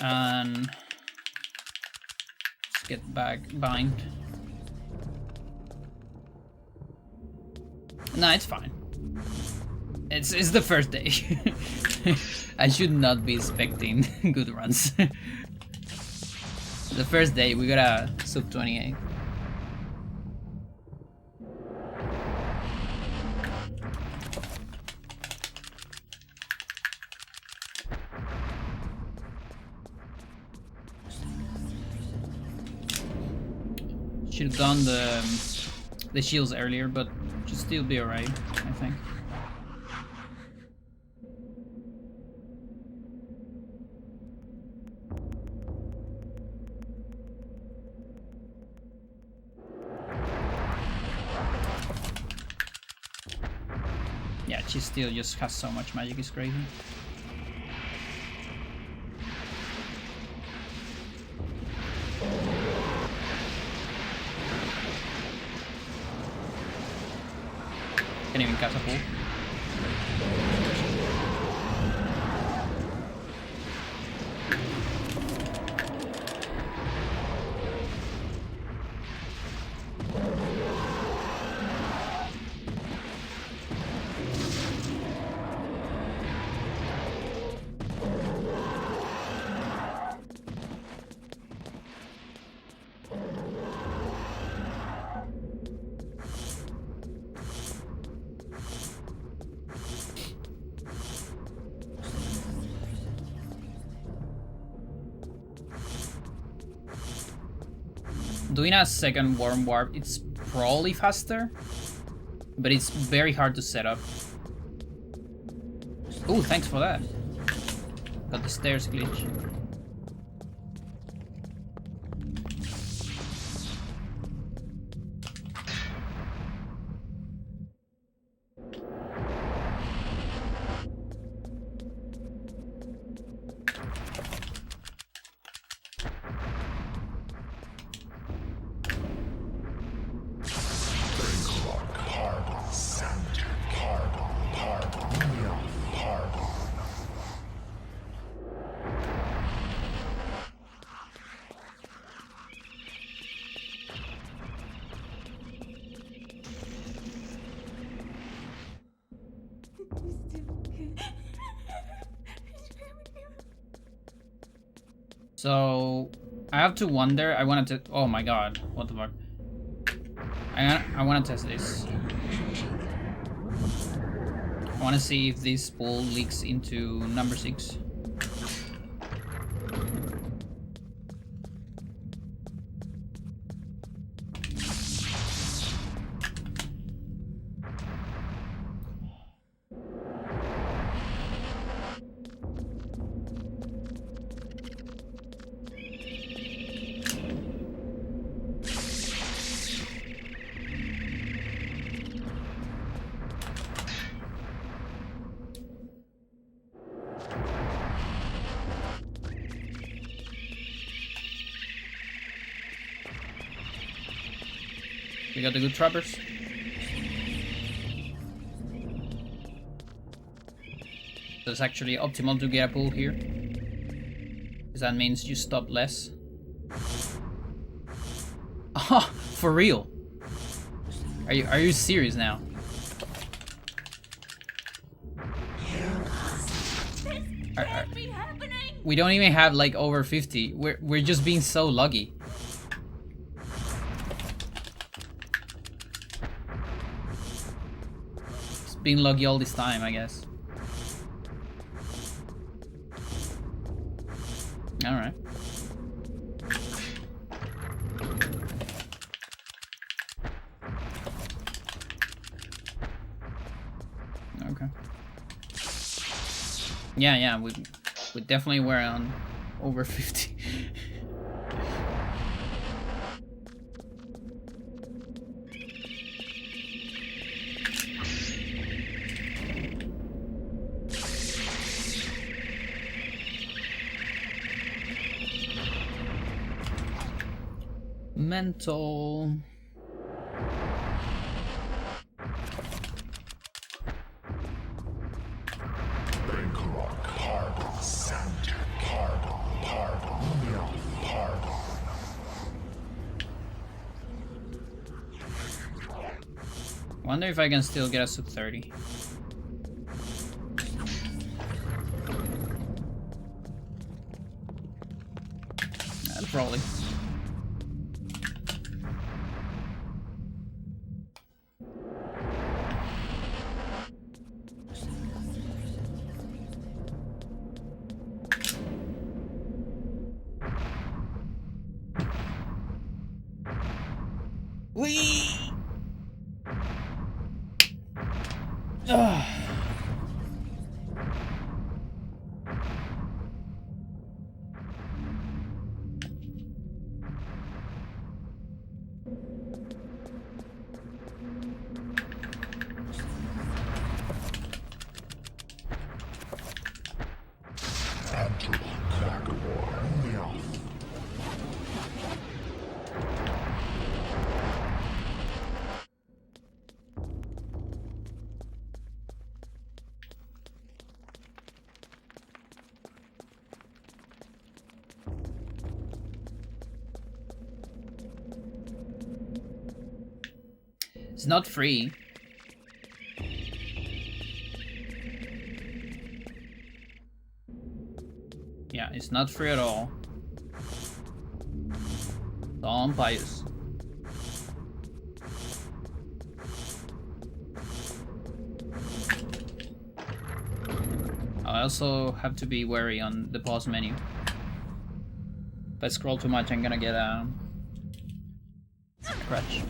And let's get back bind. No, it's fine. It's the first day. I should not be expecting good runs. The first day we got a sub 28. Should have done the shields earlier, but should still be alright, I think. Yeah, she still just has so much magic, it's crazy. Can't even catapult. Doing a second worm warp, it's probably faster, but it's very hard to set up. Oh, thanks for that. Got the stairs glitch. So I have to wonder. I wanted to. Oh my god! What the fuck? I want to test this. I want to see if this ball leaks into number 6. We got the good trappers. So it's actually optimal to get a pull here, because that means you stop less. Oh, for real? Are you serious now? We don't even have like over 50. We're just being so lucky. Been lucky all this time, I guess. Alright. Okay. Yeah, we definitely were on over 50. Mental. Wonder if I can still get a sub 30. Probably. Whee! Ugh. It's not free. Yeah, it's not free at all. It's all on bias. I also have to be wary on the pause menu. If I scroll too much, I'm gonna get a scratch.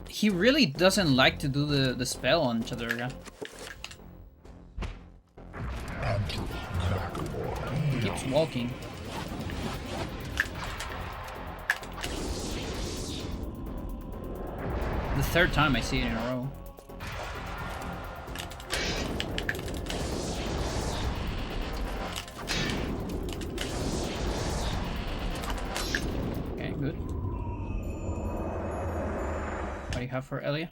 He really doesn't like to do the spell on Chattur'gha. He keeps walking. The third time I see it in a row. Okay, good. What do you have for Elia?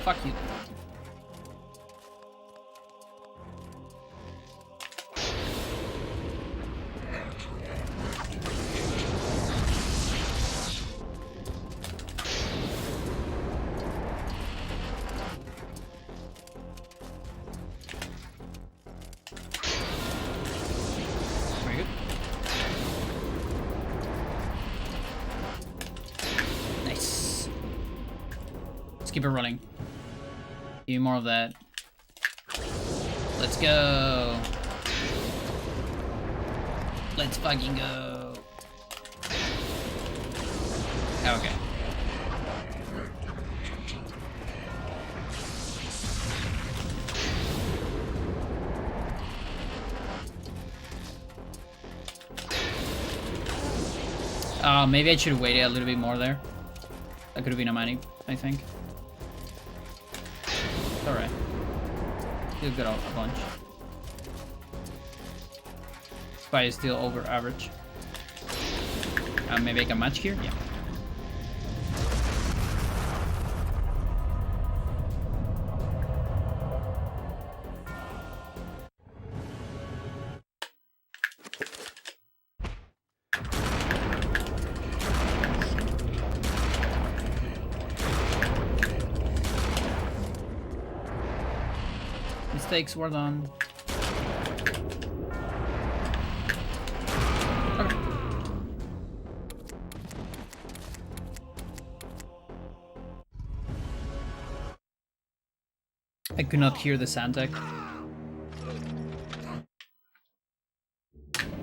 Fuck you. Very good. Nice. Let's keep it rolling. Give me more of that. Let's go. Let's fucking go. Okay. Maybe I should have waited a little bit more there. That could have been a money, I think. Alright. Still got a bunch. Spy is still over average. Maybe I can match here? Yeah. Mistakes were done. Okay. I could not hear the sound tech.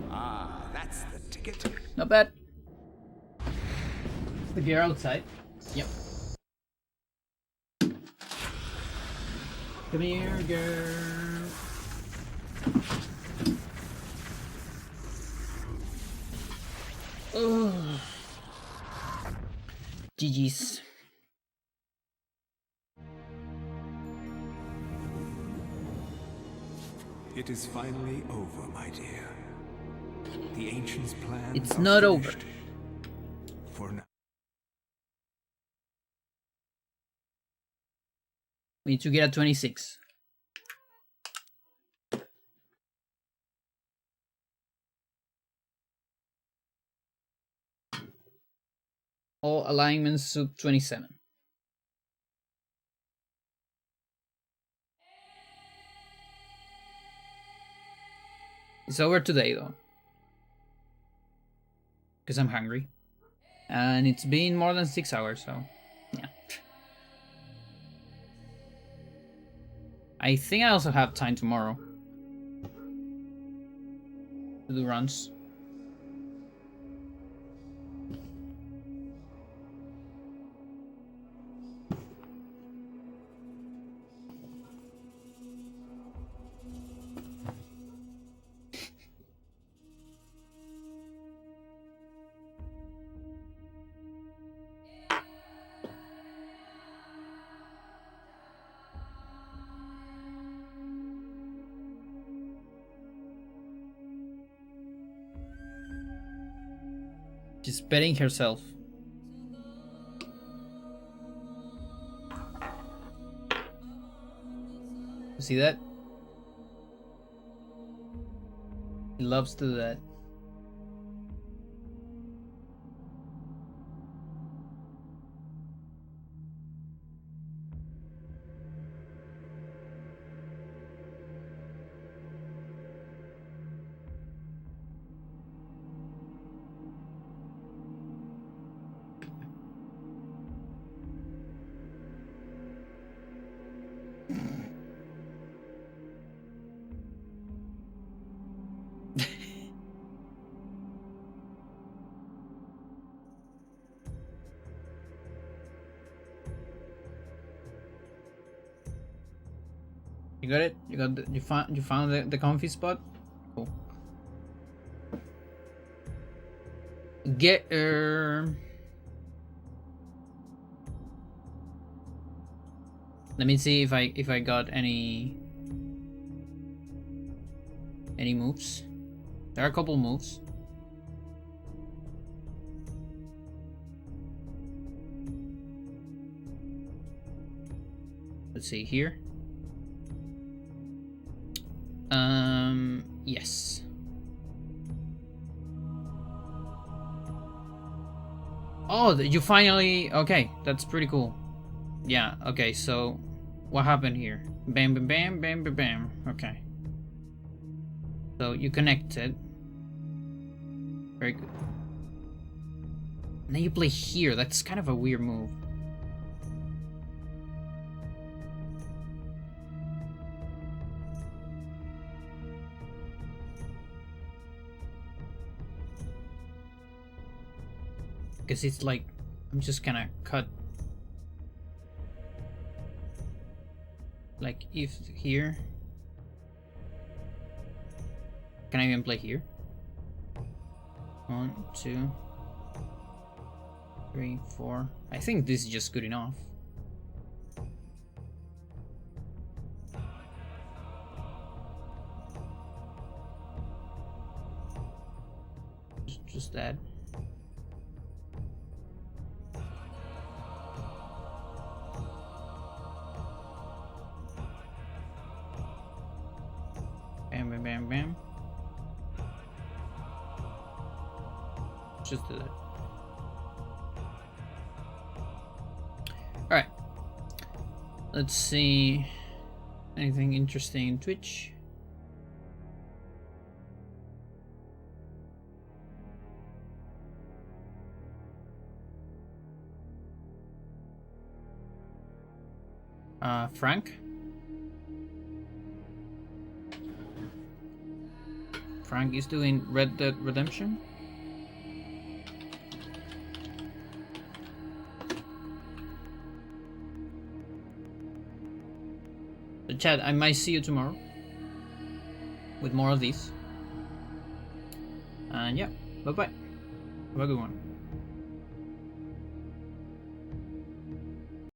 Ah, that's the ticket. Not bad. The gear outside. Yep. Come here, girl. Oh. GG's. It is finally over, my dear. The ancients' plans It's are not over. finished. For now. We need to get a 26. All alignments sub 27. It's over today though. Because I'm hungry. And it's been more than 6 hours, so yeah. I think I also have time tomorrow to do runs. She's petting herself. You see that? He loves to do that. You got it? You got you found the comfy spot? Cool. Get Let me see if I got any moves. There are a couple moves. Let's see here. Yes. Oh, you finally... Okay, that's pretty cool. Yeah, okay, so... What happened here? Bam, bam, bam, bam, bam, bam. Okay. So, you connected. Very good. And then you play here. That's kind of a weird move. Because it's like, I'm just gonna cut. Like, if here. Can I even play here? 1, 2, 3, 4. I think this is just good enough. Just that. Bam, bam, bam, bam. Just do that. Alright. Let's see. Anything interesting in Twitch? Frank? Frank is doing Red Dead Redemption. So chat, I might see you tomorrow with more of these. And yeah, bye bye. Have a good one.